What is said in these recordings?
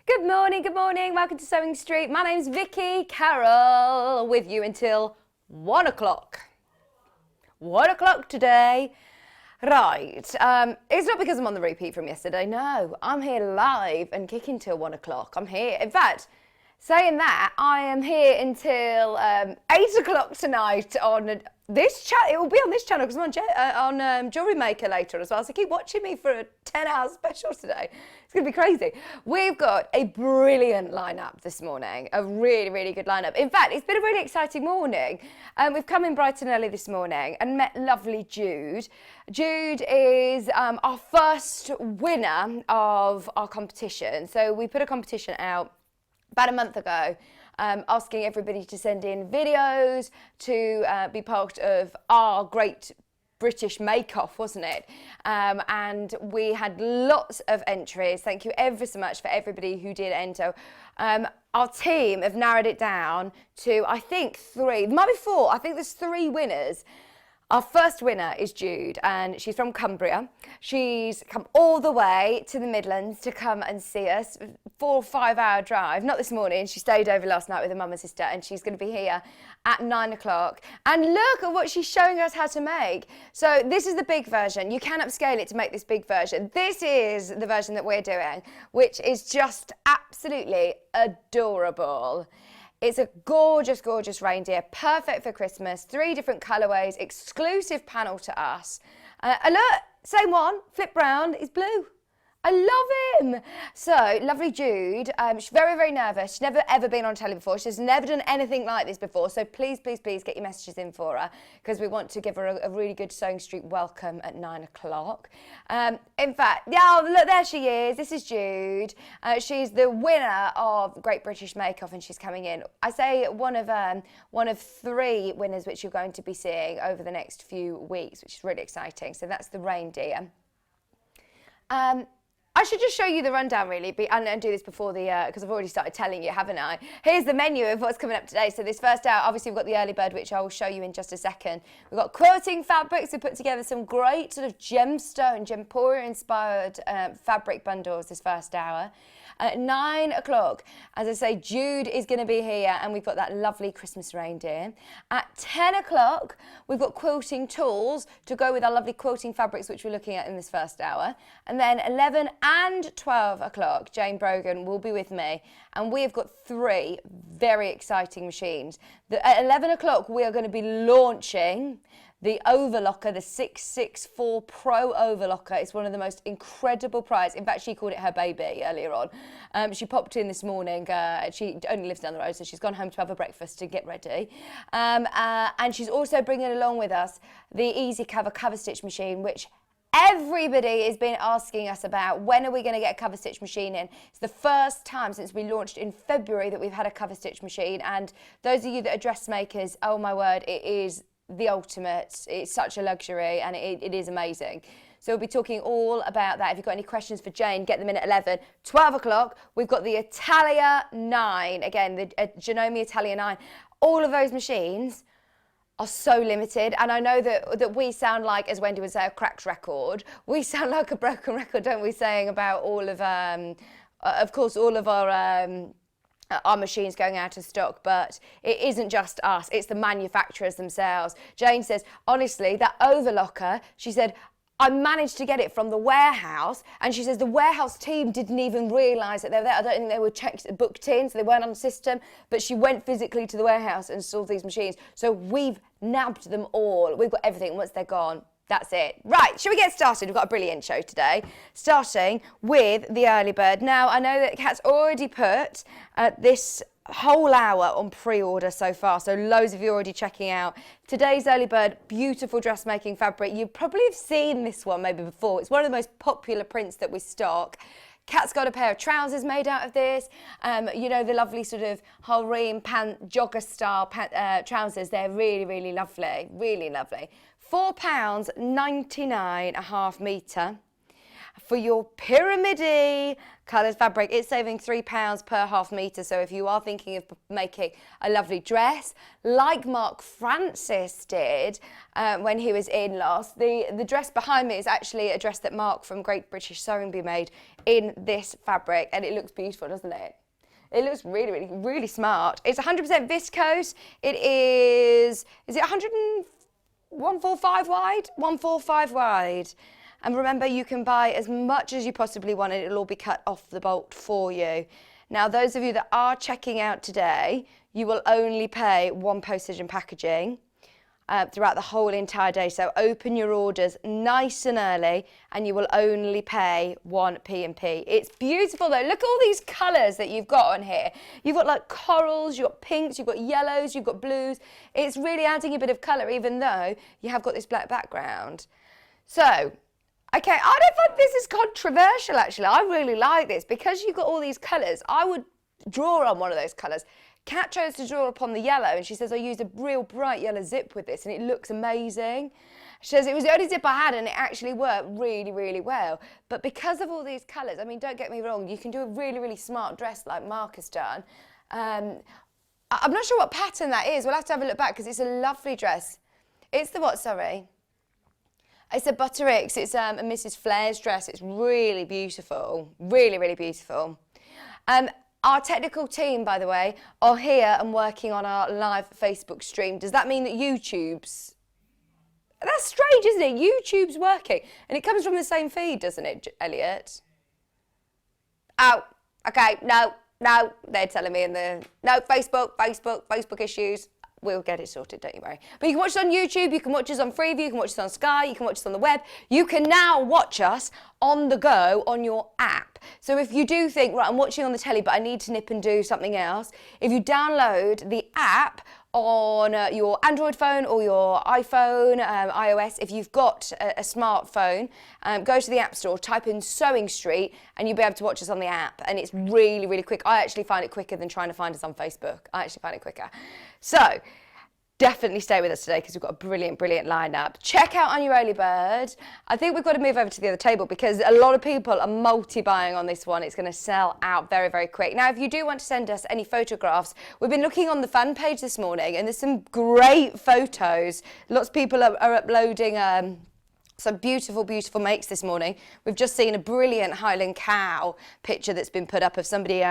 Good morning, welcome to Sewing Street. My name's Vicky Carroll, with you until 1 o'clock. 1 o'clock today. Right, it's not because I'm on the repeat from yesterday, no. I'm here live and kicking till 1 o'clock. I'm here, in fact, saying that, I am here until 8 o'clock tonight on this channel. It will be on this channel because I'm on Jewellery Maker later as well, so keep watching me for a 10-hour special today. It's going to be crazy. We've got a brilliant lineup this morning, a really, really good lineup. In fact, it's been a really exciting morning. We've come in bright and early this morning and met lovely Jude. Jude is our first winner of our competition. So we put a competition out about a month ago, asking everybody to send in videos to be part of our great British make-off, wasn't it? And we had lots of entries. Thank you ever so much for everybody who did enter. Our team have narrowed it down to, I think, 3. There might be 4. I think there's 3 winners. Our first winner is Jude, and she's from Cumbria. She's come all the way to the Midlands to come and see us. 4 or 5 hour drive, not this morning. She stayed over last night with her mum and sister, and she's going to be here at 9 o'clock. And look at what she's showing us how to make. So this is the big version. You can upscale it to make this big version. This is the version that we're doing, which is just absolutely adorable. It's a gorgeous, gorgeous reindeer, perfect for Christmas, 3 different colourways, exclusive panel to us. Alert, same one, flip round, is blue. I love him. So, lovely Jude, she's very, very nervous. She's never ever been on telly before. She's never done anything like this before. So please, please, please get your messages in for her because we want to give her a really good Sewing Street welcome at 9 o'clock. In fact, yeah, look, there she is. This is Jude. She's the winner of Great British Make-Off and she's coming in. I say one of 3 winners which you're going to be seeing over the next few weeks, which is really exciting. So that's the reindeer. I should just show you the rundown really and do this before the, because I've already started telling you, haven't I? Here's the menu of what's coming up today. So this first hour, obviously we've got the early bird, which I will show you in just a second. We've got Quilting Fabrics. We put together some great sort of gemstone, Gemporia inspired fabric bundles this first hour. At 9 o'clock, as I say, Jude is going to be here and we've got that lovely Christmas reindeer. At 10 o'clock, we've got Quilting Tools to go with our lovely Quilting Fabrics, which we're looking at in this first hour. And then 11 and 12 o'clock, Jane Brogan will be with me. And we have got 3 very exciting machines. At 11 o'clock, we are going to be launching the Overlocker, the 664 Pro Overlocker. It's one of the most incredible prizes. In fact, she called it her baby earlier on. She popped in this morning. She only lives down the road, so she's gone home to have a breakfast to get ready. And she's also bringing along with us the Easycover Coverstitch machine, which everybody has been asking us about. When are we going to get a Coverstitch machine in? It's the first time since we launched in February that we've had a Coverstitch machine. And those of you that are dressmakers, oh my word, it is the ultimate. It's such a luxury and it is amazing. So we'll be talking all about that. If you've got any questions for Jane, get them in at 11. 12 o'clock, we've got the Atelier 9. Again, the Janome Atelier 9. All of those machines are so limited, and I know that we sound like, as Wendy would say, a cracked record. We sound like a broken record, don't we, saying about all of course, all of our machines going out of stock, but it isn't just us, it's the manufacturers themselves. Jane says, honestly, that Overlocker, she said, I managed to get it from the warehouse, and she says the warehouse team didn't even realise that they were there. I don't think they were booked in, so they weren't on the system, but she went physically to the warehouse and saw these machines. So we've nabbed them all. We've got everything. Once they're gone, that's it. Right, shall we get started? We've got a brilliant show today, starting with the early bird. Now, I know that Kat's already put this whole hour on pre-order so far, so loads of you are already checking out today's early bird. Beautiful dressmaking fabric. You probably have seen this one maybe before. It's one of the most popular prints that we stock. Kat's got a pair of trousers made out of this. You know, the lovely sort of harem pant, jogger style trousers. They're really, really lovely, really lovely. £4.99 a half metre. for your pyramid-y coloured fabric. It's saving £3 per half metre. So if you are thinking of making a lovely dress, like Mark Francis did when he was in last, the dress behind me is actually a dress that Mark from Great British Sewing Bee made in this fabric, and it looks beautiful, doesn't it? It looks really, really, really smart. It's 100% viscose. It is it 145 wide? 145 wide. And remember, you can buy as much as you possibly want and it'll all be cut off the bolt for you. Now, those of you that are checking out today, you will only pay one postage and packaging throughout the whole entire day. So open your orders nice and early and you will only pay one P&P. It's beautiful though. Look at all these colours that you've got on here. You've got like corals, you've got pinks, you've got yellows, you've got blues. It's really adding a bit of colour even though you have got this black background. So, okay, I don't think this is controversial actually. I really like this because you've got all these colours. I would draw on one of those colours. Kat chose to draw upon the yellow and she says I used a real bright yellow zip with this and it looks amazing. She says it was the only zip I had and it actually worked really, really well. But because of all these colours, I mean, don't get me wrong, you can do a really, really smart dress like Mark has done. I'm not sure what pattern that is. We'll have to have a look back because it's a lovely dress. It's the what, sorry? It's a Butterick's. It's a Mrs. Flair's dress. It's really beautiful. Really, really beautiful. Our technical team, by the way, are here and working on our live Facebook stream. Does that mean that YouTube's... That's strange, isn't it? YouTube's working. And it comes from the same feed, doesn't it, Elliot? Oh, okay, no, they're telling me in the... No, Facebook issues. We'll get it sorted, don't you worry. But you can watch us on YouTube, you can watch us on Freeview, you can watch us on Sky, you can watch us on the web. You can now watch us on the go on your app. So if you do think, right, I'm watching on the telly, but I need to nip and do something else, if you download the app on your Android phone or your iPhone, iOS, if you've got a smartphone, go to the App Store, type in Sewing Street, and you'll be able to watch us on the app. And it's really, really quick. I actually find it quicker than trying to find us on Facebook. I actually find it quicker. So, definitely stay with us today because we've got a brilliant, brilliant lineup. Check out on your early bird. I think we've got to move over to the other table because a lot of people are multi-buying on this one. It's going to sell out very, very quick. Now, if you do want to send us any photographs, we've been looking on the fan page this morning and there's some great photos. Lots of people are uploading some beautiful, beautiful makes this morning. We've just seen a brilliant Highland cow picture that's been put up of somebody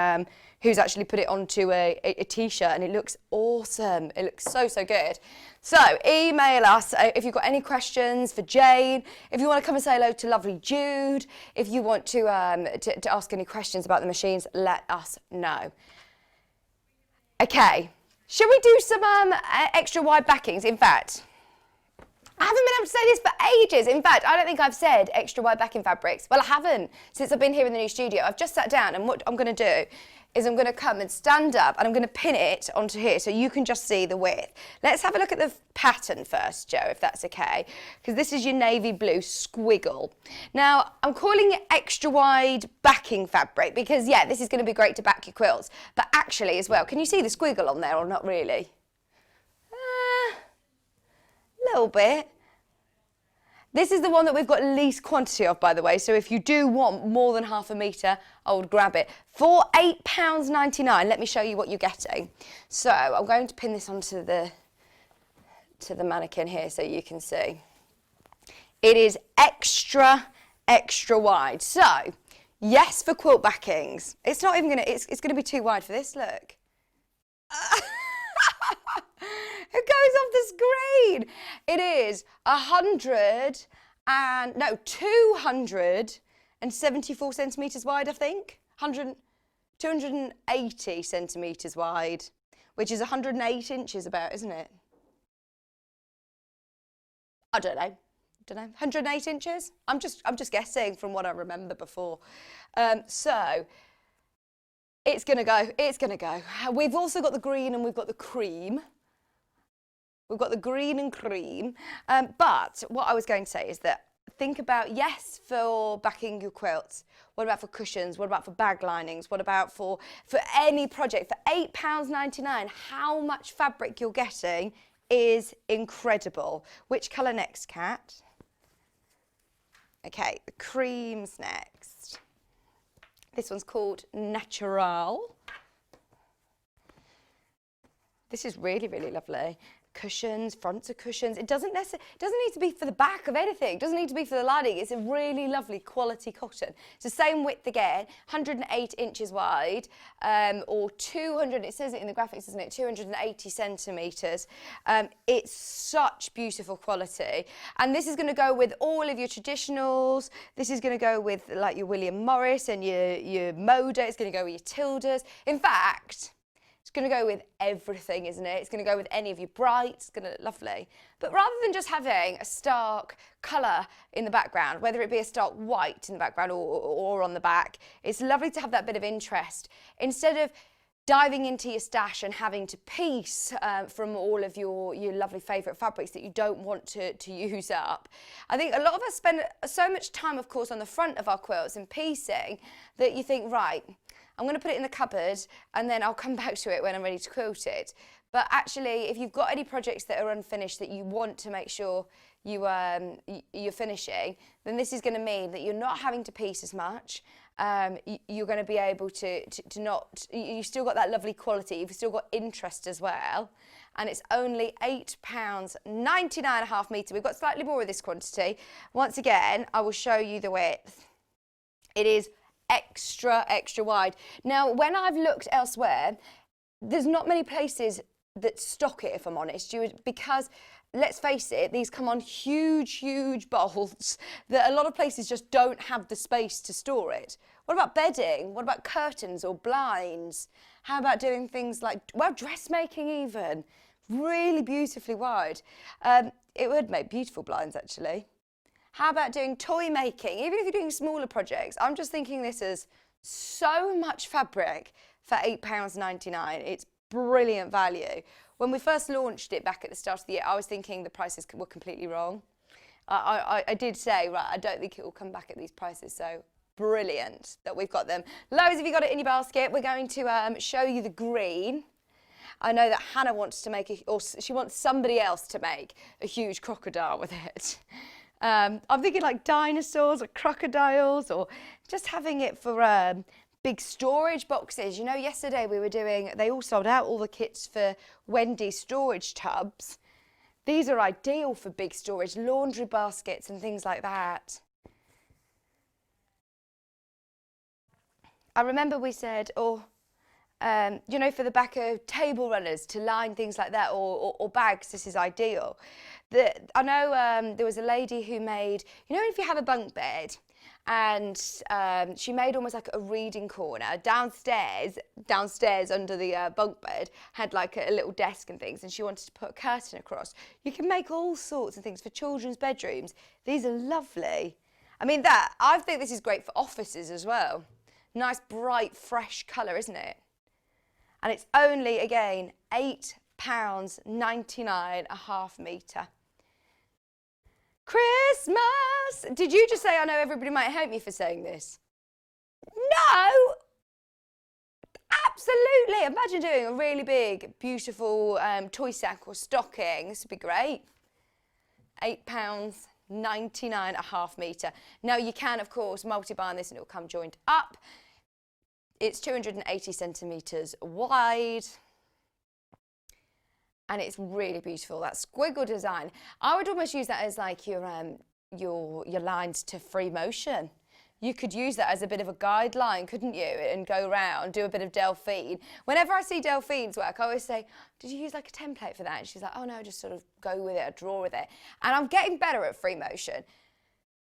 who's actually put it onto a t-shirt and it looks awesome. It looks so, so good. So email us if you've got any questions for Jane, if you want to come and say hello to lovely Jude, if you want to ask any questions about the machines, let us know. Okay, shall we do some extra wide backings? In fact, I haven't been able to say this for ages. In fact, I don't think I've said extra wide backing fabrics. Well, I haven't since I've been here in the new studio. I've just sat down and what I'm going to do is I'm going to come and stand up and I'm going to pin it onto here so you can just see the width. Let's have a look at the pattern first, Joe, if that's okay, because this is your navy blue squiggle. Now, I'm calling it extra wide backing fabric because, yeah, this is going to be great to back your quilts, but actually as well, can you see the squiggle on there or not really? A little bit. This is the one that we've got least quantity of, by the way, so if you do want more than half a metre, I would grab it. For £8.99, let me show you what you're getting. So I'm going to pin this onto the mannequin here so you can see. It is extra, extra wide. So, yes, for quilt backings. It's not even going to, it's going to be too wide for this, look. It goes off the screen. It is 274 centimetres wide, I think. 280 centimetres wide, which is 108 inches about, isn't it? I don't know. 108 inches? I'm just guessing from what I remember before. So it's gonna go. We've also got the green and we've got the cream. We've got the green and cream. But what I was going to say is that think about, yes, for backing your quilts. What about for cushions? What about for bag linings? What about for any project? For £8.99, how much fabric you're getting is incredible. Which colour next, Kat? Okay, the creams next. This one's called Natural. This is really, really lovely. Cushions, fronts of cushions. It doesn't need to be for the back of anything. It doesn't need to be for the lining. It's a really lovely quality cotton. It's the same width again, 108 inches wide, or 200, it says it in the graphics, isn't it? 280 centimetres. It's such beautiful quality. And this is going to go with all of your traditionals. This is going to go with like your William Morris and your Moda. It's going to go with your Tildas. In fact, it's going to go with everything, isn't it? It's going to go with any of your brights. It's going to look lovely. But rather than just having a stark colour in the background, whether it be a stark white in the background or on the back, it's lovely to have that bit of interest. Instead of diving into your stash and having to piece from all of your lovely favourite fabrics that you don't want to use up. I think a lot of us spend so much time, of course, on the front of our quilts and piecing that you think, right, I'm going to put it in the cupboard and then I'll come back to it when I'm ready to quilt it. But actually, if you've got any projects that are unfinished that you want to make sure you're finishing, then this is going to mean that you're not having to piece as much. You're going to be able to not, you've still got that lovely quality, you've still got interest as well. And it's only £8.99 a half metre. We've got slightly more of this quantity. Once again, I will show you the width. It is extra, extra wide. Now, when I've looked elsewhere, there's not many places that stock it, if I'm honest, Jude, because let's face it, these come on huge, huge bolts that a lot of places just don't have the space to store it. What about bedding? What about curtains or blinds? How about doing things like, well, dressmaking even? Really beautifully wide. It would make beautiful blinds, actually. How about doing toy making? Even if you're doing smaller projects, I'm just thinking this is so much fabric for £8.99. It's brilliant value. When we first launched it back at the start of the year, I was thinking the prices were completely wrong. I did say, right, I don't think it will come back at these prices, so brilliant that we've got them. Loads of you got it in your basket. We're going to show you the green. I know that Hannah wants to make, or she wants somebody else to make a huge crocodile with it. I'm thinking like dinosaurs or crocodiles, or just having it for big storage boxes. You know, yesterday we were doing, they all sold out, all the kits for Wendy's storage tubs. These are ideal for big storage, laundry baskets and things like that. I remember we said, you know, for the back of table runners to line things like that, or bags, this is ideal. I know there was a lady who made, you know, if you have a bunk bed, and she made almost like a reading corner downstairs under the bunk bed, had like a little desk and things, and she wanted to put a curtain across. You can make all sorts of things for children's bedrooms. These are lovely. I mean, I think this is great for offices as well. Nice, bright, fresh colour, isn't it? And it's only, again, £8.99 a half metre. Christmas! Did you just say, I know everybody might hate me for saying this? No! Absolutely! Imagine doing a really big, beautiful toy sack or stocking. This would be great. £8.99 a half metre. Now, you can, of course, multi-bind this and it will come joined up. It's 280 centimetres wide. And it's really beautiful, that squiggle design. I would almost use that as like your lines to free motion. You could use that as a bit of a guideline, couldn't you? And go around, do a bit of Delphine. Whenever I see Delphine's work, I always say, did you use like a template for that? And she's like, oh no, just sort of go with it, or draw with it. And I'm getting better at free motion,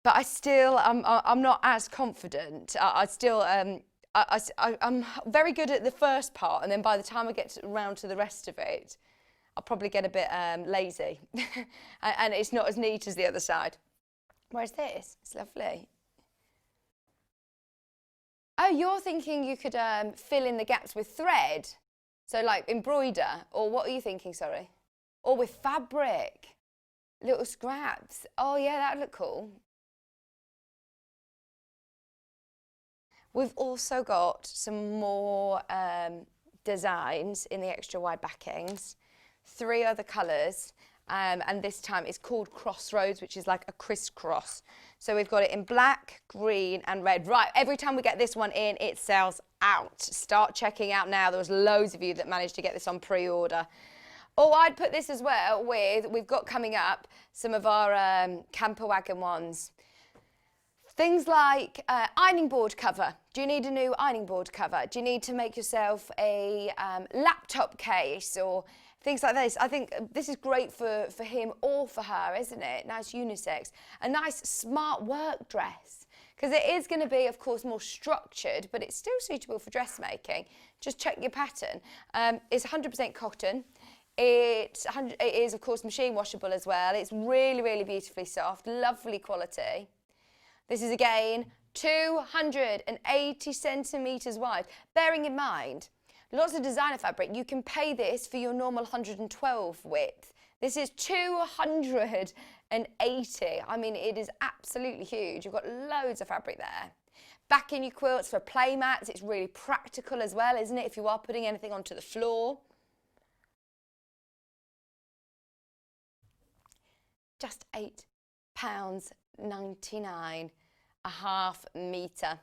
but I still, I'm not as confident. I'm very good at the first part, and then by the time I get around to the rest of it, I'll probably get a bit lazy and it's not as neat as the other side. Whereas this, it's lovely. Oh, you're thinking you could fill in the gaps with thread? So like embroider, or what are you thinking, sorry? Or with fabric, little scraps. Oh yeah, that'd look cool. We've also got some more designs in the extra wide backings. 3 other colours, and this time it's called Crossroads, which is like a crisscross. So we've got it in black, green and red. Right, every time we get this one in, it sells out. Start checking out now. There was loads of you that managed to get this on pre-order. Oh, I'd put this as well with, we've got coming up some of our camper wagon ones. Things like ironing board cover. Do you need a new ironing board cover? Do you need to make yourself a laptop case or things like this? I think this is great for him or for her, isn't it? Nice unisex. A nice smart work dress. Because it is going to be, of course, more structured, but it's still suitable for dressmaking. Just check your pattern. It's 100% cotton. It is, of course, machine washable as well. It's really, really beautifully soft. Lovely quality. This is, again, 280 centimetres wide. Bearing in mind, lots of designer fabric, you can pay this for your normal 112 width. This is 280. I mean, it is absolutely huge. You've got loads of fabric there. Back in your quilts for play mats. It's really practical as well, isn't it, if you are putting anything onto the floor. Just £8.99 a half metre.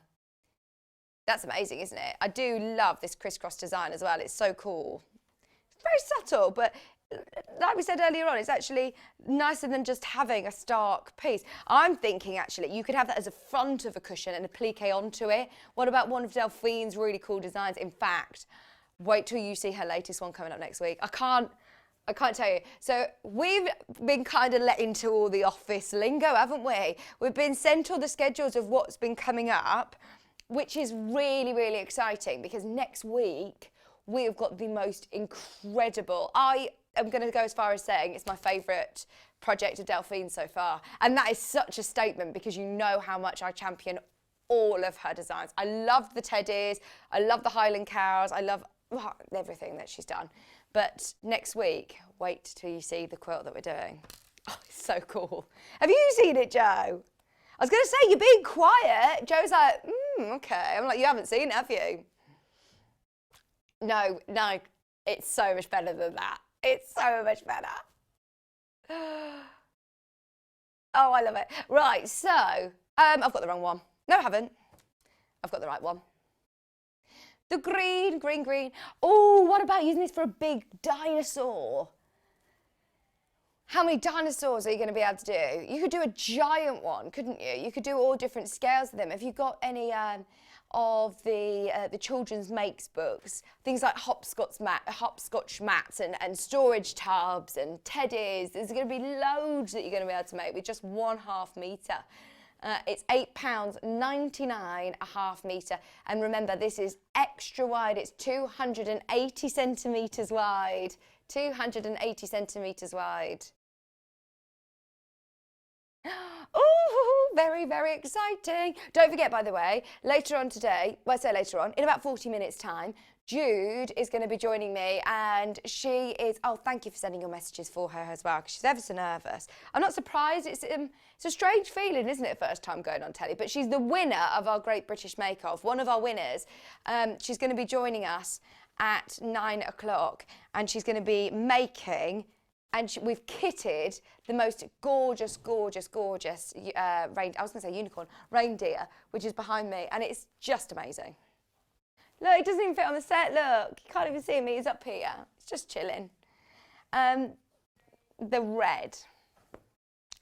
That's amazing, isn't it? I do love this crisscross design as well. It's so cool. It's very subtle, but like we said earlier on, it's actually nicer than just having a stark piece. I'm thinking, actually, you could have that as a front of a cushion and a plique onto it. What about one of Delphine's really cool designs? In fact, wait till you see her latest one coming up next week. I can't tell you. So we've been kind of let into all the office lingo, haven't we? We've been sent all the schedules of what's been coming up, which is really, really exciting because next week we've got the most incredible, I am going to go as far as saying it's my favourite project of Delphine so far. And that is such a statement because you know how much I champion all of her designs. I love the teddies, I love the Highland cows, I love everything that she's done. But next week, wait till you see the quilt that we're doing. Oh, it's so cool. Have you seen it, Joe? I was going to say, you're being quiet. Joe's like, okay. I'm like, you haven't seen it, have you? No, it's so much better than that. It's so much better. Oh, I love it. Right, so, I've got the wrong one. No, I haven't. I've got the right one. The green. Oh, what about using this for a big dinosaur? How many dinosaurs are you going to be able to do? You could do a giant one, couldn't you? You could do all different scales of them. Have you got any of the children's makes books? Things like hopscotch mats and storage tubs and teddies. There's going to be loads that you're going to be able to make with just 1/2 metre. It's £8.99 a half metre. And remember, this is extra wide. It's 280 centimetres wide. 280 centimetres wide. Oh, very, very exciting. Don't forget, by the way, later on today, well, I say later on, in about 40 minutes' time, Jude is going to be joining me, and she is, oh, thank you for sending your messages for her as well, because she's ever so nervous. I'm not surprised. It's a strange feeling, isn't it, first time going on telly, but she's the winner of our Great British Make Off, one of our winners. She's going to be joining us at 9 o'clock, and she's going to be making, and we've kitted the most gorgeous, I was going to say unicorn, reindeer, which is behind me, and it's just amazing. Look, it doesn't even fit on the set, look. You can't even see me, he's up here. It's just chilling. The red.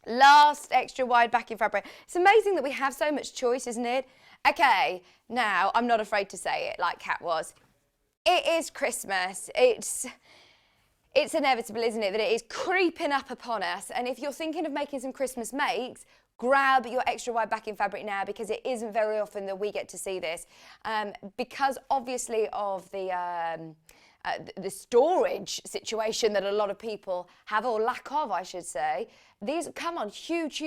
Last extra wide backing fabric. It's amazing that we have so much choice, isn't it? Okay, now, I'm not afraid to say it like Kat was. It is Christmas. It's inevitable, isn't it, that it is creeping up upon us. And if you're thinking of making some Christmas makes, grab your extra wide backing fabric now, because it isn't very often that we get to see this. Because obviously of the storage situation that a lot of people have, or lack of, I should say, these come on huge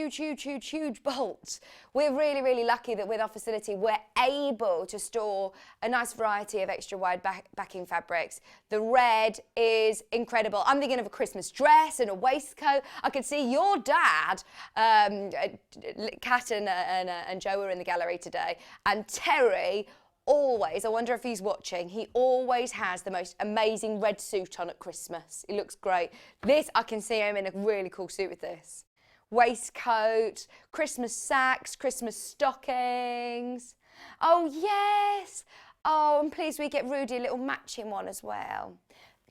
bolts. We're really, really lucky that with our facility, we're able to store a nice variety of extra wide backing fabrics. The red is incredible. I'm thinking of a Christmas dress and a waistcoat. I could see your dad, Kat and Joe were in the gallery today, and Terry always, I wonder if he's watching, he always has the most amazing red suit on at Christmas. It looks great. This, I can see him in a really cool suit with this. Waistcoat, Christmas sacks, Christmas stockings. Oh, yes. Oh, and please we get Rudy a little matching one as well.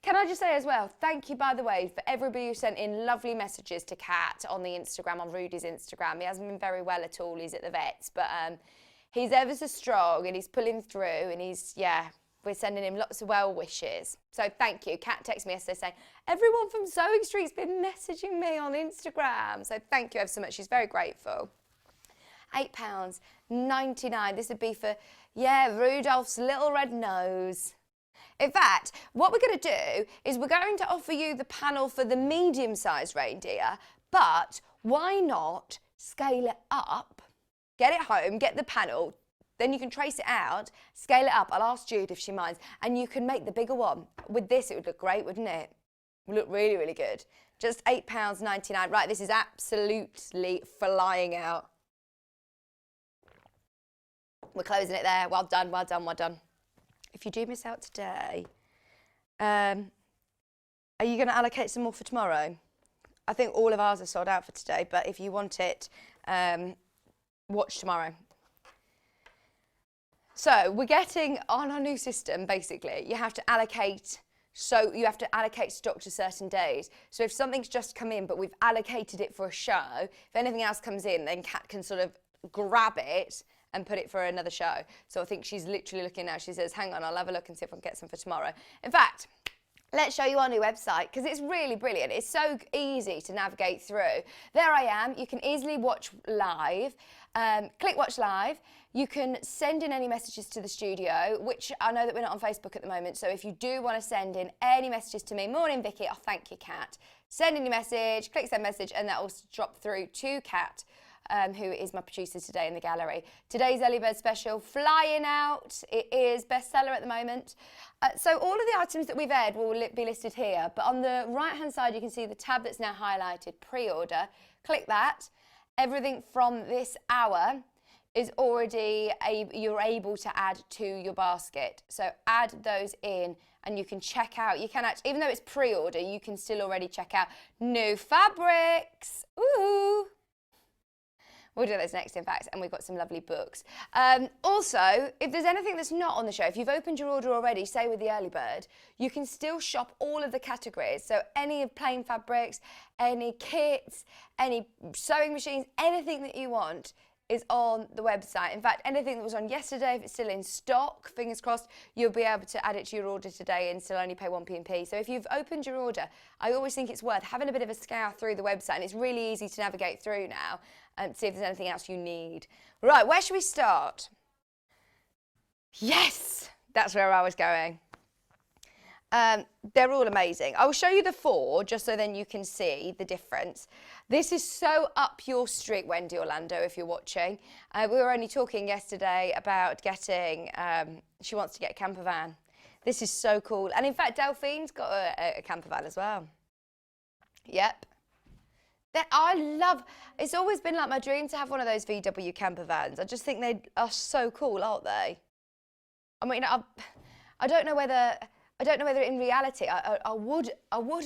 Can I just say as well, thank you, by the way, for everybody who sent in lovely messages to Kat on the Instagram, on Rudy's Instagram. He hasn't been very well at all. He's at the vets, but he's ever so strong and he's pulling through and he's, yeah, we're sending him lots of well wishes. So thank you. Kat texted me yesterday saying, everyone from Sewing Street's been messaging me on Instagram. So thank you ever so much. She's very grateful. £8.99. This would be for, yeah, Rudolph's little red nose. In fact, what we're going to do is we're going to offer you the panel for the medium-sized reindeer, but why not scale it up, get it home, get the panel, then you can trace it out, scale it up. I'll ask Jude if she minds, and you can make the bigger one. With this, it would look great, wouldn't it? It would look really, really good. Just £8.99. Right, this is absolutely flying out. We're closing it there. Well done, well done, well done. If you do miss out today, are you going to allocate some more for tomorrow? I think all of ours are sold out for today, but if you want it, watch tomorrow. So we're getting on our new system, basically. You have to allocate, so you have to allocate stock to certain days. So if something's just come in, but we've allocated it for a show, if anything else comes in, then Kat can sort of grab it and put it for another show. So I think she's literally looking now. She says, hang on, I'll have a look and see if I can get some for tomorrow. In fact, let's show you our new website because it's really brilliant. It's so easy to navigate through. There I am. You can easily watch live. Click watch live. You can send in any messages to the studio, which I know that we're not on Facebook at the moment. So if you do want to send in any messages to me, morning Vicky, oh thank you Kat. Send in your message, click send message, and that will drop through to Kat. Who is my producer today in the gallery. Today's Early Bird Special, flying out. It is bestseller at the moment. So all of the items that we've aired will be listed here, but on the right-hand side, you can see the tab that's now highlighted, pre-order. Click that. Everything from this hour is already, you're able to add to your basket. So add those in and you can check out, you can actually, even though it's pre-order, you can still already check out new fabrics. Ooh. We'll do those next, in fact, and we've got some lovely books. Also, if there's anything that's not on the show, if you've opened your order already, say with the early bird, you can still shop all of the categories. So any of plain fabrics, any kits, any sewing machines, anything that you want is on the website. In fact, anything that was on yesterday, if it's still in stock, fingers crossed, you'll be able to add it to your order today and still only pay 1p&p. So if you've opened your order, I always think it's worth having a bit of a scour through the website, and it's really easy to navigate through now and see if there's anything else you need. Right, where should we start? Yes, that's where I was going. They're all amazing. I'll show you the four just so then you can see the difference. This is so up your street, Wendy Orlando, if you're watching. We were only talking yesterday about getting, she wants to get a camper van. This is so cool. And in fact, Delphine's got a camper van as well. Yep. I love, it's always been like my dream to have one of those VW camper vans. I just think they are so cool, aren't they? I mean, I don't know whether in reality I would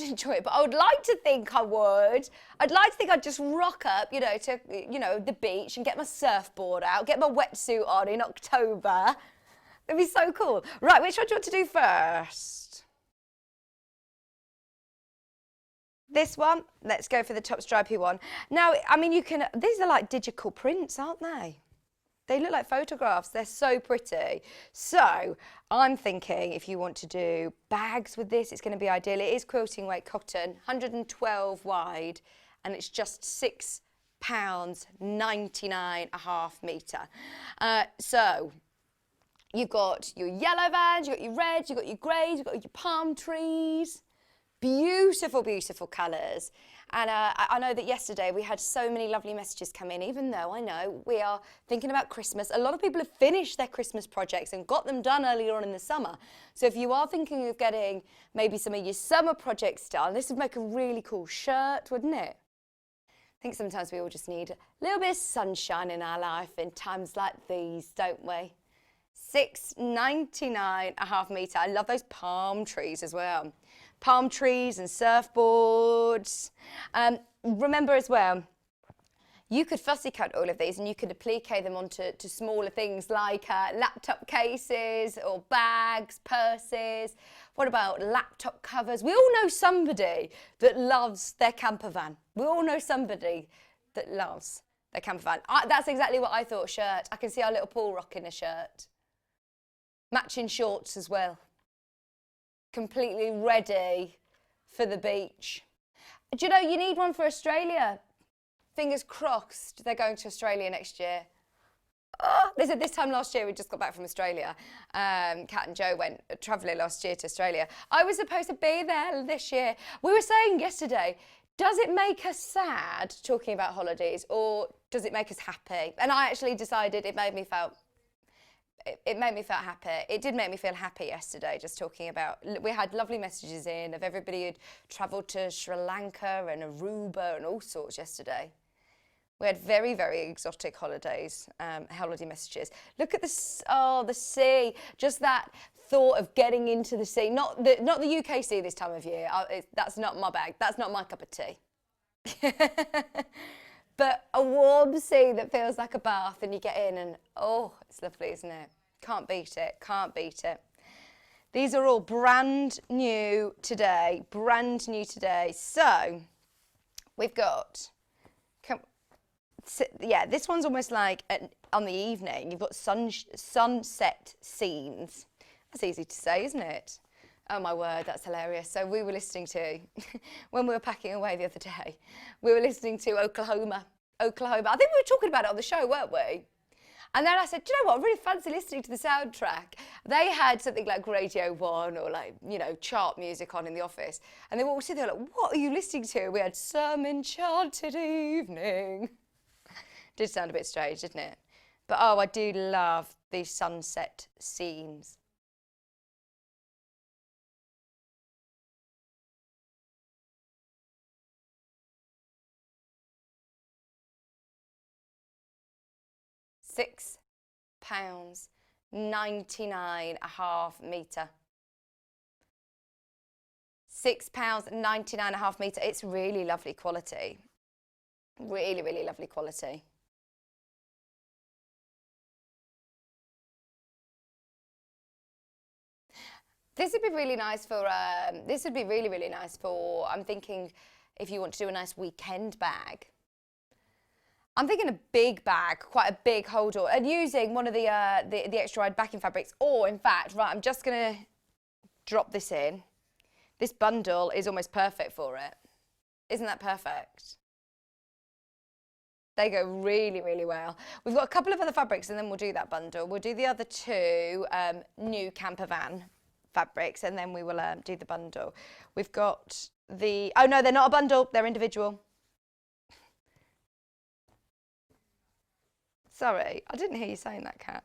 enjoy it, but I would like to think I would. I'd like to think I'd just rock up, you know, to the beach and get my surfboard out, get my wetsuit on in October. It'd be so cool. Right, which one do you want to do first? This one? Let's go for the top stripy one. Now, I mean, these are like digital prints, aren't they? They look like photographs. They're so pretty. So I'm thinking if you want to do bags with this, it's going to be ideal. It is quilting weight cotton, 112 wide, and it's just £6, 99.5 metre. So you've got your yellow vans, you've got your reds, you've got your greys, you've got your palm trees. Beautiful, beautiful colours. And I know that yesterday we had so many lovely messages come in, even though I know we are thinking about Christmas. A lot of people have finished their Christmas projects and got them done earlier on in the summer. So if you are thinking of getting maybe some of your summer projects done, this would make a really cool shirt, wouldn't it? I think sometimes we all just need a little bit of sunshine in our life in times like these, don't we? 6.99 a half metre. I love those palm trees as well. Palm trees and surfboards. Remember as well, you could fussy cut all of these and you could applique them onto smaller things like laptop cases or bags, purses. What about laptop covers? We all know somebody that loves their camper van. We all know somebody that loves their camper van. That's exactly what I thought, shirt. I can see our little Paul rocking a shirt. Matching shorts as well. Completely ready for the beach. Do you know, you need one for Australia. Fingers crossed they're going to Australia next year. Oh, they said this time last year, we just got back from Australia. Kat and Joe went travelling last year to Australia. I was supposed to be there this year. We were saying yesterday, does it make us sad talking about holidays or does it make us happy? And I actually decided it made me feel happy. It did make me feel happy yesterday, just talking about, we had lovely messages in of everybody who'd travelled to Sri Lanka and Aruba and all sorts yesterday. We had very, very exotic holidays, holiday messages. Look at this, oh, the sea, just that thought of getting into the sea. Not the UK sea this time of year, that's not my bag, that's not my cup of tea. But a warm sea that feels like a bath and you get in and, oh, it's lovely, isn't it? Can't beat it, can't beat it. These are all brand new today, brand new today. So, we've got, yeah, this one's almost like on the evening. You've got sunset scenes. That's easy to say, isn't it? Oh my word, that's hilarious. So we were listening to, when we were packing away the other day, we were listening to Oklahoma. I think we were talking about it on the show, weren't we? And then I said, do you know what, I really fancy listening to the soundtrack. They had something like Radio 1 or like, you know, chart music on in the office. And they were all sitting there like, what are you listening to? We had Some Enchanted Evening. Did sound a bit strange, didn't it? But oh, I do love these sunset scenes. £6.99 a half metre. £6.99 a half metre. It's really lovely quality. Really, really lovely quality. This would be really nice for, this would be really, really nice for, I'm thinking if you want to do a nice weekend bag. I'm thinking a big bag, quite a big holder, and using one of the extra wide backing fabrics, or in fact, right, I'm just going to drop this in. This bundle is almost perfect for it. Isn't that perfect? They go really, really well. We've got a couple of other fabrics and then we'll do that bundle. We'll do the other two new camper van fabrics and then we will do the bundle. We've got the, oh no, they're not a bundle, they're individual. Sorry, I didn't hear you saying that, Kat.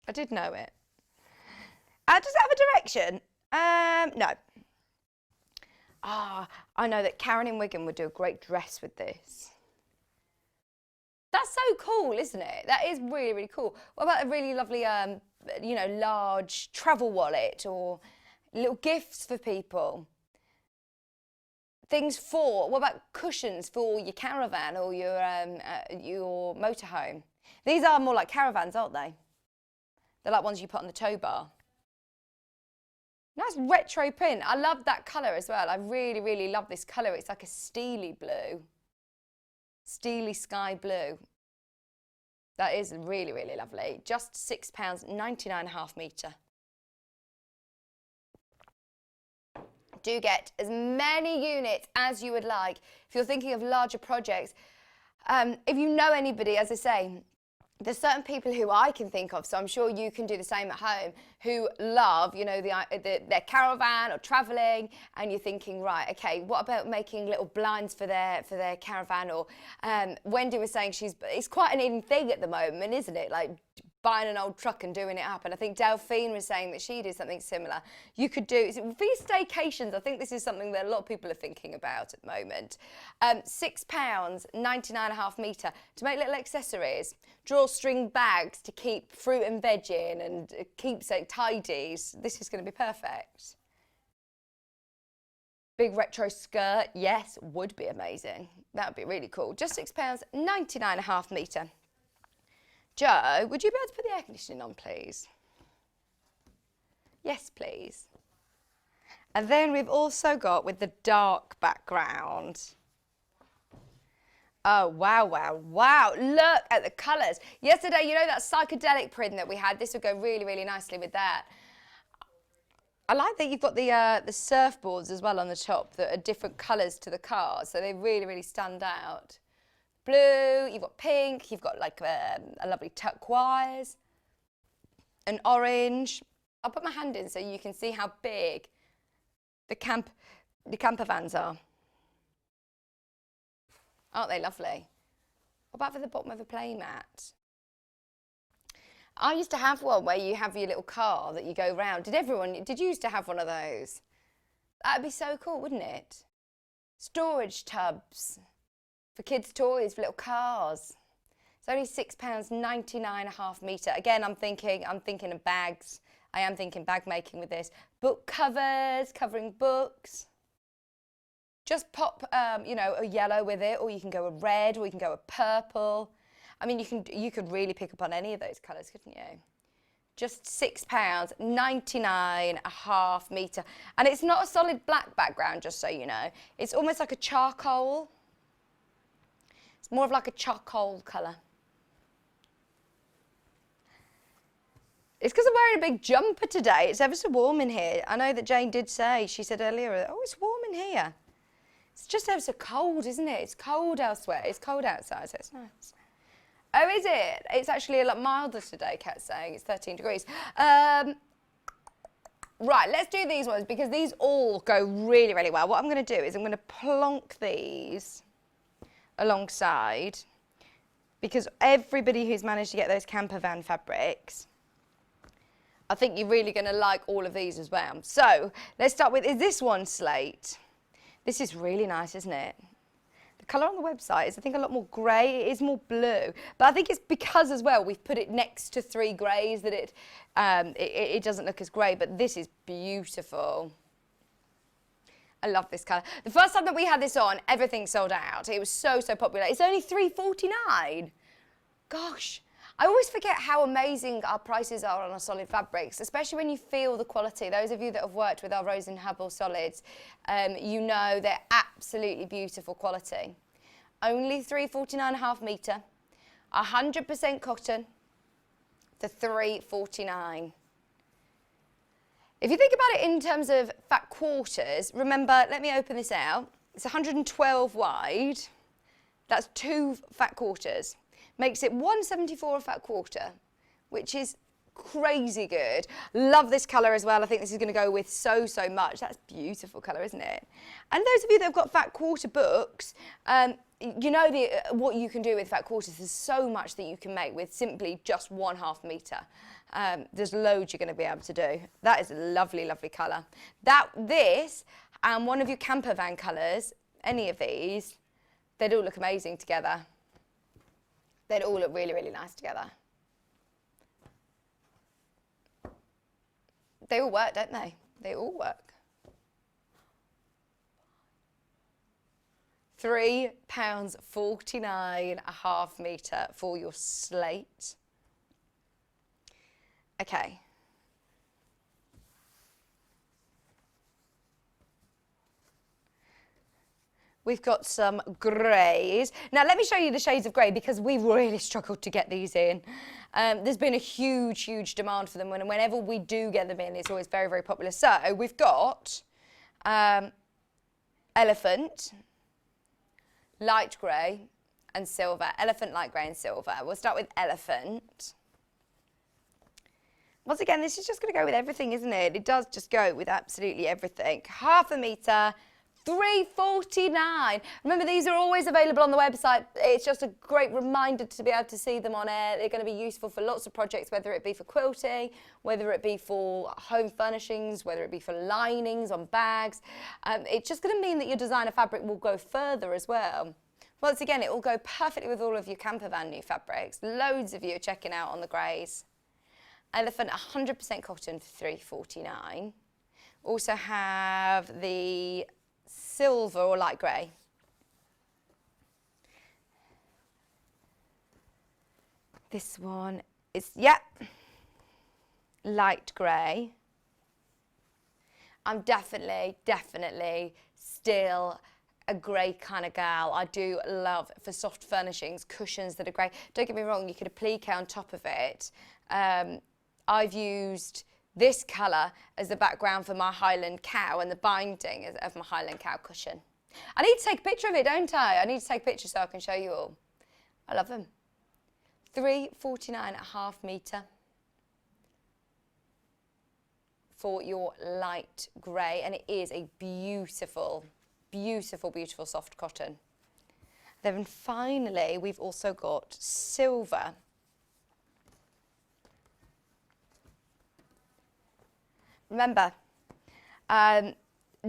I did know it. Does it have a direction? No. Ah, I know that Karen in Wigan would do a great dress with this. That's so cool, isn't it? That is really, really cool. What about a really lovely, you know, large travel wallet or little gifts for people? Things for, what about cushions for your caravan or your motorhome? These are more like caravans, aren't they? They're like ones you put on the tow bar. Nice retro print. I love that colour as well. I really, really love this colour. It's like a steely blue. Steely sky blue. That is really, really lovely. Just £6.99 a half metre. Do get as many units as you would like. If you're thinking of larger projects, if you know anybody, as I say, there's certain people who I can think of, so I'm sure you can do the same at home, who love, you know, their caravan or travelling, and you're thinking, right, okay, what about making little blinds for their caravan? Or Wendy was saying it's quite an in thing at the moment, isn't it? Like buying an old truck and doing it up. And I think Delphine was saying that she did something similar. You could do, for your staycations, I think this is something that a lot of people are thinking about at the moment. £6, 99.5 metre to make little accessories. Drawstring bags to keep fruit and veg in and keepsake tidies. This is going to be perfect. Big retro skirt, yes, would be amazing. That would be really cool. Just £6, 99.5 metre. Joe, would you be able to put the air conditioning on, please? Yes, please. And then we've also got with the dark background. Oh, wow, wow, wow. Look at the colours. Yesterday, you know that psychedelic print that we had? This would go really, really nicely with that. I like that you've got the surfboards as well on the top that are different colours to the cars, so they really, really stand out. Blue, you've got pink, you've got like a lovely turquoise, an orange. I'll put my hand in so you can see how big the camper vans are. Aren't they lovely? What about for the bottom of a playmat? I used to have one where you have your little car that you go round. Did you used to have one of those? That'd be so cool, wouldn't it? Storage tubs for kids' toys, for little cars. It's only £6, 99.5 metre. Again, I'm thinking of bags. I am thinking bag making with this. Book covers, covering books. Just pop, you know, a yellow with it, or you can go a red, or you can go a purple. I mean, you could really pick up on any of those colours, couldn't you? Just £6, 99.5 metre. And it's not a solid black background, just so you know. It's almost like a charcoal. It's more of like a charcoal colour. It's because I'm wearing a big jumper today. It's ever so warm in here. I know that Jane did say, she said earlier, oh, it's warm in here. It's just ever so cold, isn't it? It's cold elsewhere. It's cold outside, so it's nice. Oh, is it? It's actually a lot milder today, Kat's saying. It's 13 degrees. Right, let's do these ones because these all go really, really well. What I'm going to do is I'm going to plonk these alongside because everybody who's managed to get those camper van fabrics, I think you're really going to like all of these as well. So let's start with, is this one slate? This is really nice, isn't it? The colour on the website is, I think, a lot more grey. It is more blue. But I think it's because, as well, we've put it next to 3 greys that it doesn't look as grey. But this is beautiful. I love this colour. The first time that we had this on, everything sold out. It was so, so popular. It's only £3.49. Gosh. I always forget how amazing our prices are on our solid fabrics, especially when you feel the quality. Those of you that have worked with our Rose and Hubble solids, you know they're absolutely beautiful quality. Only £3.49.5 metre, 100% cotton for £3.49. If you think about it in terms of fat quarters, remember, let me open this out. It's 112 wide. That's 2 fat quarters. Makes it 174 a fat quarter, which is crazy good. Love this colour as well. I think this is going to go with so, so much. That's beautiful colour, isn't it? And those of you that have got fat quarter books, you know what you can do with fat quarters. There's so much that you can make with simply just 1/2 metre. There's loads you're going to be able to do. That is a lovely, lovely colour. This and one of your camper van colours, any of these, they'd all look amazing together. They'd all look really, really nice together. They all work, don't they? They all work. £3.49.5 metre for your slate. Okay. We've got some greys. Now, let me show you the shades of grey because we've really struggled to get these in. There's been a huge, huge demand for them, and whenever we do get them in, it's always very, very popular. So we've got elephant, light grey, and silver. Elephant, light grey, and silver. We'll start with elephant. Once again, this is just going to go with everything, isn't it? It does just go with absolutely everything. 1/2 metre, $3.49. Remember, these are always available on the website. It's just a great reminder to be able to see them on air. They're going to be useful for lots of projects, whether it be for quilting, whether it be for home furnishings, whether it be for linings on bags. It's just going to mean that your designer fabric will go further as well. Once again, it will go perfectly with all of your camper van new fabrics. Loads of you are checking out on the greys. Elephant 100% cotton for $3.49. Also have the silver or light grey. This one is, light grey. I'm definitely still a grey kind of gal. I do love, for soft furnishings, cushions that are grey. Don't get me wrong, you could applique on top of it. I've used this colour as the background for my Highland cow and the binding of my Highland cow cushion. I need to take a picture of it, don't I? I need to take a picture so I can show you all. I love them. $3.49 a half metre for your light grey, and it is a beautiful, beautiful, beautiful soft cotton. Then finally, we've also got silver. Remember,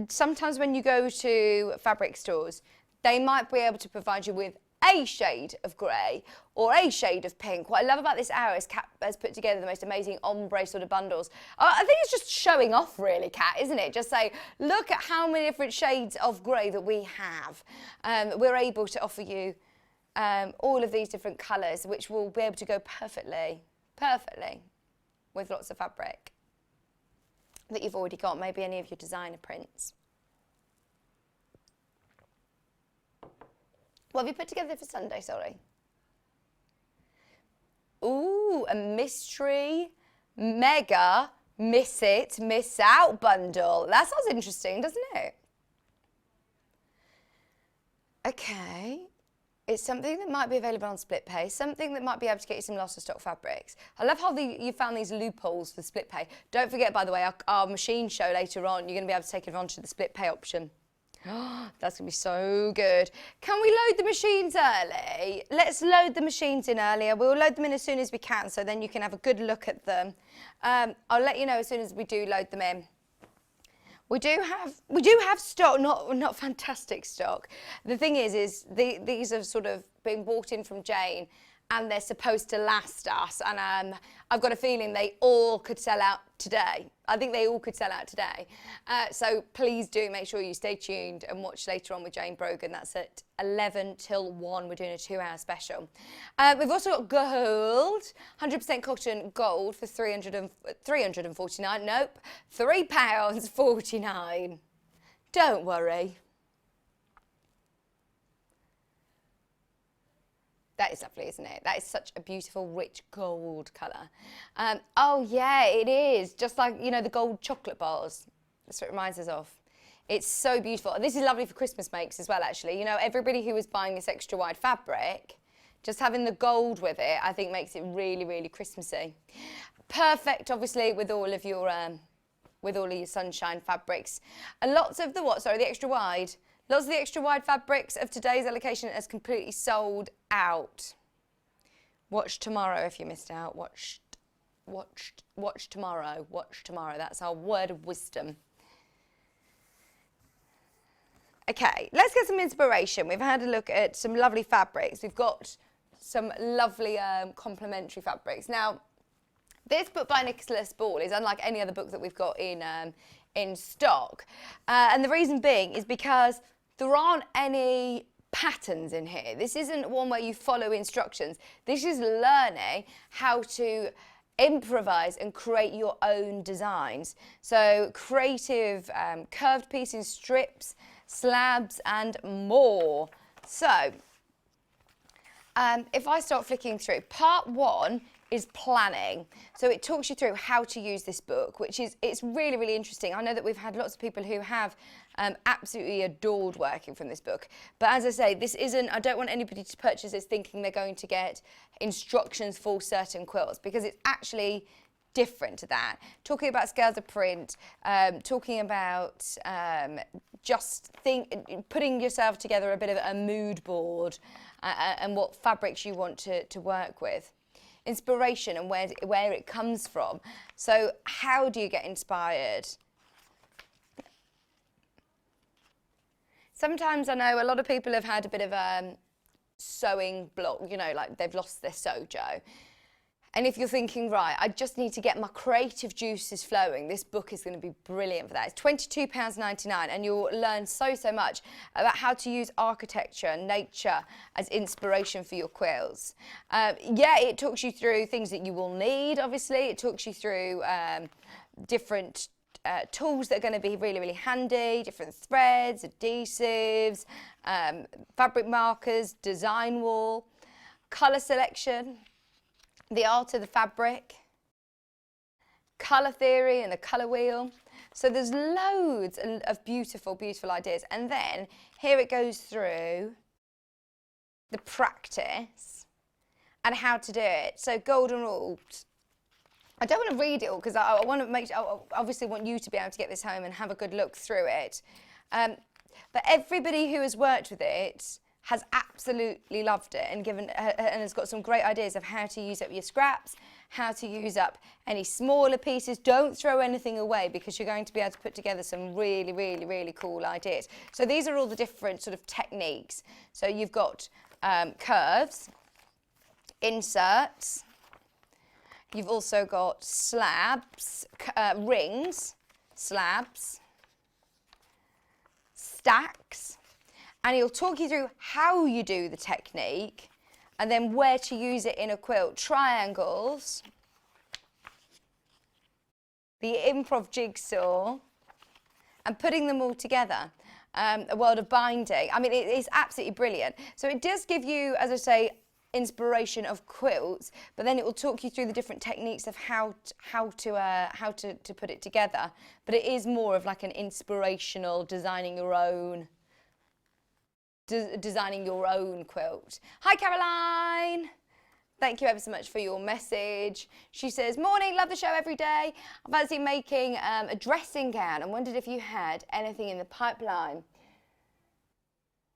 sometimes when you go to fabric stores, they might be able to provide you with a shade of grey or a shade of pink. What I love about this hour is Kat has put together the most amazing ombre sort of bundles. I think it's just showing off really, Kat, isn't it? Just say, look at how many different shades of grey that we have. We're able to offer you all of these different colours, which will be able to go perfectly with lots of fabric that you've already got, maybe any of your designer prints. What have you put together for Sunday, sorry? Ooh, a mystery mega miss it, miss out bundle. That sounds interesting, doesn't it? Okay. It's something that might be available on split pay, something that might be able to get you some loss of stock fabrics. I love how you found these loopholes for split pay. Don't forget, by the way, our machine show later on, you're going to be able to take advantage of the split pay option. That's going to be so good. Can we load the machines early? Let's load the machines in earlier. We'll load them in as soon as we can, so then you can have a good look at them. I'll let you know as soon as we do load them in. We do have stock, not fantastic stock. The thing is these have sort of been bought in from Jane, and they're supposed to last us. And I've got a feeling they all could sell out today. I think they all could sell out today. So please do make sure you stay tuned and watch later on with Jane Brogan. That's at 11 till 1. We're doing a 2-hour special. We've also got gold, 100% cotton gold for £349. Nope, £3.49. Don't worry. That is lovely, isn't it? That is such a beautiful, rich gold colour. Oh, yeah, it is. Just like, you know, the gold chocolate bars. That's what it reminds us of. It's so beautiful. And this is lovely for Christmas makes as well, actually. You know, everybody who was buying this extra wide fabric, just having the gold with it, I think makes it really, really Christmassy. Perfect, obviously, with all of your sunshine fabrics. And lots of the the extra wide. Lots of the extra wide fabrics of today's allocation has completely sold out. Watch tomorrow if you missed out. Watch tomorrow. Watch tomorrow. That's our word of wisdom. Okay, let's get some inspiration. We've had a look at some lovely fabrics. We've got some lovely complementary fabrics. Now, this book by Nicholas Ball is unlike any other book that we've got in stock. And the reason being is because there aren't any patterns in here. This isn't one where you follow instructions. This is learning how to improvise and create your own designs. So creative curved pieces, strips, slabs and more. So if I start flicking through, part 1 is planning. So it talks you through how to use this book, it's really, really interesting. I know that we've had lots of people who have absolutely adored working from this book. But as I say, I don't want anybody to purchase this thinking they're going to get instructions for certain quilts, because it's actually different to that. Talking about scales of print, talking about putting yourself together a bit of a mood board and what fabrics you want to work with. Inspiration and where it comes from. So how do you get inspired? Sometimes I know a lot of people have had a bit of a sewing block, you know, like they've lost their sojo. And if you're thinking, right, I just need to get my creative juices flowing, this book is going to be brilliant for that. It's £22.99 and you'll learn so much about how to use architecture and nature as inspiration for your quilts. Yeah, it talks you through things that you will need, obviously. It talks you through different tools that are going to be really handy, different threads, adhesives, fabric markers, design wall, colour selection, the art of the fabric, colour theory and the colour wheel. So there's loads of beautiful ideas. And then here it goes through the practice and how to do it. So golden rules. I don't want to read it all because I want to make sure, I obviously want you to be able to get this home and have a good look through it. But everybody who has worked with it has absolutely loved it and has got some great ideas of how to use up your scraps, how to use up any smaller pieces. Don't throw anything away because you're going to be able to put together some really cool ideas. So these are all the different sort of techniques. So you've got curves, inserts, you've also got slabs, rings, slabs, stacks, and he'll talk you through how you do the technique and then where to use it in a quilt. Triangles, the improv jigsaw, and putting them all together. A world of binding. I mean, it is absolutely brilliant. So it does give you, as I say, inspiration of quilts, but then it will talk you through the different techniques of how to put it together. But it is more of like an inspirational designing your own quilt. Hi Caroline, thank you ever so much for your message. She says, morning, love the show every day. I'm fancy making a dressing gown and wondered if you had anything in the pipeline.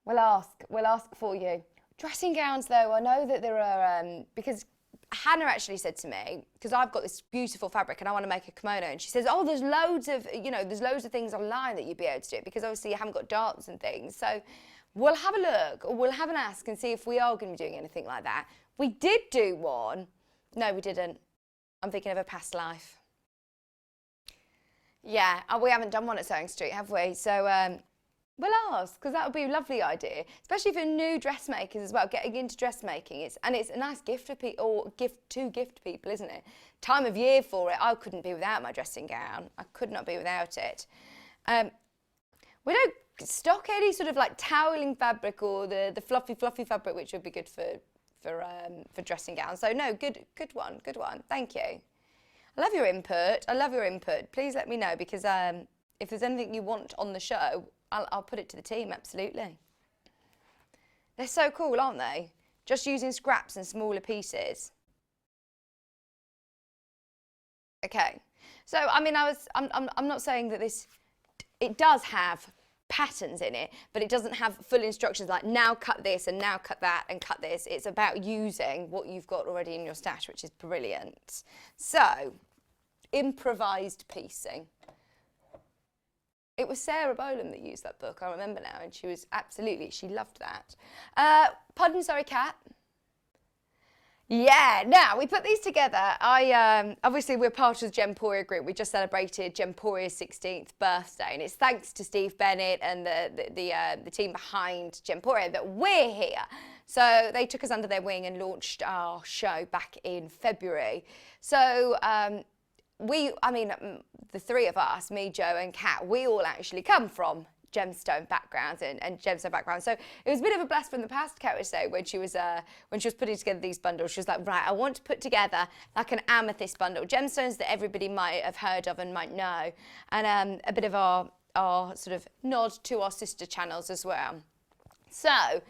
We'll ask for you. Dressing gowns, though, I know that there are, because Hannah actually said to me, because I've got this beautiful fabric and I want to make a kimono, and she says, oh, there's loads of things online that you'd be able to do, because obviously you haven't got darts and things. So we'll have a look, or we'll have an ask and see if we are going to be doing anything like that. We did do one. No, we didn't. I'm thinking of a past life. Yeah, we haven't done one at Sewing Street, have we? So, we'll ask, because that would be a lovely idea, especially for new dressmakers as well, getting into dressmaking. It's a nice gift for people, or gift people, isn't it? Time of year for it. I couldn't be without my dressing gown. I could not be without it. We don't stock any sort of like toweling fabric or the fluffy fabric, which would be good for dressing gowns. So no, good one. Thank you. I love your input. Please let me know, because if there's anything you want on the show, I'll put it to the team, absolutely. They're so cool, aren't they? Just using scraps and smaller pieces. Okay, so I mean, I'm not saying that it does have patterns in it, but it doesn't have full instructions like now cut this and now cut that and cut this. It's about using what you've got already in your stash, which is brilliant. So, improvised piecing. It was Sarah Bolam that used that book, I remember now, and she loved that. Pardon, sorry, Kat? Yeah, now we put these together. Obviously we're part of the Gemporia group. We just celebrated Gemporia's 16th birthday, and it's thanks to Steve Bennett and the team behind Gemporia that we're here. So they took us under their wing and launched our show back in February. So the three of us, me, Joe and Kat, we all actually come from gemstone backgrounds and gemstone backgrounds. So it was a bit of a blast from the past, Kat would say, when she was putting together these bundles. She was like, right, I want to put together like an amethyst bundle, gemstones that everybody might have heard of and might know, and a bit of our sort of nod to our sister channels as well. So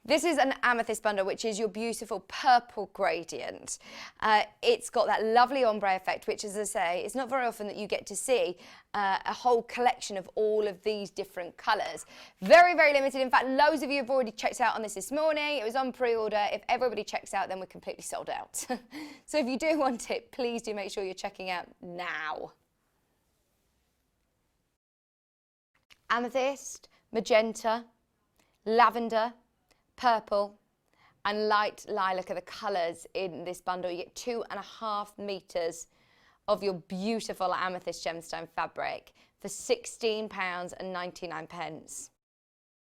This is an amethyst bundle, which is your beautiful purple gradient. It's got that lovely ombre effect, which, as I say, it's not very often that you get to see a whole collection of all of these different colours. Very, very limited. In fact, loads of you have already checked out on this morning. It was on pre-order. If everybody checks out, then we're completely sold out. So if you do want it, please do make sure you're checking out now. Amethyst, magenta, lavender, purple and light lilac are the colours in this bundle. You get 2.5 metres of your beautiful amethyst gemstone fabric for £16.99.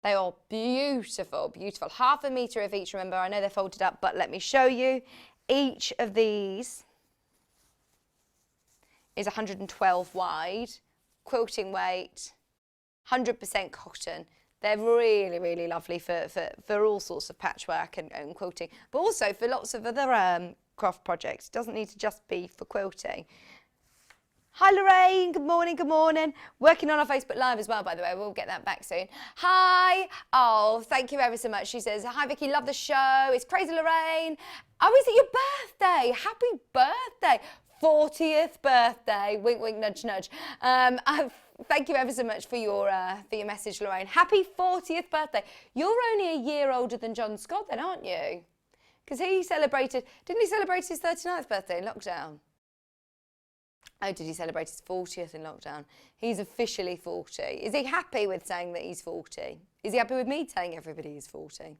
They are beautiful, beautiful. Half a metre of each, remember, I know they're folded up, but let me show you. Each of these is 112 wide, quilting weight, 100% cotton. They're really, really lovely for all sorts of patchwork and quilting, but also for lots of other craft projects. It doesn't need to just be for quilting. Hi Lorraine, good morning, good morning. Working on our Facebook Live as well, by the way, we'll get that back soon. Hi, oh, thank you ever so much. She says, hi Vicky, love the show. It's crazy Lorraine. Oh, is it your birthday? Happy birthday. 40th birthday, wink, wink, nudge, nudge. Thank you ever so much for your message, Lorraine. Happy 40th birthday. You're only a year older than John Scott then, aren't you? Because he celebrated, didn't he celebrate his 39th birthday in lockdown? Oh, did he celebrate his 40th in lockdown? He's officially 40. Is he happy with saying that he's 40? Is he happy with me telling everybody he's 40?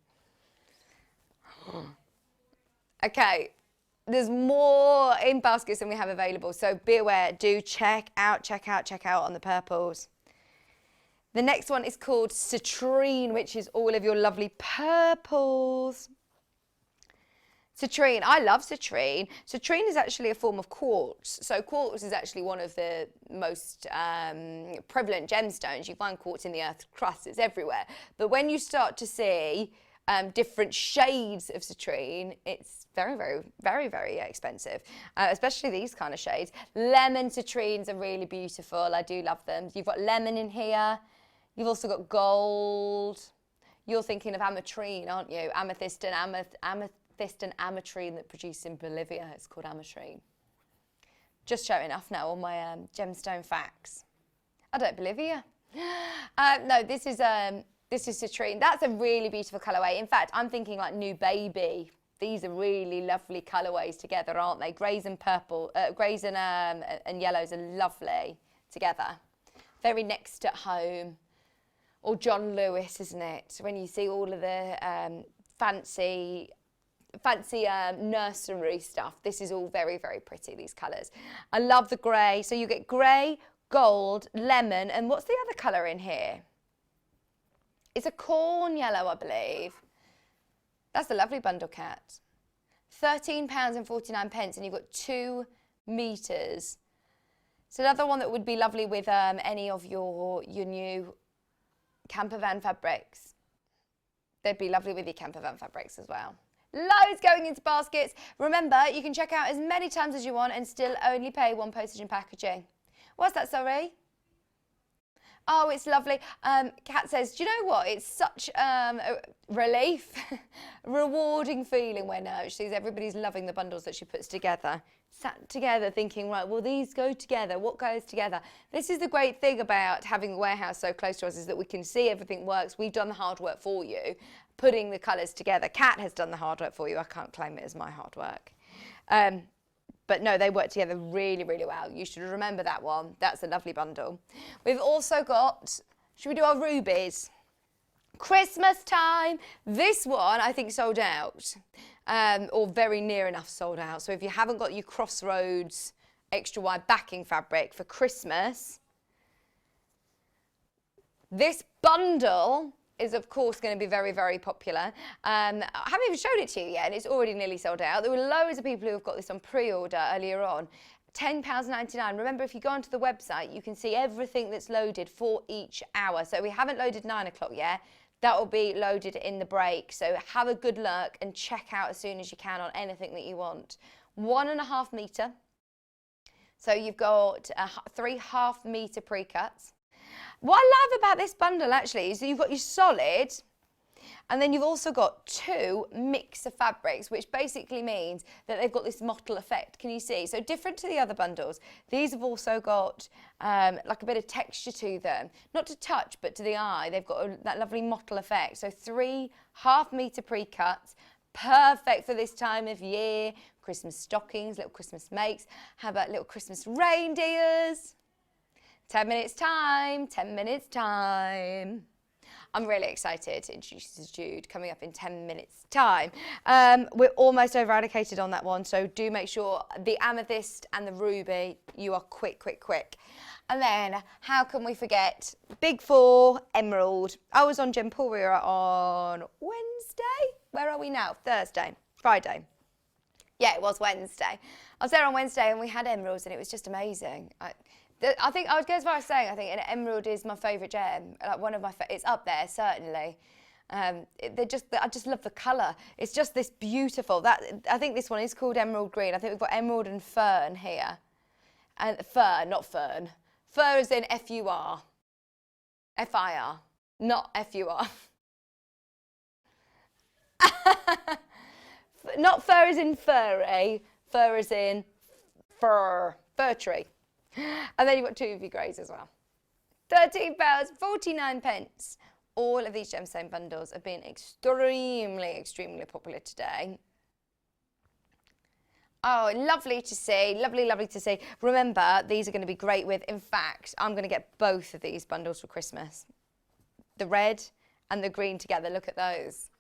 Okay. There's more in baskets than we have available, so be aware, do check out on the purples. The next one is called Citrine, which is all of your lovely purples. Citrine, I love citrine. Citrine is actually a form of quartz. So quartz is actually one of the most prevalent gemstones. You find quartz in the earth's crust, it's everywhere. But when you start to see different shades of citrine, it's very, very, very, very expensive, especially these kind of shades. Lemon citrines are really beautiful. I do love them. You've got lemon in here. You've also got gold. You're thinking of ametrine, aren't you? Amethyst and ametrine that produce in Bolivia. It's called ametrine. Just showing off now all my gemstone facts. I don't believe you. No, this is citrine. That's a really beautiful colourway. In fact, I'm thinking like New Baby. These are really lovely colourways together, aren't they? Greys and purple, greys and yellows are lovely together. Very next at home. Or John Lewis, isn't it? When you see all of the fancy nursery stuff. This is all very, very pretty, these colours. I love the grey. So you get grey, gold, lemon, and what's the other colour in here? It's a corn yellow, I believe. That's a lovely bundle, Cat. £13.49, and you've got 2 metres. It's another one that would be lovely with any of your new camper van fabrics. They'd be lovely with your camper van fabrics as well. Loads going into baskets. Remember, you can check out as many times as you want and still only pay £1 postage and packaging. What's that, sorry? Oh, it's lovely. Kat says, do you know what? It's such a relief, rewarding feeling when she sees everybody's loving the bundles that she puts together. Sat together thinking, right, well, these go together. What goes together? This is the great thing about having a warehouse so close to us, is that we can see everything works. We've done the hard work for you, putting the colours together. Kat has done the hard work for you. I can't claim it as my hard work. But no, they work together really, really well. You should remember that one. That's a lovely bundle. We've also got, should we do our rubies? Christmas time. This one, I think, sold out, or very near enough sold out. So if you haven't got your Crossroads extra wide backing fabric for Christmas, this bundle is of course going to be very, very popular. I haven't even showed it to you yet, and it's already nearly sold out. There were loads of people who have got this on pre-order earlier on. £10.99. Remember, if you go onto the website, you can see everything that's loaded for each hour. So we haven't loaded 9 o'clock yet. That will be loaded in the break. So have a good look and check out as soon as you can on anything that you want. 1.5 metre. So you've got 3 half-metre pre-cuts. What I love about this bundle actually is that you've got your solid, And then you've also got 2 mix of fabrics, which basically means that they've got this mottle effect. Can you see? So different to the other bundles, these have also got like a bit of texture to them. Not to touch, but to the eye. They've got that lovely mottle effect. So 3 half-metre pre-cuts, perfect for this time of year. Christmas stockings, little Christmas makes. How about little Christmas reindeers? 10 minutes time, 10 minutes time. I'm really excited to introduce Jude coming up in 10 minutes time. We're almost over allocated on that one, so do make sure the amethyst and the ruby, you are quick. And then how can we forget Big 4 emerald. I was on Gemporia on Wednesday. Where are we now? Thursday, Friday. Yeah, it was Wednesday. I was there on Wednesday and we had emeralds and it was just amazing. I think I would go as far as saying I think an emerald is my favourite gem. Like one of my, it's up there certainly. I just love the colour. It's just this beautiful. I think this one is called emerald green. I think we've got emerald and fern here, and fir, not fern. Fur is in F-U-R, F-I-R, not F-U-R. Not fur as in furry. Fur as in fir tree. And then you've got 2 of your greys as well. £13.49. All of these gemstone bundles have been extremely popular today. Oh, lovely to see, lovely to see. Remember, these are going to be great with, in fact, I'm going to get both of these bundles for Christmas. The red and the green together, look at those.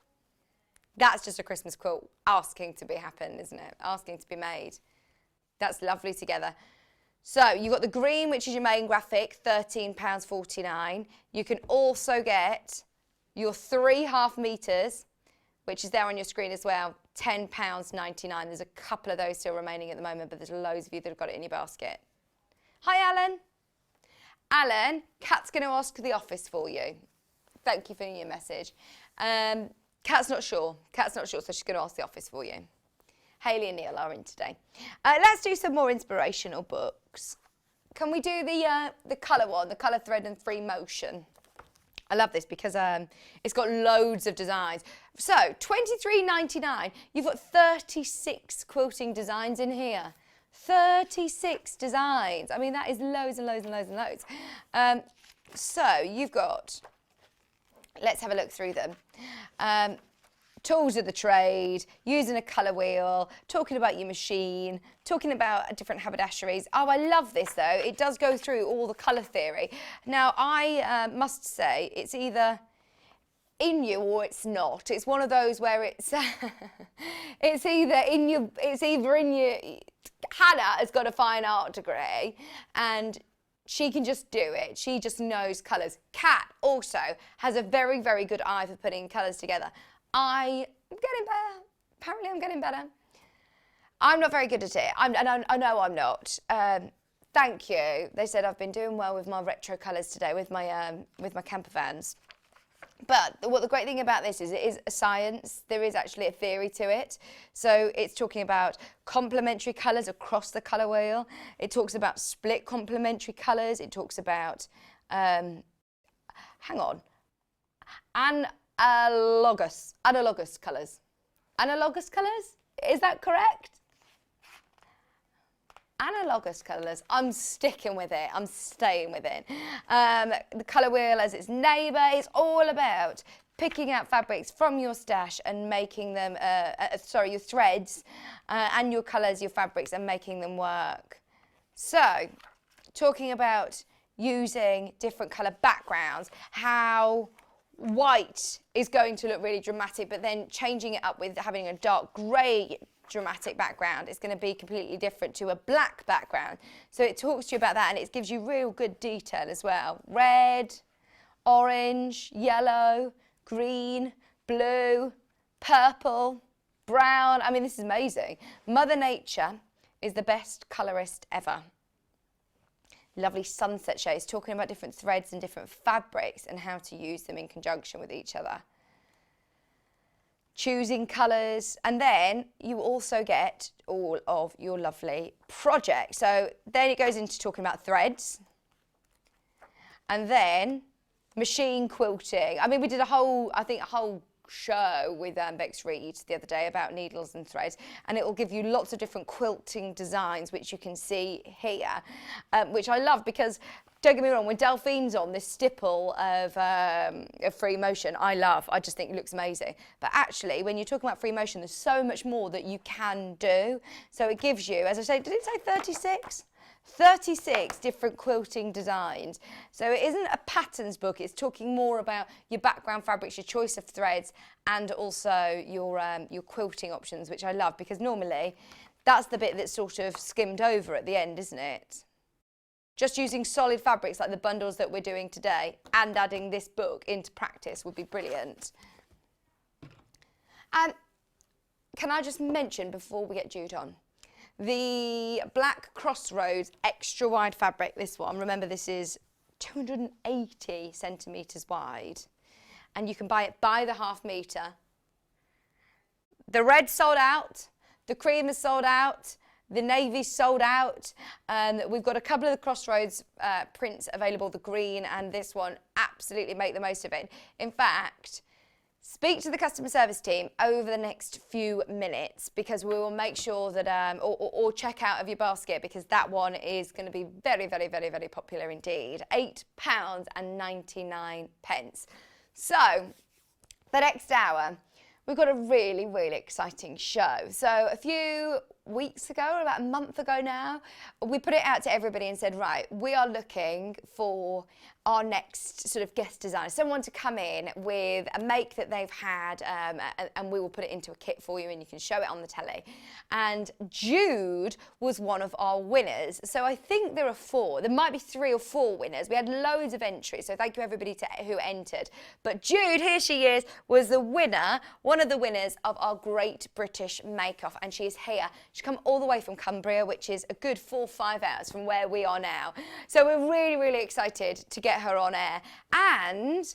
That's just a Christmas quilt asking to be happen, isn't it? Asking to be made. That's lovely together. So you've got the green, which is your main graphic, £13.49. You can also get your 3 half metres, which is there on your screen as well, £10.99. There's a couple of those still remaining at the moment, but there's loads of you that have got it in your basket. Hi, Alan. Alan, Kat's going to ask the office for you. Thank you for your message. Kat's not sure, so she's going to ask the office for you. Hayley and Neil are in today. Let's do some more inspirational books. Can we do the colour one, the colour thread and free motion? I love this because it's got loads of designs. So, £23.99, you've got 36 quilting designs in here. 36 designs. I mean, that is loads and loads. So, you've got, let's have a look through them. Tools of the trade, using a colour wheel, talking about your machine, talking about different haberdasheries. Oh, I love this though. It does go through all the colour theory. Now, I must say, it's either in you or it's not. It's one of those where it's it's either in your. Hannah has got a fine art degree, and she can just do it. She just knows colours. Kat also has a very good eye for putting colours together. I'm getting better. Apparently I'm getting better. I'm not very good at it. I know I'm not. Thank you. They said I've been doing well with my retro colours today with my camper vans. But what the great thing about this is it is a science. There is actually a theory to it. So it's talking about complementary colours across the colour wheel. It talks about split complementary colours. It talks about, hang on, analogous colours. Analogous colours? Is that correct? Analogous colours. I'm sticking with it. I'm staying with it. The colour wheel as its neighbour. It's all about picking out fabrics from your stash and making them, your threads and your colours, your fabrics, and making them work. So, talking about using different colour backgrounds, how white is going to look really dramatic, but then changing it up with having a dark grey dramatic background is going to be completely different to a black background. So it talks to you about that and it gives you real good detail as well. Red, orange, yellow, green, blue, purple, brown. I mean, this is amazing. Mother Nature is the best colourist ever. Lovely sunset shades, talking about different threads and different fabrics and how to use them in conjunction with each other. Choosing colours, and then you also get all of your lovely projects. So then it goes into talking about threads, and then machine quilting. I mean, we did a whole show with Bex Reed the other day about needles and threads, and it will give you lots of different quilting designs, which you can see here, which I love because, don't get me wrong, when Delphine's on this stipple of free motion, I just think it looks amazing. But actually, when you're talking about free motion, there's so much more that you can do. So it gives you, as I say, did it say 36? 36 different quilting designs. So it isn't a patterns book, it's talking more about your background fabrics, your choice of threads, and also your quilting options, which I love, because normally that's the bit that's sort of skimmed over at the end, isn't it? Just using solid fabrics like the bundles that we're doing today and adding this book into practice would be brilliant. And can I just mention before we get Jude on, the black Crossroads extra wide fabric, this one, remember this is 280 centimetres wide, and you can buy it by the ½ metre. The red sold out, the cream is sold out, the navy sold out, and we've got a couple of the Crossroads prints available, the green and this one. Absolutely make the most of it. In fact, speak to the customer service team over the next few minutes, because we will make sure that, or check out of your basket, because that one is going to be very, very, very, very popular indeed. £8.99. So, the next hour, we've got a really, really exciting show. So a few weeks ago, or about a month ago now, we put it out to everybody and said, right, we are looking for our next sort of guest designer, someone to come in with a make that they've had, and we will put it into a kit for you and you can show it on the telly. And Jude was one of our winners. So I think there are 4. There might be 3 or 4 winners. We had loads of entries, so thank you everybody who entered. But Jude, here she is, was the winner, one of the winners of our Great British Make-Off, and she is here. She's come all the way from Cumbria, which is a good 4 or 5 hours from where we are now. So we're really, really excited to get her on air, and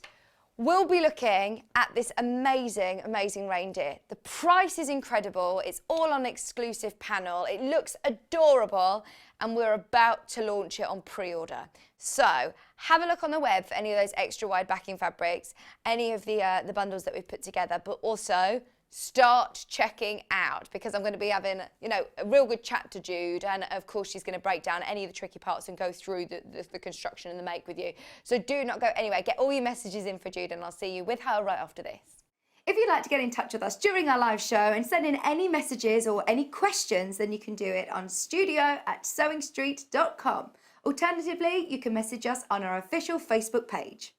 we'll be looking at this amazing, amazing reindeer. The price is incredible. It's all on exclusive panel. It looks adorable, and we're about to launch it on pre-order. So have a look on the web for any of those extra wide backing fabrics, any of the bundles that we've put together, but also start checking out, because I'm going to be having, you know, a real good chat to Jude, and of course she's going to break down any of the tricky parts and go through the construction and the make with you. So do not go anywhere. Get all your messages in for Jude, and I'll see you with her right after this. If you'd like to get in touch with us during our live show and send in any messages or any questions, then you can do it on studio@sewingstreet.com. Alternatively, you can message us on our official Facebook page.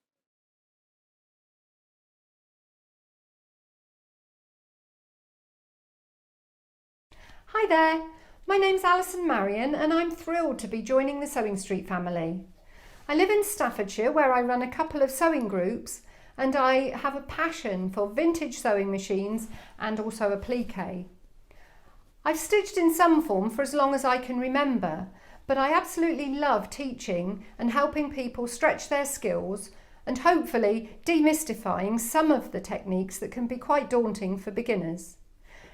Hi there, my name's Alison Marion and I'm thrilled to be joining the Sewing Street family. I live in Staffordshire, where I run a couple of sewing groups, and I have a passion for vintage sewing machines and also applique. I've stitched in some form for as long as I can remember, but I absolutely love teaching and helping people stretch their skills and hopefully demystifying some of the techniques that can be quite daunting for beginners.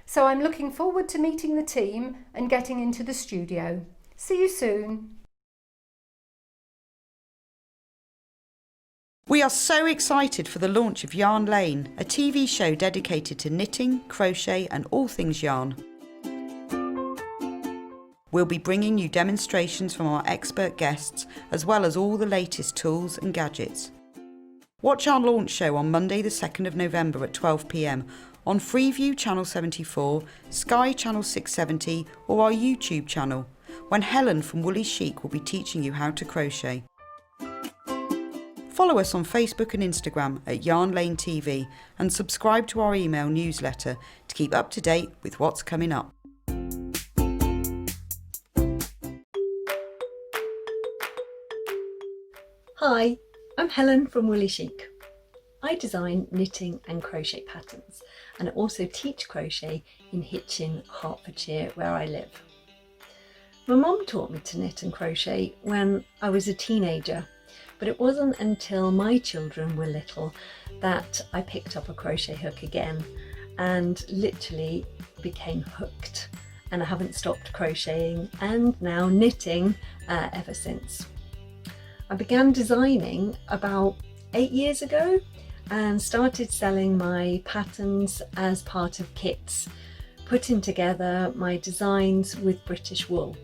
So I'm looking forward to meeting the team and getting into the studio. See you soon. We are so excited for the launch of Yarn Lane, a TV show dedicated to knitting, crochet and all things yarn. We'll be bringing you demonstrations from our expert guests, as well as all the latest tools and gadgets. Watch our launch show on Monday the 2nd of November at 12 p.m. on Freeview Channel 74, Sky Channel 670 or our YouTube channel, when Helen from Woolly Chic will be teaching you how to crochet. Follow us on Facebook and Instagram at Yarn Lane TV and subscribe to our email newsletter to keep up to date with what's coming up. Hi, I'm Helen from Woolly Chic. I design knitting and crochet patterns, and I also teach crochet in Hitchin, Hertfordshire, where I live. My mum taught me to knit and crochet when I was a teenager, but it wasn't until my children were little that I picked up a crochet hook again and literally became hooked, and I haven't stopped crocheting and now knitting ever since. I began designing about 8 years ago, and started selling my patterns as part of kits, putting together my designs with British wool,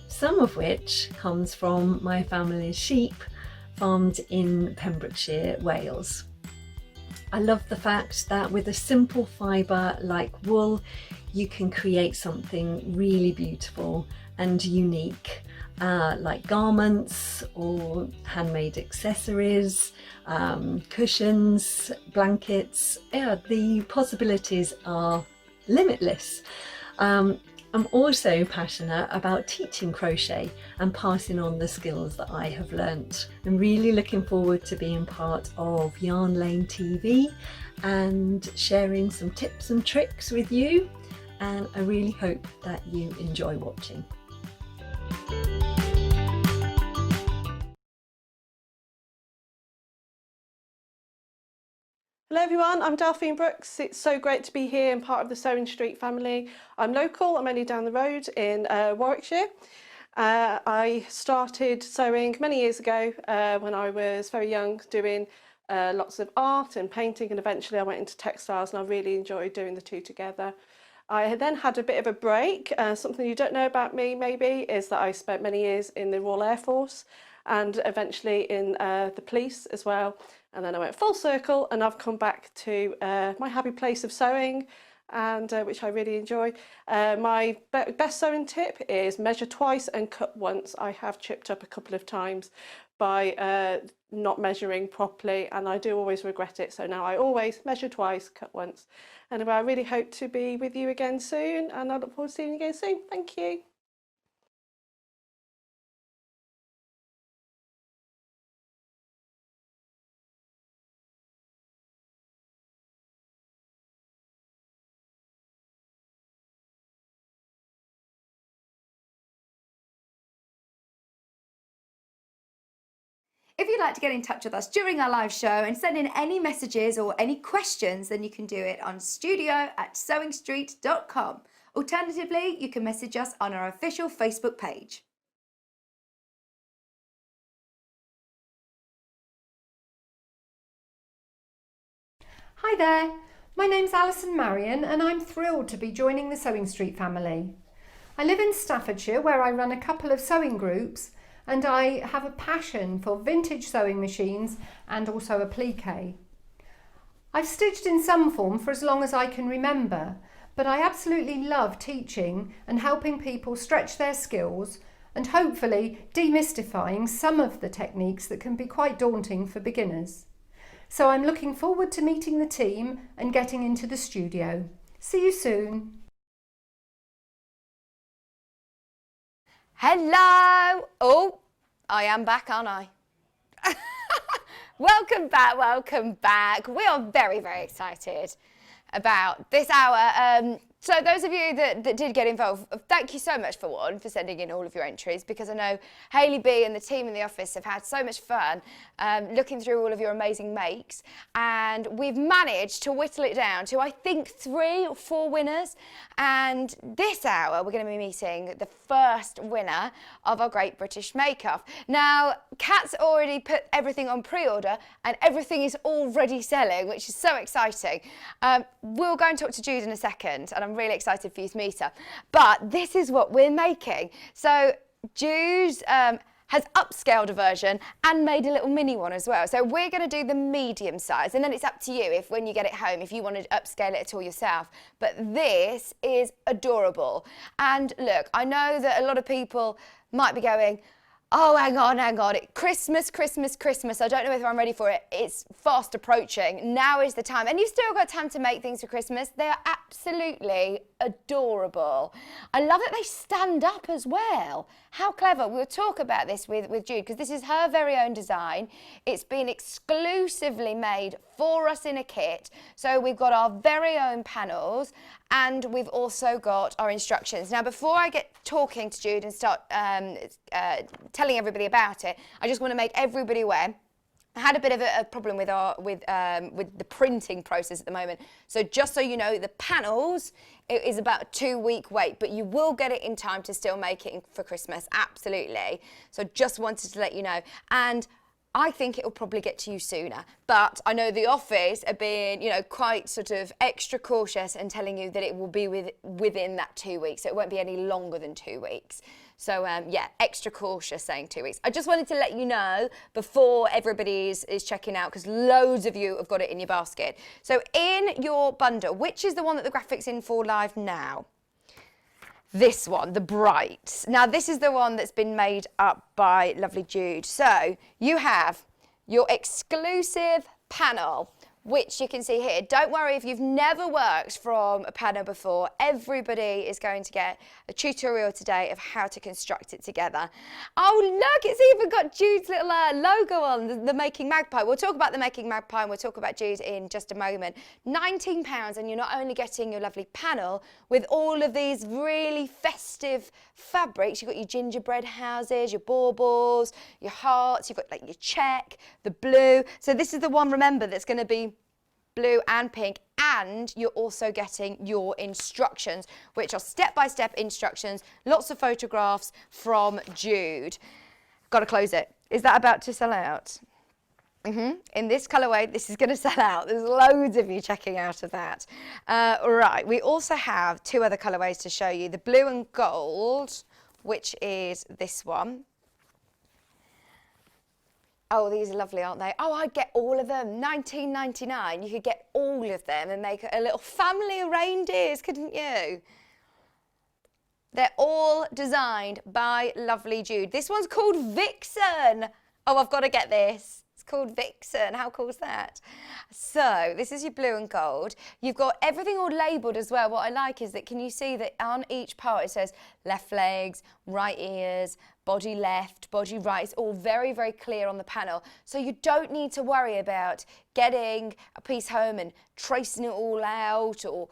some of which comes from my family's sheep farmed in Pembrokeshire, Wales. I love the fact that with a simple fibre like wool, you can create something really beautiful and unique, like garments or handmade accessories, cushions, blankets. Yeah, the possibilities are limitless. I'm also passionate about teaching crochet and passing on the skills that I have learnt. I'm really looking forward to being part of Yarn Lane TV and sharing some tips and tricks with you, and I really hope that you enjoy watching. Hello everyone, I'm Delphine Brooks. It's so great to be here and part of the Sewing Street family. I'm local, I'm only down the road in Warwickshire. I started sewing many years ago when I was very young, doing lots of art and painting, and eventually I went into textiles, and I really enjoyed doing the two together. I then had a bit of a break. Something you don't know about me maybe is that I spent many years in the Royal Air Force and eventually in the police as well. And then I went full circle and I've come back to my happy place of sewing, and which I really enjoy. My best sewing tip is measure twice and cut once. I have chipped up a couple of times by not measuring properly, and I do always regret it. So now I always measure twice, cut once. Anyway, I really hope to be with you again soon, and I look forward to seeing you again soon. Thank you. If you'd like to get in touch with us during our live show and send in any messages or any questions, then you can do it on studio@sewingstreet.com. Alternatively, you can message us on our official Facebook page. Hi there, my name's Alison Marion and I'm thrilled to be joining the Sewing Street family. I live in Staffordshire where I run a couple of sewing groups, and I have a passion for vintage sewing machines and also applique. I've stitched in some form for as long as I can remember, but I absolutely love teaching and helping people stretch their skills and hopefully demystifying some of the techniques that can be quite daunting for beginners. So I'm looking forward to meeting the team and getting into the studio. See you soon. Hello! Oh, I am back, aren't I? Welcome back, welcome back. We are very, very excited about this hour. So those of you that did get involved, thank you so much for sending in all of your entries, because I know Hayley B and the team in the office have had so much fun looking through all of your amazing makes, and we've managed to whittle it down to, I think, 3 or 4 winners. And this hour we're going to be meeting the first winner of our Great British Make Off. Now, Kat's already put everything on pre-order and everything is already selling, which is so exciting. We'll go and talk to Jude in a second, and I'm really excited for you to meet her. But this is what we're making. So Jude has upscaled a version and made a little mini one as well. So we're going to do the medium size, and then it's up to you if when you get it home, if you want to upscale it at all yourself. But this is adorable. And look, I know that a lot of people might be going, oh, hang on, Christmas, Christmas, Christmas. I don't know if I'm ready for it. It's fast approaching. Now is the time. And you've still got time to make things for Christmas. They are absolutely adorable. I love that they stand up as well. How clever. We'll talk about this with Jude, because this is her very own design. It's been exclusively made for us in a kit. So we've got our very own panels, and we've also got our instructions. Now, before I get talking to Jude and start telling everybody about it, I just want to make everybody aware. I had a bit of a problem with the printing process at the moment. So just so you know, the panels, it is about a 2-week wait, but you will get it in time to still make it for Christmas, absolutely. So just wanted to let you know. And I think it'll probably get to you sooner, but I know the office are being, you know, quite sort of extra cautious and telling you that it will be within that 2 weeks. So it won't be any longer than 2 weeks. So yeah, extra cautious saying 2 weeks. I just wanted to let you know before everybody is checking out, because loads of you have got it in your basket. So in your bundle, which is the one that the graphic's in for live now? This one, the Bright. Now this is the one that's been made up by lovely Jude. So you have your exclusive panel, which you can see here. Don't worry if you've never worked from a panel before. Everybody is going to get a tutorial today of how to construct it together. Oh look, it's even got Jude's little logo on, the Making Magpie. We'll talk about the Making Magpie and we'll talk about Jude in just a moment. £19, and you're not only getting your lovely panel with all of these really festive fabrics. You've got your gingerbread houses, your baubles, your hearts, you've got like your check, the blue. So this is the one, remember, that's going to be blue and pink, and you're also getting your instructions, which are step-by-step instructions, lots of photographs from Jude. Got to close it. Is that about to sell out? In this colourway, this is going to sell out. There's loads of you checking out of that. Right, we also have 2 other colourways to show you. The blue and gold, which is this one. Oh, these are lovely, aren't they? Oh, I'd get all of them. $19.99. You could get all of them and make a little family of reindeers, couldn't you? They're all designed by lovely Jude. This one's called Vixen. Oh, I've got to get this. It's called Vixen. How cool is that? So this is your blue and gold. You've got everything all labelled as well. What I like is that, can you see that on each part it says left legs, right ears, body left, body right. It's all very, very clear on the panel. So you don't need to worry about getting a piece home and tracing it all out or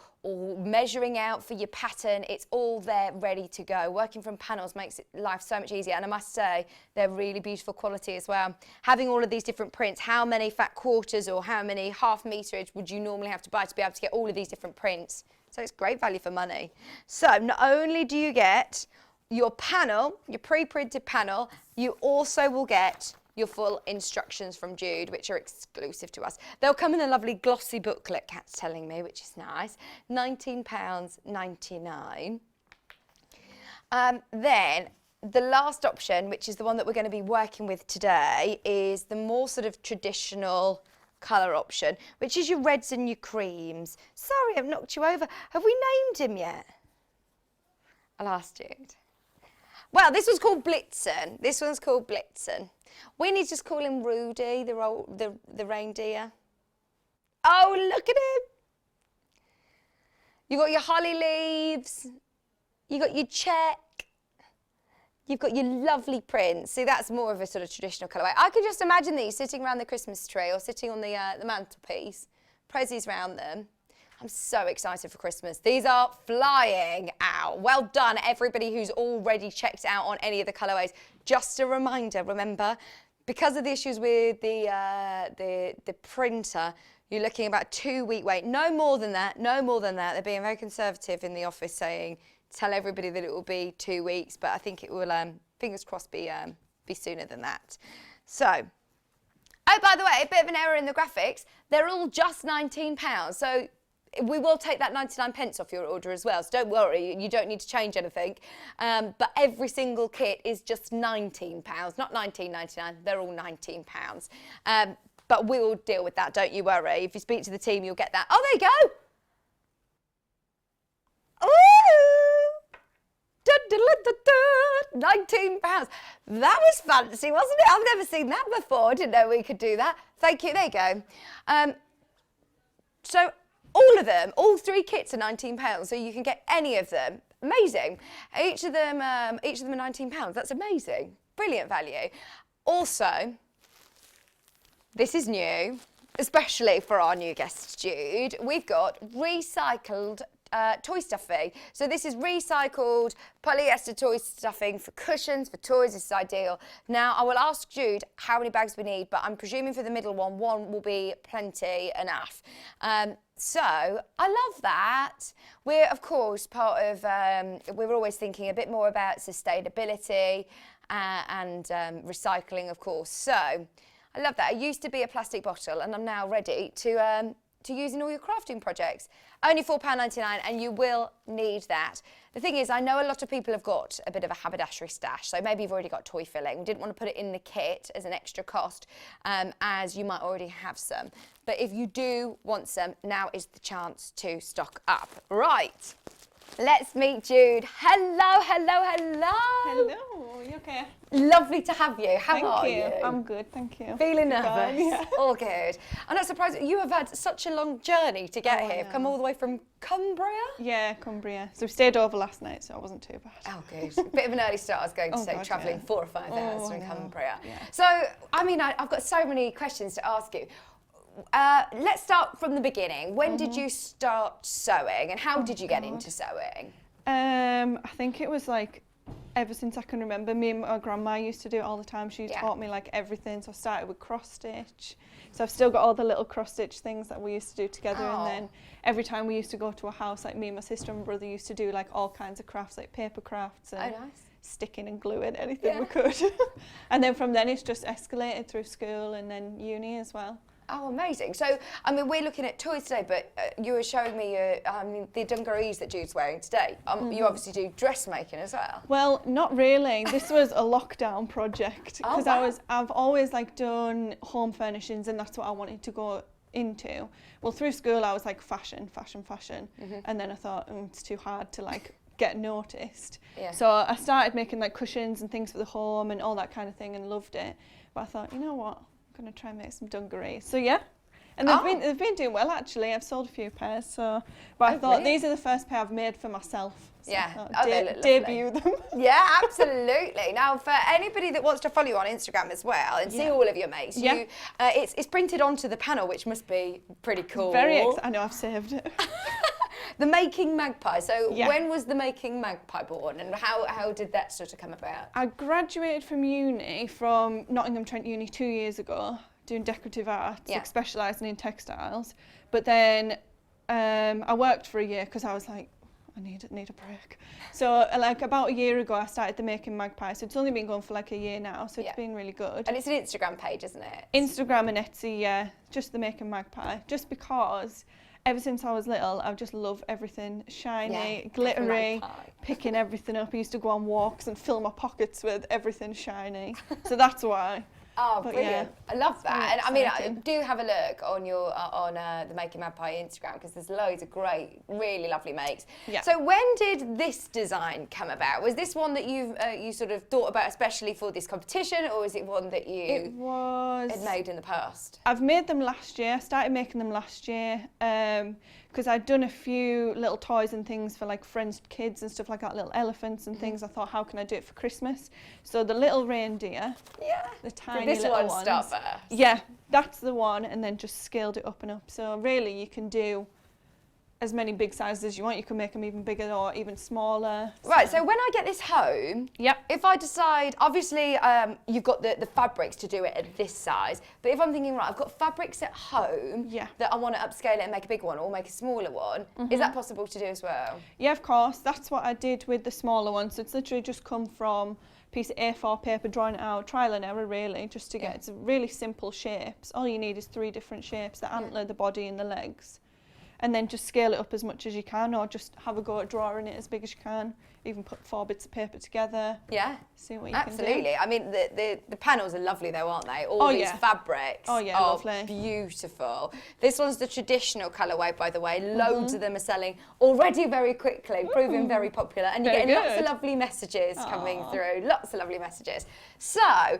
measuring out for your pattern. It's all there ready to go. Working from panels makes life so much easier, and I must say they're really beautiful quality as well. Having all of these different prints, how many fat quarters or how many half meterage would you normally have to buy to be able to get all of these different prints? So it's great value for money. So not only do you get your panel, your pre-printed panel, you also will get your full instructions from Jude, which are exclusive to us. They'll come in a lovely glossy booklet, Kat's telling me, which is nice. £19.99. Then the last option, which is the one that we're going to be working with today, is the more sort of traditional colour option, which is your reds and your creams. Sorry, I've knocked you over. Have we named him yet? I'll ask Jude. Well, this one's called Blitzen. This one's called Blitzen. We need to just call him Rudy, the reindeer. Oh, look at him. You've got your holly leaves. You've got your check. You've got your lovely prints. See, that's more of a sort of traditional colourway. I can just imagine these sitting around the Christmas tree or sitting on the mantelpiece. Prezzies round them. I'm so excited for Christmas. These are flying out. Well done, everybody who's already checked out on any of the colourways. Just a reminder, remember, because of the issues with the printer, you're looking about a 2-week wait. No more than that, no more than that. They're being very conservative in the office, saying, tell everybody that it will be 2 weeks, but I think it will, fingers crossed, be sooner than that. So, oh, by the way, a bit of an error in the graphics. They're all just £19. So we will take that 99p off your order as well, so don't worry, you don't need to change anything. But every single kit is just £19, not £19.99, they're all £19. But we'll deal with that, don't you worry. If you speak to the team, you'll get that. Oh, there you go. Ooh! £19. That was fancy, wasn't it? I've never seen that before. I didn't know we could do that. Thank you. There you go. So all of them, all 3 kits are £19, so you can get any of them. Amazing. Each of them are £19. That's amazing. Brilliant value. Also, this is new, especially for our new guest Jude. We've got recycled toy stuffing. So this is recycled polyester toy stuffing for cushions, for toys. This is ideal. Now I will ask Jude how many bags we need, but I'm presuming for the middle one will be plenty enough. So I love that. We're of course part of, we're always thinking a bit more about sustainability and recycling, of course. So I I love that. It used to be a plastic bottle, and I'm now ready to use in all your crafting projects. Only £4.99, and you will need that. The thing is, I know a lot of people have got a bit of a haberdashery stash, so maybe you've already got toy filling. We didn't want to put it in the kit as an extra cost, as you might already have some. But if you do want some, now is the chance to stock up. Right. Let's meet Jude. Hello, hello, hello. Hello, you okay? Lovely to have you. How are Thank you. you? I'm good, thank you. Feeling nervous? Yeah. All good. I'm not surprised. You have had such a long journey to get here. Come all the way from Cumbria? Yeah, Cumbria. So we stayed over last night, so it wasn't too bad. Oh, good. Bit of an early start, I was going to Oh, say, God, travelling yeah. 4 or 5 hours Oh, from I know. Cumbria. Yeah. So, I mean, I've got so many questions to ask you. Let's start from the beginning. When did you start sewing, and how did you get into sewing? I think it was like ever since I can remember. Me and my grandma used to do it all the time. She taught me like everything. So I started with cross stitch. So I've still got all the little cross stitch things that we used to do together. Oh. And then every time we used to go to a house, like me and my sister and brother used to do like all kinds of crafts, like paper crafts and Oh, nice. sticking and gluing, anything Yeah. we could. And then from then it's just escalated through school and then uni as well. Oh, amazing. So, I mean, we're looking at toys today, but you were showing me the dungarees that Jude's wearing today. You obviously do dressmaking as well. Well, not really. This was a lockdown project Oh, because wow. I've always like done home furnishings, and that's what I wanted to go into. Well, through school I was like fashion, and then I thought it's too hard to like get noticed. Yeah. So I started making like cushions and things for the home and all that kind of thing, and loved it. But I thought, you know what? I'm gonna try and make some dungarees. So yeah. And they've been doing well actually. I've sold a few pairs, so but I thought brilliant. these are the first pair I've made for myself. So Yeah. I thought Oh, they look lovely. debut them. Yeah, absolutely. Now, for anybody that wants to follow you on Instagram as well and see all of your mates, Yeah. it's printed onto the panel, which must be pretty cool. I know, I've saved it. The Making Magpie. So Yeah. when was the Making Magpie born, and how did that sort of come about? I graduated from uni, from Nottingham Trent Uni 2 years ago, doing decorative arts, Yeah. like specialising in textiles. But then I worked for a year because I was like, I need a break. So like about a year ago, I started the Making Magpie. So it's only been going for like a year now, so Yeah. it's been really good. And it's an Instagram page, isn't it? Instagram and Etsy, yeah, just the Making Magpie. Just because ever since I was little, I've just loved everything shiny, Yeah, glittery, magpie. picking everything up. I used to go on walks and fill my pockets with everything shiny. So that's why. Oh, But brilliant! yeah, I love that. very And I mean, exciting. do have a look on your the Making Magpie Instagram, because there's loads of great, really lovely makes. Yeah. So when did this design come about? Was this one that you sort of thought about especially for this competition, or is it one that you It was. had made in the past? I've made them last year. I started making them last year because I'd done a few little toys and things for like friends' kids and stuff like that, little elephants and things. I thought, how can I do it for Christmas? So the little reindeer, Yeah. the tiny Did this little one ones. start first? Yeah, that's the one, and then just scaled it up and up. So really, you can do as many big sizes as you want. You can make them even bigger or even smaller. Right, so when I get this home, Yep. if I decide, obviously you've got the fabrics to do it at this size, but if I'm thinking, right, I've got fabrics at home Yeah. that I want to upscale it and make a big one or make a smaller one, is that possible to do as well? Yeah, of course. That's what I did with the smaller ones. So it's literally just come from a piece of A4 paper, drawing it out, trial and error really, just to get it's really simple shapes. All you need is 3 different shapes, the antler, the body and the legs. And then just scale it up as much as you can, or just have a go at drawing it as big as you can. Even put 4 bits of paper together, Yeah. see what you can do. Absolutely. I mean, the panels are lovely though, aren't they? All these yeah. fabrics Oh, yeah, are lovely. beautiful. This one's the traditional colourway, by the way. Loads of them are selling already very quickly, proving very popular. And you're Very getting lots of good. lovely messages coming through. Lots of lovely messages. So,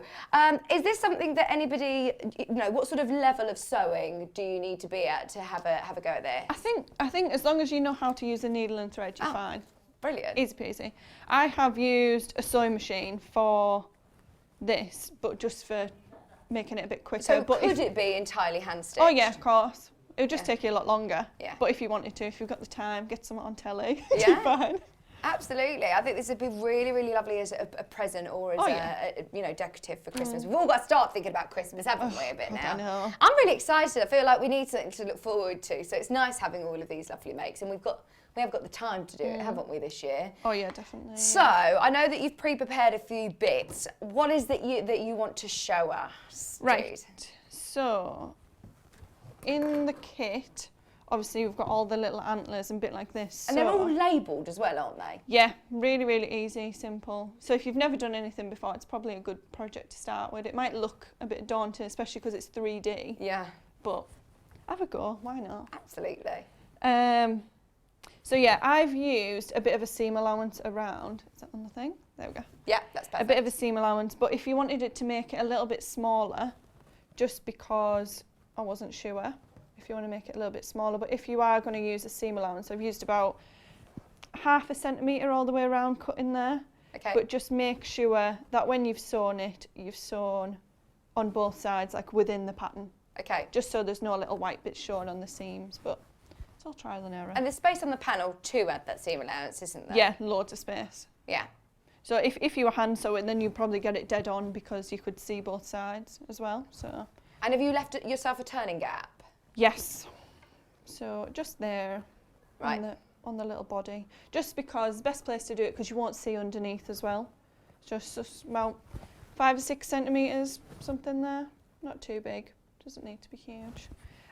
is this something that anybody, what sort of level of sewing do you need to be at to have a go at this? I think as long as you know how to use a needle and thread, you're fine. Brilliant. Easy peasy. I have used a sewing machine for this, but just for making it a bit quicker. So but could it be entirely hand stitched? Oh yeah, of course. It would just take you a lot longer. Yeah. But if you wanted to, if you've got the time, get someone on telly. Yeah. You're fine. Absolutely. I think this would be really, really lovely as a present or as decorative for Christmas. We've all got to start thinking about Christmas, haven't we, a bit now? I know. I'm really excited. I feel like we need something to look forward to. So it's nice having all of these lovely makes, and we've got We have got the time to do it, haven't we, this year? Oh yeah, definitely. So I know that you've pre-prepared a few bits. What is that you want to show us? Right. Jude? So in the kit, obviously we've got all the little antlers and bit like this. And they're all labelled as well, aren't they? Yeah, really, really easy, simple. So if you've never done anything before, it's probably a good project to start with. It might look a bit daunting, especially because it's 3D. Yeah. But have a go, why not? Absolutely. So yeah, I've used a bit of a seam allowance around. Is that on the thing? There we go. Yeah, that's perfect. A bit of a seam allowance, but if you wanted it to make it a little bit smaller, just because I wasn't sure if you want to make it a little bit smaller, but if you are going to use a seam allowance, I've used about 1/2 centimetre all the way around cut in there. Okay. But just make sure that when you've sewn it, you've sewn on both sides, like within the pattern. Okay. Just so there's no little white bits shown on the seams, but it's all trial and error. And there's space on the panel to add that seam allowance, isn't there? Yeah, loads of space. Yeah. So if you were hand sewing, then you'd probably get it dead on because you could see both sides as well. So. And have you left yourself a turning gap? Yes. So just there, Right. on the little body. Just because best place to do it because you won't see underneath as well. Just about 5 or 6 centimetres, something there. Not too big. Doesn't need to be huge.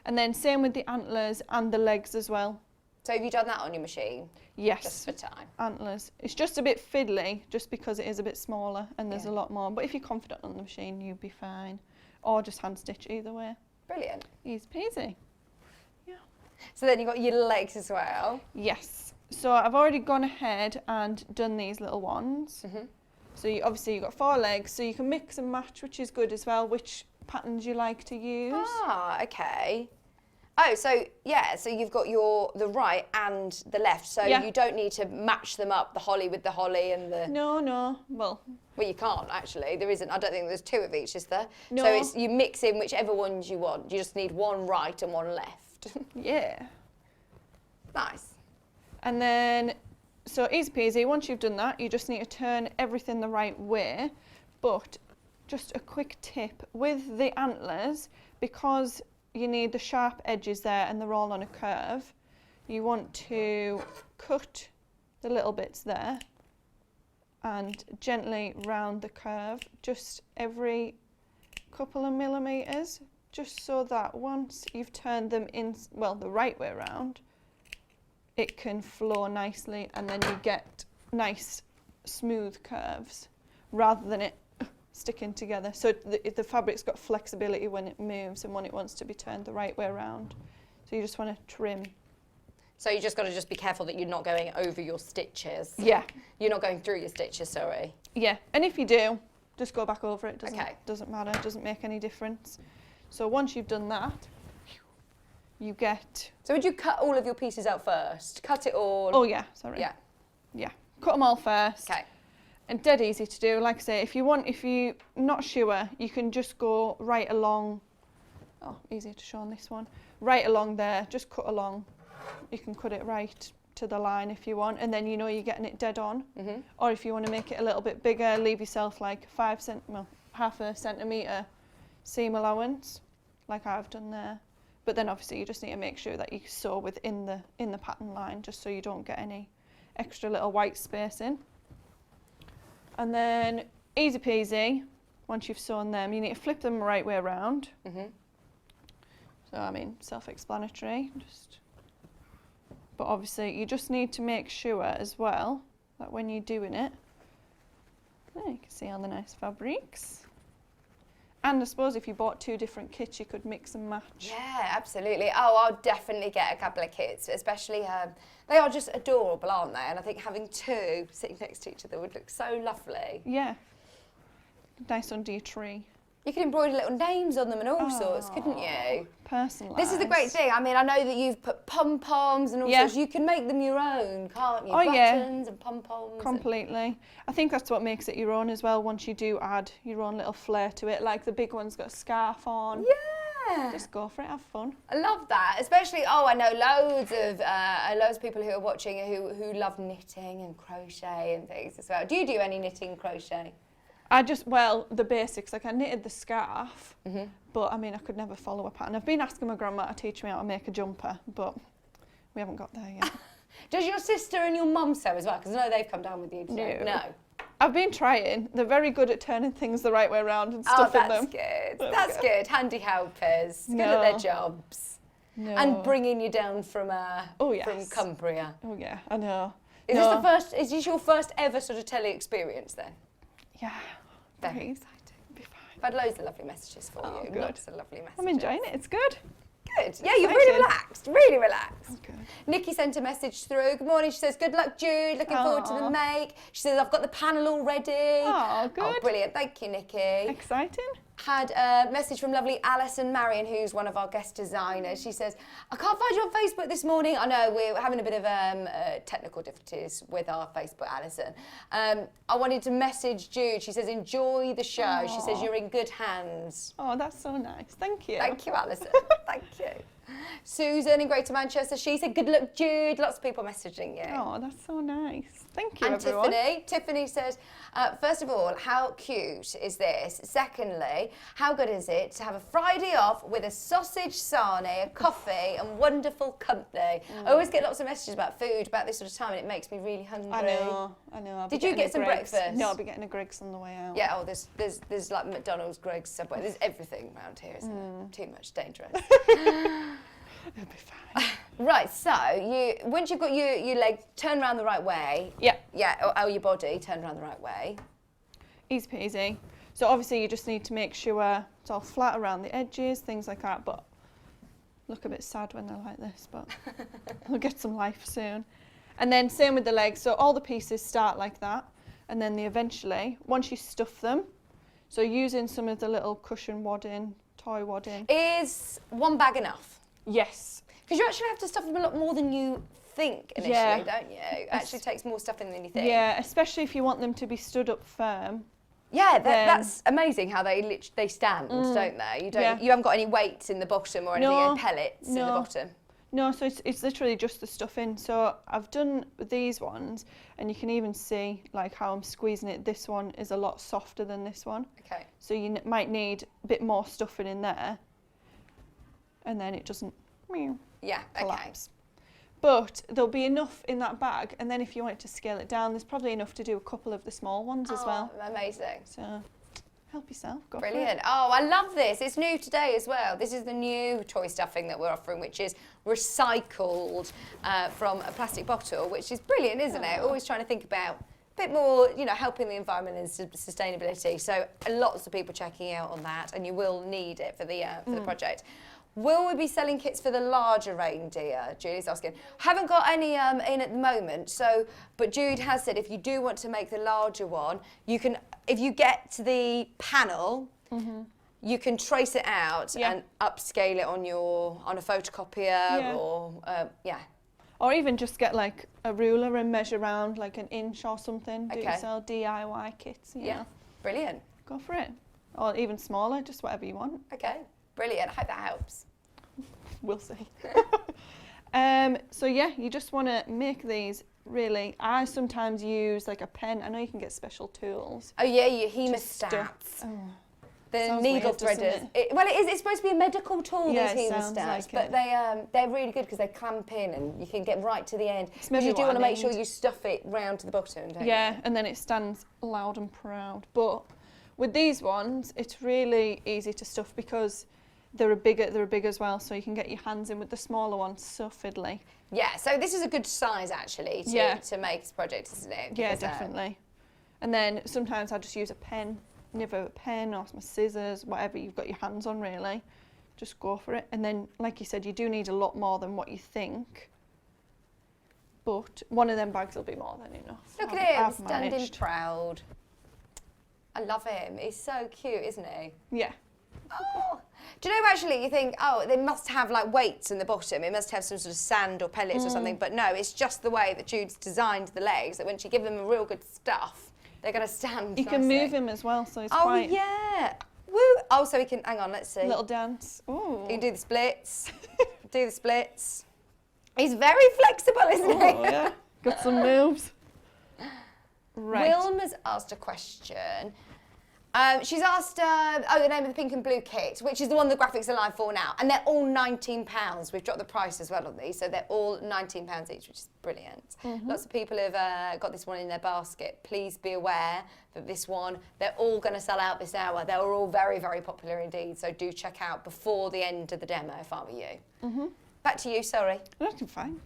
And then same with the antlers and the legs as well. So have you done that on your machine? Yes. Just for time. Antlers. It's just a bit fiddly, just because it is a bit smaller and there's Yeah. a lot more. But if you're confident on the machine, you'll be fine. Or just hand stitch either way. Brilliant. Easy peasy. So then you've got your legs as well. Yes. So I've already gone ahead and done these little ones. So obviously you've got 4 legs, so you can mix and match, which is good as well, which patterns you like to use. Ah, okay. Oh, so yeah, so you've got the right and the left, so Yeah. you don't need to match them up, the holly with the holly and the... No. Well, Well, you can't actually. There isn't. I don't think there's 2 of each, is there? No. So it's you mix in whichever ones you want. You just need one right and one left. yeah. Nice. And then, so easy peasy, once you've done that, you just need to turn everything the right way. But just a quick tip, with the antlers, because you need the sharp edges there and they're all on a curve, you want to cut the little bits there and gently round the curve, just every couple of millimetres, just so that once you've turned them in, well, the right way around, it can flow nicely and then you get nice smooth curves rather than it sticking together. So the fabric's got flexibility when it moves and when it wants to be turned the right way around. So you just want to trim. So you just got to just be careful that you're not going over your stitches. Yeah. You're not going through your stitches, sorry. Yeah, and if you do, just go back over it. Okay. Doesn't matter, doesn't make any difference. So once you've done that, you get... So would you cut all of your pieces out first? Cut it all? Oh yeah, sorry. Yeah. Yeah, cut them all first. Okay. And dead easy to do. Like I say, if you're not sure, you can just go right along. Oh, easier to show on this one. Right along there, just cut along. You can cut it right to the line if you want, and then you know you're getting it dead on. Or if you want to make it a little bit bigger, leave yourself like 1/2 centimetre seam allowance, like I've done there. But then obviously you just need to make sure that you sew within the pattern line, just so you don't get any extra little white space in. And then easy peasy, once you've sewn them, you need to flip them the right way around. So I mean, self-explanatory. But obviously you just need to make sure as well that when you're doing it, you can see all the nice fabrics. And I suppose if you bought 2 different kits, you could mix and match. Yeah, absolutely. Oh, I'll definitely get a couple of kits, especially they are just adorable, aren't they? And I think having 2 sitting next to each other would look so lovely. Yeah. Nice under your tree. You could embroider little names on them and all sorts, couldn't you? Personalised. This is the great thing. I mean, I know that you've put pom-poms and all sorts. You can make them your own, can't you? Oh, yeah. Buttons and pom-poms. Completely. I think that's what makes it your own as well, once you do add your own little flair to it. Like the big one's got a scarf on. Yeah. Just go for it, have fun. I love that. Especially, I know loads of people who are watching who love knitting and crochet and things as well. Do you do any knitting and crochet? The basics, like I knitted the scarf, but I mean, I could never follow a pattern. I've been asking my grandma to teach me how to make a jumper, but we haven't got there yet. Does your sister and your mum sew as well? Because I know they've come down with you today. No. No. I've been trying. They're very good at turning things the right way around and Oh, stuffing that's them. good. That's good. Handy helpers. Good at their jobs. No. And bringing you down from yes. from Cumbria. Oh yeah, I know. Is this your first ever sort of telly experience then? Yeah. Very exciting. Be fine. I've had loads of lovely messages for you. Good. Lots of lovely messages. I'm enjoying it. It's good. Good. Yeah, you're really relaxed. Really relaxed. Good. Nikki sent a message through. Good morning. She says, good luck, Jude. Looking forward to the make. She says, I've got the panel already. Oh, good. Oh, brilliant. Thank you, Nikki. Exciting. Had a message from lovely Alison Marion, who's one of our guest designers. She says, I can't find you on Facebook this morning. I know we're having a bit of technical difficulties with our Facebook, Alison. I wanted to message Jude. She says, enjoy the show. Aww. She says, you're in good hands. Oh, that's so nice. Thank you. Thank you, Alison. Thank you. Susan in Greater Manchester, she said, good luck, Jude. Lots of people messaging you. Oh, that's so nice. Thank you, And everyone. Tiffany says, first of all, how cute is this? Secondly, how good is it to have a Friday off with a sausage sarnie, a coffee and wonderful company? I always get lots of messages about food about this sort of time and it makes me really hungry. I know. I'll be Did you getting get a some Greggs. breakfast? No, I'll be getting a Greggs on the way out. Yeah, there's like McDonald's, Greggs, Subway, there's everything around here, isn't it? Too much, dangerous. It'll be fine. Right, so once you've got your leg turned around the right way, or your body turned around the right way. Easy peasy. So obviously you just need to make sure it's all flat around the edges, things like that, but look a bit sad when they're like this, but they'll get some life soon. And then same with the legs, so all the pieces start like that, and then they eventually, once you stuff them, so using some of the little cushion wadding, toy wadding. Is one bag enough? Yes. Because you actually have to stuff them a lot more than you think initially, don't you? It actually takes more stuffing than you think. Yeah, especially if you want them to be stood up firm. Yeah, that's amazing how they stand, don't they? You haven't got any weights in the bottom or anything, any pellets in the bottom. No, so it's literally just the stuffing. So I've done these ones, and you can even see like how I'm squeezing it. This one is a lot softer than this one. Okay. So you might need a bit more stuffing in there, and then it doesn't collapse. But there'll be enough in that bag, and then if you want to scale it down, there's probably enough to do a couple of the small ones as well. Amazing. So help yourself. Go Brilliant. For it. Oh, I love this. It's new today as well. This is the new toy stuffing that we're offering, which is recycled from a plastic bottle, which is brilliant, isn't it? Always trying to think about a bit more, helping the environment and sustainability. So lots of people checking out on that, and you will need it for the project. Will we be selling kits for the larger reindeer? Julie's asking. Haven't got any in at the moment, but Jude has said if you do want to make the larger one, you can, if you get to the panel, you can trace it out and upscale it on a photocopier or even just get like a ruler and measure around like an inch or something. Do Okay. sell DIY kits. Yeah, brilliant. Go for it. Or even smaller, just whatever you want. Okay, brilliant. I hope that helps. We'll see. So yeah, you just want to make these really. I sometimes use like a pen. I know you can get special tools. Oh yeah, your hemostats. The Sounds needle weird, doesn't threaders. it? It's supposed to be a medical tool, Yeah, these it sounds hemostats, like but it. they're really good because they clamp in and you can get right to the end. maybe You do what want to I make sure need. you stuff it round to the bottom, don't you? Yeah, and then it stands loud and proud. But with these ones, it's really easy to stuff because they're big as well, so you can get your hands in with the smaller ones so fiddly. Yeah, so this is a good size actually to make this project, isn't it? Yeah, Because, definitely. And then sometimes I just use a pen, either a pen or some scissors, whatever you've got your hands on really. Just go for it. And then, like you said, you do need a lot more than what you think. But one of them bags will be more than enough. Look at him, I've standing managed. proud. I love him. He's so cute, isn't he? Yeah. Oh. Do you know, actually, you think, oh, they must have like weights in the bottom. It must have some sort of sand or pellets or something. But no, it's just the way that Jude's designed the legs, that once you give them a real good stuff, they're going to stand You can nicely. move him as well, so it's Oh, quite yeah. Woo. Oh, so he can, hang on, let's see. a little dance. Ooh. He can do the splits. Do the splits. He's very flexible, isn't he? Oh, yeah. Got some moves. Right. Wilma's asked a question. She's asked, the name of the pink and blue kit, which is the one the graphics are live for now. And they're all £19. We've dropped the price as well on these, so they're all £19 each, which is brilliant. Lots of people have got this one in their basket. Please be aware that this one, they're all going to sell out this hour. They're all very, very popular indeed, so do check out before the end of the demo if I were you. Back to you, sorry. That's fine.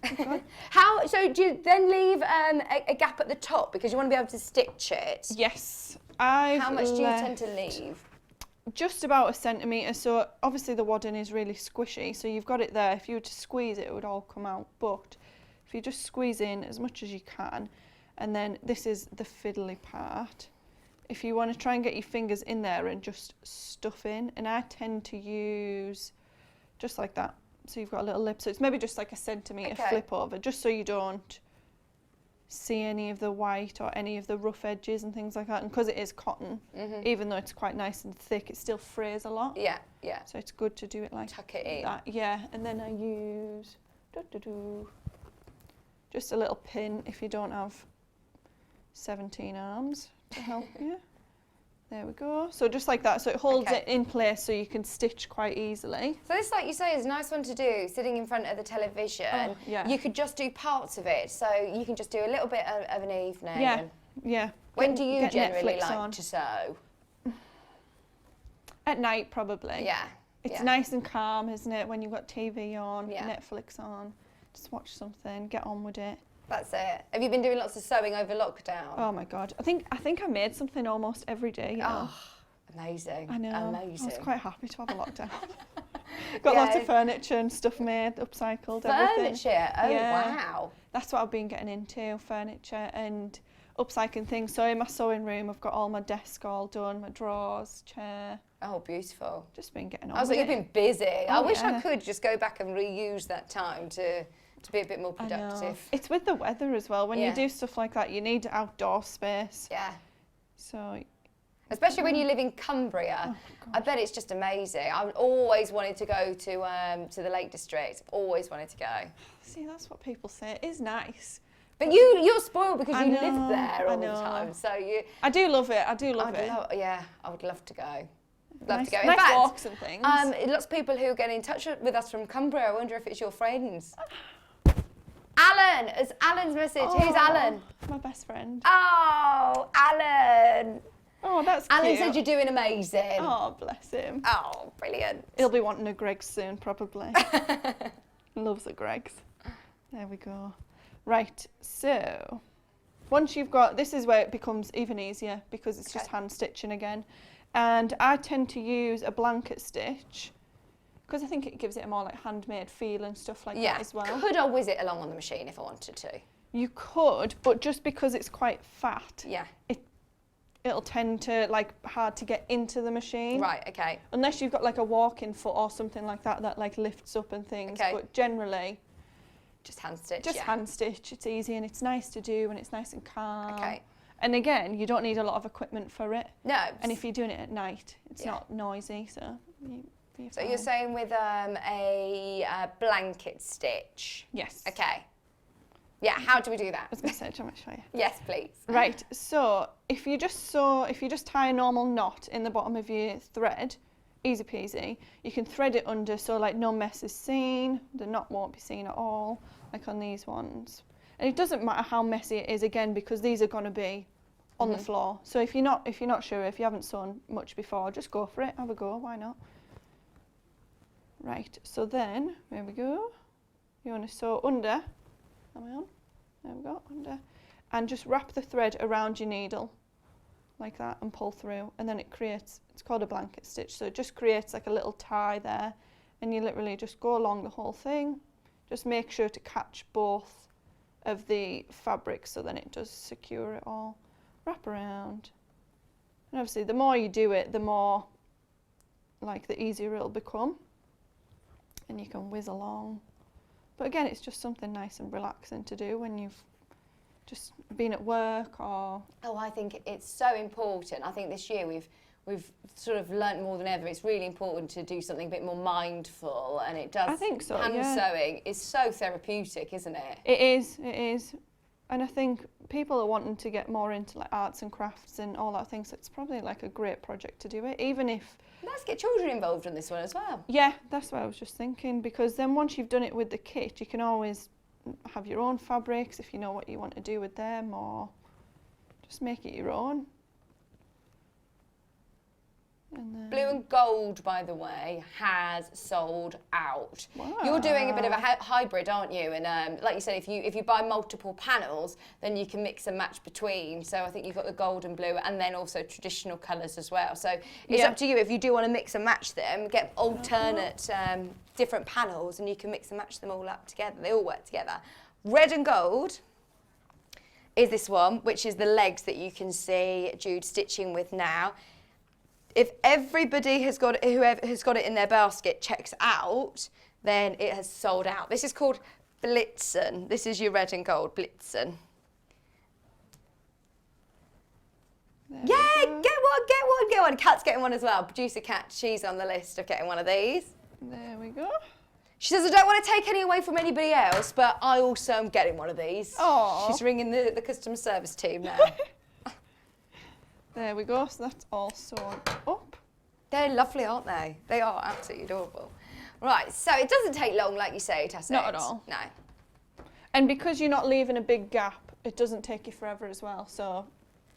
So do you then leave a gap at the top because you want to be able to stitch it? Yes. How much do you tend to leave? Just about a centimetre. So obviously the wadding is really squishy, so you've got it there. If you were to squeeze it, it would all come out. But if you just squeeze in as much as you can, and then this is the fiddly part. If you want to try and get your fingers in there and just stuff in, and I tend to use just like that. So you've got a little lip, so it's maybe just like a centimetre flip over, just so you don't see any of the white or any of the rough edges and things like that. And because it is cotton, even though it's quite nice and thick, it still frays a lot. Yeah, yeah. So it's good to do it like tuck it in. that. Yeah, and then I use just a little pin if you don't have 17 arms to help you. There we go. So just like that. So it holds it in place so you can stitch quite easily. So this, like you say, is a nice one to do, sitting in front of the television. Oh, yeah. You could just do parts of it. So you can just do a little bit of an evening. Yeah, yeah. When do you generally Netflix like on. to sew? At night, probably. Yeah. It's nice and calm, isn't it? When you've got TV on, Yeah. Netflix on. Just watch something, get on with it. That's it. Have you been doing lots of sewing over lockdown? Oh my God. I think I made something almost every day. You know? Oh, amazing. I know. Amazing. I was quite happy to have a lockdown. Got lots of furniture and stuff made, upcycled, everything. Furniture? Oh, Yeah. wow. That's what I've been getting into, furniture and upcycling things. So in my sewing room, I've got all my desk all done, my drawers, chair. Oh, beautiful. Just been getting on I was like, with you've it. been busy. I Oh, wish I yeah. could just go back and reuse that time to be a bit more I know. productive. It's with the weather as well. When Yeah. you do stuff like that, you need outdoor space. Yeah. So Especially when you live in Cumbria. I bet it's just amazing. I've always wanted to go to the Lake District. Always wanted to go. see, that's what people say. It is nice. But you're spoiled because I you know, live there I all the know. time. So you. I do love it. I do love it. I would love to go. Love nice, to go. In nice fact, walks and things. lots of people who get in touch with us from Cumbria. I wonder if it's your friends. Alan, it's Alan's message. Who's Alan? My best friend. Oh, Alan. Oh, that's Alan cute. said you're doing amazing. Oh, bless him. Oh, brilliant. He'll be wanting a Greggs soon, probably. Loves a Greggs. There we go. Right, so once you've got, this is where it becomes even easier because it's just hand stitching again. And I tend to use a blanket stitch because I think it gives it a more like handmade feel and stuff like that as well. Could I whiz it along on the machine if I wanted to? You could, but just because it's quite fat, Yeah. it'll tend to like hard to get into the machine. Right, okay. Unless you've got like a walk-in foot or something like that that like lifts up and things. Okay. But generally, Just hand stitch. just hand stitch. It's easy and it's nice to do and it's nice and calm. Okay. And again, you don't need a lot of equipment for it. No. And if you're doing it at night, it's Yeah. not noisy, so you're So fine. you're saying with a blanket stitch. Yes. Okay. Yeah. How do we do that? I was going to say, do you want me to show you? Yes, please. Right, so if you just tie a normal knot in the bottom of your thread, easy peasy, you can thread it under so like no mess is seen, the knot won't be seen at all, like on these ones. And it doesn't matter how messy it is again because these are going to be on the floor. So if you're not sure, if you haven't sewn much before, just go for it, have a go, why not? Right, so then, there we go. You want to sew under. Am I on? There we go, under. And just wrap the thread around your needle like that and pull through. And then it creates, it's called a blanket stitch. So it just creates like a little tie there. And you literally just go along the whole thing. Just make sure to catch both of the fabrics so then it does secure it all. Wrap around. And obviously the more you do it, the more like the easier it'll become. And you can whiz along. But again, it's just something nice and relaxing to do when you've just been at work or... Oh, I think it's so important. I think this year we've sort of learnt more than ever. It's really important to do something a bit more mindful, and it does. I think so, hand yeah. sewing is so therapeutic, isn't it? It is. And I think people are wanting to get more into like arts and crafts and all that things, so it's probably like a great project to do it, even if... Let's get children involved in this one as well. Yeah, that's what I was just thinking, because then once you've done it with the kit, you can always have your own fabrics if you know what you want to do with them, or just make it your own. And then... Blue and gold, by the way, has sold out. Wow. You're doing a bit of a hybrid, aren't you? And like you said, if you buy multiple panels, then you can mix and match between. So I think you've got the gold and blue, and then also traditional colours as well. So it's up to you if you do want to mix and match them. Get alternate different panels, and you can mix and match them all up together. They all work together. Red and gold is this one, which is the legs that you can see Jude stitching with now. If everybody has got it, whoever has got it in their basket checks out, then it has sold out. This is called Blitzen. This is your red and gold Blitzen. Yeah, get one. Kat's getting one as well. Producer Kat, she's on the list of getting one of these. There we go. She says, I don't want to take any away from anybody else, but I also am getting one of these. Aww. She's ringing the customer service team now. There we go, so that's all sewn up. They're lovely, aren't they? They are absolutely adorable. Right, so it doesn't take long, like you say, Tessa. Not at all. No. And because you're not leaving a big gap, it doesn't take you forever as well, so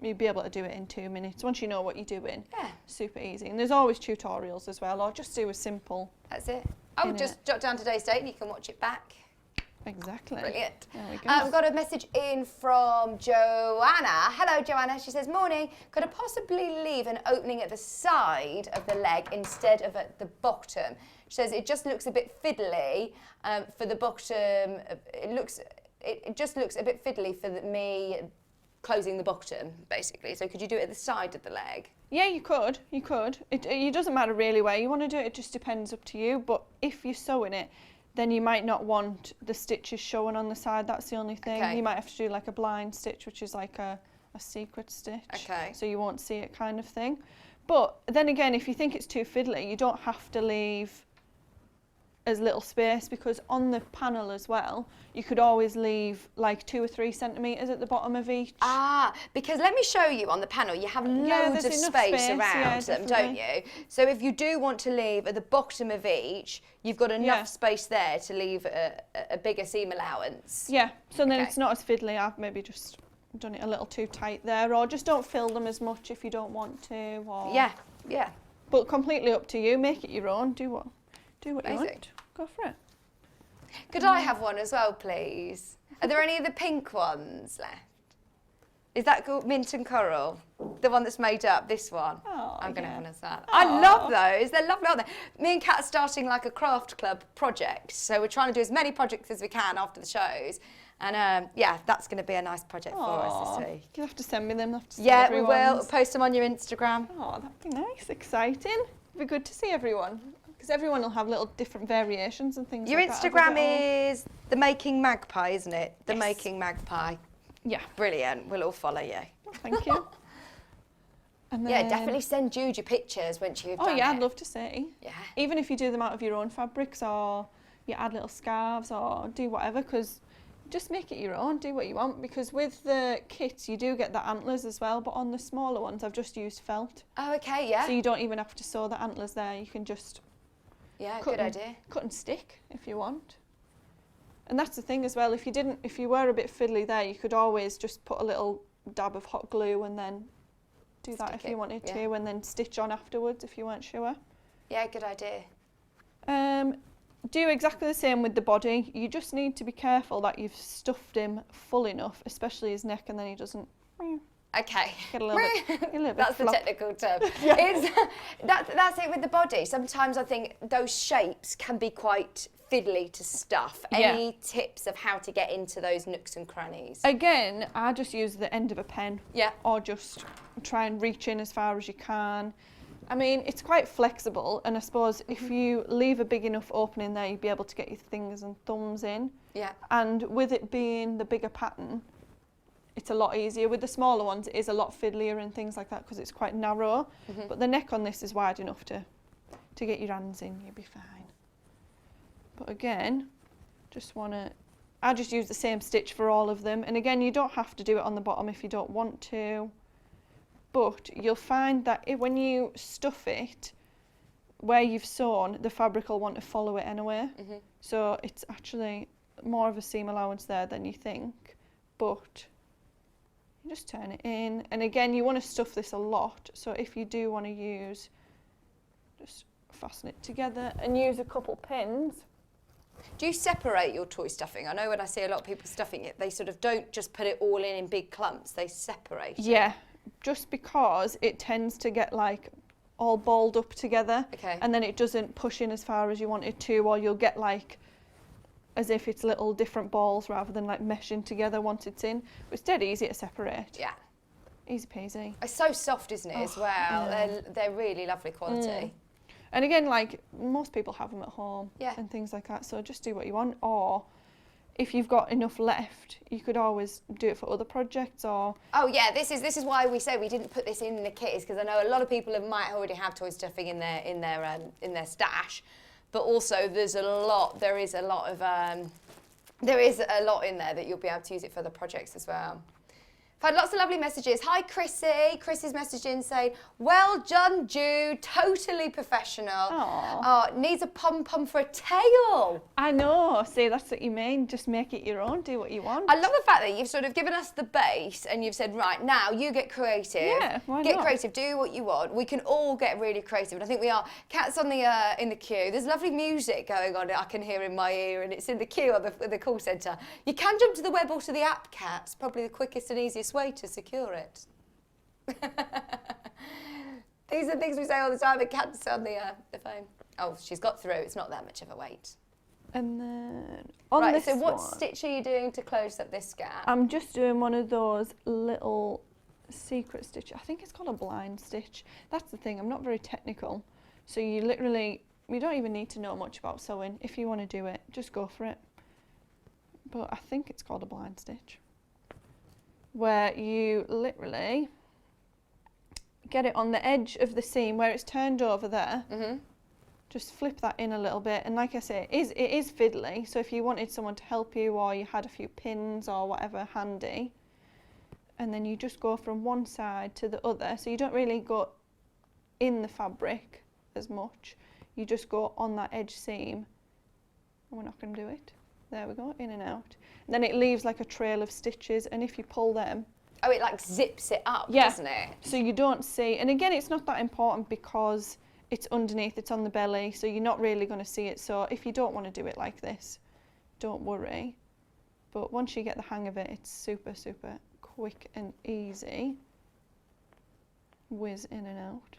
you'll be able to do it in 2 minutes. Once you know what you're doing, Yeah. super easy. And there's always tutorials as well, or just do a simple. That's it. Oh, just jot down today's date and you can watch it back. Exactly. Brilliant. There we go. We've got a message in from Joanna. Hello, Joanna. She says, morning. Could I possibly leave an opening at the side of the leg instead of at the bottom? She says, it just looks a bit fiddly for the bottom. It just looks a bit fiddly for me closing the bottom, basically. So could you do it at the side of the leg? Yeah, you could. You could. It doesn't matter really where you want to do it. It just depends up to you. But if you're sewing it, then you might not want the stitches showing on the side. That's the only thing. Okay. You might have to do like a blind stitch, which is like a secret stitch. Okay. So you won't see it, kind of thing. But then again, if you think it's too fiddly, you don't have to leave as little space, because on the panel as well, you could always leave like 2 or 3 centimetres at the bottom of each. Ah, because let me show you on the panel, you have loads there's of enough space space, around yeah, them, don't definitely. you? So if you do want to leave at the bottom of each, you've got enough space there to leave a bigger seam allowance. Yeah, so then Okay. it's not as fiddly. I've maybe just done it a little too tight there, or just don't fill them as much if you don't want to. Or... Yeah, yeah. But completely up to you. Make it your own. Do what you Amazing. want. Go for it. Could I have one as well, please? Are there any of the pink ones left? Is that called Mint and Coral? The one that's made up, this one? Oh, I'm going to yeah. have one as well. I love those. They're lovely, aren't they? Me and Kat are starting like a craft club project. So we're trying to do as many projects as we can after the shows. And yeah, that's going to be a nice project for us this week. You'll have to send me them. I'll have to send Yeah, we will. everyone's. Post them on your Instagram. Oh, that'd be nice. Exciting. It'd be good to see everyone. Because everyone will have little different variations and things Your like that. Instagram is The Making Magpie, isn't it? The Yes. Making Magpie. Yeah. Brilliant. We'll all follow you. Well, thank you. And Yeah, then- definitely send Jude your pictures once you've Oh done yeah, it. I'd love to see. Yeah. Even if you do them out of your own fabrics, or you add little scarves, or do whatever, because just make it your own, do what you want, because with the kits you do get the antlers as well, but on the smaller ones I've just used felt. Oh, okay, yeah. So you don't even have to sew the antlers there, you can just Yeah, cut good and, idea. cut and stick if you want. And that's the thing as well, if you were a bit fiddly there, you could always just put a little dab of hot glue and then do that Stick if it, you wanted yeah. to, and then stitch on afterwards if you weren't sure. Yeah, good idea. Do exactly the same with the body. You just need to be careful that you've stuffed him full enough, especially his neck, and then he doesn't Okay. get a little bit That's the flop. technical term. It's, that's it with the body. Sometimes I think those shapes can be quite fiddly to stuff. Yeah. Any tips of how to get into those nooks and crannies? Again, I just use the end of a pen. Yeah. Or just try and reach in as far as you can. I mean, it's quite flexible, and I suppose if you leave a big enough opening there, you'd be able to get your fingers and thumbs in. Yeah. And with it being the bigger pattern, it's a lot easier. With the smaller ones, it is a lot fiddlier and things like that because it's quite narrow. But the neck on this is wide enough to get your hands in, you'll be fine. But again, just want to I just use the same stitch for all of them. And again, you don't have to do it on the bottom if you don't want to. But you'll find that when you stuff it, where you've sewn, the fabric will want to follow it anyway. So it's actually more of a seam allowance there than you think. But you just turn it in. And again, you want to stuff this a lot. So if you do want to use, just fasten it together and use a couple pins. Do you separate your toy stuffing? I know when I see a lot of people stuffing it, they sort of don't just put it all in big clumps, they separate it. Yeah, just because it tends to get like all balled up together. Okay. And then it doesn't push in as far as you want it to, or you'll get like as if it's little different balls rather than like meshing together once it's in. But it's dead easy to separate. Yeah. Easy peasy. It's so soft, isn't it, as well? Yeah. They're really lovely quality. And again, like most people have them at home Yeah. and things like that, so just do what you want. Or if you've got enough left, you could always do it for other projects. Or Oh yeah, this is why we say we didn't put this in the kit, is because I know a lot of people might already have toy stuffing in their stash, but also there is a lot in there that you'll be able to use it for other projects as well. I've had lots of lovely messages. Hi Chrissy. Chrissy's messaging saying, well done Jude, totally professional. Aww. Oh, needs a pom-pom for a tail. I know, see, that's what you mean. Just make it your own, do what you want. I love the fact that you've sort of given us the base and you've said, right, now you get creative. Yeah, why Get not? creative, do what you want. We can all get really creative. And I think we are. Cat's on the in the queue. There's lovely music going on that I can hear in my ear, and it's in the queue on the call centre. You can jump to the web or to the app, Cat. It's probably the quickest and easiest way to secure it. These are things we say all the time, but Cat's on the phone. Oh, she's got through. It's not that much of a wait. And then on Right, this so what one, stitch are you doing to close up this gap? I'm just doing one of those little secret stitch. I think it's called a blind stitch. That's the thing, I'm not very technical. So you don't even need to know much about sewing. If you want to do it, just go for it. But I think it's called a blind stitch, where you literally get it on the edge of the seam where it's turned over there. Just flip that in a little bit, and like I say, it is fiddly, so if you wanted someone to help you, or you had a few pins or whatever handy, and then you just go from one side to the other, so you don't really go in the fabric as much, you just go on that edge seam. And we're not going to do it. There we go, in and out. And then it leaves like a trail of stitches, and if you pull them, oh, it like zips it up, yeah, doesn't it? so you don't see, and again, it's not that important because it's underneath, it's on the belly, so you're not really going to see it. So if you don't want to do it like this, don't worry. But once you get the hang of it, it's super, super quick and easy. Whiz in and out.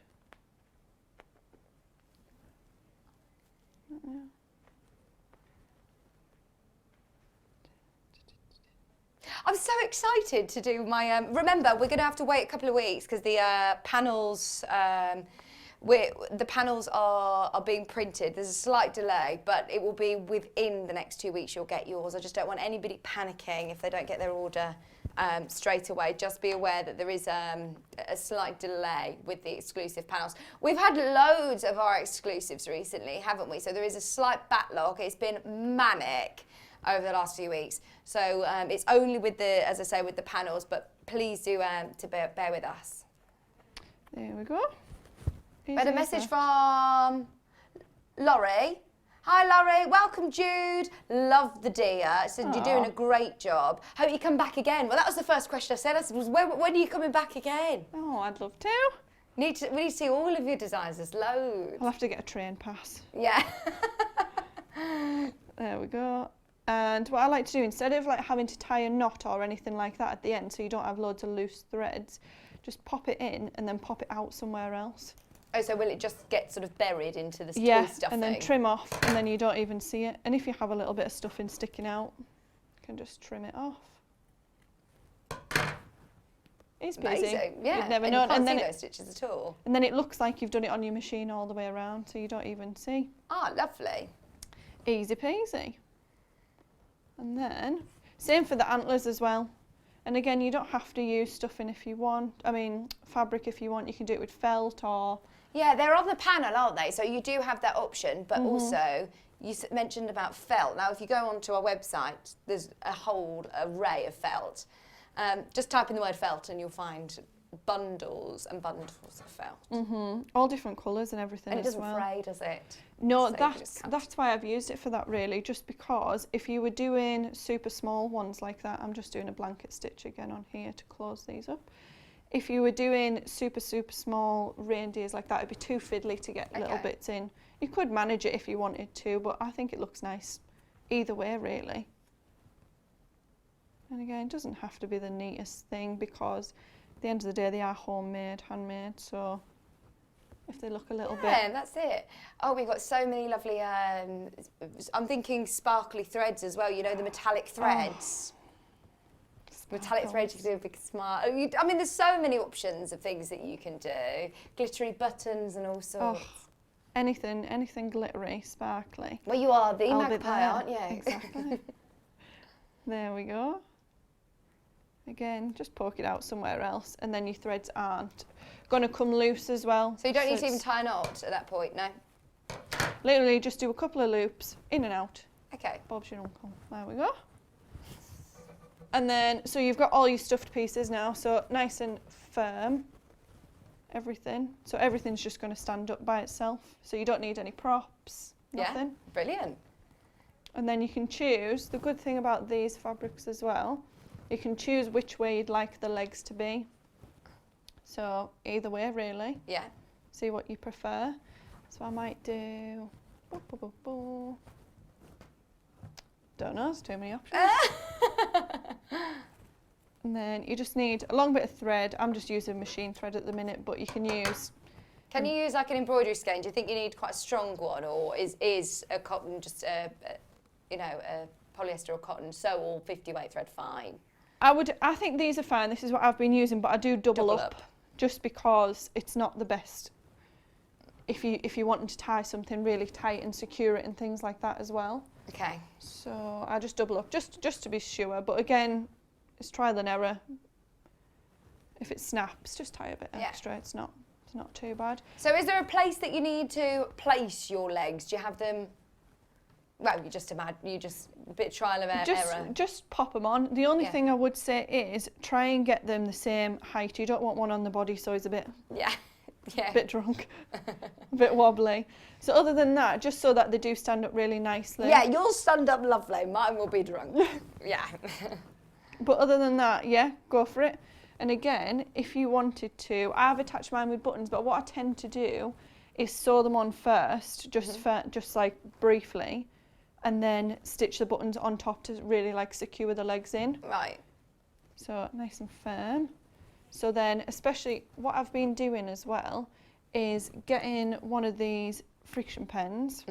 I'm so excited to do my, remember, we're going to have to wait a couple of weeks because the panels, the panels are being printed. There's a slight delay, but it will be within the next 2 weeks you'll get yours. I just don't want anybody panicking if they don't get their order straight away. Just be aware that there is a slight delay with the exclusive panels. We've had loads of our exclusives recently, haven't we? So there is a slight backlog. It's been manic over the last few weeks. So it's only with the, as I say, with the panels, but please do to bear with us. There we go. We had a message from Laurie. Hi Laurie, welcome Jude. Love the deer. Said you're doing a great job. Hope you come back again. Well, that was the first question I said. I said, when are you coming back again? Oh, I'd love to. We need to see all of your designs. There's loads. I'll have to get a train pass. Yeah. There we go. And what I like to do, instead of like having to tie a knot or anything like that at the end, so you don't have loads of loose threads, just pop it in and then pop it out somewhere else. Oh, so will it just get sort of buried into the Yeah, toy stuffing? and then trim off, and then you don't even see it. And if you have a little bit of stuffing sticking out, you can just trim it off. It's busy. Amazing, yeah. You'd never and know. you can't And then see those stitches at all. And then it looks like you've done it on your machine all the way around, so you don't even see. Ah, lovely. Easy peasy. And then, same for the antlers as well. And again, you don't have to use stuffing if you want. I mean, fabric if you want. You can do it with felt or... Yeah, they're on the panel, aren't they? So you do have that option, but also You mentioned about felt. Now, if you go onto our website, there's a whole array of felt. Just type in the word felt and you'll find bundles and bundles of felt. All different colours and everything And it as doesn't well. fray, does it? No, So that's why I've used it for that really, just because if you were doing super small ones like that, I'm just doing a blanket stitch again on here to close these up. If you were doing super small reindeers like that, it'd be too fiddly to get little bits in. You could manage it if you wanted to, but I think it looks nice either way really. And again, it doesn't have to be the neatest thing because at the end of the day they are homemade, handmade, so if they look a little bit... Yeah, that's it. Oh, we've got so many lovely, I'm thinking sparkly threads as well, you know, the metallic threads. Metallic threads, you can do a big smart. I mean, there's so many options of things that you can do. Glittery buttons and all sorts. Anything glittery, sparkly. Well, you are the I'll be magpie, there. aren't you? Exactly. There we go. Again, just poke it out somewhere else, and then your threads aren't going to come loose as well. So you don't need to even tie a knot at that point, no? Literally just do a couple of loops, in and out. Okay. Bob's your uncle. There we go. And then, so you've got all your stuffed pieces now, so nice and firm, everything. So everything's just going to stand up by itself. So you don't need any props, nothing. Yeah, brilliant. And then you can choose, the good thing about these fabrics as well, you can choose which way you'd like the legs to be. So either way really. Yeah. See what you prefer. So I might do, don't know, there's too many options. And then you just need a long bit of thread. I'm just using machine thread at the minute, but you can use... Can you use like an embroidery skein? Do you think you need quite a strong one, or is a cotton just a polyester or cotton sew all 50 weight thread fine? I think these are fine. This is what I've been using, but I do double up just because it's not the best if you want to tie something really tight and secure it and things like that as well. Okay. So I just double up just to be sure, but again, it's trial and error. If it snaps, just tie a bit extra. It's not too bad. So is there a place that you need to place your legs? Do you have them? Well, you just a bit trial and error. Just pop them on. The only thing I would say is try and get them the same height. You don't want one on the body so it's a bit a bit drunk, a bit wobbly. So other than that, just so that they do stand up really nicely. Yeah, you'll stand up lovely. Mine will be drunk. Yeah. But other than that, yeah, go for it. And again, if you wanted to, I've attached mine with buttons, but what I tend to do is sew them on first, just like briefly, and then stitch the buttons on top to really like secure the legs in. Right. So nice and firm. So then, especially what I've been doing as well is getting one of these friction pens,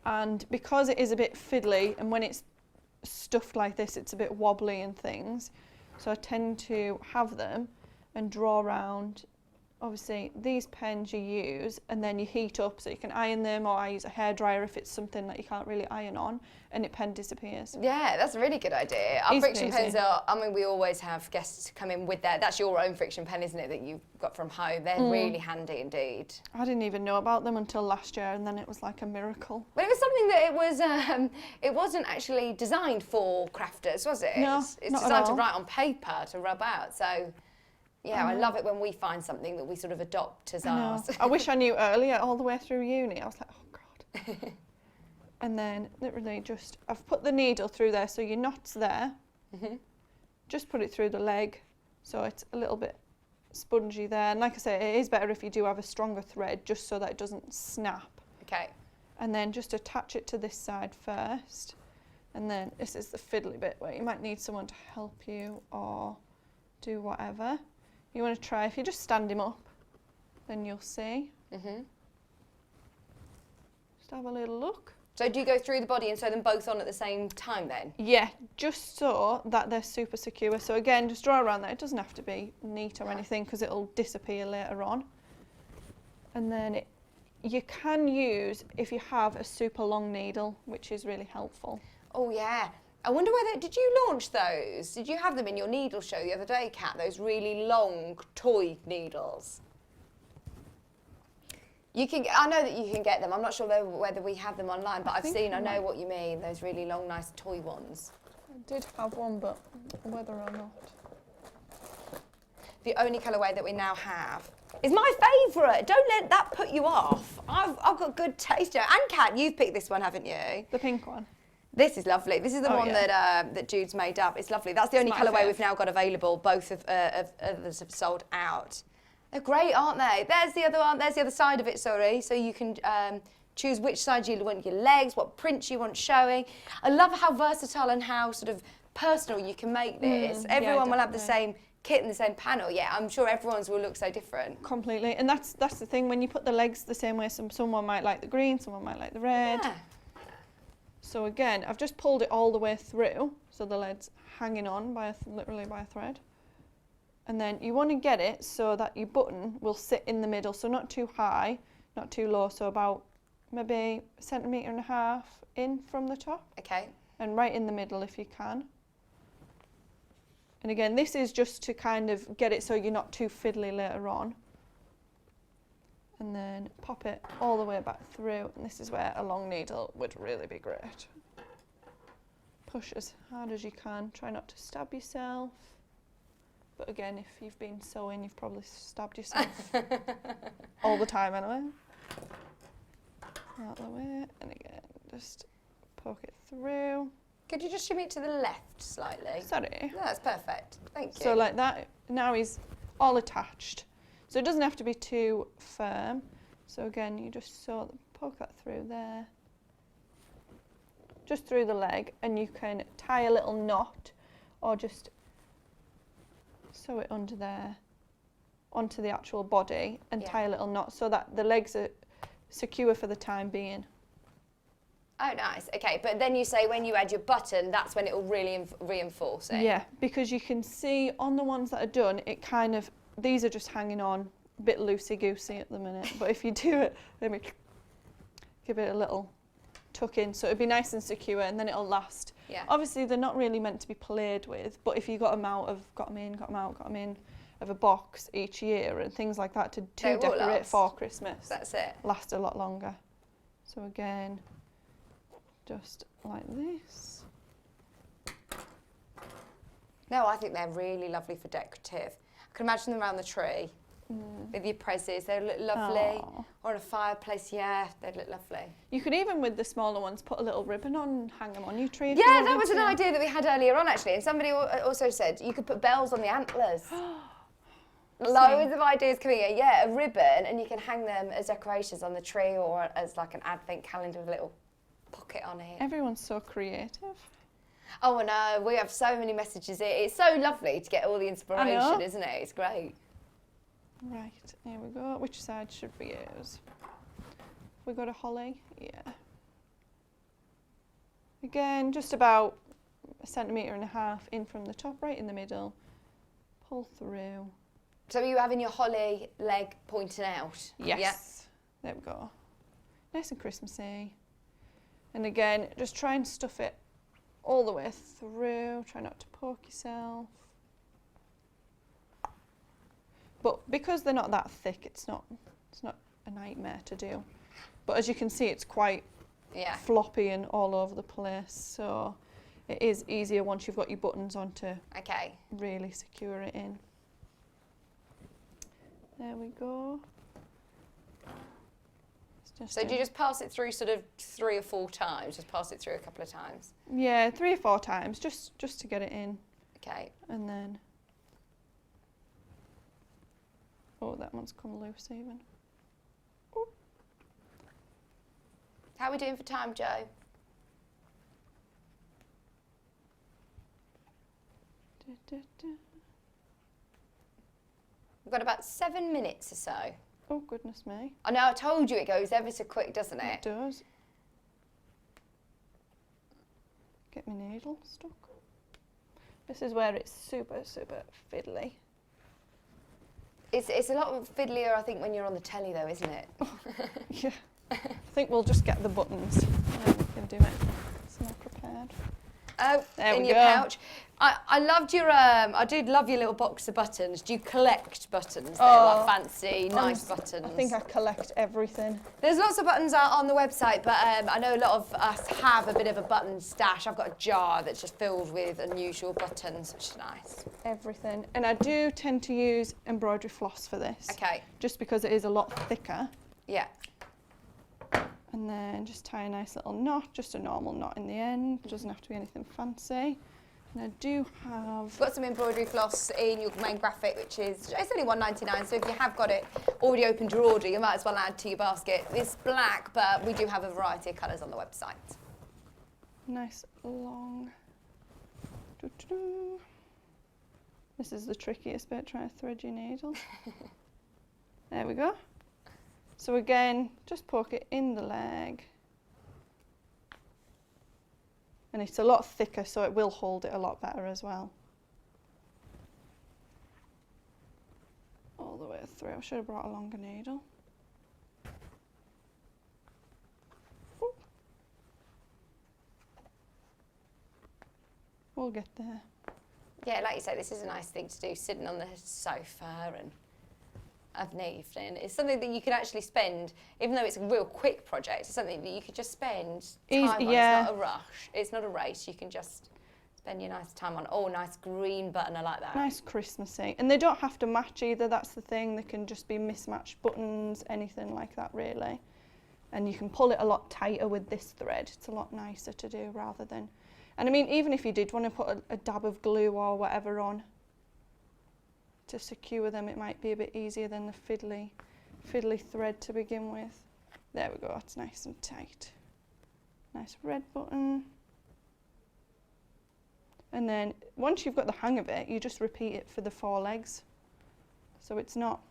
and because it is a bit fiddly, and when it's stuffed like this, it's a bit wobbly and things. So I tend to have them and draw around. Obviously, these pens you use and then you heat up so you can iron them, or I use a hairdryer if it's something that you can't really iron on, and it pen disappears. Yeah, that's a really good idea. Our friction pens are, I mean, we always have guests come in with that's your own friction pen, isn't it, that you've got from home? They're really handy indeed. I didn't even know about them until last year, and then it was like a miracle. But it was something that it wasn't actually designed for crafters, was it? No, it's not at designed to all. write on paper, to rub out, so... Yeah, I love it when we find something that we sort of adopt as ours. I wish I knew earlier, all the way through uni. I was like, oh God. And then literally just, I've put the needle through there, so your knot's there. Just put it through the leg, so it's a little bit spongy there. And like I say, it is better if you do have a stronger thread, just so that it doesn't snap. Okay. And then just attach it to this side first. And then this is the fiddly bit where you might need someone to help you or do whatever. You want to try, if you just stand him up, then you'll see. Just have a little look. So do you go through the body and sew them both on at the same time then? Yeah, just so that they're super secure. So again, just draw around that. It doesn't have to be neat or anything because it'll disappear later on. And then you can use, if you have a super long needle, which is really helpful. Oh yeah. I wonder whether, did you launch those? Did you have them in your needle show the other day, Kat? Those really long toy needles? You can. I know that you can get them. I'm not sure whether we have them online, but I know what you mean. Those really long, nice toy ones. I did have one, but whether or not. The only colourway that we now have is my favourite. Don't let that put you off. I've got good taste. And Kat, you've picked this one, haven't you? The pink one. This is lovely. This is the one that Jude's made up. It's lovely. That's the only colourway we've now got available. Both of others have sold out. They're great, aren't they? There's the other one. There's the other side of it, sorry. So you can choose which side you want your legs, what prints you want showing. I love how versatile and how sort of personal you can make this. Everyone will have the same kit and the same panel. Yeah, I'm sure everyone's will look so different. Completely. And that's the thing, when you put the legs the same way, someone might like the green, someone might like the red. Yeah. So again, I've just pulled it all the way through, so the lead's hanging on by literally by a thread. And then you want to get it so that your button will sit in the middle, so not too high, not too low, so about maybe 1.5 centimetres in from the top. Okay. And right in the middle if you can. And again, this is just to kind of get it so you're not too fiddly later on. And then pop it all the way back through, and this is where a long needle would really be great. Push as hard as you can, try not to stab yourself. But again, if you've been sewing, you've probably stabbed yourself all the time anyway. Out the way, and again, just poke it through. Could you just shimmy it to the left slightly? Sorry. No, that's perfect. Thank you. So like that, now he's all attached. So it doesn't have to be too firm. So again, you just poke that through there, just through the leg, and you can tie a little knot or just sew it under there, onto the actual body, and tie a little knot so that the legs are secure for the time being. Oh, nice. Okay, but then you say when you add your button, that's when it will really reinforce it. Yeah, because you can see on the ones that are done, it kind of, these are just hanging on a bit loosey-goosey at the minute. But if you do it, let me give it a little tuck in, so it'll be nice and secure, and then it'll last. Yeah. Obviously, they're not really meant to be played with, but if you got them out of a box each year and things like that to decorate for Christmas, that's it. Last a lot longer. So again, just like this. No, I think they're really lovely for decorative. I can imagine them around the tree with your prezzies. They look lovely. Aww. Or in a fireplace, yeah, they'd look lovely. You could even, with the smaller ones, put a little ribbon on and hang them on your tree. Yeah, that was an idea that we had earlier on, actually. And somebody also said you could put bells on the antlers. Loads of ideas coming in. Yeah, a ribbon, and you can hang them as decorations on the tree or as like an advent calendar with a little pocket on it. Everyone's so creative. Oh, I know. We have so many messages. It's so lovely to get all the inspiration, isn't it? It's great. Right, here we go. Which side should we use? We got a holly? Yeah. Again, just about 1.5 centimetres in from the top, right in the middle. Pull through. So are you having your holly leg pointing out? Yes. Yeah. There we go. Nice and Christmassy. And again, just try and stuff it all the way through. Try not to poke yourself. But because they're not that thick, it's not a nightmare to do. But as you can see, it's quite floppy and all over the place. So it is easier once you've got your buttons on to really secure it in. There we go. So do you just pass it through sort of 3 or 4 times? Just pass it through a couple of times? Yeah, 3 or 4 times, just to get it in. Okay. And then, oh, that one's come loose even. Ooh. How are we doing for time, Joe? We've got about 7 minutes or so. Oh, goodness me. I know, I told you it goes ever so quick, doesn't it? It does. Get my needle stuck. This is where it's super, super fiddly. It's a lot fiddlier, I think, when you're on the telly, though, isn't it? Yeah. I think we'll just get the buttons and then we can do it. It's not prepared. Oh, There in we your go. pouch. I loved your, I did love your little box of buttons. Do you collect buttons? They're like fancy, nice buttons. I think I collect everything. There's lots of buttons out on the website, but I know a lot of us have a bit of a button stash. I've got a jar that's just filled with unusual buttons, which is nice. Everything. And I do tend to use embroidery floss for this. Okay. Just because it is a lot thicker. Yeah. And then just tie a nice little knot, just a normal knot in the end. Doesn't have to be anything fancy. And I do have... We've got some embroidery floss in your main graphic, which is, it's only $1.99, so if you have got it already opened your order, you might as well add to your basket. It's black, but we do have a variety of colours on the website. Nice long... Doo-doo-doo. This is the trickiest bit, trying to thread your needle. There we go. So again, just poke it in the leg. And it's a lot thicker, so it will hold it a lot better as well. All the way through. I should have brought a longer needle. Ooh. We'll get there. Yeah, like you say, this is a nice thing to do, sitting on the sofa and of an evening. It's something that you can actually spend, even though it's a real quick project, it's something that you could just spend time on. yeah. It's not a rush. It's not a race. You can just spend your nice time on. Oh, nice green button. I like that. Nice Christmassy. And they don't have to match either, that's the thing. They can just be mismatched buttons, anything like that really. And you can pull it a lot tighter with this thread. It's a lot nicer to do rather than... And I mean, even if you did want to put a dab of glue or whatever on to secure them, it might be a bit easier than the fiddly thread to begin with. There we go, it's nice and tight. Nice red button. And then once you've got the hang of it, you just repeat it for the 4 legs. So it's not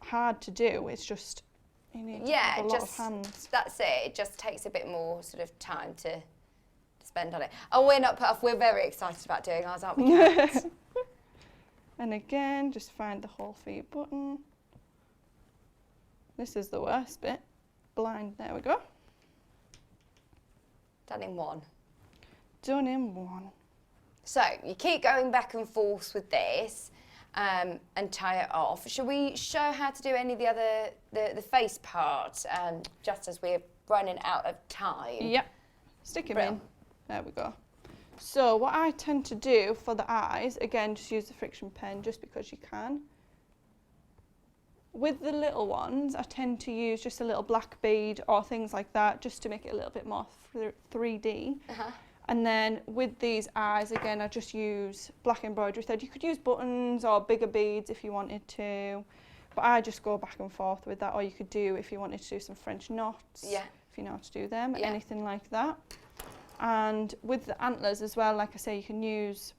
hard to do, it's just you need to have a lot of hands. That's it. It just takes a bit more sort of time to spend on it. Oh, we're not put off. We're very excited about doing ours, aren't we, Kat? And again, just find the hole for your button. This is the worst bit. Blind, there we go. Done in one. Done in one. So you keep going back and forth with this and tie it off. Shall we show how to do any of the other, the face part, just as we're running out of time? Yep. Stick him in. Brilliant. There we go. So what I tend to do for the eyes, again, just use the friction pen just because you can. With the little ones, I tend to use just a little black bead or things like that just to make it a little bit more 3D. And then with these eyes, again, I just use black embroidery thread. You could use buttons or bigger beads if you wanted to, but I just go back and forth with that. Or you could do, if you wanted to do some French knots, if you know how to do them, anything like that. And with the antlers as well, like I say, you can use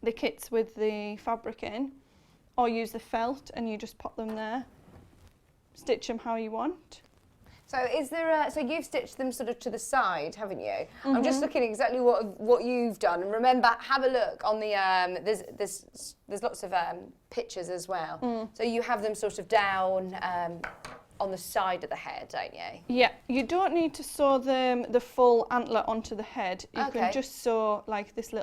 the kits with the fabric in, or use the felt and you just pop them there. Stitch them how you want. So is there so you've stitched them sort of to the side, haven't you? I'm just looking exactly what you've done. And remember, have a look on the there's lots of pictures as well. So you have them sort of down on the side of the head, don't you? Yeah, you don't need to sew the full antler onto the head. You can just sew like this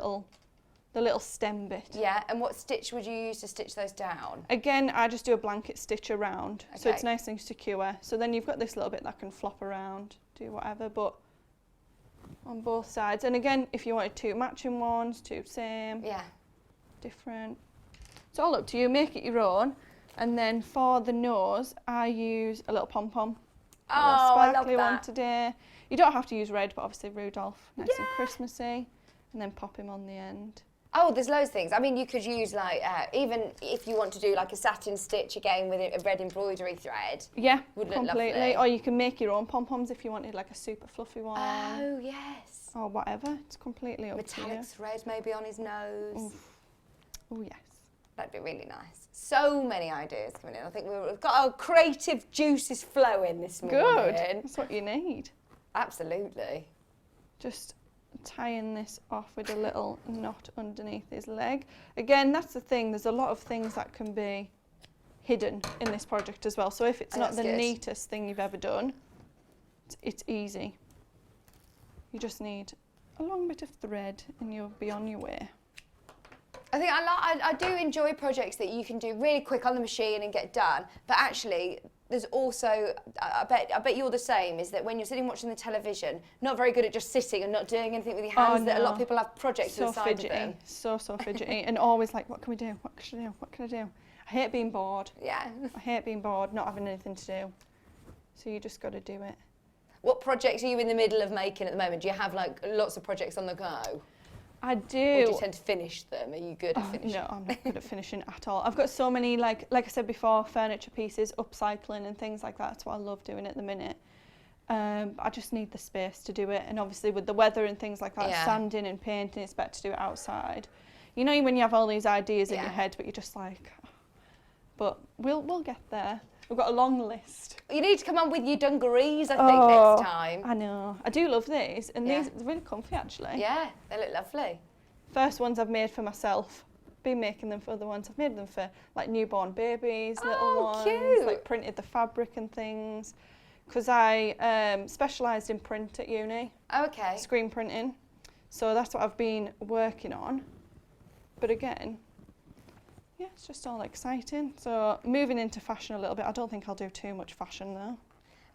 the little stem bit. Yeah, and what stitch would you use to stitch those down? Again, I just do a blanket stitch around, so it's nice and secure. So then you've got this little bit that can flop around, do whatever, but on both sides. And again, if you wanted 2 matching ones, 2 same, different. It's all up to you, make it your own. And then for the nose, I use a little pom-pom. Oh, I love that. One today. You don't have to use red, but obviously Rudolph, nice and Christmassy. And then pop him on the end. Oh, there's loads of things. I mean, you could use like, even if you want to do like a satin stitch again with a red embroidery thread. Yeah, would look completely. lovely. Or you can make your own pom-poms if you wanted like a super fluffy one. Oh, yes. Or whatever, it's completely up to you. Metallic thread maybe on his nose. Oh, yes. That'd be really nice. So many ideas coming in. I think we've got our creative juices flowing this morning. Good, that's what you need. Absolutely. Just tying this off with a little knot underneath his leg. Again, that's the thing, there's a lot of things that can be hidden in this project as well. So if it's not the neatest thing you've ever done, it's easy. You just need a long bit of thread and you'll be on your way. I think I do enjoy projects that you can do really quick on the machine and get done, but actually there's also, I bet you're the same, is that when you're sitting watching the television, not very good at just sitting and not doing anything with your hands, that a lot of people have projects to the side of them. So fidgety, and always like, what can we do? What can I do? What can I do? I hate being bored. Yeah. I hate being bored, not having anything to do. So you just got to do it. What projects are you in the middle of making at the moment? Do you have like lots of projects on the go? I do. Or do you tend to finish them? Are you good at finishing? No, I'm not good at finishing at all. I've got so many, like I said before, furniture pieces, upcycling and things like that. That's what I love doing at the minute. I just need the space to do it. And obviously with the weather and things like that, sanding and painting, it's better to do it outside. You know when you have all these ideas in your head, but you're just like, but we'll get there. We've got a long list. You need to come on with your dungarees, I think, next time. I know. I do love these, and these are really comfy actually. Yeah, they look lovely. First ones I've made for myself. Been making them for other ones. I've made them for like newborn babies, little ones. Cute. Like printed the fabric and things. Because I specialised in print at uni. Oh, okay. Screen printing. So that's what I've been working on. But again, yeah, it's just all exciting. So moving into fashion a little bit. I don't think I'll do too much fashion though.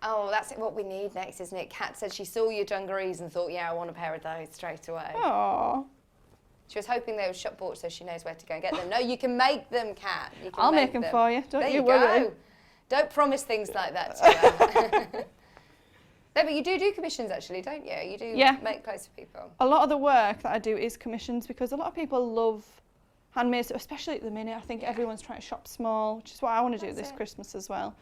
Oh, that's what we need next, isn't it? Kat said she saw your dungarees and thought, yeah, I want a pair of those straight away. Oh. She was hoping they were shop bought so she knows where to go and get them. No, you can make them, Kat. You can I'll make them for you. Don't there you worry. Go. Don't promise things like that to her. No, but you do commissions actually, don't you? You do make clothes for people. A lot of the work that I do is commissions because a lot of people love handmade, especially at the minute. I think everyone's trying to shop small, which is what I want to do this Christmas as well.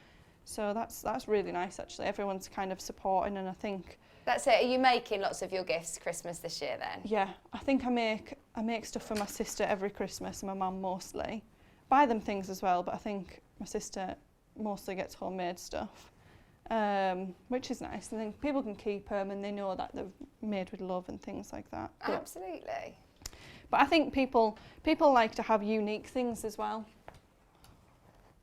So that's really nice actually. Everyone's kind of supporting, and I think that's it. Are you making lots of your gifts Christmas this year then? Yeah, I think I make stuff for my sister every Christmas and my mum mostly. Buy them things as well, but I think my sister mostly gets homemade stuff, which is nice. I think people can keep them and they know that they're made with love and things like that. But, absolutely. But I think people like to have unique things as well.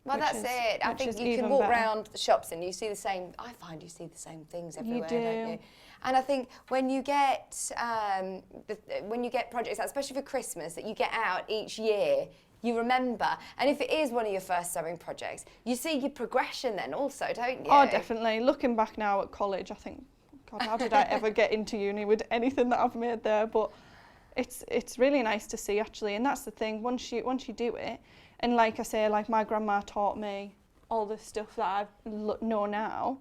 Well, that's it. I think you can walk around the shops and you see the same. I find you see the same things everywhere, don't you? And I think when you get projects, especially for Christmas, that you get out each year, you remember. And if it is one of your first sewing projects, you see your progression then also, don't you? Oh, definitely. Looking back now at college, I think, God, how did I ever get into uni with anything that I've made there? But it's really nice to see actually, and that's the thing. Once you do it. And like I say, like my grandma taught me all the stuff that I know now.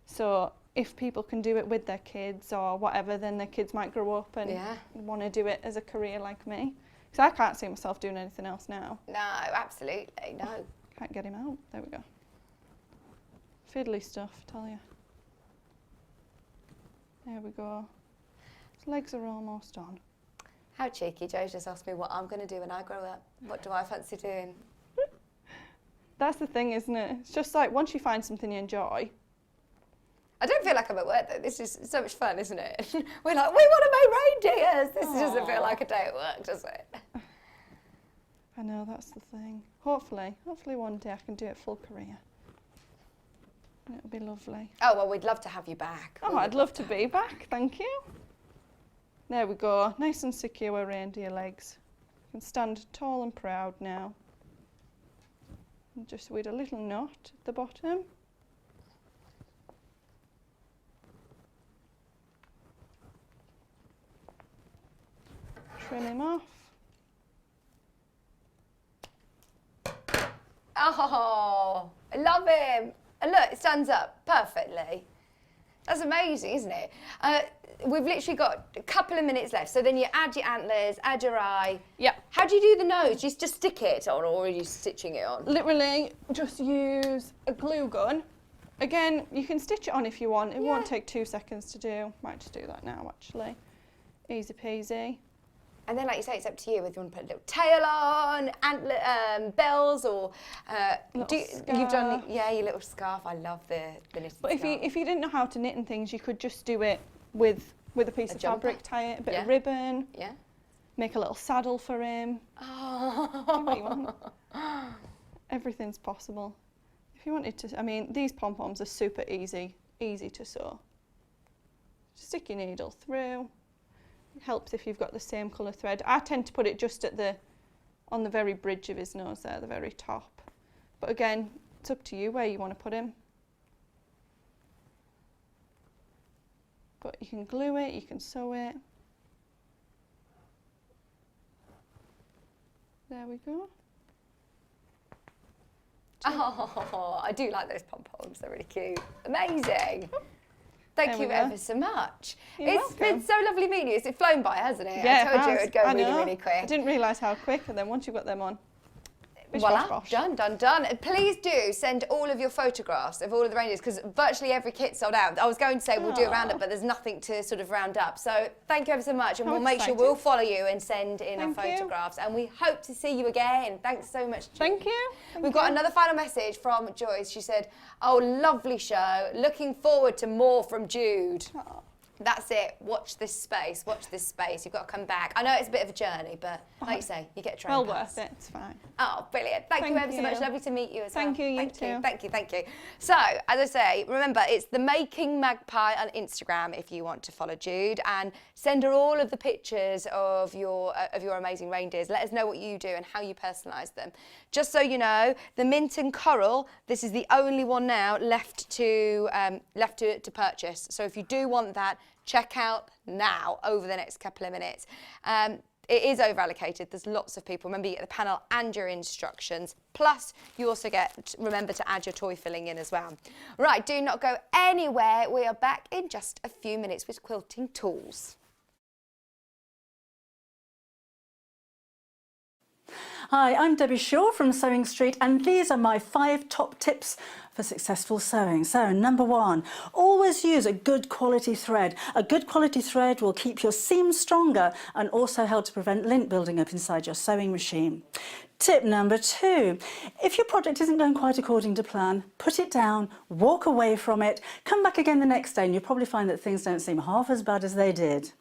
So if people can do it with their kids or whatever, then their kids might grow up and want to do it as a career like me. Because I can't see myself doing anything else now. No, absolutely, no. Can't get him out. There we go. Fiddly stuff, I tell you. There we go. His legs are almost on. How cheeky, Joe just asked me what I'm going to do when I grow up. What do I fancy doing? That's the thing, isn't it? It's just like once you find something you enjoy. I don't feel like I'm at work though. This is so much fun, isn't it? We're like, we want to make reindeers. This doesn't feel like a day at work, does it? I know, that's the thing. Hopefully one day I can do it full career. And it'll be lovely. Oh, well, we'd love to have you back. Oh, I'd love to be back, thank you. There we go, nice and secure reindeer legs. You can stand tall and proud now. And just with a little knot at the bottom. Trim him off. Oh, I love him. And look, it stands up perfectly. That's amazing, isn't it? We've literally got a couple of minutes left. So then you add your antlers, add your eye. Yeah. How do you do the nose? You just stick it on, or are you stitching it on? Literally, just use a glue gun. Again, you can stitch it on if you want. It won't take 2 seconds to do. Might just do that now, actually. Easy peasy. And then, like you say, it's up to you whether you want to put a little tail on, antler, bells, or you've done your little scarf. I love the knitted But scarf. if you didn't know how to knit and things, you could just do it with a piece of fabric, tie it, a bit of ribbon. Yeah. Make a little saddle for him. Oh. Do what you want. Everything's possible. If you wanted to, I mean, these pom-poms are super easy to sew. Stick your needle through. It helps if you've got the same colour thread. I tend to put it just at on the very bridge of his nose there, the very top. But again, it's up to you where you want to put him. But you can glue it, you can sew it. There we go. Oh, I do like those pom-poms, they're really cute. Amazing. Thank you ever so much. It's been so lovely meeting you. It's flown by, hasn't it? Yeah, I told you it would go really, really quick. I didn't realise how quick, and then once you've got them on, Voila, done, done, done. Please do send all of your photographs of all of the reindeers, because virtually every kit's sold out. I was going to say we'll do a roundup, but there's nothing to sort of round up. So thank you ever so much, and we'll make sure we'll follow you and send in our photographs. And we hope to see you again. Thanks so much, Jude. Thank you. We've got another final message from Joyce. She said, "Oh, lovely show. Looking forward to more from Jude." Aww. That's it. Watch this space. Watch this space. You've got to come back. I know it's a bit of a journey, but like you say, you get a train well pass. worth it. It's fine. Oh, brilliant. Thank you ever so much. Lovely to meet you as well. Thank you, you too. Thank you, thank you. So, as I say, remember, it's the Making Magpie on Instagram if you want to follow Jude, and send her all of the pictures of your amazing reindeers. Let us know what you do and how you personalise them. Just so you know, the mint and coral, this is the only one now left to purchase. So if you do want that, check out now over the next couple of minutes. It is over allocated. There's lots of people. Remember, you get the panel and your instructions. Plus, you also remember to add your toy filling in as well. Right, do not go anywhere. We are back in just a few minutes with Quilting Tools. Hi, I'm Debbie Shaw from Sewing Street, and these are my 5 top tips for successful sewing. So, number 1, always use a good quality thread. A good quality thread will keep your seams stronger and also help to prevent lint building up inside your sewing machine. Tip number 2, if your project isn't going quite according to plan, put it down, walk away from it, come back again the next day, and you'll probably find that things don't seem half as bad as they did.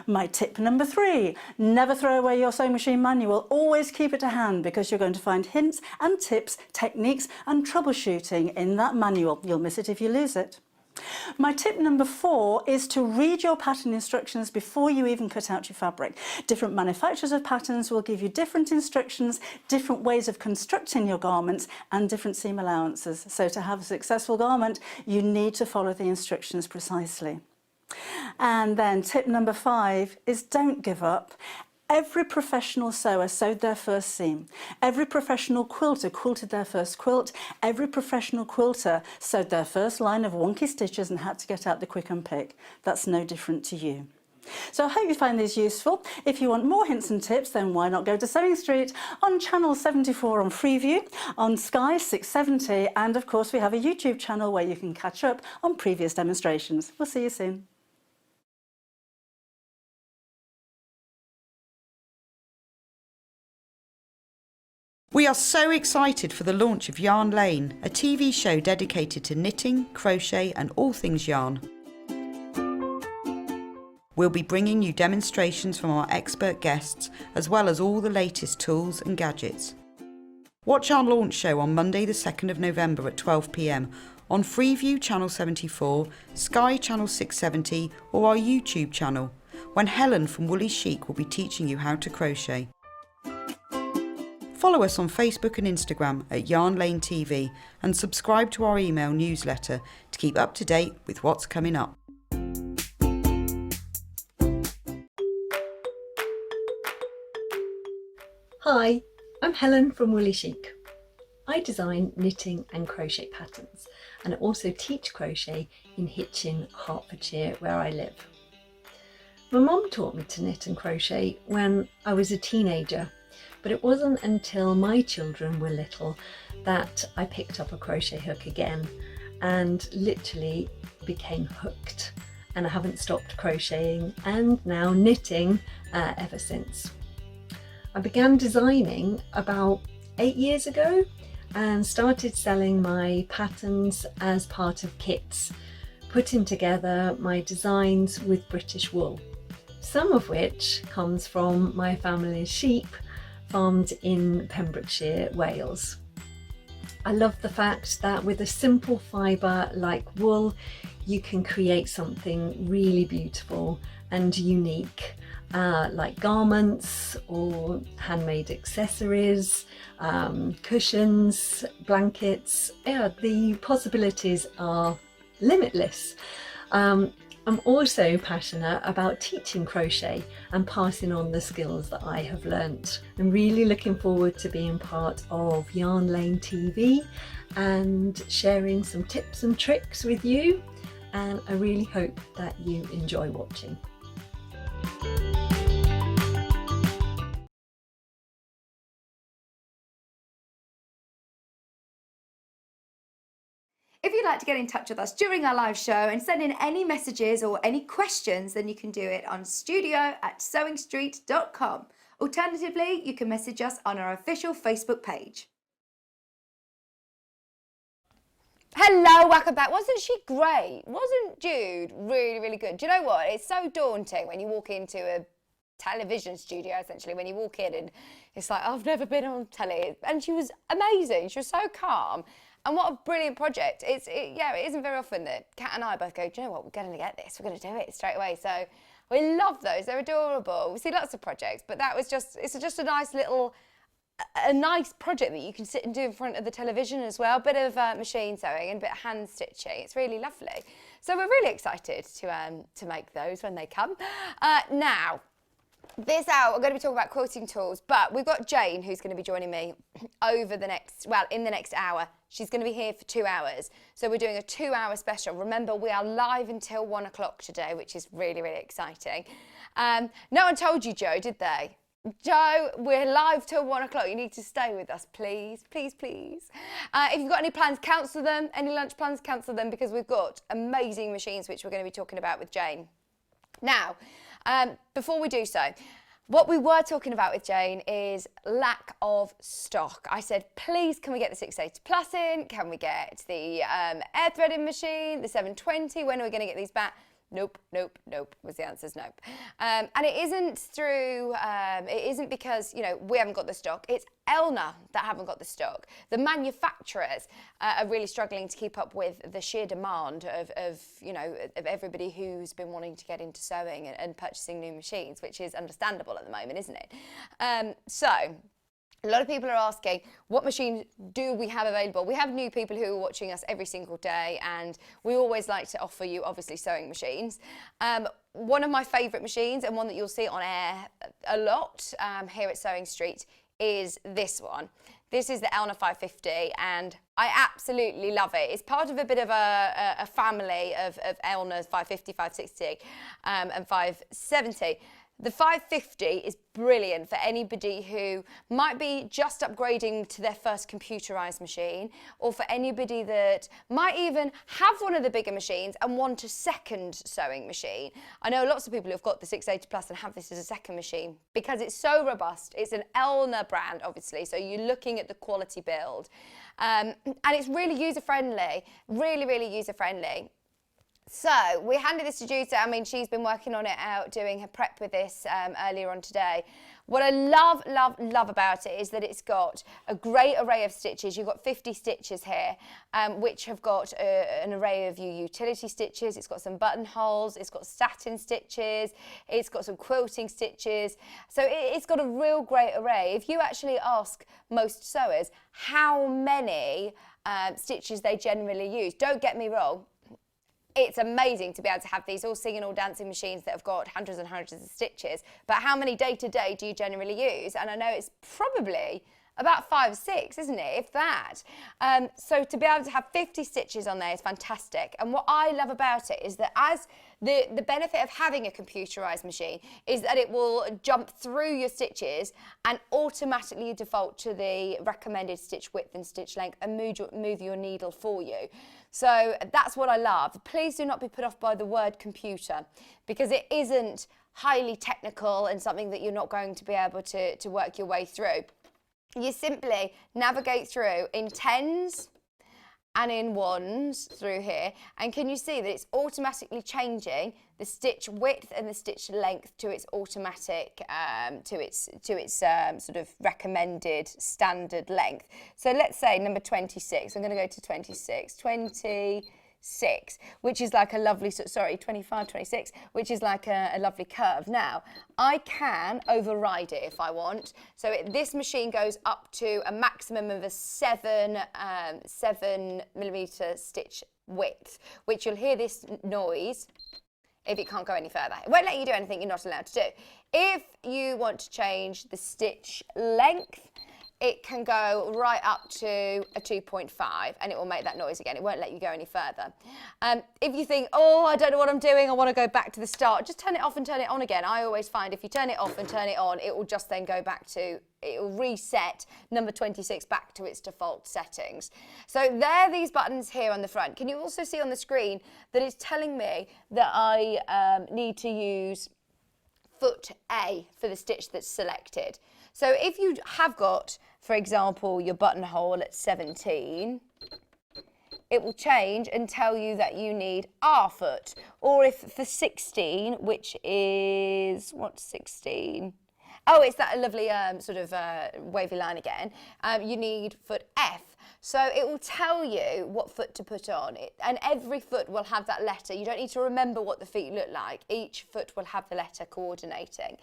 My tip number 3, never throw away your sewing machine manual. Always keep it to hand, because you're going to find hints and tips, techniques and troubleshooting in that manual. You'll miss it if you lose it. My tip number 4 is to read your pattern instructions before you even cut out your fabric. Different manufacturers of patterns will give you different instructions, different ways of constructing your garments and different seam allowances. So to have a successful garment, you need to follow the instructions precisely. And then tip number 5 is don't give up. Every professional sewer sewed their first seam. Every professional quilter quilted their first quilt. Every professional quilter sewed their first line of wonky stitches and had to get out the quick and pick. That's no different to you. So I hope you find these useful. If you want more hints and tips, then why not go to Sewing Street on channel 74 on Freeview, on Sky 670, and of course we have a YouTube channel where you can catch up on previous demonstrations. We'll see you soon. We are so excited for the launch of Yarn Lane, a TV show dedicated to knitting, crochet and all things yarn. We'll be bringing you demonstrations from our expert guests, as well as all the latest tools and gadgets. Watch our launch show on Monday the 2nd of November at 12 p.m. on Freeview channel 74, Sky channel 670 or our YouTube channel, when Helen from Woolly Chic will be teaching you how to crochet. Follow us on Facebook and Instagram at Yarn Lane TV and subscribe to our email newsletter to keep up to date with what's coming up. Hi, I'm Helen from Woolly Chic. I design knitting and crochet patterns, and I also teach crochet in Hitchin, Hertfordshire, where I live. My mum taught me to knit and crochet when I was a teenager, but it wasn't until my children were little that I picked up a crochet hook again and literally became hooked, and I haven't stopped crocheting and now knitting ever since. I began designing about 8 years ago and started selling my patterns as part of kits, putting together my designs with British wool, some of which comes from my family's sheep farmed in Pembrokeshire, Wales. I love the fact that with a simple fibre like wool, you can create something really beautiful and unique. like garments or handmade accessories, cushions, blankets. Yeah, the possibilities are limitless. I'm also passionate about teaching crochet and passing on the skills that I have learnt. I'm really looking forward to being part of Yarn Lane TV and sharing some tips and tricks with you, and I really hope that you enjoy watching. If you'd like to get in touch with us during our live show and send in any messages or any questions, then you can do it on studio@sewingstreet.com. Alternatively, you can message us on our official Facebook page. Hello, welcome back. Wasn't she great? Wasn't Jude really, really good? Do you know what? It's so daunting when you walk into a television studio, essentially, when you walk in and it's like, I've never been on telly. And she was amazing. She was so calm. And what a brilliant project. It isn't very often that Kat and I both go, do you know what, we're going to get this. We're going to do it straight away. So we love those. They're adorable. We see lots of projects, but that was just a nice little, a nice project that you can sit and do in front of the television as well. A bit of machine sewing and a bit of hand stitching. It's really lovely. So we're really excited to make those when they come. Now, this hour, we're going to be talking about quilting tools, but we've got Jane who's going to be joining me in the next hour. She's going to be here for 2 hours. So we're doing a 2-hour special. Remember, we are live until 1 o'clock today, which is really, really exciting. No one told you, Joe, did they? Joe, we're live till 1 o'clock. You need to stay with us, please, please, please. If you've got any plans, cancel them. Any lunch plans, cancel them, because we've got amazing machines, which we're going to be talking about with Jane. Now, before we do so, what we were talking about with Jane is lack of stock. I said, please, can we get the 680 Plus in? Can we get the air threading machine, the 720? When are we going to get these back? Nope, nope, nope, was the answer's nope. And it isn't because, you know, we haven't got the stock. It's Elna that haven't got the stock. The manufacturers are really struggling to keep up with the sheer demand of everybody who's been wanting to get into sewing and purchasing new machines, which is understandable at the moment, isn't it? So a lot of people are asking, what machines do we have available? We have new people who are watching us every single day, and we always like to offer you, obviously, sewing machines. One of my favourite machines, and one that you'll see on air a lot here at Sewing Street, is this one. This is the Elna 550, and I absolutely love it. It's part of a bit of a family of Elnas 550, 560, and 570. The 550 is brilliant for anybody who might be just upgrading to their first computerised machine, or for anybody that might even have one of the bigger machines and want a second sewing machine. I know lots of people who've got the 680 Plus and have this as a second machine because it's so robust. It's an Elna brand, obviously, so you're looking at the quality build. And it's really user-friendly, really, really user-friendly. So we handed this to Jude. I mean, she's been working on it out, doing her prep with this earlier on today. What I love, love, love about it is that it's got a great array of stitches. You've got 50 stitches here, which have got an array of utility stitches. It's got some buttonholes. It's got satin stitches. It's got some quilting stitches. So it's got a real great array. If you actually ask most sewers how many stitches they generally use, don't get me wrong, it's amazing to be able to have these all singing, all dancing machines that have got hundreds and hundreds of stitches. But how many day to day do you generally use? And I know it's probably about 5 or 6, isn't it, if that? So to be able to have 50 stitches on there is fantastic. And what I love about it is that as the benefit of having a computerised machine is that it will jump through your stitches and automatically default to the recommended stitch width and stitch length and move your needle for you. So that's what I love. Please do not be put off by the word computer, because it isn't highly technical and something that you're not going to be able to work your way through. You simply navigate through in 10s and in 1s through here, and can you see that it's automatically changing the stitch width and the stitch length to its automatic, to its sort of recommended standard length. So let's say number 26, I'm going to go to 26, which is like a lovely, sorry, 25, 26, which is like a lovely curve. Now, I can override it if I want. So this machine goes up to a maximum of a 7mm stitch width, which you'll hear this noise if it can't go any further. It won't let you do anything you're not allowed to do. If you want to change the stitch length, it can go right up to a 2.5 and it will make that noise again. It won't let you go any further. If you think, oh, I don't know what I'm doing, I want to go back to the start, just turn it off and turn it on again. I always find if you turn it off and turn it on, it will just then go back to, it will reset number 26 back to its default settings. So there are these buttons here on the front. Can you also see on the screen that it's telling me that I need to use foot A for the stitch that's selected? So if you have got, for example, your buttonhole at 17, it will change and tell you that you need R foot. Or if for 16, which is, what's 16? Oh, it's that lovely sort of wavy line again. You need foot F. So it will tell you what foot to put on. And every foot will have that letter. You don't need to remember what the feet look like. Each foot will have the letter coordinating.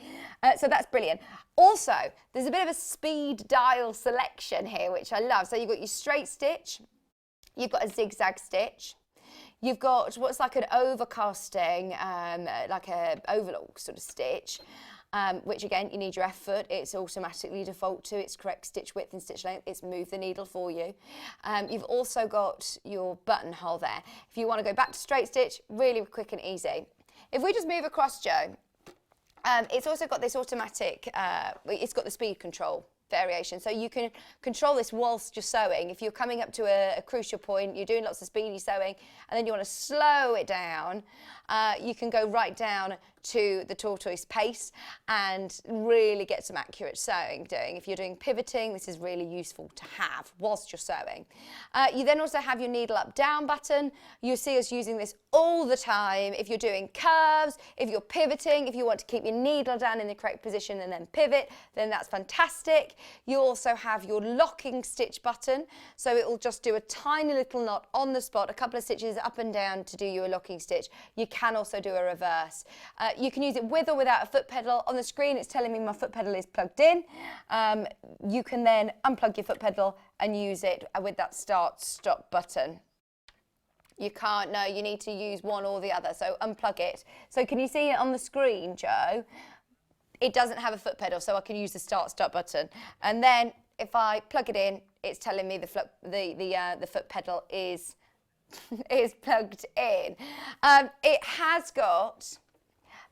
So that's brilliant. Also, there's a bit of a speed dial selection here, which I love. So you've got your straight stitch. You've got a zigzag stitch. You've got what's like an overcasting, like a overlock sort of stitch. Which again, you need your F foot. It's automatically default to its correct stitch width and stitch length. It's moved the needle for you. You've also got your buttonhole there. If you want to go back to straight stitch, really quick and easy. If we just move across, Joe, it's also got this automatic, it's got the speed control variation. So you can control this whilst you're sewing. If you're coming up to a crucial point, you're doing lots of speedy sewing, and then you want to slow it down, you can go right down to the tortoise pace and really get some accurate sewing doing. If you're doing pivoting, this is really useful to have whilst you're sewing. You then also have your needle up down button. You see us using this all the time. If you're doing curves, if you're pivoting, if you want to keep your needle down in the correct position and then pivot, then that's fantastic. You also have your locking stitch button. So it will just do a tiny little knot on the spot, a couple of stitches up and down to do your locking stitch. You can also do a reverse. You can use it with or without a foot pedal. On the screen, it's telling me my foot pedal is plugged in. You can then unplug your foot pedal and use it with that start-stop button. You can't, no, you need to use one or the other, so unplug it. So can you see it on the screen, Joe? It doesn't have a foot pedal, so I can use the start-stop button. And then if I plug it in, it's telling me the foot pedal is plugged in. It has got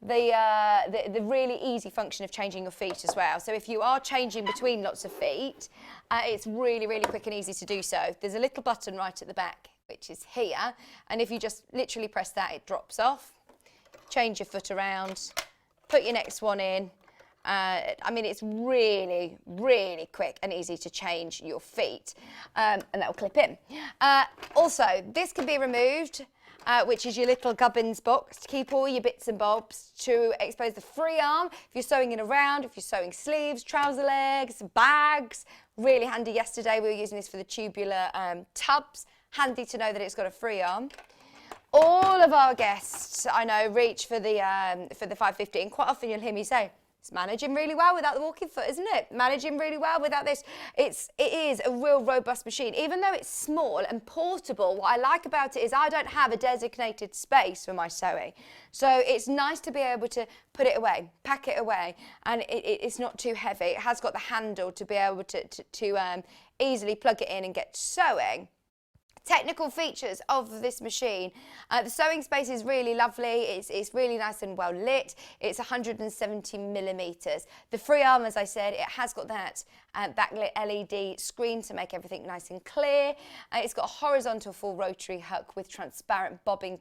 the really easy function of changing your feet as well. So if you are changing between lots of feet, it's really, really quick and easy to do so. There's a little button right at the back, which is here. And if you just literally press that, it drops off. Change your foot around, put your next one in. I mean, it's really, really quick and easy to change your feet, and that will clip in. Also, this can be removed, which is your little gubbins box to keep all your bits and bobs to expose the free arm. If you're sewing in a round, if you're sewing sleeves, trouser legs, bags, really handy. Yesterday we were using this for the tubular tubs. Handy to know that it's got a free arm. All of our guests, I know, reach for the 515. Quite often you'll hear me say, it's managing really well without the walking foot, isn't it? Managing really well without this. It is a real robust machine. Even though it's small and portable, what I like about it is I don't have a designated space for my sewing. So it's nice to be able to put it away, pack it away, and it's not too heavy. It has got the handle to be able to easily plug it in and get sewing. Technical features of this machine. The sewing space is really lovely. It's really nice and well lit. It's 170 millimeters. The free arm, as I said, it has got that backlit LED screen to make everything nice and clear. It's got a horizontal full rotary hook with transparent bobbin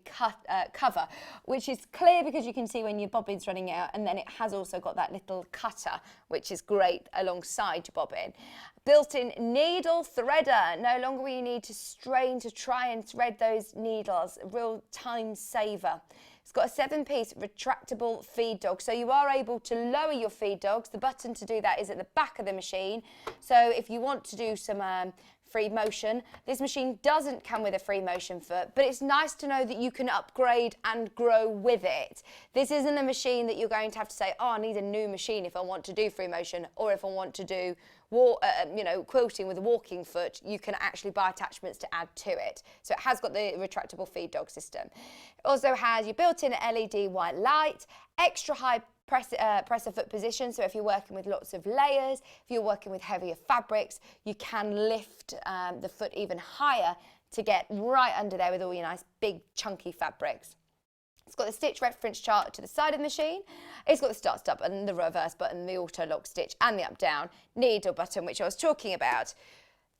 cover, which is clear because you can see when your bobbin's running out, and then it has also got that little cutter, which is great alongside your bobbin. Built-in needle threader. No longer will you need to strain to try and thread those needles. A real time saver. It's got a 7-piece retractable feed dog, so you are able to lower your feed dogs. The button to do that is at the back of the machine. So if you want to do some free motion, this machine doesn't come with a free motion foot, but it's nice to know that you can upgrade and grow with it. This isn't a machine that you're going to have to say, oh, I need a new machine if I want to do free motion, or if I want to do quilting with a walking foot. You can actually buy attachments to add to it. So it has got the retractable feed dog system. It also has your built-in LED white light, extra high presser foot position, so if you're working with lots of layers, if you're working with heavier fabrics, you can lift the foot even higher to get right under there with all your nice big chunky fabrics. It's got the stitch reference chart to the side of the machine. It's got the start stop button, the reverse button, the auto lock stitch, and the up down needle button, which I was talking about.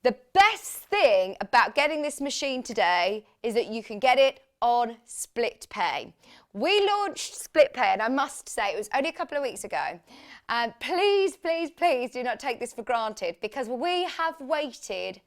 The best thing about getting this machine today is that you can get it on split pay. We launched split pay, and I must say it was only a couple of weeks ago. Please, please, please do not take this for granted, because we have waited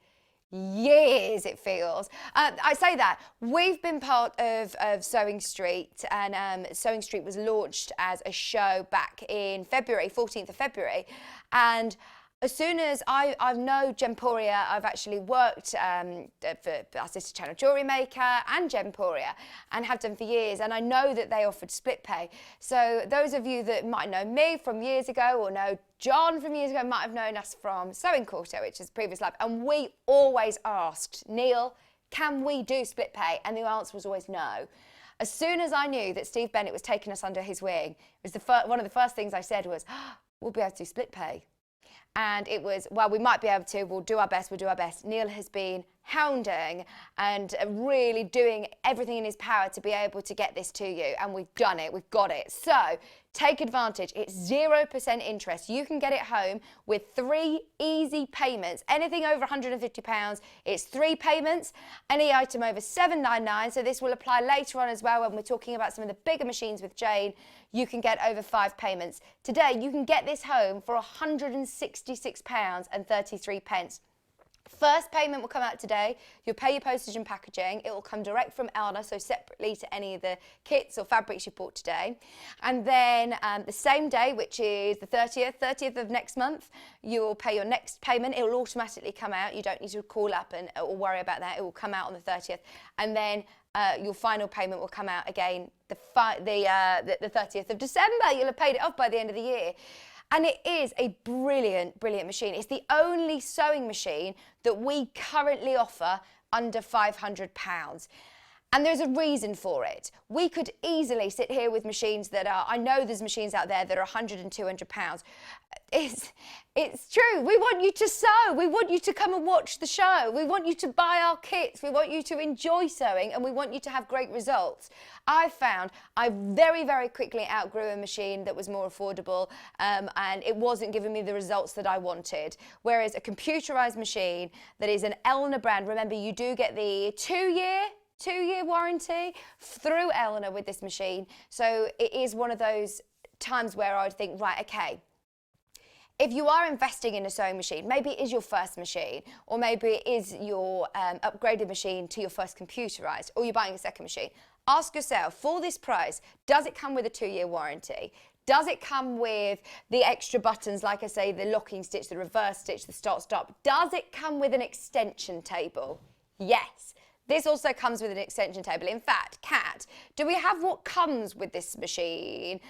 years, it feels. I say that we've been part of Sewing Street, and Sewing Street was launched as a show back in February, 14th of February, and as soon as I know Gemporia, I've actually worked for our sister channel Jewellery Maker and Gemporia, and have done for years, and I know that they offered split pay. So those of you that might know me from years ago, or know John from years ago, might have known us from Sewing Quarter, which is previous life, and we always asked, Neil, can we do split pay? And the answer was always no. As soon as I knew that Steve Bennett was taking us under his wing, it was one of the first things I said was, we'll be able to do split pay. And it was, well, we might be able to, we'll do our best, we'll do our best. Neil has been hounding and really doing everything in his power to be able to get this to you, and we've done it, we've got it. So take advantage. It's 0% interest. You can get it home with 3 easy payments. Anything over £150, it's 3 payments. Any item over £7.99, so this will apply later on as well when we're talking about some of the bigger machines with Jane. You can get over 5 payments. Today you can get this home for £166.33. First payment will come out today. You'll pay your postage and packaging. It will come direct from Elna, so separately to any of the kits or fabrics you bought today. And then the same day, which is the 30th of next month, you will pay your next payment. It will automatically come out. You don't need to call up or worry about that. It will come out on the 30th. And then your final payment will come out again the 30th of December. You'll have paid it off by the end of the year. And it is a brilliant, brilliant machine. It's the only sewing machine that we currently offer under £500. And there's a reason for it. We could easily sit here with machines that are, I know there's machines out there that are £100 and £200. It's true. We want you to sew. We want you to come and watch the show. We want you to buy our kits. We want you to enjoy sewing, and we want you to have great results. I found I very, very quickly outgrew a machine that was more affordable, and it wasn't giving me the results that I wanted. Whereas a computerized machine that is an Elna brand, remember you do get the two-year warranty through Elna with this machine. So it is one of those times where I would think, right, okay, if you are investing in a sewing machine, maybe it is your first machine, or maybe it is your upgraded machine to your first computerized, or you're buying a second machine, ask yourself, for this price, does it come with a 2-year warranty? Does it come with the extra buttons, like I say, the locking stitch, the reverse stitch, the start-stop? Does it come with an extension table? Yes. This also comes with an extension table. In fact, Kat, do we have what comes with this machine?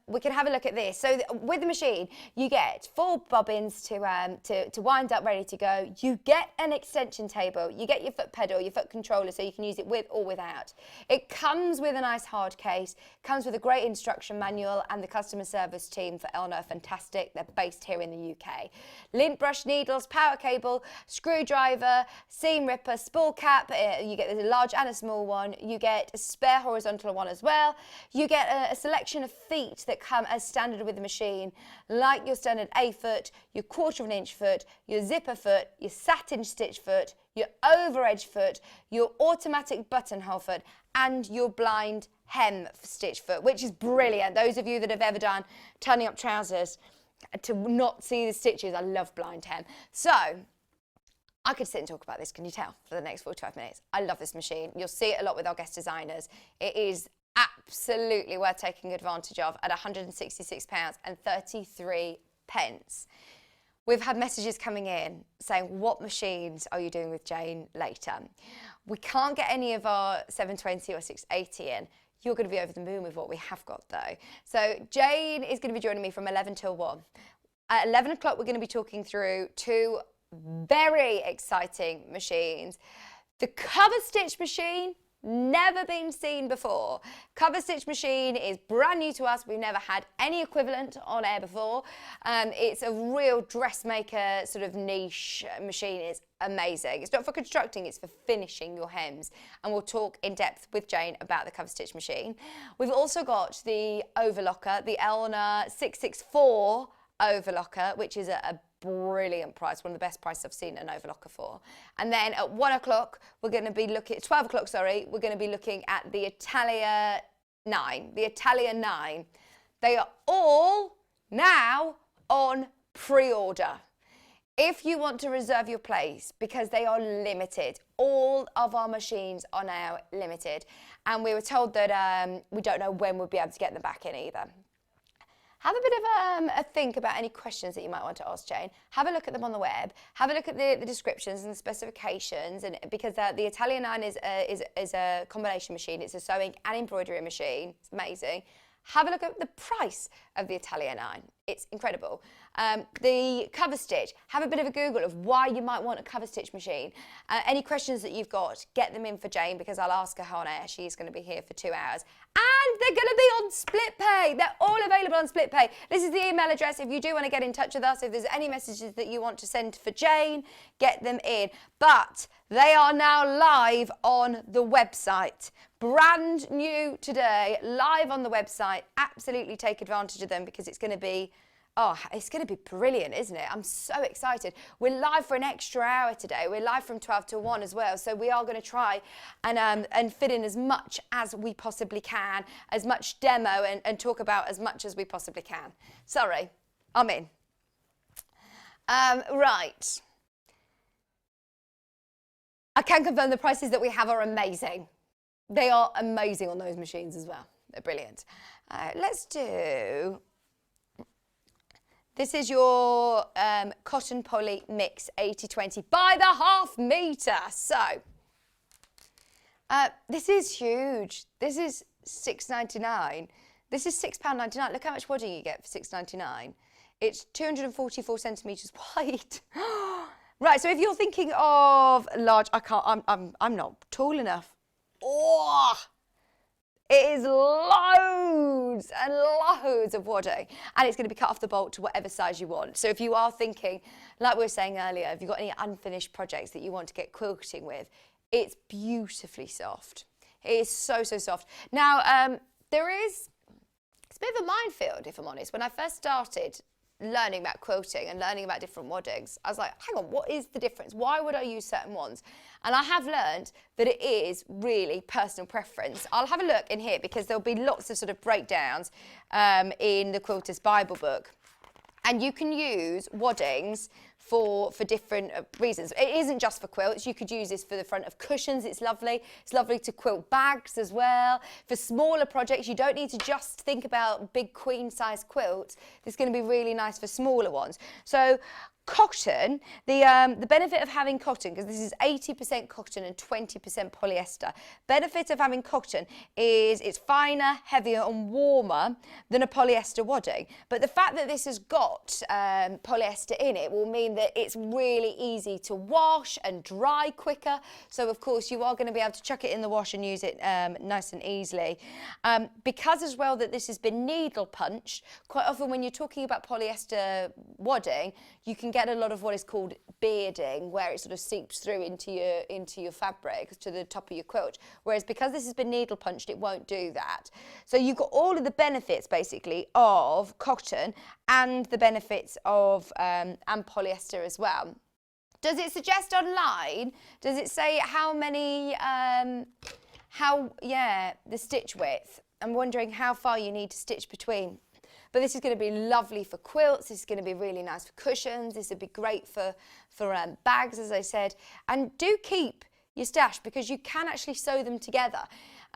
We can have a look at this. So with the machine, you get 4 bobbins to wind up, ready to go. You get an extension table. You get your foot pedal, your foot controller, so you can use it with or without. It comes with a nice hard case, comes with a great instruction manual, and the customer service team for Elna are fantastic. They're based here in the UK. Lint brush needles, power cable, screwdriver, seam ripper, spool cap. You get a large and a small one. You get a spare horizontal one as well. You get a selection of feet that come as standard with the machine, like your standard A foot, your 1/4 inch foot, your zipper foot, your satin stitch foot, your over edge foot, your automatic buttonhole foot, and your blind hem stitch foot, which is brilliant. Those of you that have ever done turning up trousers to not see the stitches, I love blind hem. So I could sit and talk about this, can you tell, for the next 45 minutes. I love this machine. You'll see it a lot with our guest designers. It is absolutely worth taking advantage of at £166.33. We've had messages coming in saying, what machines are you doing with Jane later? We can't get any of our 720 or 680 in. You're going to be over the moon with what we have got though. So Jane is going to be joining me from 11 till 1. At 11 o'clock, we're going to be talking through 2 very exciting machines. The Coverstitch machine, never been seen before. Coverstitch machine is brand new to us. We've never had any equivalent on air before. It's a real dressmaker sort of niche machine. It's amazing. It's not for constructing, it's for finishing your hems. And we'll talk in depth with Jane about the Coverstitch machine. We've also got the Overlocker, the Elna 664 Overlocker, which is a brilliant price, one of the best prices I've seen an overlocker for. And then at 1 o'clock, we're going to be looking, 12 o'clock, sorry, we're going to be looking at the Atelier 9. The Atelier 9. They are all now on pre-order. If you want to reserve your place, because they are limited, all of our machines are now limited. And we were told that we don't know when we'll be able to get them back in either. Have a bit of a think about any questions that you might want to ask Jane. Have a look at them on the web. Have a look at the descriptions and the specifications, and because the Atelier 9 is a combination machine. It's a sewing and embroidery machine. It's amazing. Have a look at the price of the Atelier 9. It's incredible. The Coverstitch, have a bit of a Google of why you might want a Coverstitch machine. Any questions that you've got, get them in for Jane, because I'll ask her on air. She's going to be here for 2 hours. And they're going to be on split pay. They're all available on split pay. This is the email address if you do want to get in touch with us. If there's any messages that you want to send for Jane, get them in. But they are now live on the website. Brand new today, live on the website. Absolutely take advantage of them, because it's going to be, it's going to be brilliant, isn't it? I'm so excited. We're live for an extra hour today. We're live from 12 to 1 as well. So we are going to try and fit in as much as we possibly can, as much demo and talk about as much as we possibly can. Sorry, I'm in. Right. I can confirm the prices that we have are amazing. They are amazing on those machines as well. They're brilliant. Let's do... This is your cotton poly mix 80/20 by the half metre. So, this is huge. This is £6.99. This is £6.99. Look how much wadding you get for £6.99. It's 244 centimetres wide. Right, so if you're thinking of large, I'm not tall enough. Oh! It is loads and loads of wadding, and it's going to be cut off the bolt to whatever size you want. So if you are thinking, like we were saying earlier, if you've got any unfinished projects that you want to get quilting with, it's beautifully soft. It is so, so soft. Now, it's a bit of a minefield, if I'm honest. When I first started learning about quilting and learning about different waddings, I was like, hang on, what is the difference? Why would I use certain ones? And I have learned that it is really personal preference. I'll have a look in here, because there'll be lots of sort of breakdowns in the Quilter's Bible book. And you can use waddings for different reasons. It isn't just for quilts. You could use this for the front of cushions. It's lovely. It's lovely to quilt bags as well. For smaller projects, you don't need to just think about big queen size quilts. This is going to be really nice for smaller ones. So cotton, the benefit of having cotton, because this is 80% cotton and 20% polyester. Benefit of having cotton is it's finer, heavier and warmer than a polyester wadding. But the fact that this has got polyester in it will mean that it's really easy to wash and dry quicker. So of course you are going to be able to chuck it in the wash and use it nice and easily. Because as well that this has been needle punched, quite often when you're talking about polyester wadding, you can get a lot of what is called bearding, where it sort of seeps through into your fabric to the top of your quilt. Whereas because this has been needle punched, it won't do that. So you've got all of the benefits basically of cotton and the benefits of and polyester as well. Does it suggest online? Does it say how many? The stitch width. I'm wondering how far you need to stitch between. But this is going to be lovely for quilts. This is going to be really nice for cushions. This would be great for bags, as I said. And do keep your stash, because you can actually sew them together.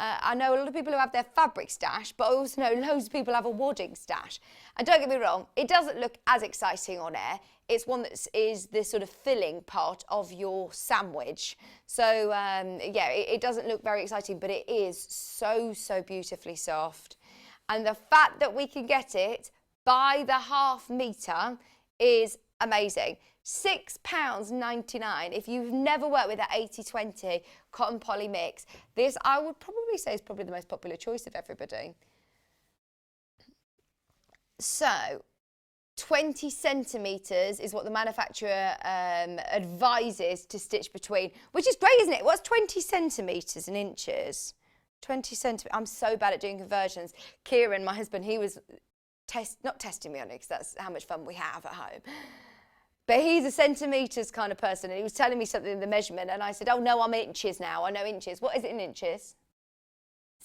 I know a lot of people who have their fabric stash, but I also know loads of people have a wadding stash. And don't get me wrong, it doesn't look as exciting on air. It's one that is the sort of filling part of your sandwich. So yeah, it doesn't look very exciting, but it is so, so beautifully soft. And the fact that we can get it by the half metre is amazing. £6.99 if you've never worked with that 80-20 cotton poly mix. This, I would probably say, is probably the most popular choice of everybody. So 20 centimetres is what the manufacturer advises to stitch between, which is great, isn't it? What's 20 centimetres in inches? 20 centimetres. I'm so bad at doing conversions. Kieran, my husband, he was not testing me on it, because that's how much fun we have at home. But he's a centimetres kind of person, and he was telling me something in the measurement, and I said, oh no, I'm inches now. I know inches. What is it in inches?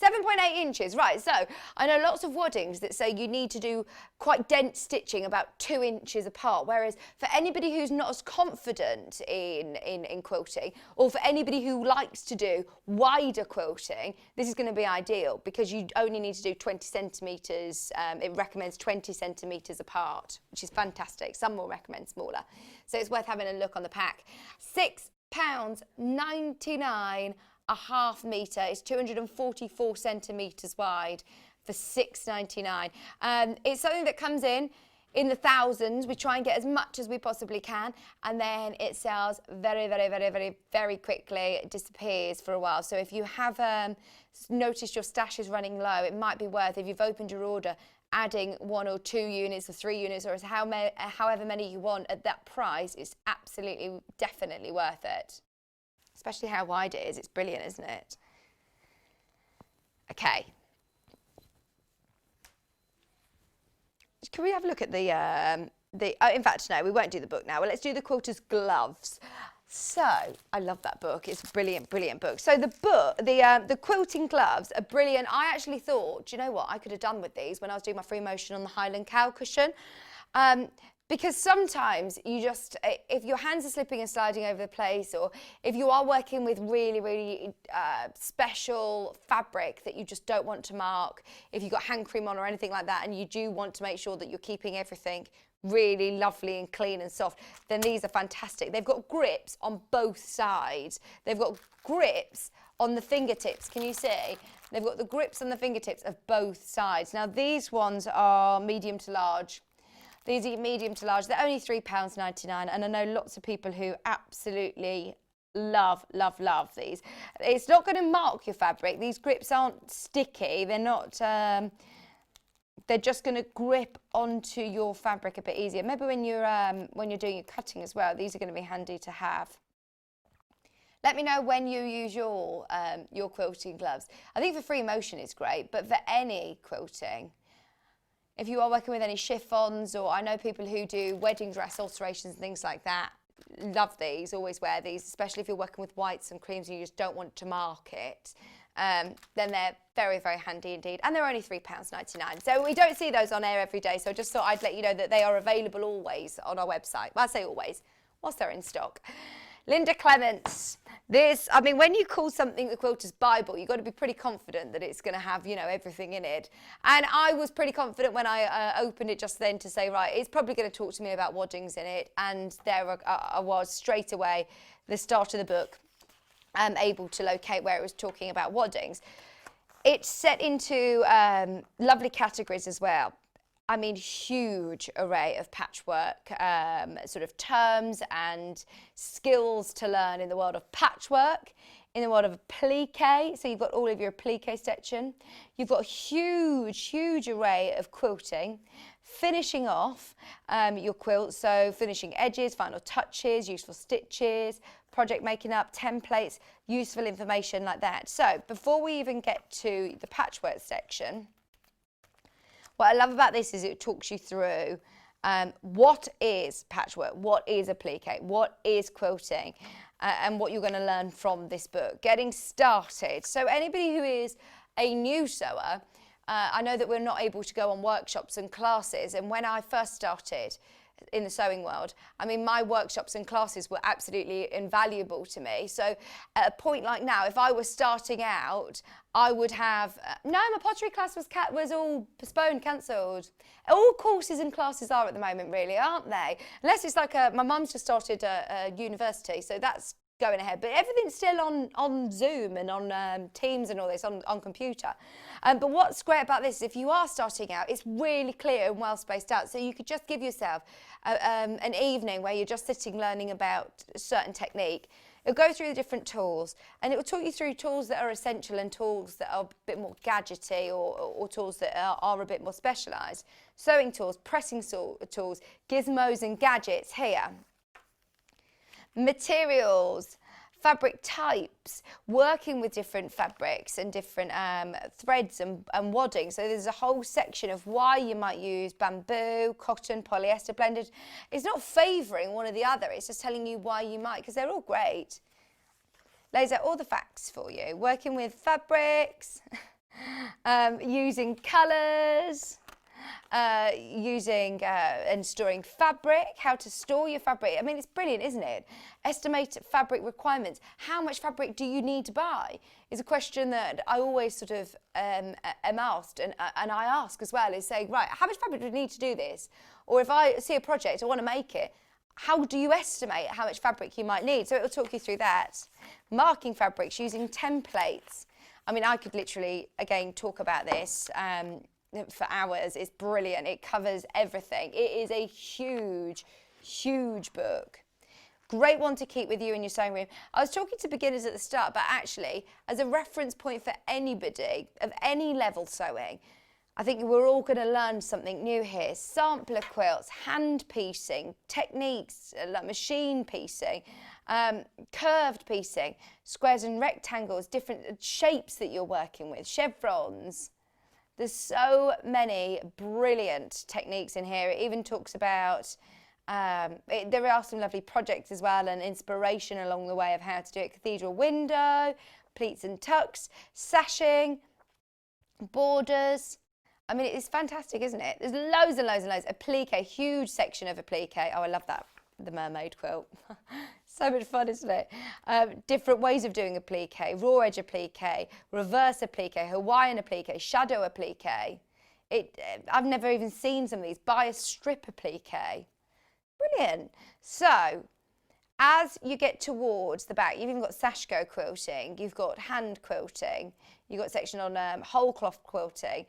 7.8 inches, right. So I know lots of waddings that say you need to do quite dense stitching about 2 inches apart, whereas for anybody who's not as confident in quilting, or for anybody who likes to do wider quilting, this is going to be ideal, because you only need to do 20 centimetres. It recommends 20 centimetres apart, which is fantastic. Some will recommend smaller. So it's worth having a look on the pack. £6.99 a half metre is 244 centimetres wide for £6.99. It's something that comes in the thousands. We try and get as much as we possibly can, and then it sells very, very, very, very, very quickly. It disappears for a while. So if you have noticed your stash is running low, it might be worth, if you've opened your order, adding 1 or 2 units or 3 units, or however many you want at that price. It's absolutely, definitely worth it. Especially how wide it is. It's brilliant, isn't it? Okay. Can we have a look at in fact, no, we won't do the book now. Well, let's do the quilter's gloves. So, I love that book. It's a brilliant, brilliant book. So the book, the quilting gloves are brilliant. I actually thought, do you know what I could have done with these when I was doing my free motion on the Highland cow cushion? Because sometimes you just, if your hands are slipping and sliding over the place, or if you are working with really, really special fabric that you just don't want to mark, if you've got hand cream on or anything like that, and you do want to make sure that you're keeping everything really lovely and clean and soft, then these are fantastic. They've got grips on both sides. They've got grips on the fingertips. Can you see? They've got the grips on the fingertips of both sides. Now these ones are medium to large. These are medium to large. They're only £3.99, and I know lots of people who absolutely love, love, love these. It's not going to mark your fabric. These grips aren't sticky. They're not. They're just going to grip onto your fabric a bit easier. Maybe when you're doing your cutting as well, these are going to be handy to have. Let me know when you use your quilting gloves. I think for free motion it's great, but for any quilting, if you are working with any chiffons, or I know people who do wedding dress alterations and things like that, love these, always wear these, especially if you're working with whites and creams and you just don't want to mark it, then they're very, very handy indeed. And they're only £3.99. So we don't see those on air every day, so I just thought I'd let you know that they are available always on our website. Well, I say always, whilst they're in stock. Linda Clements. This, I mean, when you call something the Quilter's Bible, you've got to be pretty confident that it's going to have, you know, everything in it. And I was pretty confident when I opened it just then to say, right, it's probably going to talk to me about waddings in it. And there I was straight away, the start of the book, able to locate where it was talking about waddings. It's set into lovely categories as well. I mean, huge array of patchwork sort of terms and skills to learn in the world of patchwork, in the world of applique. So you've got all of your applique section. You've got a huge, huge array of quilting, finishing off your quilt. So finishing edges, final touches, useful stitches, project making up, templates, useful information like that. So before we even get to the patchwork section, what I love about this is it talks you through what is patchwork, what is applique, what is quilting, and what you're going to learn from this book. Getting started. So anybody who is a new sewer, I know that we're not able to go on workshops and classes, and when I first started in the sewing world. I mean, my workshops and classes were absolutely invaluable to me. So at a point like now, if I was starting out, I would have, no, my pottery class was all postponed, cancelled. All courses and classes are at the moment, really, aren't they? Unless it's like my mum's just started a university, so that's going ahead, but everything's still on Zoom and on Teams and all this on computer. But what's great about this is if you are starting out, it's really clear and well spaced out, so you could just give yourself an evening where you're just sitting learning about a certain technique. It'll go through the different tools, and it will talk you through tools that are essential and tools that are a bit more gadgety, or tools that are a bit more specialised. Sewing tools, pressing tools, gizmos and gadgets here. Materials, fabric types, working with different fabrics and different threads and wadding. So there's a whole section of why you might use bamboo, cotton, polyester blended. It's not favouring one or the other, it's just telling you why you might, because they're all great. Lays out all the facts for you. Working with fabrics, using colours, using and storing fabric, how to store your fabric. I mean, it's brilliant, isn't it? Estimate fabric requirements. How much fabric do you need to buy is a question that I always sort of am asked, and I ask as well, is saying, right, how much fabric do we need to do this? Or if I see a project, I want to make it, how do you estimate how much fabric you might need? So it will talk you through that. Marking fabrics, using templates. I mean, I could literally, again, talk about this for hours. It's brilliant. It covers everything. It is a huge, huge book. Great one to keep with you in your sewing room. I was talking to beginners at the start, but actually, as a reference point for anybody of any level sewing, I think we're all going to learn something new here. Sampler quilts, hand piecing, techniques like machine piecing, curved piecing, squares and rectangles, different shapes that you're working with, chevrons. There's so many brilliant techniques in here. It even talks about, there are some lovely projects as well and inspiration along the way of how to do it. Cathedral window, pleats and tucks, sashing, borders. I mean, it's fantastic, isn't it? There's loads and loads and loads. Applique, huge section of applique. Oh, I love that, the mermaid quilt. So much fun, isn't it? Different ways of doing applique, raw edge applique, reverse applique, Hawaiian applique, shadow applique. I've never even seen some of these. Bias strip applique. Brilliant. So, as you get towards the back, you've even got sashiko quilting, you've got hand quilting, you've got a section on whole cloth quilting,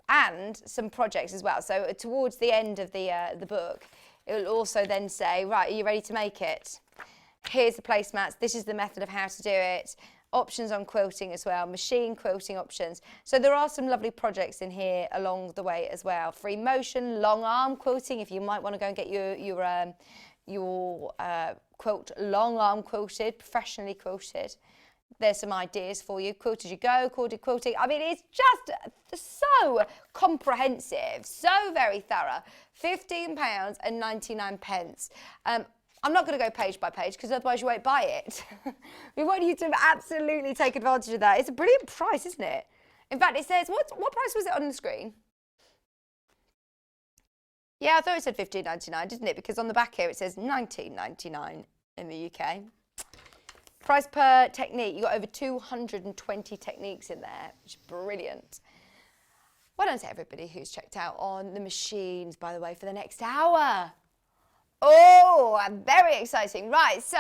and some projects as well. So towards the end of the book, it will also then say, right, are you ready to make it? Here's the placemats, this is the method of how to do it. Options on quilting as well, machine quilting options. So there are some lovely projects in here along the way as well. Free motion, long arm quilting, if you might want to go and get your quilt long arm quilted, professionally quilted. There's some ideas for you. Quilt as you go, corded quilting. I mean, it's just so comprehensive, so very thorough. £15.99. I'm not going to go page by page because otherwise you won't buy it. We want you to absolutely take advantage of that. It's a brilliant price, isn't it? In fact, it says, what price was it on the screen? Yeah, I thought it said £15.99, didn't it? Because on the back here it says £19.99 in the UK. Price per technique, you've got over 220 techniques in there, which is brilliant. Well done to everybody who's checked out on the machines, by the way, for the next hour. Oh, very exciting. Right, so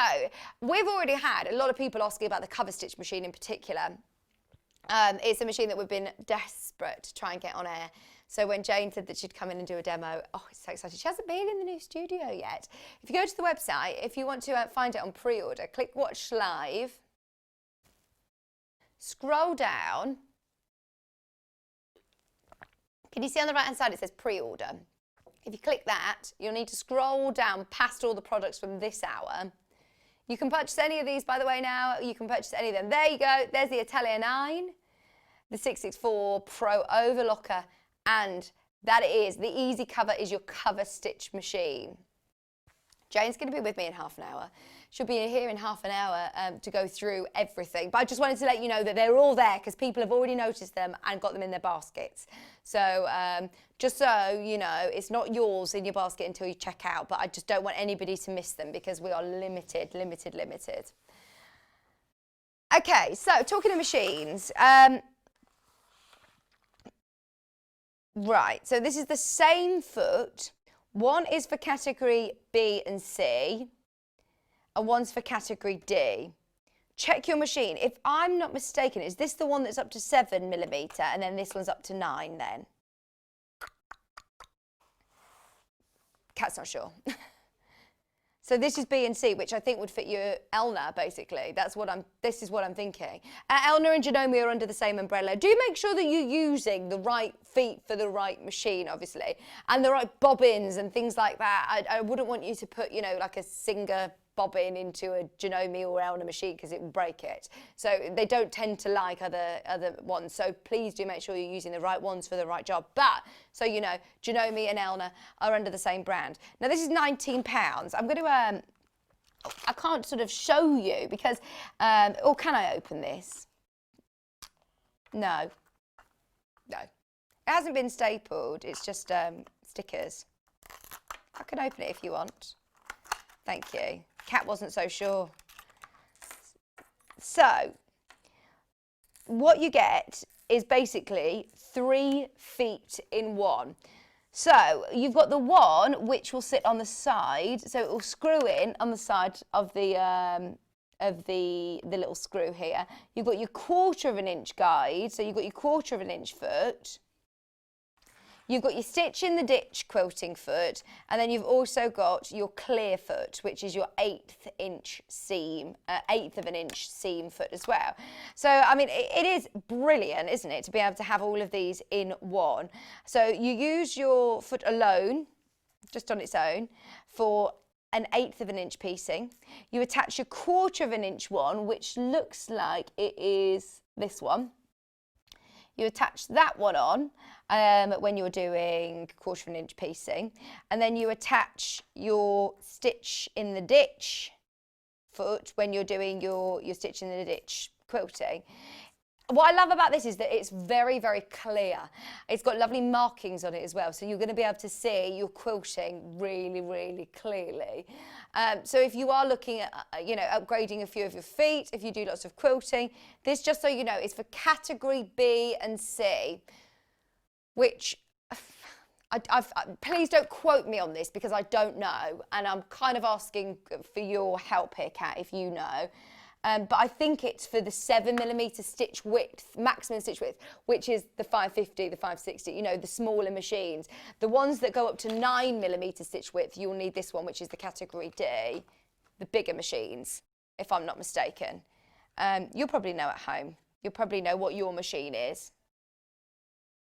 we've already had a lot of people asking about the Coverstitch machine in particular. It's a machine that we've been desperate to try and get on air. So when Jane said that she'd come in and do a demo, oh, it's so exciting. She hasn't been in the new studio yet. If you go to the website, if you want to find it on pre-order, click Watch Live. Scroll down. Can you see on the right-hand side it says pre-order? If you click that, you'll need to scroll down past all the products from this hour. You can purchase any of these, by the way, now. You can purchase any of them. There you go. There's the Atelier 9, the 664 Pro Overlocker, and that is, the Easycover is your Coverstitch machine. Jane's going to be with me in half an hour she'll be here in half an hour to go through everything. But I just wanted to let you know that they're all there because people have already noticed them and got them in their baskets. So just so you know, it's not yours in your basket until you check out, but I just don't want anybody to miss them because we are limited. Okay, so talking of machines, right, so this is the same foot. One is for category B and C, and one's for category D. Check your machine. If I'm not mistaken, is this the one that's up to 7mm, and then this one's up to 9 then? Cat's not sure. So this is B and C, which I think would fit your Elna, basically. This is what I'm thinking. Elna and Janome are under the same umbrella. Do make sure that you're using the right feet for the right machine, obviously, and the right bobbins and things like that. I wouldn't want you to put, you know, like a Singer bobbin into a Janome or Elna machine because it will break it. So they don't tend to like other ones. So please do make sure you're using the right ones for the right job. But so you know, Janome and Elna are under the same brand. Now this is £19. I'm going to I can't sort of show you because or can I open this? No. It hasn't been stapled. It's just stickers. I can open it if you want. Thank you. Kat wasn't so sure. So, what you get is basically 3 feet in one. So, you've got the one which will sit on the side, so it will screw in on the side of the little screw here. You've got your 1/4 inch guide, so you've got your 1/4 inch foot. You've got your stitch in the ditch quilting foot, and then you've also got your clear foot, which is your 1/8 inch seam, 1/8 of an inch seam foot as well. So, I mean, it is brilliant, isn't it, to be able to have all of these in one. So you use your foot alone, just on its own, for an 1/8 of an inch piecing. You attach your 1/4 inch one, which looks like it is this one. You attach that one on when you're doing 1/4 inch piecing, and then you attach your stitch in the ditch foot when you're doing your stitch in the ditch quilting. What I love about this is that it's very, very clear. It's got lovely markings on it as well, so you're going to be able to see your quilting really, really clearly. So if you are looking at, you know, upgrading a few of your feet, if you do lots of quilting, this, just so you know, is for category B and C, which please don't quote me on this because I don't know, and I'm kind of asking for your help here, Kat, if you know. But I think it's for the 7mm stitch width, maximum stitch width, which is the 550, the 560, you know, the smaller machines. The ones that go up to 9mm stitch width, you'll need this one, which is the category D, the bigger machines, if I'm not mistaken. You'll probably know at home. You'll probably know what your machine is.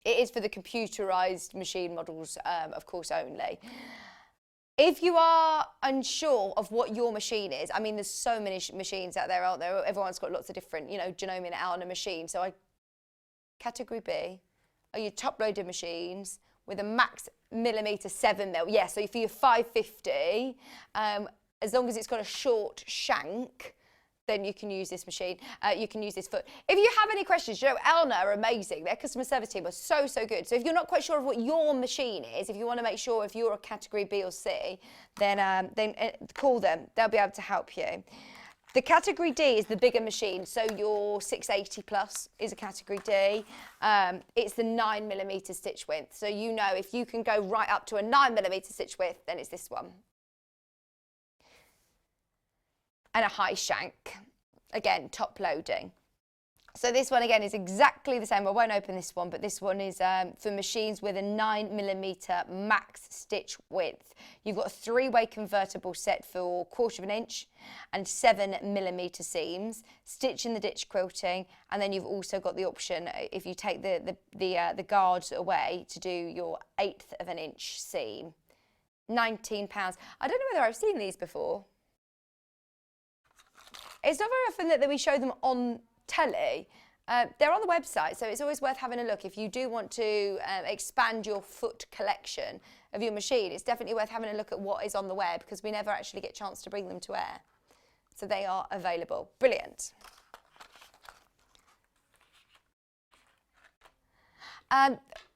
It is for the computerised machine models, of course, only. If you are unsure of what your machine is, I mean, there's so many machines out there, aren't there? Everyone's got lots of different, you know, Janome and Elna machine. So category B are your top-loaded machines with a max millimetre 7mm. Yeah, so for your 550, as long as it's got a short shank, then you can use this machine, you can use this foot. If you have any questions, you know, Elna are amazing. Their customer service team are so, so good. So if you're not quite sure of what your machine is, if you want to make sure if you're a category B or C, then call them. They'll be able to help you. The category D is the bigger machine, so your 680 plus is a category D. It's the 9mm stitch width. So you know if you can go right up to a 9mm stitch width, then it's this one. And a high shank, again, top loading. So this one again is exactly the same. I won't open this one, but this one is for machines with a 9mm max stitch width. You've got a 3-way convertible set for 1/4 inch and 7mm seams, stitch in the ditch quilting, and then you've also got the option, if you take the guards away, to do your 1/8 of an inch seam. £19. I don't know whether I've seen these before. It's not very often that we show them on telly. They're on the website, so it's always worth having a look. If you do want to expand your foot collection of your machine, it's definitely worth having a look at what is on the web because we never actually get a chance to bring them to air. So they are available. Brilliant.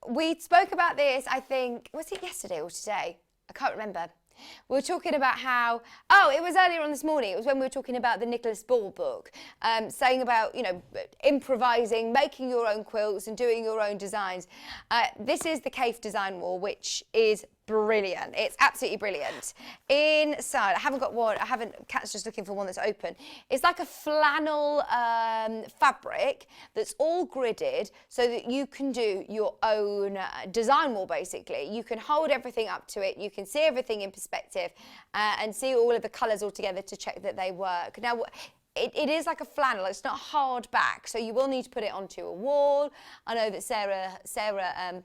We spoke about this, I think, was it yesterday or today? I can't remember. We were talking about how, it was earlier on this morning, it was when we were talking about the Nicholas Ball book, saying about, improvising, making your own quilts and doing your own designs. This is the Cave Design Wall, which is brilliant. It's absolutely brilliant. Inside, I haven't got one, Kat's just looking for one that's open. It's like a flannel fabric that's all gridded so that you can do your own design wall, basically. You can hold everything up to it, you can see everything in perspective and see all of the colours all together to check that they work. Now, it is like a flannel, it's not hard back, so you will need to put it onto a wall. I know that Sarah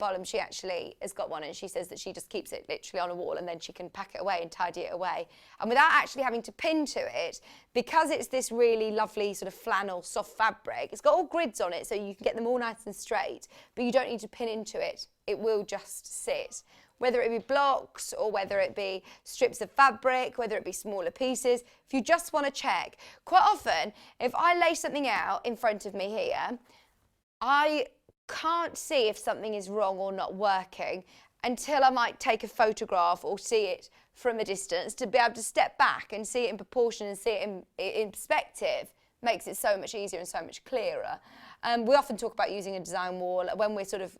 Bollum, she actually has got one, and she says that she just keeps it literally on a wall and then she can pack it away and tidy it away. And without actually having to pin to it, because it's this really lovely sort of flannel soft fabric, it's got all grids on it so you can get them all nice and straight, but you don't need to pin into it. It will just sit. Whether it be blocks or whether it be strips of fabric, whether it be smaller pieces, if you just want to check. Quite often, if I lay something out in front of me here, I can't see if something is wrong or not working until I might take a photograph or see it from a distance. To be able to step back and see it in proportion and see it in perspective makes it so much easier and so much clearer. We often talk about using a design wall when we're sort of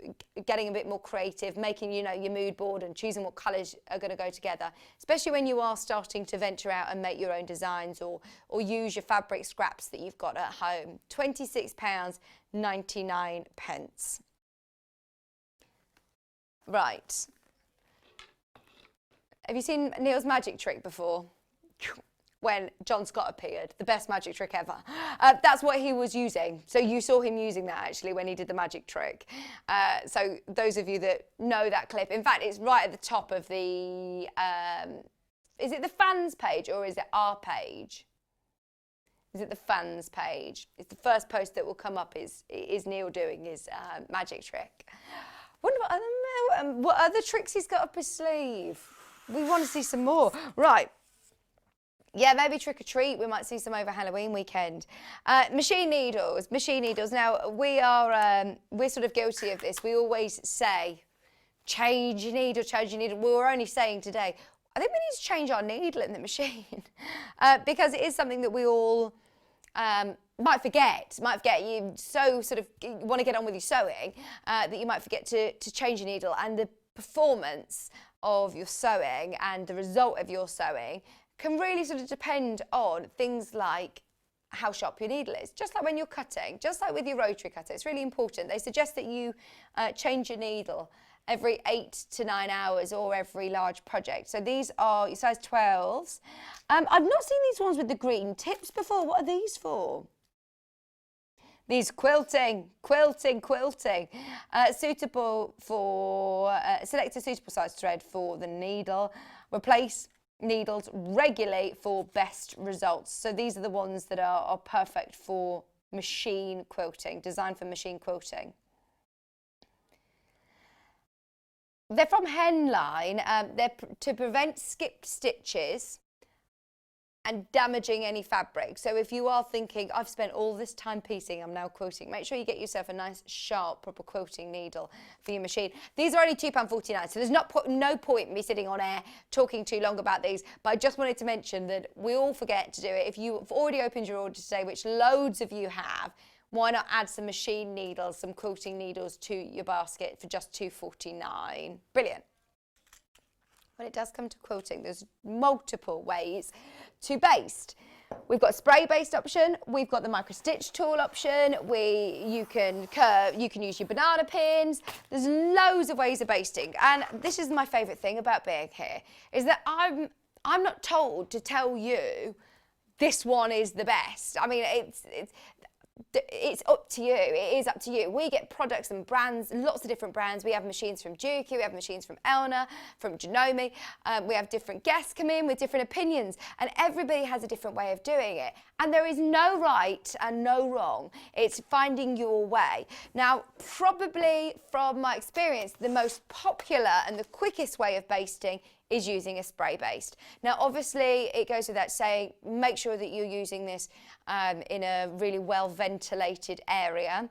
getting a bit more creative, making, your mood board and choosing what colours are going to go together, especially when you are starting to venture out and make your own designs or use your fabric scraps that you've got at home. £26.99. Right. Have you seen Neil's magic trick before? When John Scott appeared, the best magic trick ever. That's what he was using. So you saw him using that actually when he did the magic trick. So those of you that know that clip, in fact, it's right at the top of the, is it the fans page or is it our page? Is it the fans page? It's the first post that will come up is Neil doing his magic trick. Wonder what other tricks he's got up his sleeve. We want to see some more. Right. Yeah, maybe trick or treat. We might see some over Halloween weekend. Machine needles. Now we're sort of guilty of this. We always say, change your needle. We were only saying today, I think we need to change our needle in the machine because it is something that we all might forget. You so sort of want to get on with your sewing that you might forget to change your needle, and the performance of your sewing and the result of your sewing can really sort of depend on things like how sharp your needle is. Just like when you're cutting, just like with your rotary cutter, it's really important. They suggest that you change your needle every 8 to 9 hours or every large project. So these are your size 12s. I've not seen these ones with the green tips before. What are these for? These quilting. Suitable for, select a suitable size thread for the needle. Replace needles regularly for best results. So these are the ones that are perfect for machine quilting, designed for machine quilting. They're from Henline. They're to prevent skipped stitches and damaging any fabric. So if you are thinking, I've spent all this time piecing, I'm now quilting, make sure you get yourself a nice, sharp, proper quilting needle for your machine. These are only £2.49, so there's no point in me sitting on air talking too long about these, but I just wanted to mention that we all forget to do it. If you've already opened your order today, which loads of you have, why not add some machine needles, some quilting needles to your basket for just £2.49. Brilliant. When it does come to quilting, there's multiple ways to baste. We've got a spray-based option. We've got the micro-stitch tool option. You can use your banana pins. There's loads of ways of basting. And this is my favourite thing about being here, is that I'm not told to tell you this one is the best. I mean, it's up to you. It is up to you. We get products and brands, lots of different brands. We have machines from Jude, we have machines from Elna, from Janome. We have different guests come in with different opinions, and everybody has a different way of doing it. And there is no right and no wrong. It's finding your way. Now, probably from my experience, the most popular and the quickest way of basting is using a spray based. Now obviously it goes without saying, make sure that you're using this in a really well ventilated area.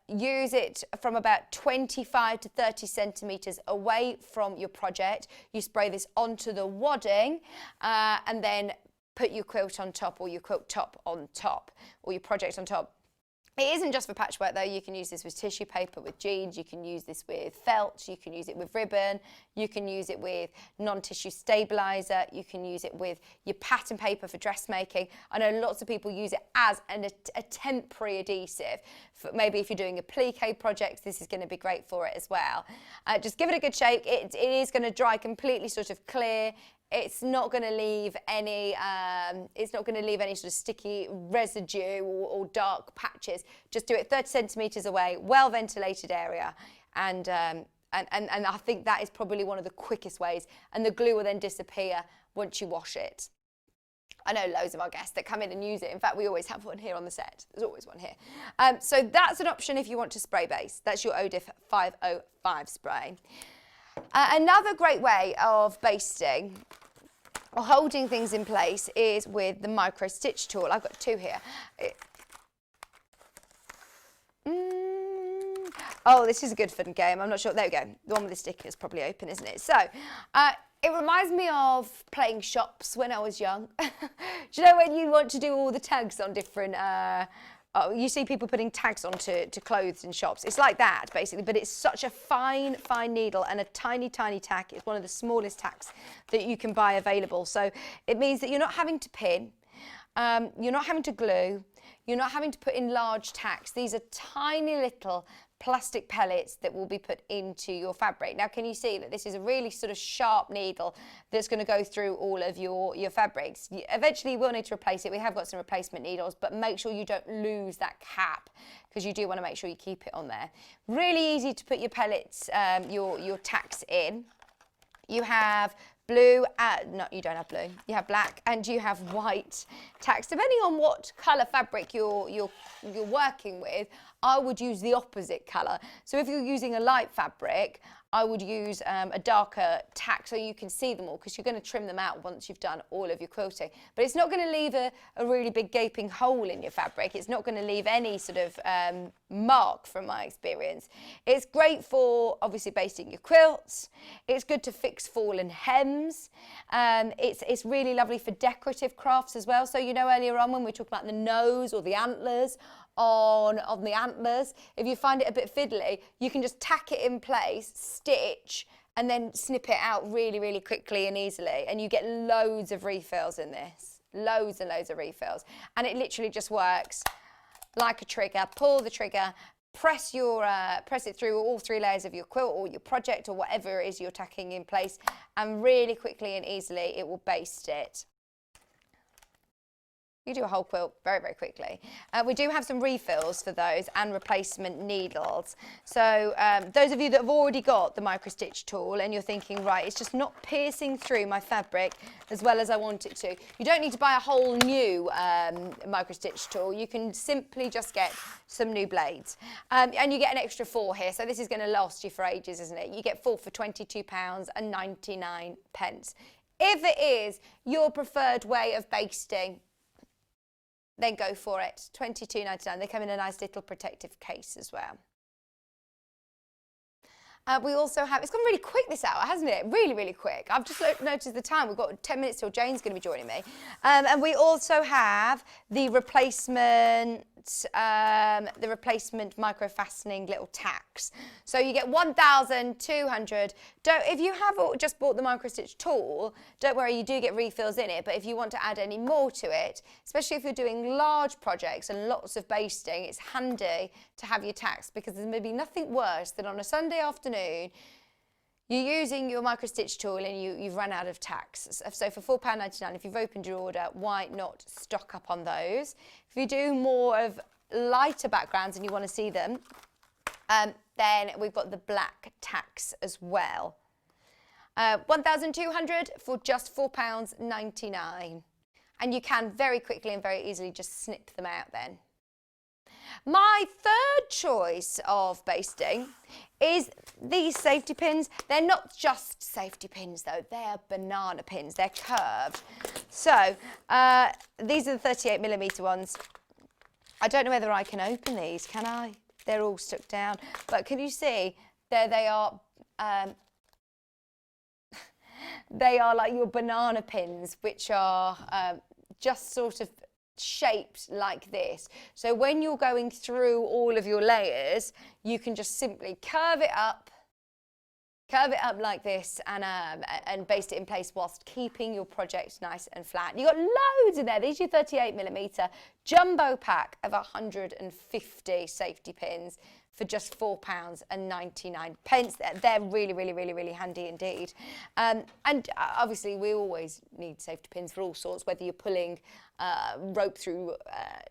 Use it from about 25 to 30 centimetres away from your project. You spray this onto the wadding and then put your quilt on top, or your quilt top on top, or your project on top. It isn't just for patchwork though. You can use this with tissue paper, with jeans, you can use this with felt, you can use it with ribbon, you can use it with non-tissue stabiliser, you can use it with your pattern paper for dressmaking. I know lots of people use it as a temporary adhesive. Maybe if you're doing a plique project, this is going to be great for it as well. Just give it a good shake. It is going to dry completely sort of clear. It's not going to leave any. It's not going to leave any sort of sticky residue or dark patches. Just do it 30 centimetres away, well ventilated area, and I think that is probably one of the quickest ways. And the glue will then disappear once you wash it. I know loads of our guests that come in and use it. In fact, we always have one here on the set. There's always one here. So that's an option if you want to spray base. That's your ODIF 505 spray. Another great way of basting or holding things in place is with the micro stitch tool. I've got two here. Oh, this is a good fun game. I'm not sure. There we go. The one with the sticker is probably open, isn't it? So it reminds me of playing shops when I was young. Do you know when you want to do all the tags on different... you see people putting tags onto clothes in shops. It's like that, basically, but it's such a fine, fine needle and a tiny, tiny tack. It's one of the smallest tacks that you can buy available. So it means that you're not having to pin, you're not having to glue, you're not having to put in large tacks. These are tiny little plastic pellets that will be put into your fabric. Now, can you see that this is a really sort of sharp needle that's going to go through all of your fabrics? Eventually, you will need to replace it. We have got some replacement needles, but make sure you don't lose that cap, because you do want to make sure you keep it on there. Really easy to put your pellets, your tacks in. You have blue, no, you don't have blue. You have black and you have white tacks. Depending on what colour fabric you're working with, I would use the opposite colour. So if you're using a light fabric, I would use a darker tack so you can see them all, because you're going to trim them out once you've done all of your quilting. But it's not going to leave a really big gaping hole in your fabric. It's not going to leave any sort of mark, from my experience. It's great for obviously basting your quilts. It's good to fix fallen hems. It's really lovely for decorative crafts as well. So you know, earlier on when we talked about the nose or the antlers, on the antlers, if you find it a bit fiddly, you can just tack it in place, stitch, and then snip it out really, really quickly and easily, and you get loads of refills in this, loads and loads of refills, and it literally just works like a trigger. Pull the trigger, press it through all three layers of your quilt or your project or whatever it is you're tacking in place, and really quickly and easily it will baste it. You do a whole quilt very, very quickly. We do have some refills for those and replacement needles. So those of you that have already got the micro stitch tool and you're thinking, right, it's just not piercing through my fabric as well as I want it to, you don't need to buy a whole new micro stitch tool. You can simply just get some new blades. And you get an extra 4 here. So this is going to last you for ages, isn't it? You get 4 for £22.99. If it is your preferred way of basting, then go for it. £22.99. They come in a nice little protective case as well. We also have, it's gone really quick this hour, hasn't it? Really, really quick. I've just noticed the time. We've got 10 minutes till Jane's going to be joining me. And we also have the replacement micro fastening little tacks. So you get 1,200. If you have just bought the micro stitch tool, don't worry, you do get refills in it. But if you want to add any more to it, especially if you're doing large projects and lots of basting, it's handy to have your tacks, because there's maybe nothing worse than on a Sunday afternoon you're using your micro stitch tool and you've run out of tacks. So for £4.99, if you've opened your order, why not stock up on those? If you do more of lighter backgrounds and you want to see them, then we've got the black tacks as well. 1,200 for just £4.99. And you can very quickly and very easily just snip them out then. My third choice of basting is these safety pins. They're not just safety pins though, they're banana pins, they're curved. So these are the 38mm ones. I don't know whether I can open these, can I? They're all stuck down, but can you see, there they are. They are like your banana pins, which are just sort of shaped like this. So when you're going through all of your layers, you can just simply curve it up like this and baste it in place whilst keeping your project nice and flat. You've got loads in there. These are your 38mm jumbo pack of 150 safety pins for just £4.99. They're really, really, really, really handy indeed. And obviously we always need safety pins for all sorts, whether you're pulling rope through,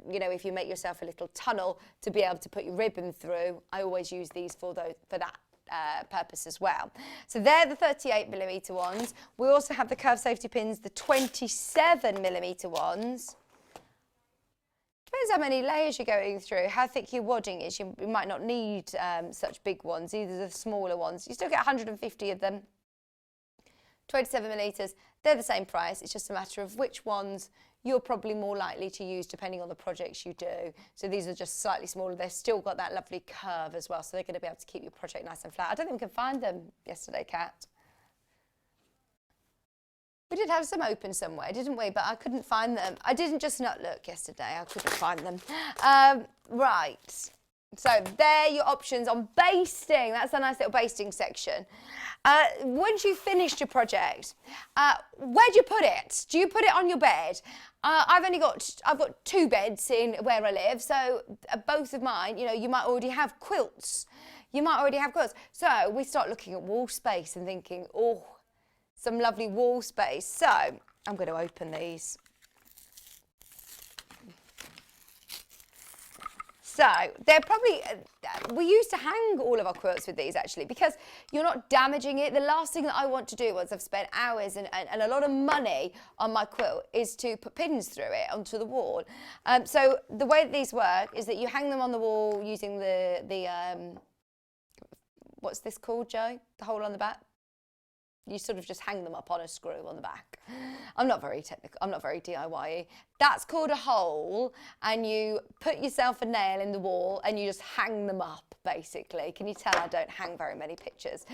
you know, if you make yourself a little tunnel to be able to put your ribbon through. I always use these for that purpose as well. So they're the 38mm ones. We also have the curved safety pins, the 27mm ones. Depends how many layers you're going through, how thick your wadding is. You might not need such big ones, either the smaller ones. You still get 150 of them. 27mm, they're the same price. It's just a matter of which ones you're probably more likely to use depending on the projects you do. So these are just slightly smaller. They've still got that lovely curve as well, so they're going to be able to keep your project nice and flat. I don't think we can find them yesterday, Kat. We did have some open somewhere, didn't we? But I couldn't find them. I didn't just not look yesterday. I couldn't find them. Right. So there are your options on basting. That's a nice little basting section. Once you've finished your project, where do you put it? Do you put it on your bed? I've got 2 beds in where I live, so both of mine, you know, you might already have quilts. So we start looking at wall space and thinking, oh, some lovely wall space. So I'm going to open these. So they're probably, we used to hang all of our quilts with these actually, because you're not damaging it. The last thing that I want to do, once I've spent hours and a lot of money on my quilt, is to put pins through it onto the wall. So the way that these work is that you hang them on the wall using the what's this called, Joe? The hole on the back? You sort of just hang them up on a screw on the back. I'm not very technical, I'm not very DIY-y. That's called a hole, and you put yourself a nail in the wall and you just hang them up, basically. Can you tell I don't hang very many pictures?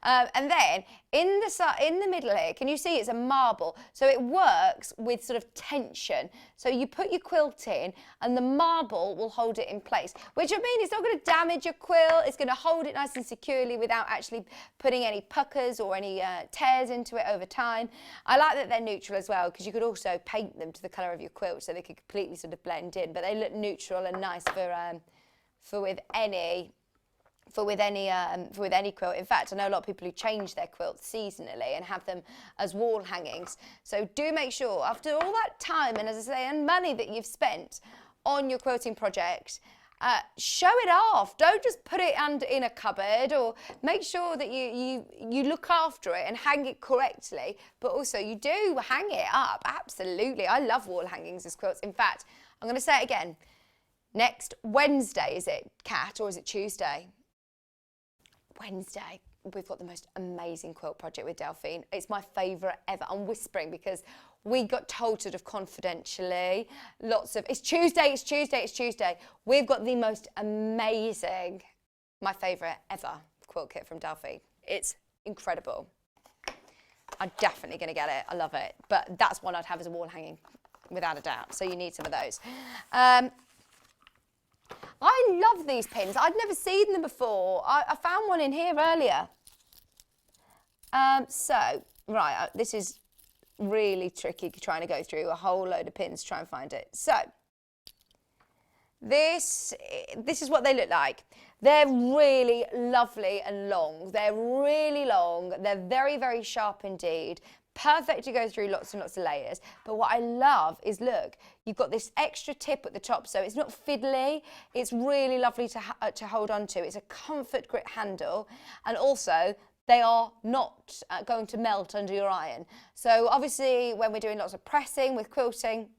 And then in the middle here, can you see it's a marble? So it works with sort of tension. So you put your quilt in and the marble will hold it in place, which I mean, it's not going to damage your quilt. It's going to hold it nice and securely without actually putting any puckers or any tears into it over time. I like that they're neutral as well, because you could also paint them to the colour of your quilt so they could completely sort of blend in, but they look neutral and nice for with any quilt. In fact, I know a lot of people who change their quilts seasonally and have them as wall hangings. So do make sure, after all that time and, as I say, and money that you've spent on your quilting project, show it off. Don't just put it in a cupboard, or make sure that you look after it and hang it correctly, but also you do hang it up. Absolutely. I love wall hangings as quilts. In fact, I'm going to say it again. Next Wednesday, is it, Kat, or is it Tuesday? Wednesday, we've got the most amazing quilt project with Delphine. It's my favourite ever. I'm whispering because we got told sort of confidentially, it's Tuesday. We've got the most amazing, my favourite ever quilt kit from Delphine. It's incredible. I'm definitely going to get it. I love it. But that's one I'd have as a wall hanging, without a doubt. So you need some of those. I love these pins. I'd never seen them before. I found one in here earlier. This is really tricky trying to go through a whole load of pins to try and find it. So this is what they look like. They're really lovely and long. They're really long. They're very, very sharp indeed. Perfect to go through lots and lots of layers. But what I love is, look, you've got this extra tip at the top, so it's not fiddly. It's really lovely to hold on to. It's a comfort grip handle, and also they are not going to melt under your iron. So obviously when we're doing lots of pressing with quilting,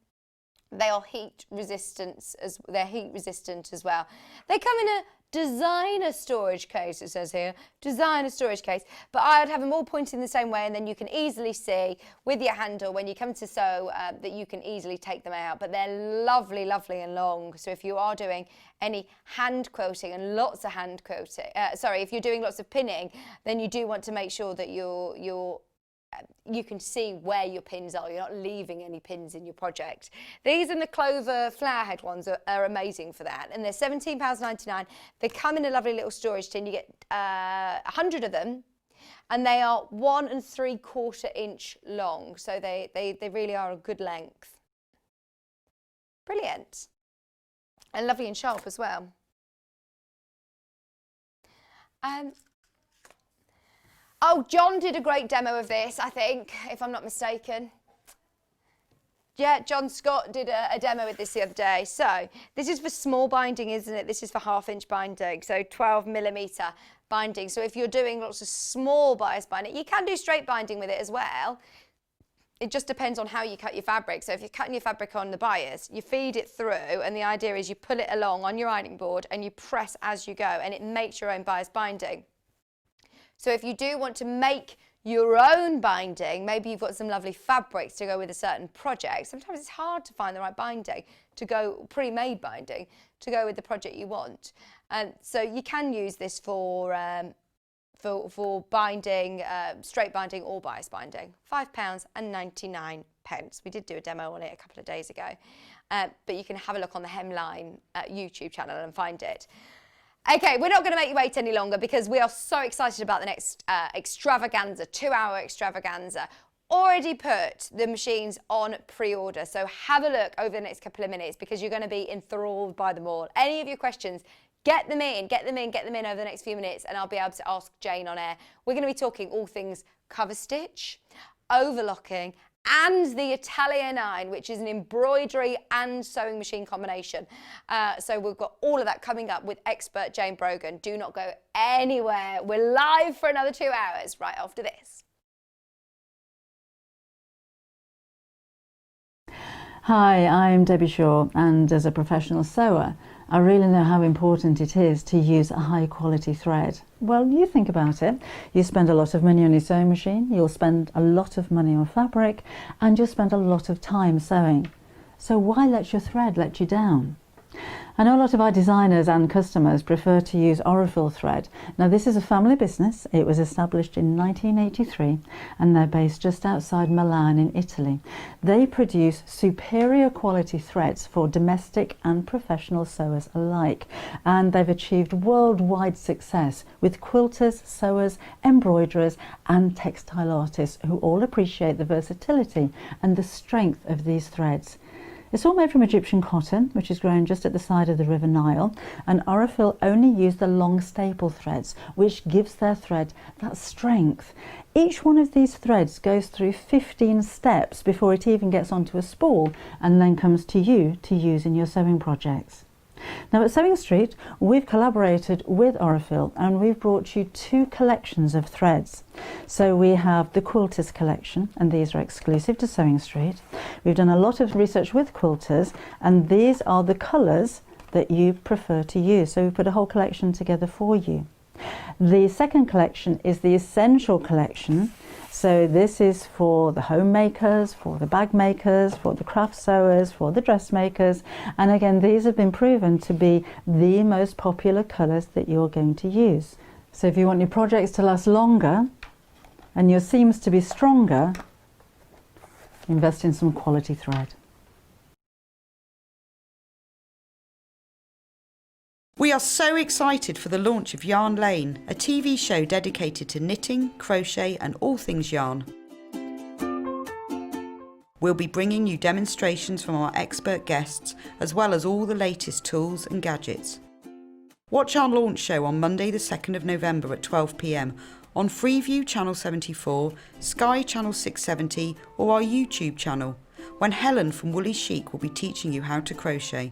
They are heat resistant as well. They come in a designer storage case, it says here, designer storage case, but I would have them all pointing the same way, and then you can easily see with your handle when you come to sew that you can easily take them out. But they're lovely, lovely and long. So if you are doing any hand quilting and lots of hand quilting, if you're doing lots of pinning, then you do want to make sure that you can see where your pins are. You're not leaving any pins in your project. These and the clover flower head ones are amazing for that, and they're £17.99. They come in a lovely little storage tin. You get 100 of them, and they are 1 3/4 inch long, so they really are a good length. Brilliant, and lovely and sharp as well. Oh, John did a great demo of this, I think, if I'm not mistaken. Yeah, John Scott did a demo with this the other day. So this is for small binding, isn't it? This is for 1/2 inch binding, so 12mm binding. So if you're doing lots of small bias binding, you can do straight binding with it as well. It just depends on how you cut your fabric. So if you're cutting your fabric on the bias, you feed it through, and the idea is you pull it along on your ironing board and you press as you go, and it makes your own bias binding. So if you do want to make your own binding, maybe you've got some lovely fabrics to go with a certain project. Sometimes it's hard to find the right binding to go, pre-made binding, to go with the project you want. And so you can use this for binding, straight binding or bias binding. £5.99. We did do a demo on it a couple of days ago, but you can have a look on the Hemline YouTube channel and find it. Okay, we're not going to make you wait any longer because we are so excited about the next extravaganza, 2-hour extravaganza. Already put the machines on pre-order, so have a look over the next couple of minutes because you're going to be enthralled by them all. Any of your questions, get them in over the next few minutes, and I'll be able to ask Jane on air. We're going to be talking all things cover stitch, overlocking, and the Atelier 9, which is an embroidery and sewing machine combination. So we've got all of that coming up with expert Jane Brogan. Do not go anywhere. We're live for another 2 hours right after this. Hi, I'm Debbie Shaw, and as a professional sewer, I really know how important it is to use a high quality thread. Well, you think about it. You spend a lot of money on your sewing machine, you'll spend a lot of money on fabric, and you'll spend a lot of time sewing. So why let your thread let you down? I know a lot of our designers and customers prefer to use Orifil thread. Now, this is a family business. It was established in 1983 and they're based just outside Milan in Italy. They produce superior quality threads for domestic and professional sewers alike, and they've achieved worldwide success with quilters, sewers, embroiderers and textile artists who all appreciate the versatility and the strength of these threads. It's all made from Egyptian cotton, which is grown just at the side of the River Nile, and Orifil only use the long staple threads, which gives their thread that strength. Each one of these threads goes through 15 steps before it even gets onto a spool and then comes to you to use in your sewing projects. Now at Sewing Street, we've collaborated with Orifil and we've brought you 2 collections of threads. So we have the Quilters collection, and these are exclusive to Sewing Street. We've done a lot of research with quilters, and these are the colours that you prefer to use. So we put a whole collection together for you. The second collection is the Essential collection. So this is for the homemakers, for the bag makers, for the craft sewers, for the dressmakers. And again, these have been proven to be the most popular colours that you're going to use. So if you want your projects to last longer and your seams to be stronger, invest in some quality thread. We are so excited for the launch of Yarn Lane, a TV show dedicated to knitting, crochet and all things yarn. We'll be bringing you demonstrations from our expert guests, as well as all the latest tools and gadgets. Watch our launch show on Monday the 2nd of November at 12 p.m. on Freeview Channel 74, Sky Channel 670 or our YouTube channel, when Helen from Woolly Chic will be teaching you how to crochet.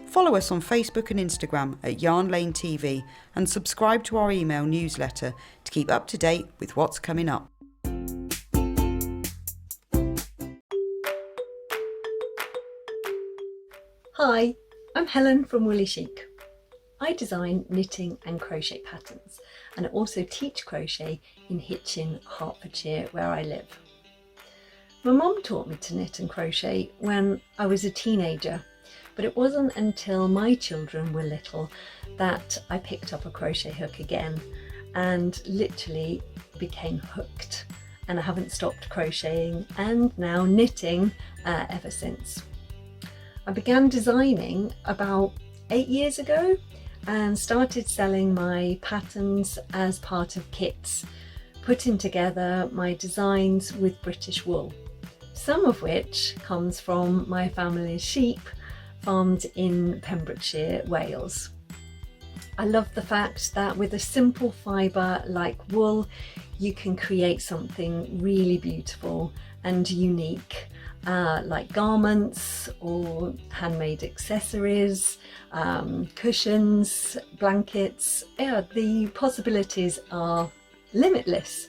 Follow us on Facebook and Instagram at Yarn Lane TV and subscribe to our email newsletter to keep up to date with what's coming up. Hi, I'm Helen from Woolly Chic. I design knitting and crochet patterns and also teach crochet in Hitchin, Hertfordshire, where I live. My mum taught me to knit and crochet when I was a teenager, but it wasn't until my children were little that I picked up a crochet hook again and literally became hooked, and I haven't stopped crocheting and now knitting ever since. I began designing about 8 years ago and started selling my patterns as part of kits, putting together my designs with British wool, some of which comes from my family's sheep farmed in Pembrokeshire, Wales. I love the fact that with a simple fibre like wool, you can create something really beautiful and unique, like garments or handmade accessories, cushions, blankets. Yeah, the possibilities are limitless.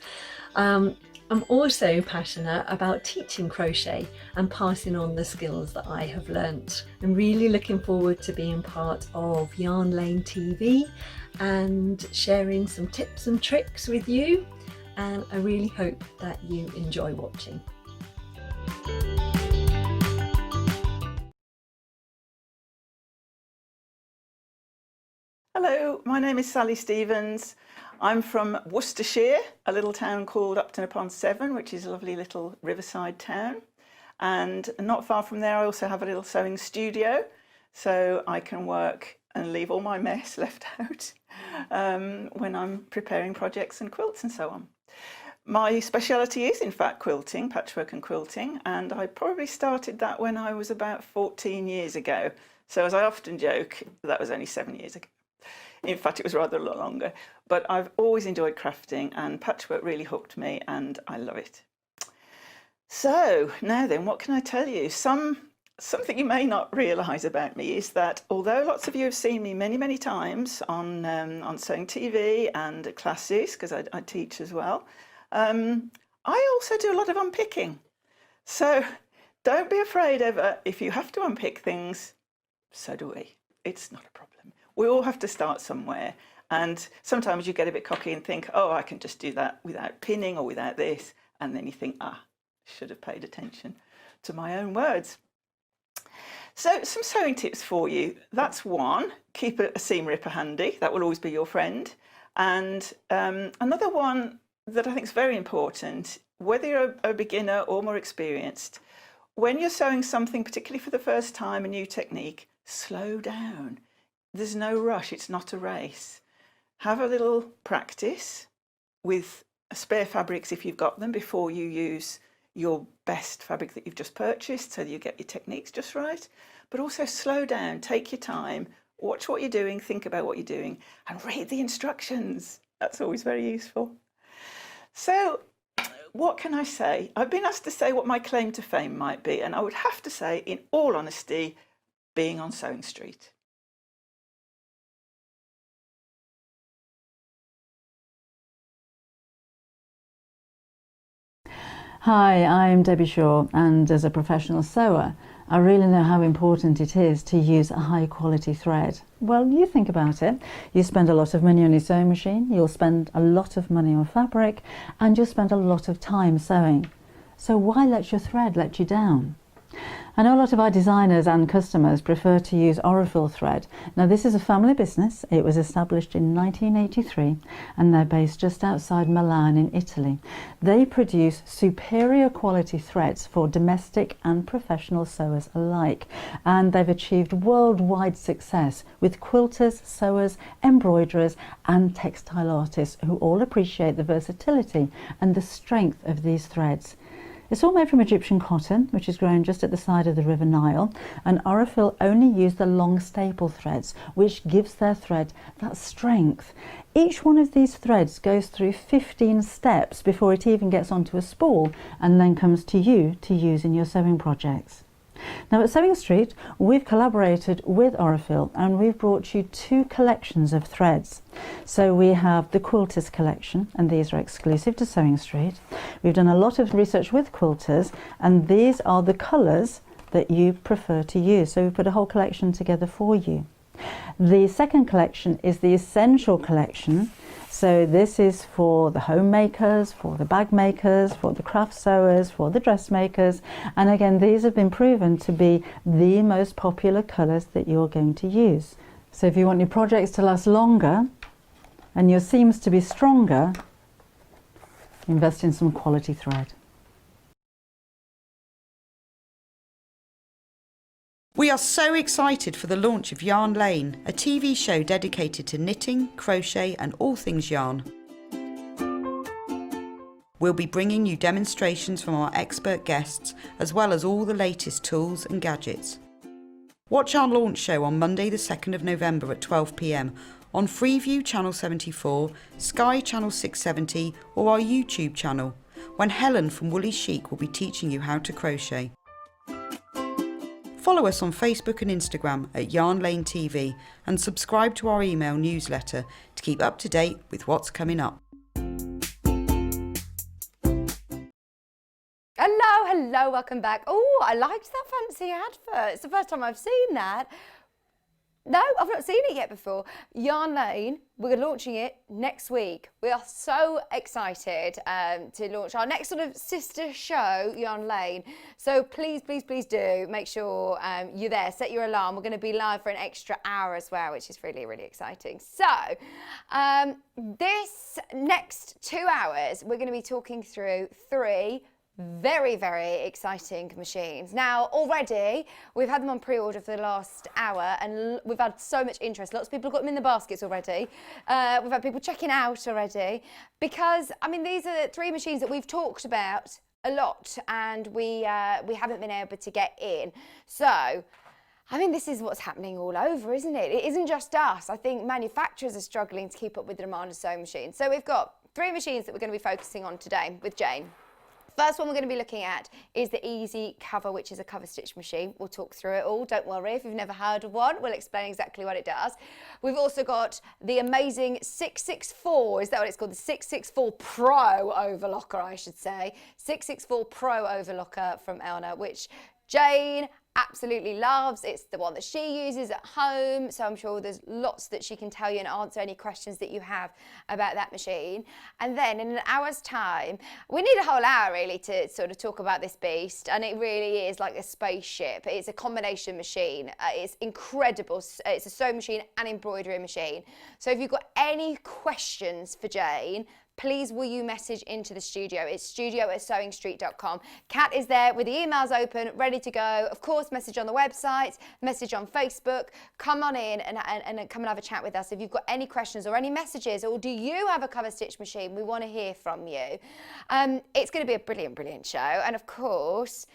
I'm also passionate about teaching crochet and passing on the skills that I have learnt. I'm really looking forward to being part of Yarn Lane TV and sharing some tips and tricks with you, and I really hope that you enjoy watching. Hello, my name is Sally Stevens. I'm from Worcestershire, a little town called Upton-upon-Severn, which is a lovely little riverside town. And not far from there, I also have a little sewing studio, so I can work and leave all my mess left out when I'm preparing projects and quilts and so on. My speciality is, in fact, quilting, patchwork and quilting, and I probably started that when I was about 14 years ago. So as I often joke, that was only 7 years ago. In fact, it was rather a lot longer, but I've always enjoyed crafting, and patchwork really hooked me and I love it. So now then, what can I tell you? Something you may not realise about me is that although lots of you have seen me many times on Sewing TV and at classes, because I teach as well, I also do a lot of unpicking. So don't be afraid ever if you have to unpick things, so do we. It's not a problem. We all have to start somewhere, and sometimes you get a bit cocky and think, oh, I can just do that without pinning or without this, and then you think, should have paid attention to my own words. So some sewing tips for you. That's one, keep a seam ripper handy. That will always be your friend. And another one that I think is very important, whether you're a beginner or more experienced, when you're sewing something, particularly for the first time, a new technique, slow down. There's no rush, it's not a race. Have a little practice with spare fabrics if you've got them before you use your best fabric that you've just purchased, so that you get your techniques just right. But also slow down, take your time, watch what you're doing, think about what you're doing, and read the instructions. That's always very useful. So what can I say? I've been asked to say what my claim to fame might be, and I would have to say, in all honesty, being on Sewing Street. Hi, I'm Debbie Shaw, and as a professional sewer, I really know how important it is to use a high quality thread. Well, you think about it. You spend a lot of money on your sewing machine, you'll spend a lot of money on fabric, and you'll spend a lot of time sewing. So why let your thread let you down? I know a lot of our designers and customers prefer to use Aurifil thread. Now, this is a family business. It was established in 1983 and they're based just outside Milan in Italy. They produce superior quality threads for domestic and professional sewers alike, and they've achieved worldwide success with quilters, sewers, embroiderers and textile artists who all appreciate the versatility and the strength of these threads. It's all made from Egyptian cotton, which is grown just at the side of the River Nile, and Aurifil only use the long staple threads, which gives their thread that strength. Each one of these threads goes through 15 steps before it even gets onto a spool and then comes to you to use in your sewing projects. Now at Sewing Street, we've collaborated with Aurifil and we've brought you two collections of threads. So we have the Quilters collection, and these are exclusive to Sewing Street. We've done a lot of research with quilters, and these are the colours that you prefer to use. So we put a whole collection together for you. The second collection is the Essential collection. So this is for the homemakers, for the bag makers, for the craft sewers, for the dressmakers. And again, these have been proven to be the most popular colours that you're going to use. So if you want your projects to last longer and your seams to be stronger, invest in some quality thread. We are so excited for the launch of Yarn Lane, a TV show dedicated to knitting, crochet and all things yarn. We'll be bringing you demonstrations from our expert guests, as well as all the latest tools and gadgets. Watch our launch show on Monday the 2nd of November at 12 p.m. on Freeview Channel 74, Sky Channel 670 or our YouTube channel, when Helen from Woolly Chic will be teaching you how to crochet. Follow us on Facebook and Instagram at Yarn Lane TV and subscribe to our email newsletter to keep up to date with what's coming up. Hello, welcome back. Oh, I liked that fancy advert. It's the first time I've seen that. No, I've not seen it yet before. Yarn Lane, we're launching it next week. We are so excited to launch our next sort of sister show, Yarn Lane. So please, please, please do make sure you're there. Set your alarm. We're going to be live for an extra hour as well, which is really, really exciting. So this next 2 hours, we're going to be talking through 3 very, very exciting machines. Now, already, we've had them on pre-order for the last hour and we've had so much interest. Lots of people have got them in the baskets already. We've had people checking out already because, I mean, these are 3 machines that we've talked about a lot and we haven't been able to get in. So, I mean, this is what's happening all over, isn't it? It isn't just us. I think manufacturers are struggling to keep up with the demand of sewing machines. So we've got 3 machines that we're going to be focusing on today with Jane. First one we're going to be looking at is the Easycover, which is a cover stitch machine. We'll talk through it all. Don't worry, if you've never heard of one, we'll explain exactly what it does. We've also got the amazing 664, is that what it's called? The 664 Pro Overlocker, I should say. 664 Pro Overlocker from Elna, which Jane absolutely loves. It's the one that she uses at home, so I'm sure there's lots that she can tell you and answer any questions that you have about that machine. And then in an hour's time, we need a whole hour really to sort of talk about this beast, and it really is like a spaceship. It's a combination machine. It's incredible. It's a sewing machine and embroidery machine. So if you've got any questions for Jane, please will you message into the studio. It's studio@sewingstreet.com. Kat is there with the emails open, ready to go. Of course, message on the website, message on Facebook. Come on in and come and have a chat with us. If you've got any questions or any messages, or do you have a cover stitch machine? We want to hear from you. It's going to be a brilliant, brilliant show. And of course,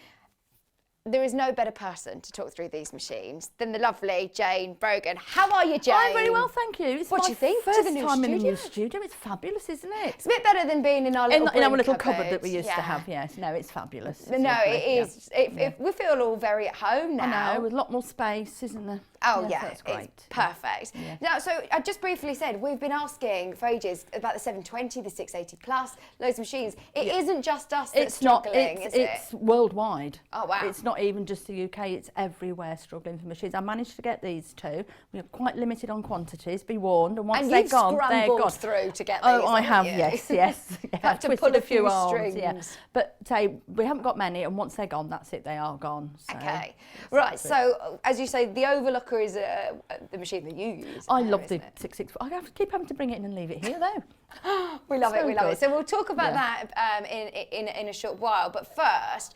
there is no better person to talk through these machines than the lovely Jane Brogan. How are you, Jane? I'm very well, thank you. It's what do you think? First to the new time studio? in the new studio. It's fabulous, isn't it? It's a bit better than being in our little in our little cupboard cupboard that we used to have. Yes, no, it's fabulous. It's no, lovely. it is. Yeah. We feel all very at home now. I know, with a lot more space, isn't there? Oh yes, yeah, that's great. It's perfect. Yeah. Now, so I just briefly said we've been asking for ages about the 720, the 680 plus, loads of machines. It isn't just us that's struggling, is it? It's worldwide. Oh wow. It's not even just the UK. It's everywhere struggling for machines. I managed to get these 2. We're quite limited on quantities. Be warned. And once they're gone, they're gone. Through to get these. Oh, I have. Yes. Yeah, have to twisted pull a few arms. strings. Yeah. But we haven't got many, and once they're gone, that's it. They are gone. So okay. Right. So as you say, the Overlocker is the machine that you use. I love the 664. I have to keep having to bring it in and leave it here though. We love it. We love good. it. So we'll talk about that in a short while. But first,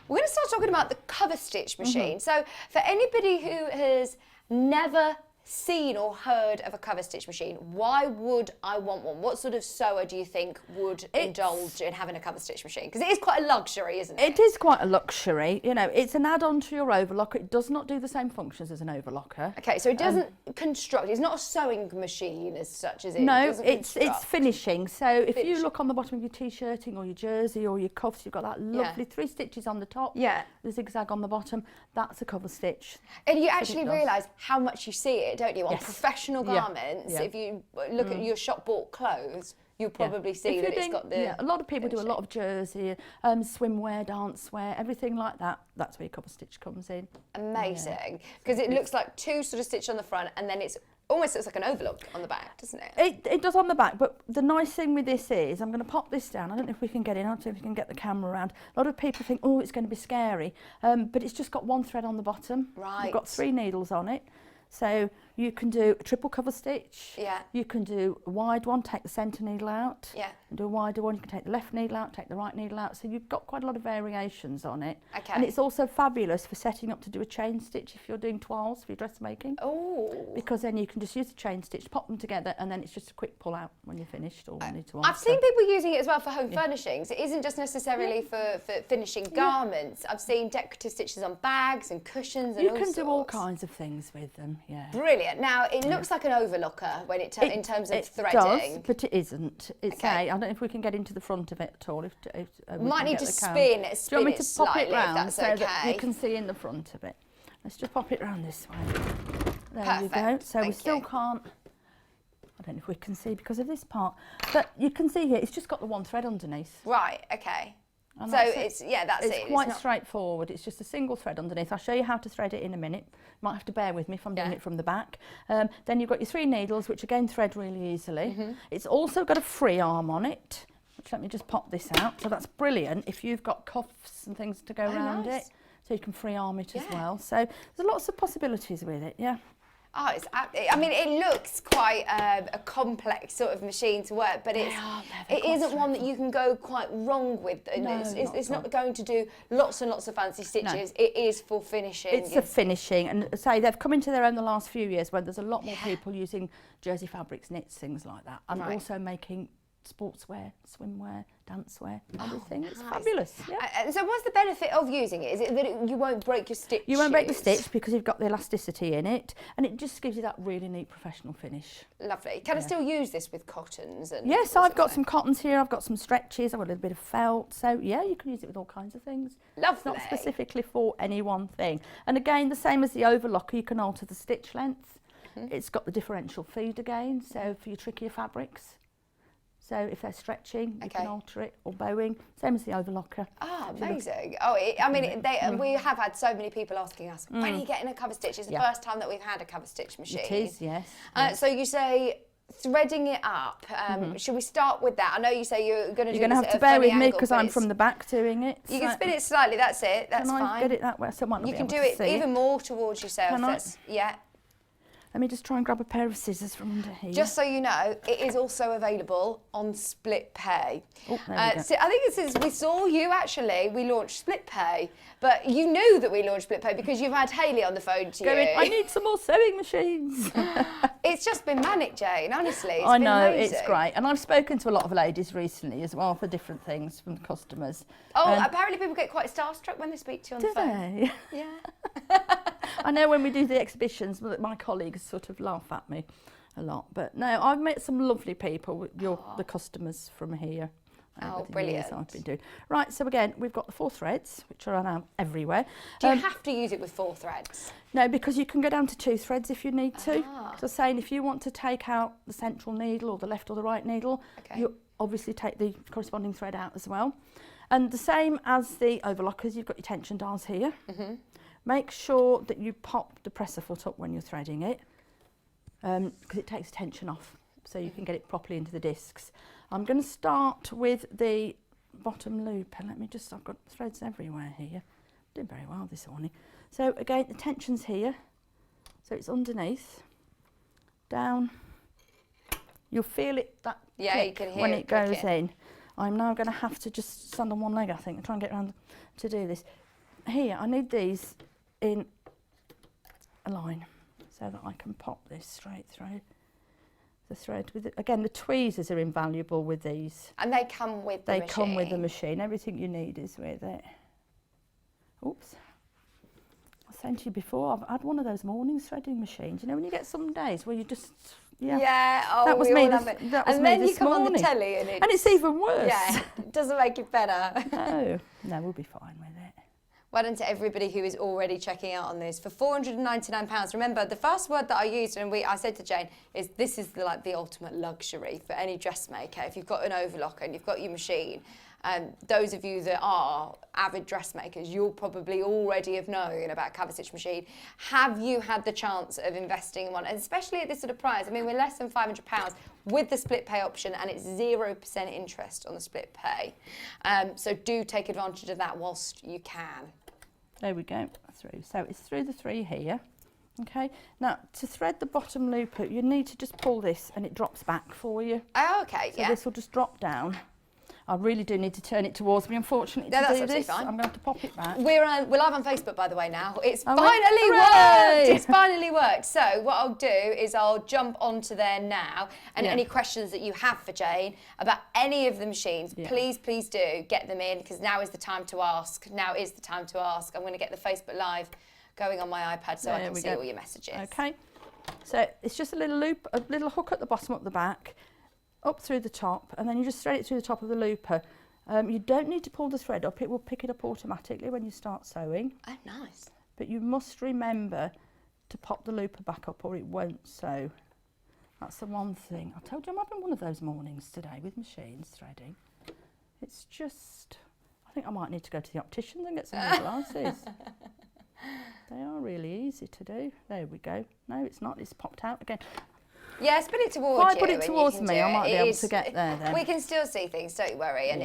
we're going to start talking about the cover stitch machine. So for anybody who has never seen or heard of a cover stitch machine, why would I want one? What sort of sewer do you think would indulge in having a cover stitch machine? Because it is quite a luxury, isn't it? It is quite a luxury. You know, it's an add-on to your overlocker. It does not do the same functions as an overlocker. Okay, so it doesn't construct. It's not a sewing machine as such, is it? No, it's finishing. So if you look on the bottom of your t-shirting or your jersey or your cuffs, you've got that lovely 3 stitches on the top. Yeah. The zigzag on the bottom. That's a cover stitch. And you actually realise how much you see it, don't you? On professional garments, Yeah. if you look at your shop bought clothes, you'll probably see that it's got the... Yeah, a lot of people do a finishing. lot of jersey, swimwear, dancewear, everything like that. That's where your cover stitch comes in. Amazing. Because it looks like two sort of stitches on the front, and then it's almost looks like an overlock on the back, doesn't it? It does on the back, but the nice thing with this is, I'm going to pop this down. I don't know if we can get in. I don't know if we can get the camera around. A lot of people think, oh, it's going to be scary, but it's just got one thread on the bottom. Right. You've got 3 needles on it. So you can do a triple cover stitch. Yeah. You can do a wide one, take the centre needle out. Yeah. And do a wider one. You can take the left needle out, take the right needle out. So you've got quite a lot of variations on it. Okay. And it's also fabulous for setting up to do a chain stitch if you're doing toiles for your dressmaking. Oh. Because then you can just use the chain stitch, pop them together, and then it's just a quick pull out when you're finished or when you need to. I've seen people using it as well for home furnishings. It isn't just necessarily for finishing garments. I've seen decorative stitches on bags and cushions and You all can do all sorts. kinds of things with them, yeah. Brilliant. Now, it looks like an overlocker when in terms of it threading. does, but it isn't. It's Okay. I don't know if we can get into the front of it at all. If we Might can need get to the spin camera. it Do you want me to pop slightly, it if round that's so that okay? you can see in the front of it? Let's just pop it round this way. There you go. Perfect, So we thank still you. can't. I don't know if we can see because of this part, but you can see here. It's just got the one thread underneath. Right, okay. And So that's it. it's, yeah, that's It's it. quite not- straightforward. It's just a single thread underneath. I'll show you how to thread it in a minute. Might have to bear with me if I'm doing Yeah. it from the back. Then you've got your 3 needles, which again thread really easily. Mm-hmm. It's also got a free arm on it, which let me just pop this out. So that's brilliant if you've got cuffs and things to go around nice. it. So you can free arm it as Yeah. well. So there's lots of possibilities with it, yeah. Oh, I mean, it looks quite a complex sort of machine to work, but it isn't one that you can go quite wrong with. No, It's not not going to do lots and lots of fancy stitches. It is for finishing. It's a finishing, and say they've come into their own the last few years when there's a lot more people using jersey fabrics, knits, things like that, and Right. also making sportswear, swimwear, dancewear, everything. It's nice. fabulous. Yeah. And so what's the benefit of using it? Is it that you won't break your stitches? You won't break the stitch because you've got the elasticity in it, and it just gives you that really neat professional finish. Lovely. Can I still use this with cottons? And Yes, all I've sorts got of some cottons here, I've got some stretches, I've got a little bit of felt, so yeah, you can use it with all kinds of things. Lovely. It's not specifically for any one thing. And again, the same as the overlocker, you can alter the stitch length. It's got the differential feed again, so for your trickier fabrics. So if they're stretching, you can alter it, or bowing, same as the overlocker. Oh, amazing. Oh, we have had so many people asking us, when are you getting a cover stitch? It's the first time that we've had a cover stitch machine. It is, yes. So you say threading it up. Should we start with that? I know you say you're going to do You're going to this have at to a bear funny with me angle, because but I'm it's- from the back doing it. You can spin it slightly, that's it, that's Can fine. I get it that way? Someone will You be can able do to it see even more towards yourself. Can I? That's, yeah. Let me just try and grab a pair of scissors from under here. Just so you know, it is also available on Split Pay. Oh, there we go. So I think since we saw you actually, we launched Split Pay. But you knew that we launched Split Pay because you've had Hayley on the phone to Going, you. I need some more sewing machines. It's just been manic, Jane, honestly. It's I been know, amazing. it's great. And I've spoken to a lot of ladies recently as well for different things from the customers. Oh, And apparently people get quite starstruck when they speak to you on do the phone. they? Yeah. I know when we do the exhibitions, my colleagues sort of laugh at me a lot. But no, I've met some lovely people, the customers from here. Over the years brilliant. I've been doing. Right, so again, we've got the 4 threads, which are now everywhere. Do you have to use it with 4 threads? No, because you can go down to 2 threads if you need to. Ah. So saying if you want to take out the central needle or the left or the right needle, Okay. you obviously take the corresponding thread out as well. And the same as the overlockers, you've got your tension dials here. Make sure that you pop the presser foot up when you're threading it, because it takes tension off, so you can get it properly into the discs. I'm going to start with the bottom loop, and I've got threads everywhere here. Doing very well this morning. So again, the tension's here, so it's underneath, down. You'll feel it, that Yeah, click you can hear when it it goes clicking. in. I'm now going to have to just stand on one leg, I think, and try and get around to do this. Here, I need these in a line so that I can pop this straight through the thread. Again, the tweezers are invaluable with these. And they come with the They machine. come with the machine. Everything you need is with it. Oops. I was saying to you before, I've had one of those morning threading machines. You know, when you get some days where you just... Yeah, oh, that was we me. all have it. That was and me then you this come on the morning. telly and it's even worse. Yeah, it doesn't make it better. No, we'll be fine with it. Well done to everybody who is already checking out on this. For £499, remember, the first word that I used and I said to Jane is this is the ultimate luxury for any dressmaker. If you've got an overlocker and you've got your machine, those of you that are avid dressmakers, you'll probably already have known about Coverstitch machine. Have you had the chance of investing in one? And especially at this sort of price, I mean, we're less than £500 with the split pay option, and it's 0% interest on the split pay. So do take advantage of that whilst you can. There we go, through. So it's through the 3 here. Okay, now to thread the bottom loop, you need to just pull this and it drops back for you. Oh, okay, so this will just drop down. I really do need to turn it towards me, unfortunately, to do this. Fine. I'm going to have to pop it back. We're live on Facebook, by the way, now. It's finally worked! It's finally worked. So what I'll do is I'll jump onto there now, and any questions that you have for Jane about any of the machines, please do get them in, because now is the time to ask. Now is the time to ask. I'm going to get the Facebook Live going on my iPad so I can see all your messages. Okay, so it's just a little loop, a little hook at the bottom, up the back, up through the top, and then you just thread it through the top of the looper. You don't need to pull the thread up, it will pick it up automatically when you start sewing. Oh, nice. But you must remember to pop the looper back up or it won't sew. That's the one thing. I told you I'm having one of those mornings today with machines threading. It's just, I think I might need to go to the opticians and get some new glasses. They are really easy to do. There we go. No, it's not, it's popped out again. Yeah, spin it towards you. If I put it towards me, I might be able to get there then. We can still see things, don't you worry. And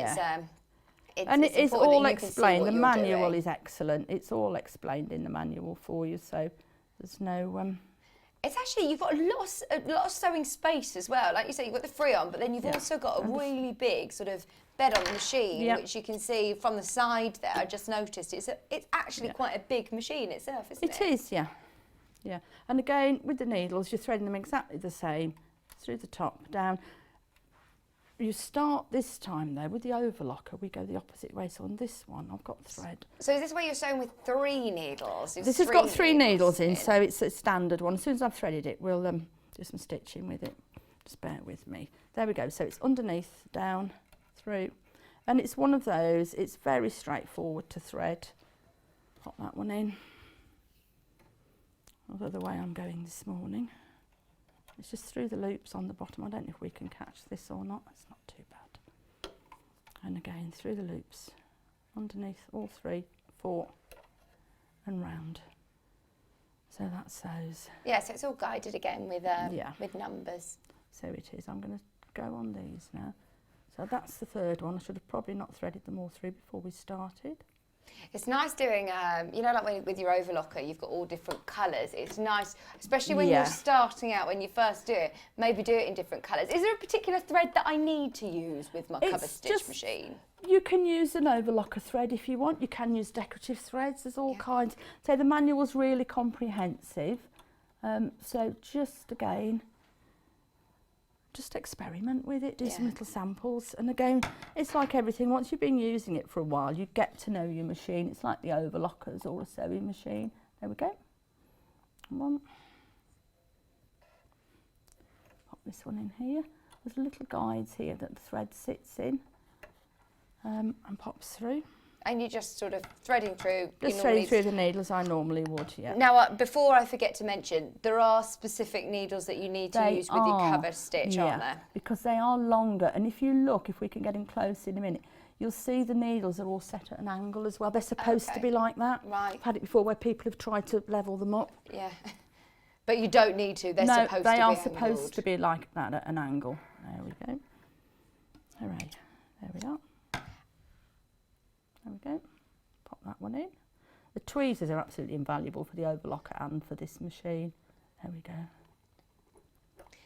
it's all explained. The manual is excellent. It's all explained in the manual for you, so there's no... It's actually, you've got a lot of sewing space as well. Like you say, you've got the free on, but then you've also got a really big sort of bed on the machine, which you can see from the side there. I just noticed it's actually quite a big machine itself, isn't it? It is, yeah. Yeah, and again, with the needles, you're threading them exactly the same, through the top, down. You start this time, though, with the overlocker, we go the opposite way. So on this one, I've got thread. So is this where you're sewing with 3 needles? This has got 3 needles in, so it's a standard one. As soon as I've threaded it, we'll do some stitching with it. Just bear with me. There we go. So it's underneath, down, through. And it's one of those, it's very straightforward to thread. Pop that one in. Although the way I'm going this morning, it's just through the loops on the bottom. I don't know if we can catch this or not. It's not too bad. And again, through the loops, underneath all 3, 4, and round. So that sews. Yeah, so it's all guided again with numbers. So it is. I'm going to go on these now. So that's the 3rd one. I should have probably not threaded them all through before we started. It's nice doing, you know, like with your overlocker, you've got all different colours. It's nice, especially when you're starting out, when you first do it, maybe do it in different colours. Is there a particular thread that I need to use with my Coverstitch machine? You can use an overlocker thread if you want. You can use decorative threads. There's all kinds. So the manual's really comprehensive. So just again, just experiment with it, do some little samples. And again, it's like everything, once you've been using it for a while, you get to know your machine. It's like the overlockers or a sewing machine. There we go. One. Pop this one in here. There's little guides here that the thread sits in and pops through. And you're just sort of threading through. Just threading through the needles I normally would, yeah. Now, before I forget to mention, there are specific needles that you need to use with your Coverstitch, aren't there? Because they are longer. And if you look, if we can get in close in a minute, you'll see the needles are all set at an angle as well. They're supposed to be like that. Right. I've had it before where people have tried to level them up. Yeah. But you don't need to. They're supposed to be they are angled. supposed to be like that at an angle. There we go. All right. There we are. There we go. Pop that one in. The tweezers are absolutely invaluable for the overlocker and for this machine. There we go.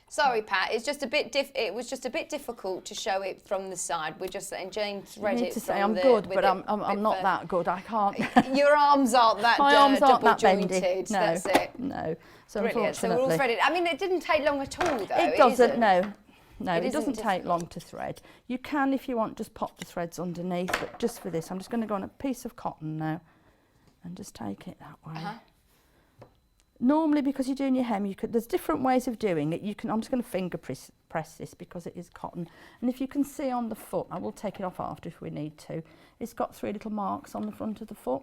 Sorry, Pat. It's just a bit it was just a bit difficult to show it from the side. We're just saying Jane's read it. To say I'm good, but I'm not that good. I can't. Your arms aren't that double jointed. No, that's it. No. So brilliant. So we're all threaded. I mean, it didn't take long at all, though. It doesn't. No. No, it doesn't take long to thread. You can, if you want, just pop the threads underneath, but just for this, I'm just going to go on a piece of cotton now and just take it that way. Normally, because you're doing your hem, there's different ways of doing it. I'm just going to finger press this because it is cotton. And if you can see on the foot, I will take it off after if we need to, it's got 3 little marks on the front of the foot.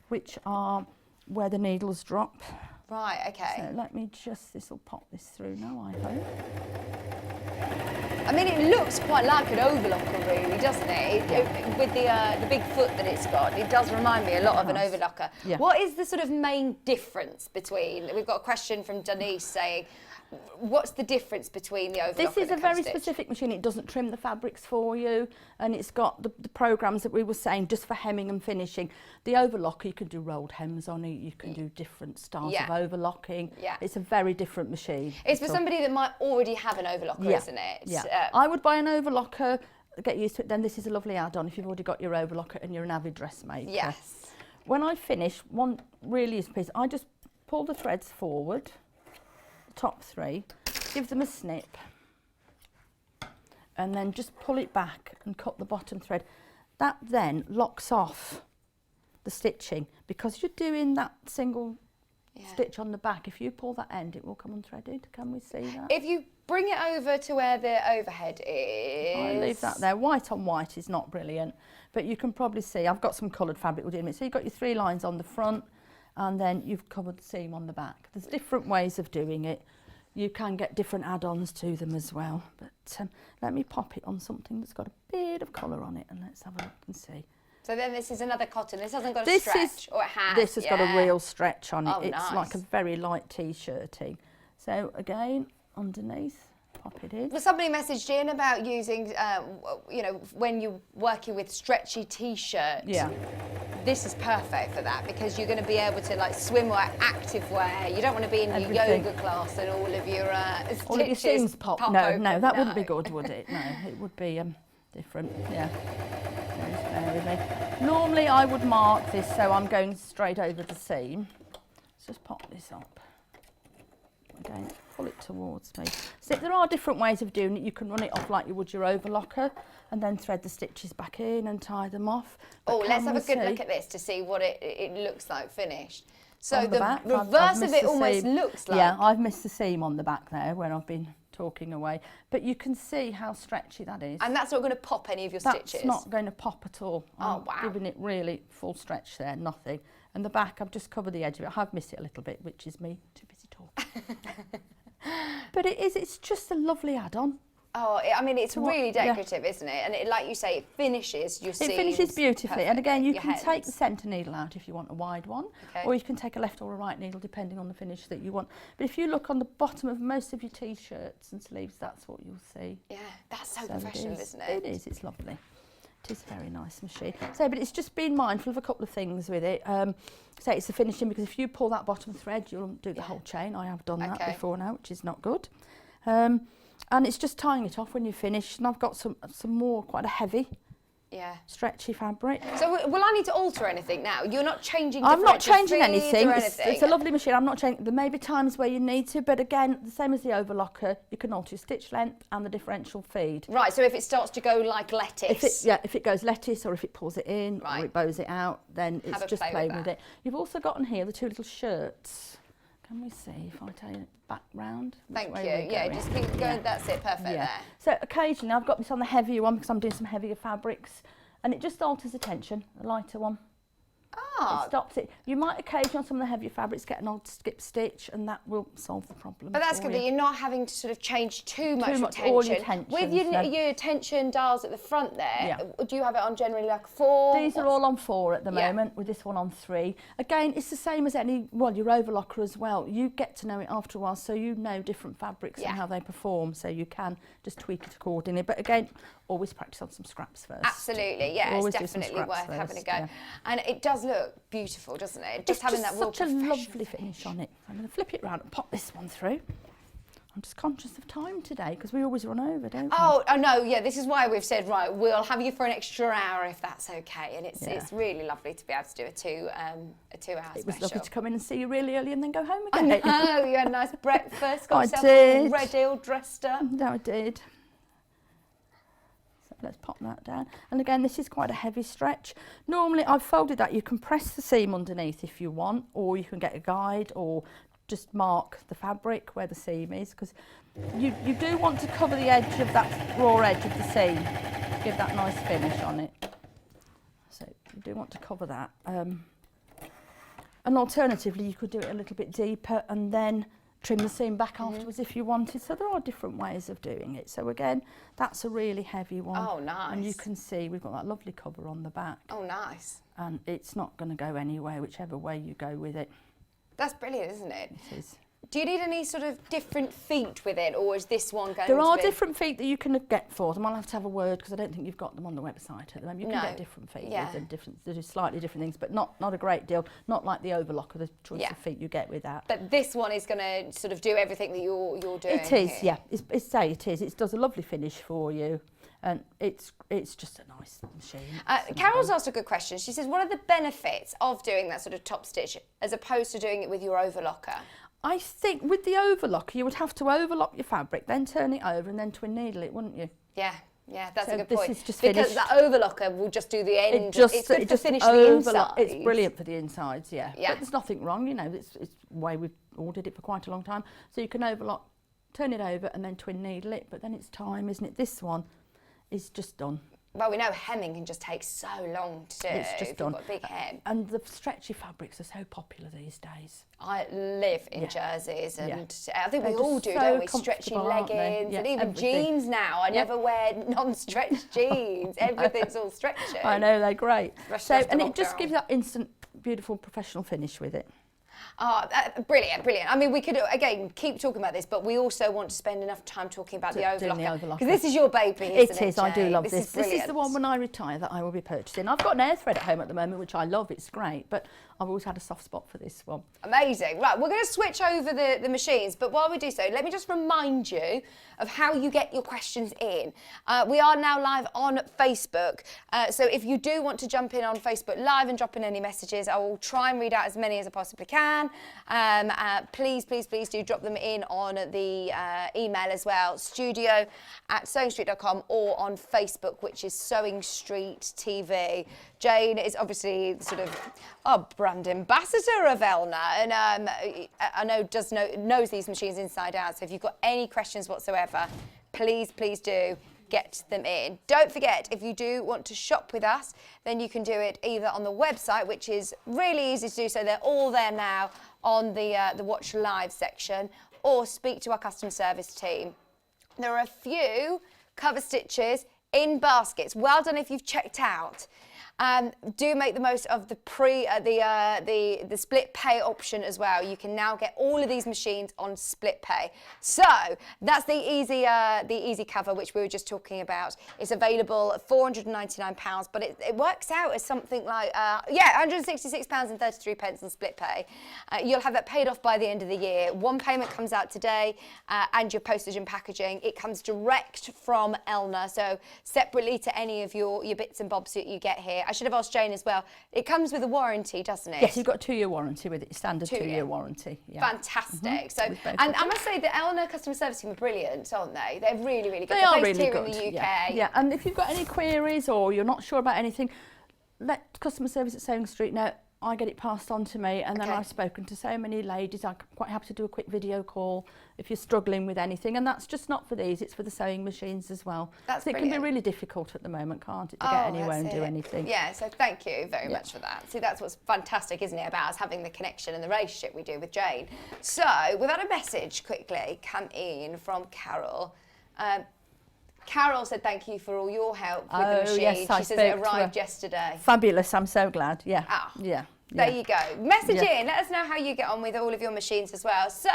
which are where the needles drop. Right, okay. So let me just, this will pop this through now, I hope. I mean, it looks quite like an overlocker, really, doesn't it? With the big foot that it's got, it does remind me a lot of an overlocker. Yeah. What is the sort of main difference between? We've got a question from Denise saying, what's the difference between the overlocker? This is and a very Coverstitch? specific machine. It doesn't trim the fabrics for you, and it's got the programs that we were saying just for hemming and finishing. The overlocker, you can do rolled hems on it. You can do different styles of overlocking. Yeah. It's a very different machine. It's for somebody that might already have an overlocker, isn't it? Yeah. I would buy an overlocker, get used to it. Then this is a lovely add-on if you've already got your overlocker and you're an avid dressmaker. Yes. When I finish, one really easy piece, I just pull the threads forward, top three, give them a snip, and then just pull it back and cut the bottom thread. That then locks off the stitching, because you're doing that single stitch on the back. If you pull that end, it will come unthreaded. Can we see that? If you bring it over to where the overhead is... I leave that there. White on white is not brilliant, but you can probably see, I've got some coloured fabric within it. So you've got your 3 lines on the front, and then you've covered the seam on the back. There's different ways of doing it. You can get different add-ons to them as well. But let me pop it on something that's got a bit of colour on it, and let's have a look and see. So then this is another cotton. This hasn't got a stretch, or it has. This has got a real stretch on it. Oh, it's nice. like a very light t-shirting. So again, underneath, pop it in. Well, somebody messaged in about using, you know, when you're working with stretchy t-shirts. Yeah. This is perfect for that, because you're going to be able to like swimwear, active wear. You don't want to be in your Everything. yoga class and all of your stitches All of your seams pop. No, open. no, that wouldn't be good, would it? No, it would be different. Yeah. Just bear with me. Normally I would mark this so I'm going straight over the seam. Let's just pop this up. Again, pull it towards me. So there are different ways of doing it. You can run it off like you would your overlocker, and then thread the stitches back in and tie them off. But Oh, let's have a good see? look at this to see what it looks like finished. So On the back, reverse I've of missed it the almost seam. looks like... Yeah, I've missed the seam on the back there where I've been talking away. But you can see how stretchy that is. And that's not going to pop any of your That's stitches? not going to pop at all. Oh, I'm wow. giving it really full stretch there, nothing. And the back, I've just covered the edge of it. I have missed it a little bit, which is me too busy talking. But it's just a lovely add-on. Oh, I mean, it's really yeah. decorative, isn't it? And it, like you say, it finishes your seams. It finishes beautifully. And again, you perfectly, can your take the hems. centre needle out if you want a wide one, Okay. or you can take a left or a right needle depending on the finish that you want. But if you look on the bottom of most of your t-shirts and sleeves, that's what you'll see. Yeah, that's so So professional, isn't it? It is, it's lovely. It is a very nice machine. So, but it's just being mindful of a couple of things with it. So it's the finishing, because if you pull that bottom thread, you'll do the whole chain. I have done that Okay. before now, which is not good. And it's just tying it off when you finish. And I've got some more quite a heavy, stretchy fabric. So will I need to alter anything now? You're not changing I'm not differential changing feeds anything. or It's a lovely machine. I'm not changing. There may be times where you need to, but again, the same as the overlocker, you can alter your stitch length and the differential feed. Right, so if it starts to go like lettuce. If it goes lettuce, or if it pulls it in, or it bows it out, then it's Have a just play playing with with that. it. You've also got on here the 2 little shirts. Can we see if I take it back round? Which Thank way you. we're Yeah, going? just keep going. Yeah. That's it, perfect there. So occasionally I've got this on the heavier one because I'm doing some heavier fabrics, and it just alters the tension. The lighter one. Ah, It stops it. You might occasionally on some of the heavier fabrics get an old skip stitch, and that will solve the problem. but that's for good that you. you're not having to sort of change too much all your tension. With tensions, no. your tension dials at the front there, Yeah. do you have it on generally like 4? These are all on 4 at the Yeah. moment, with this one on 3. Again, it's the same as your overlocker as well. You get to know it after a while, so you know different fabrics and how they perform, so you can just tweak it accordingly. But again, always practice on some scraps first. Absolutely, yeah, Always it's do some definitely scraps worth having a first, go. yeah. And it does look beautiful, doesn't it? Just It's having just that real such a professional lovely finish on it. I'm going to flip it round and pop this one through. I'm just conscious of time today because we always run over, don't we? Oh no, yeah, this is why we've said, right, we'll have you for an extra hour if that's okay. And it's really lovely to be able to do a 2 hour special. It was lovely to come in and see you really early and then go home I again. know, you had a nice breakfast, got I yourself did. all ready, all dressed up. No, I did. So let's pop that down. And again, this is quite a heavy stretch. Normally, I've folded that. You can press the seam underneath if you want, or you can get a guide, or just mark the fabric where the seam is, because you do want to cover the edge of that raw edge of the seam, give that nice finish on it. So you do want to cover that. And alternatively, you could do it a little bit deeper and then trim the seam back afterwards if you wanted. So there are different ways of doing it. So again, that's a really heavy one. Oh, nice. And you can see we've got that lovely cover on the back. Oh, nice. And it's not going to go anywhere, whichever way you go with it. That's brilliant, isn't it? It is. Do you need any sort of different feet with it, or is this one going There to are be... different feet that you can get for them. I'll have to have a word because I don't think you've got them on the website at the moment. You can No. get different feet Yeah. with them, they do slightly different things, but not a great deal. Not like the Overlocker, the choice Yeah. of feet you get with that. But this one is going to sort of do everything that you're doing. It is, here. yeah. It is. It does a lovely finish for you, and it's just a nice machine. Carol's asked a good question. She says, what are the benefits of doing that sort of top stitch as opposed to doing it with your overlocker? I think with the overlocker, you would have to overlock your fabric, then turn it over, and then twin needle it, wouldn't you? Yeah, that's So a good this point. is just because finished. that overlocker will just do the end. It's good it to just finish the inside. It's brilliant for the insides, yeah. Yeah. But there's nothing wrong, you know. It's the way we've all did it for quite a long time. So you can overlock, turn it over, and then twin needle it. But then it's time, isn't it? This one is just done. Well, we know hemming can just take so long to do. It's just if done. You've got a big hem. And the stretchy fabrics are so popular these days. I live in Yeah. jerseys, and Yeah. I think we They're all just do, so don't we? Stretchy comfortable, aren't they? leggings, Yeah, and even everything. jeans now. I never wear non-stretched jeans. Everything's all stretchy. I know, they're great. Especially after And it just lockdown. gives that instant, beautiful, professional finish with it. Brilliant, brilliant. I mean, we could, again, keep talking about this, but we also want to spend enough time talking about the Doing the overlocker. overlocker. Because this is your baby, isn't it? It is, I do Jane? love this. Is This is the brilliant. one when I retire that I will be purchasing. I've got an air thread at home at the moment, which I love, it's great, but I've always had a soft spot for this one. Amazing. Right, we're going to switch over the machines, but while we do so, let me just remind you of how you get your questions in. We are now live on Facebook, so if you do want to jump in on Facebook Live and drop in any messages, I will try and read out as many as I possibly can. Please do drop them in on the email as well, studio@sewingstreet.com, or on Facebook, which is Sewing Street TV. Jane is obviously sort of our brand ambassador of Elna, and I know knows these machines inside out. So if you've got any questions whatsoever, please do get them in. Don't forget, if you do want to shop with us, then you can do it either on the website, which is really easy to do, so they're all there now on the Watch Live section, or speak to our customer service team. There are a few cover stitches in baskets. Well done if you've checked out. Do make the most of the the split pay option as well. You can now get all of these machines on split pay. So that's the Easycover, which we were just talking about. It's available at £499, but it works out as something like £166.33 on split pay. You'll have that paid off by the end of the year. One payment comes out today, and your postage and packaging. It comes direct from Elna, so separately to any of your bits and bobs that you get here. I should have asked Jane as well. It comes with a warranty, doesn't it? Yes, you've got a 2-year warranty with it, standard 2-year warranty. Yeah. Fantastic. So, With both and of I them. must say the Elna customer service team are brilliant, aren't they? They're really, really good. They They're are based really here good. in the UK. Yeah. And if you've got any queries or you're not sure about anything, let customer service at Sewing Street know. I get it passed on to me, and then Okay. I've spoken to so many ladies. I'm quite happy to do a quick video call if you're struggling with anything, and that's just not for these, it's for the sewing machines as well. That's So it can be brilliant. really difficult at the moment, can't it, to get anywhere that's and do it. anything. Yeah, so thank you very much for that. See, that's what's fantastic, isn't it, about us having the connection and the relationship we do with Jane. So, we've had a message quickly come in from Carol. Carol said thank you for all your help with the machine. yes, I She says it spoke to arrived her. yesterday. Fabulous, I'm so glad, yeah. Ah. Yeah. There you go. Message Yeah. in. Let us know how you get on with all of your machines as well. So,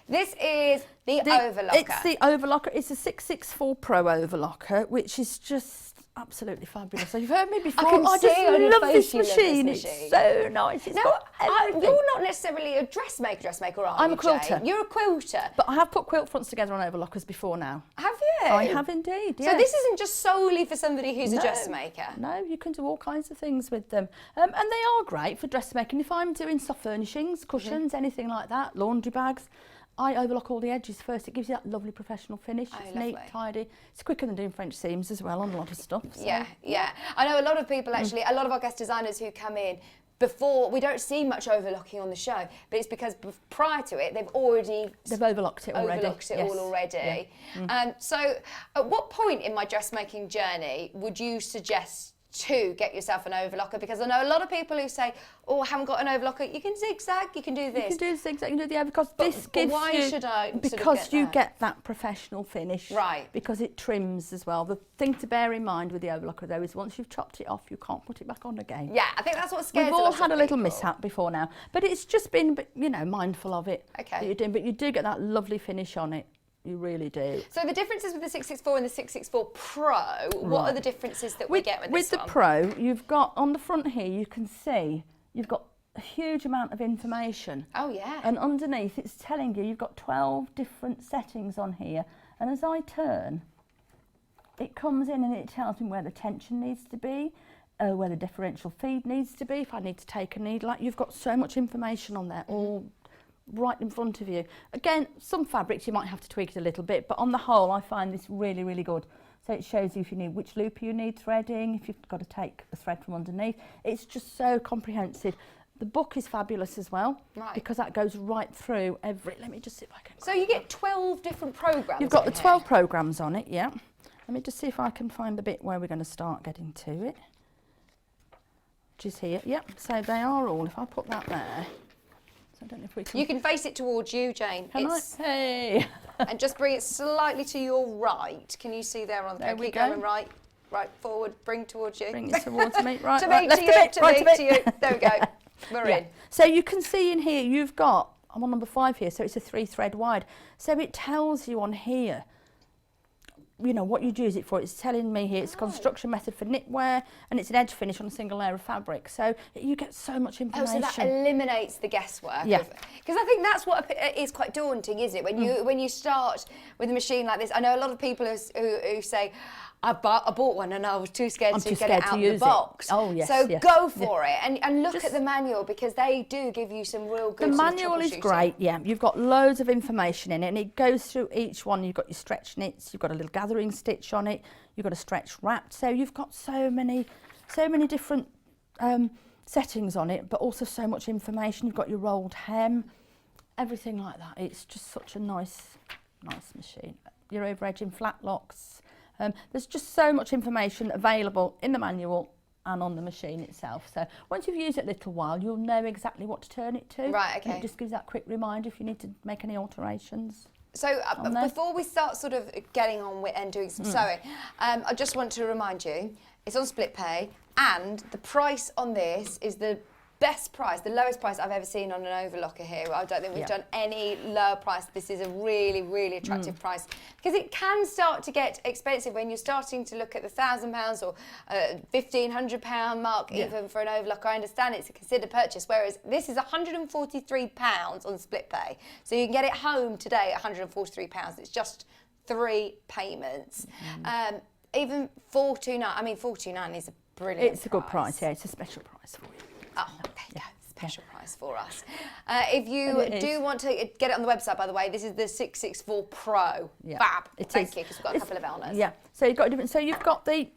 this is the Overlocker. It's the Overlocker. It's a 664 Pro Overlocker, which is just absolutely fabulous. So you've heard me before. can I see just on your love face this you love this machine. machine. It's so nice. It's Now, got everything. you're not necessarily a dressmaker, are I'm you, a quilter. Jane? You're a quilter. But I have put quilt fronts together on overlockers before now. Have you? I have indeed, yes. So this isn't just solely for somebody who's a dressmaker? No, you can do all kinds of things with them. And they are great for dressmaking. If I'm doing soft furnishings, cushions, anything like that, laundry bags, I overlock all the edges first. It gives you that lovely professional finish. It's neat, lovely. tidy. It's quicker than doing French seams as well on a lot of stuff. So. Yeah. I know a lot of people actually, a lot of our guest designers who come in before, we don't see much overlocking on the show, but it's because prior to it, they've overlocked it already. Overlocked it all already. Yeah. So at what point in my dressmaking journey would you suggest to get yourself an overlocker? Because I know a lot of people who say, oh, I haven't got an overlocker. You can zigzag, you can do this. You can do zigzag, you can do the because this gives why you, should I because you get that professional finish. Right. Because it trims as well. The thing to bear in mind with the overlocker though is once you've chopped it off, you can't put it back on again. Yeah, I think that's what scares We've all had a little mishap before now, but it's just been, you know, mindful of it. Okay. That you're doing, but you do get that lovely finish on it. You really do. So the differences with the 664 and the 664 Pro, what are the differences that we get with this one? With the Pro, you've got on the front here, you can see you've got a huge amount of information. Oh yeah. And underneath it's telling you you've got 12 different settings on here. And as I turn, it comes in and it tells me where the tension needs to be, where the differential feed needs to be, if I need to take a needle out. You've got so much information on there, all right in front of you. Again, some fabrics you might have to tweak it a little bit, but on the whole I find this really, really good. So it shows you if you need which loop you need threading, if you've got to take a thread from underneath. It's just so comprehensive. The book is fabulous as well, because that goes right through every, let me just see if I can. So you get 12 different programmes. You've got the 12 programmes on it, yeah. Let me just see if I can find the bit where we're going to start getting to it. Which is here, yep. So they are all, if I put that there, I don't know if we can. You can face it towards you, Jane. Can I? Hey. And just bring it slightly to your right. Can you see there on there? we Keep go. going right forward, bring towards you. Bring it towards me, right, to right, me, left to a you, bit, to right me, a bit. to you. There we go. We're in. So you can see in here, you've got, I'm on number 5 here, so it's a 3 thread wide. So it tells you on here, you know, what you'd use it for. It's telling me here it's a construction method for knitwear and it's an edge finish on a single layer of fabric. So you get so much information. Oh, so that eliminates the guesswork. Yeah. Because I think that's what is quite daunting, isn't it? When you start with a machine like this, I know a lot of people who say, I bought one and I was too scared to get it out of the box. Oh, yes. So yes. go for it and look at the manual, because they do give you some real good The manual is great, yeah. You've got loads of information in it and it goes through each one. You've got your stretch knits, you've got a little gathering stitch on it, you've got a stretch wrapped. So you've got so many different settings on it, but also so much information. You've got your rolled hem, everything like that. It's just such a nice machine. Your over edging flat locks. There's just so much information available in the manual and on the machine itself. So once you've used it a little while, you'll know exactly what to turn it to. Right, okay. And it just gives that quick reminder if you need to make any alterations. So before we start sort of getting on with and doing some sewing, I just want to remind you, it's on split pay, and the price on this is the best price, the lowest price I've ever seen on an overlocker here. I don't think we've done any lower price. This is a really, really attractive price, because it can start to get expensive when you're starting to look at the £1,000 or £1,500 mark even for an overlocker. I understand it's a considered purchase, whereas this is £143 on split pay. So you can get it home today at £143. It's just 3 payments. Even £429, I mean £429 is a brilliant It's a good price, yeah, it's a special price for you. Oh, there you go. Special price for us. If you do want to get it on the website, by the way, this is the 664 Pro. Yeah, Fab. Thank you, because we've got a couple of Elnas. Yeah, so you've got different. So you've got the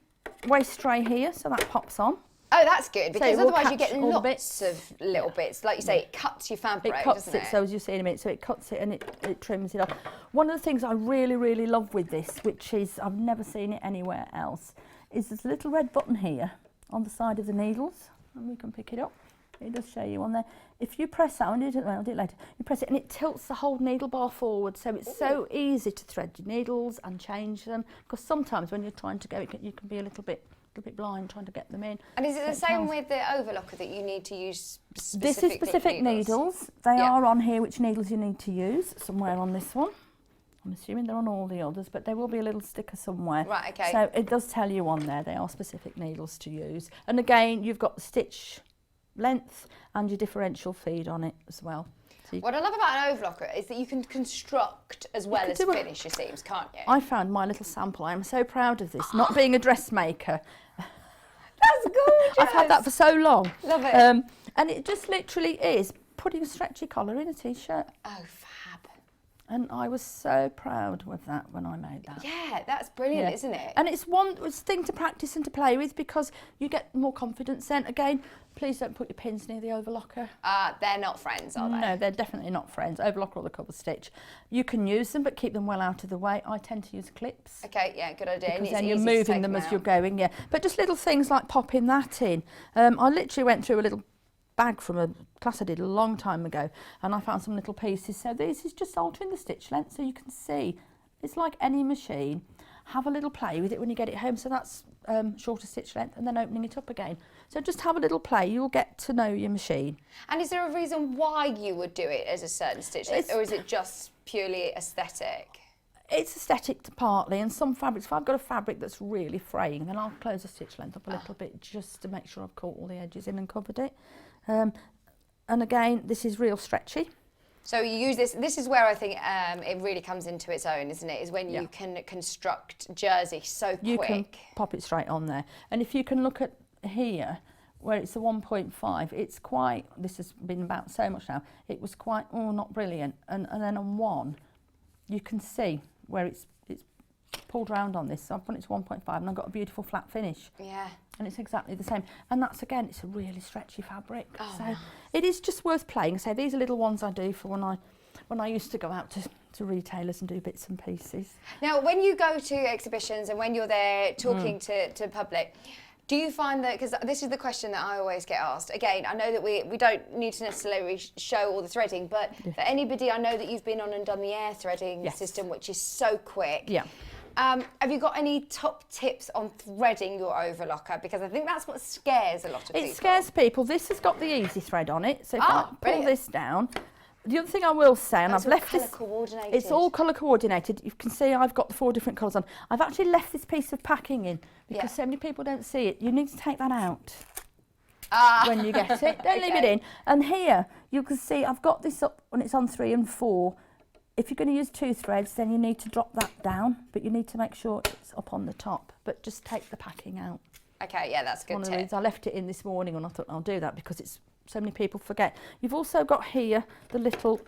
waist tray here, so that pops on. Oh, that's good, because otherwise you get all the lots of little bits. Like you say, it cuts your fabric, It cuts doesn't it, so as you see in a minute, so it cuts it and it trims it off. One of the things I really, really love with this, which is I've never seen it anywhere else, is this little red button here on the side of the needles, and we can pick it up. It does show you on there. If you press that, I'll do it later. You press it and it tilts the whole needle bar forward, so it's so easy to thread your needles and change them. Because sometimes when you're trying to go, you can be a little bit blind trying to get them in. And is it the same with the overlocker, that you need to use specific This is specific needles. They are on here which needles you need to use, somewhere on this one. I'm assuming they're on all the others, but there will be a little sticker somewhere. Right, okay. So it does tell you on there, they are specific needles to use. And again, you've got the stitch length and your differential feed on it as well. So what I love about an overlocker is that you can construct as well as finish, it seems, can't you? I found my little sample. I'm so proud of this, not being a dressmaker. That's gorgeous. I've had that for so long. Love it. And it just literally is putting a stretchy collar in a t-shirt. Oh, fab. And I was so proud with that when I made that. Yeah, that's brilliant, isn't it? And it's one thing to practice and to play with because you get more confidence then. Again, please don't put your pins near the overlocker. They're not friends, are they? No, they're definitely not friends. Overlocker or the Coverstitch. You can use them, but keep them well out of the way. I tend to use clips. Okay, yeah, good idea. Because and it's then you're easy to moving take them as out. you're going, yeah. But just little things like popping that in. I literally went through a little bag from a class I did a long time ago, and I found some little pieces. So this is just altering the stitch length so you can see. It's like any machine. Have a little play with it when you get it home. So that's shorter stitch length, and then opening it up again. So just have a little play. You'll get to know your machine. And is there a reason why you would do it as a certain stitch length, or is it just purely aesthetic? It's aesthetic partly, and some fabrics, if I've got a fabric that's really fraying, then I'll close the stitch length up a little bit just to make sure I've caught all the edges in and covered it. And again, this is real stretchy. So you use this. This is where I think it really comes into its own, isn't it? Is when you Yeah. can construct jersey so You quick. can pop it straight on there. And if you can look at here, where it's a 1.5, it's quite, this has been about so much now, it was quite, not brilliant. And then on 1, you can see where it's pulled round on this. So I've put it to 1.5 and I've got a beautiful flat finish. Yeah. And it's exactly the same. And that's, again, it's a really stretchy fabric. Oh, so nice. it is just worth playing. So these are little ones I do for when I used to go out to retailers and do bits and pieces. Now, when you go to exhibitions and when you're there talking to public, do you find that, because this is the question that I always get asked, again, I know that we don't need to necessarily show all the threading, but for anybody, I know that you've been on and done the air threading system, which is so quick. Yeah. Have you got any top tips on threading your overlocker? Because I think that's what scares a lot of people. It scares people. This has got the easy thread on it. So if I pull brilliant. this down, the other thing I will say, and It's I've all left this, colour coordinated. it's all colour coordinated. You can see I've got the 4 different colours on. I've actually left this piece of packing in because so many people don't see it. You need to take that out when you get it. Don't leave it in. And here you can see I've got this up when it's on 3 and 4. If you're going to use 2 threads, then you need to drop that down, but you need to make sure it's up on the top. But just take the packing out. Okay, yeah, that's a good One of the tip. reasons I left it in this morning, and I thought I'll do that because it's so many people forget. You've also got here the little,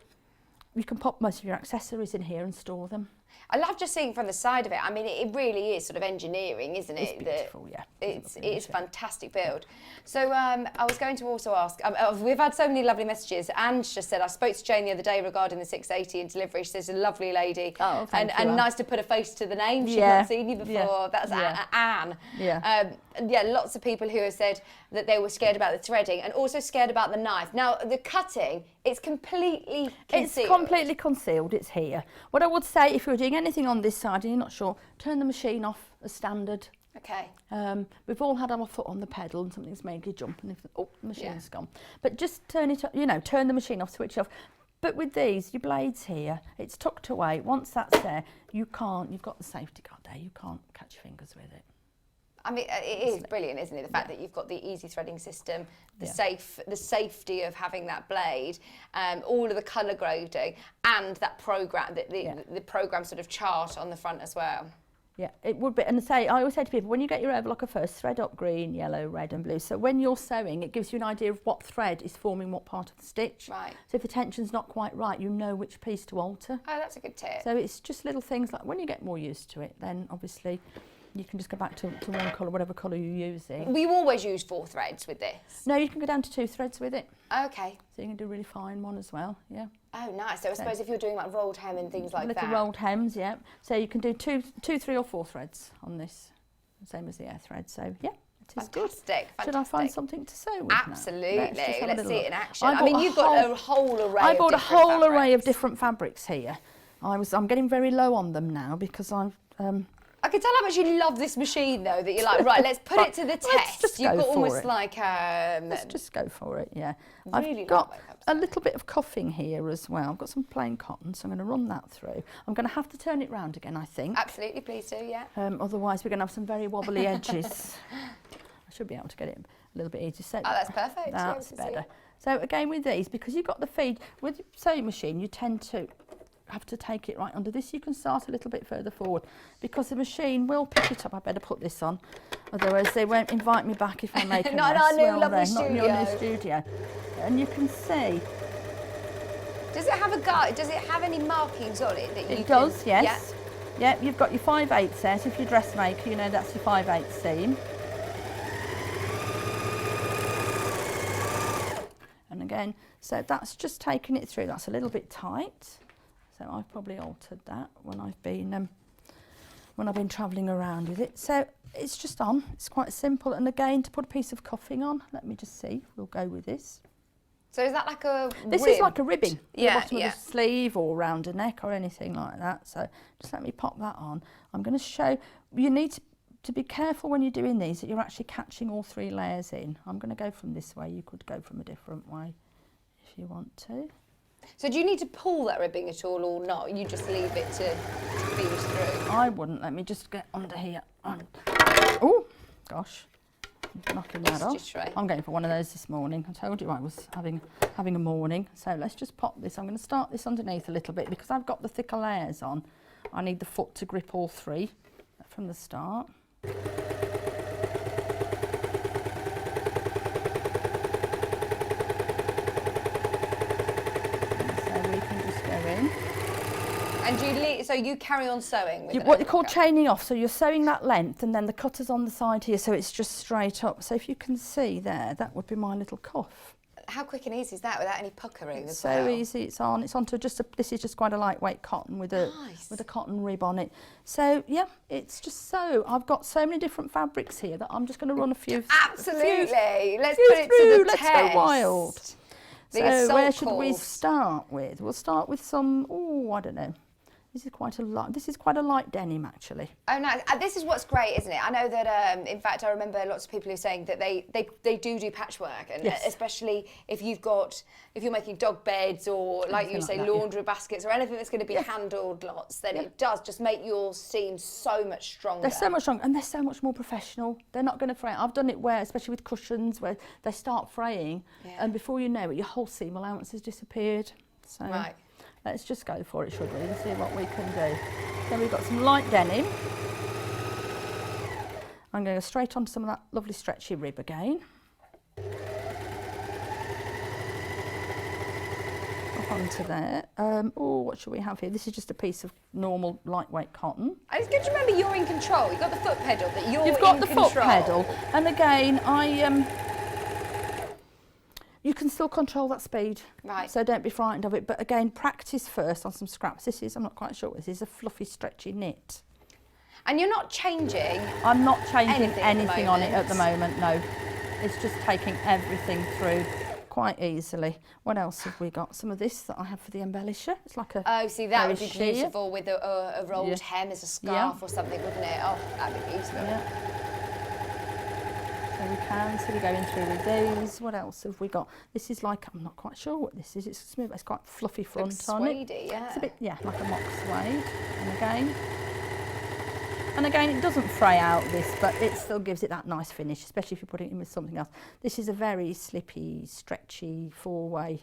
you can pop most of your accessories in here and store them. I love just seeing from the side of it. I mean, it really is sort of engineering, isn't it? It's beautiful, yeah. It is fantastic build. So I was going to also ask, we've had so many lovely messages. Anne's just said, I spoke to Jane the other day regarding the 680 and delivery. She says, a lovely lady. Oh, thank you, and Anne. nice to put a face to the name. She's Yeah, not seen you before. yeah, That's yeah. Anne. Yeah. Yeah, lots of people who have said that they were scared about the threading and also scared about the knife. Now, the cutting, it's completely concealed. It's completely concealed, it's here. What I would say, if you're doing anything on this side and you're not sure, turn the machine off as standard. Okay. We've all had our foot on the pedal and something's made you jump and the machine's gone. But just turn it, turn the machine off, switch off. But with these, your blade's here, it's tucked away. Once that's there, you've got the safety guard there, you can't catch your fingers with it. I mean, it is brilliant, isn't it? The fact that you've got the easy threading system, the safety of having that blade, all of the colour grading, and that program, the program sort of chart on the front as well. Yeah, it would be. And I always say to people, when you get your overlocker first, thread up green, yellow, red and blue. So when you're sewing, it gives you an idea of what thread is forming what part of the stitch. Right. So if the tension's not quite right, you know which piece to alter. Oh, that's a good tip. So it's just little things like when you get more used to it, then obviously you can just go back to one colour, whatever colour you're using. We always use 4 threads with this. No, you can go down to 2 threads with it. Okay. So you can do a really fine one as well, yeah. Oh, nice. So I suppose if you're doing like rolled hem and things like Little that. rolled hems, yeah. So you can do 2, 3 or 4 threads on this, same as the air thread. So yeah, it is good. Fantastic. Should I find something to sew with Absolutely. now? Let's see it in action. I I mean, bought you've got a whole array I of bought a different whole array of fabrics. different fabrics here. I'm getting very low on them now because I've I can tell how much you love this machine, though, that you're like, right, let's put it to the Let's test. just You've go got for almost it. like let's just go for it, yeah. Really I've got love it, a little bit of cuffing here as well. I've got some plain cotton, so I'm going to run that through. I'm going to have to turn it round again, I think. Absolutely, please do, yeah. Otherwise, we're going to have some very wobbly edges. I should be able to get it a little bit easier. So Oh, that's perfect. Yeah, That's we can see better. it. So again, with these, because you've got the feed, with your sewing machine, you tend to have to take it right under this. You can start a little bit further forward because the machine will pick it up. I better put this on, otherwise they won't invite me back if I make a Not mess. our new will lovely they? Not in your new studio. studio. And you can see. Does it have a guide? Does it have any markings on it that you It does, can, yes. Yeah, you've got your 5/8 set. If you're a dressmaker, you know that's your 5/8 seam. And again, so that's just taking it through. That's a little bit tight. So I've probably altered that when I've been travelling around with it. So it's just on. It's quite simple. And again, to put a piece of cuffing on, let me just see. We'll go with this. So is that like a This rib? is like a ribbing. Yeah, The bottom of the sleeve or around a neck or anything like that. So just let me pop that on. I'm going to show, you need to be careful when you're doing these that you're actually catching all 3 layers in. I'm going to go from this way. You could go from a different way if you want to. So do you need to pull that ribbing at all or not? You just leave it to feed through? I wouldn't. Let me just get under here. Oh, gosh. Knocking that off. I'm going for one of those this morning. I told you I was having a morning. So let's just pop this. I'm going to start this underneath a little bit because I've got the thicker layers on. I need the foot to grip all 3 from the start. So we can just go in. And so you carry on sewing with What you call chaining off. So you're sewing that length and then the cutter's on the side here, so it's just straight up. So if you can see there, that would be my little cuff. How quick and easy is that without any puckering It's as so well? easy. It's onto just this is just quite a lightweight cotton with a cotton rib on it. So yeah, it's just so I've got so many different fabrics here that I'm just going to run a few. Absolutely. Let's put it to the Let's test. go wild. The So where assault should we calls. start with? We'll start with some. Oh, I don't know. This is quite a light denim actually. Oh, nice. This is what's great, isn't it? I know that, in fact, I remember lots of people who are saying that they do patchwork, and Yes. especially if you're making dog beds or, like you Anything say, like that, yeah. laundry baskets or anything that's going to be handled lots, then it does just make your seam so much stronger. They're so much stronger and they're so much more professional. They're not going to fray. I've done it where, especially with cushions, where they start fraying and before you know it, your whole seam allowance has disappeared. So Right. let's just go for it, should we, and see what we can do. So we've got some light denim. I'm going to go straight onto some of that lovely stretchy rib again. Up onto there. Oh, what should we have here? This is just a piece of normal lightweight cotton. And it's good to remember you're in control. You've got the foot pedal, that you're You've got in the control. foot pedal, and again, you can still control that speed, Right. so don't be frightened of it. But again, practice first on some scraps. This is, I'm not quite sure, this is a fluffy, stretchy knit. And you're not changing. I'm not changing Anything at the anything on it at the moment. moment, no. It's just taking everything through quite easily. What else have we got? Some of this that I have for the embellisher. It's like a Oh, see, that very would be sheer. beautiful with a rolled Yeah. hem as a scarf or something, wouldn't it? Oh, that'd be beautiful. Yeah. So we can, so we're going through with these. What else have we got? This is like, I'm not quite sure what this is. It's smooth, it's quite fluffy front Looks on it. suede-y, yeah. It's a bit, like a mock suede. And again, it doesn't fray out this, but it still gives it that nice finish, especially if you put it in with something else. This is a very slippy, stretchy, four-way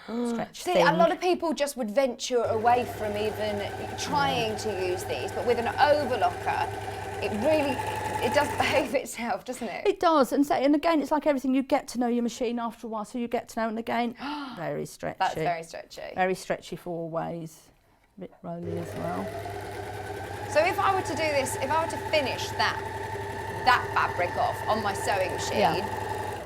stretch See, thing. a lot of people just would venture away from even trying to use these, but with an overlocker, it does behave itself, doesn't it? It does, and again, it's like everything. You get to know your machine after a while, so you get to know. And again, very stretchy. That's very stretchy. Very stretchy four ways. A bit rolly as well. So if I were to do this, if I were to finish that fabric off on my sewing machine,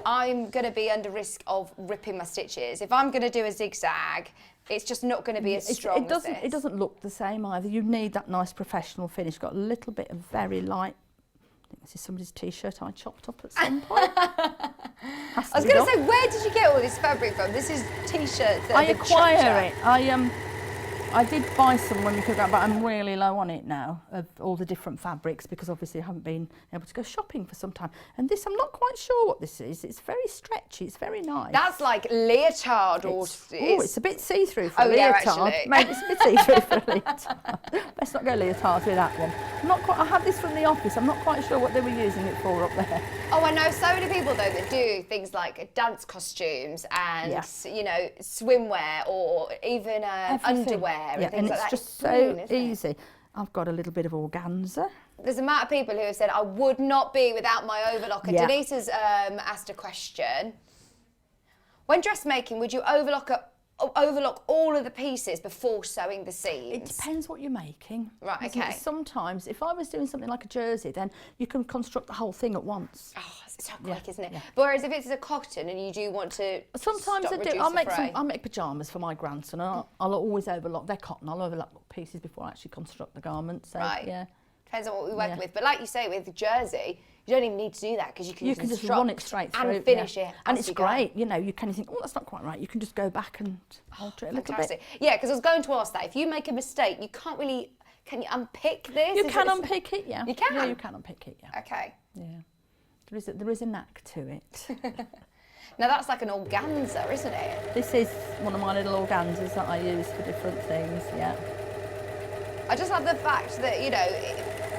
I'm going to be under risk of ripping my stitches. If I'm going to do a zigzag, it's just not going to be as strong as this. It doesn't look the same either. You need that nice professional finish. Got a little bit of very light. I think this is somebody's t-shirt I chopped up at some point. I was going to say, where did you get all this fabric from? This is t-shirts that I have been acquire chopped it. I did buy some when we could go, but I'm really low on it now of all the different fabrics because obviously I haven't been able to go shopping for some time. And this, I'm not quite sure what this is. It's very stretchy. It's very nice. That's like leotard or... It's a bit see-through for a leotard. Yeah, actually. Maybe it's a bit see-through for a leotard. Let's not go leotards with that one. I had this from the office. I'm not quite sure what they were using it for up there. Oh, I know so many people though that do things like dance costumes and you know, swimwear or even underwear and things like that. It's just so easy. I've got a little bit of organza. There's a amount of people who have said, I would not be without my overlocker. Yeah. Denise has asked a question. When dressmaking, would you overlocker overlock all of the pieces before sewing the seams? It depends what you're making. Right, Isn't it? okay. Sometimes, if I was doing something like a jersey, then you can construct the whole thing at once. Oh, it's so quick, isn't it? yeah. But whereas if it's a cotton and you do want to Sometimes stop, I do. reduce I'll the make fray. I'll make pyjamas for my grandson. And I'll always overlock. They're cotton. I'll overlock pieces before I actually construct the garment. So Right. yeah. Depends on what we work with. But like you say, with the jersey, you don't even need to do that because you can just run it straight through and finish it. And as it's you go. great. You know, you can think, oh, that's not quite right. You can just go back and alter it a little Fantastic. bit. Yeah, because I was going to ask that. If you make a mistake, you can't really. Can you unpick this? You Is can it- unpick it, yeah. You can? Yeah, you can unpick it, yeah. Okay. Yeah. There is a knack to it. Now that's like an organza, isn't it? This is one of my little organzas that I use for different things, yeah. I just love the fact that, you know,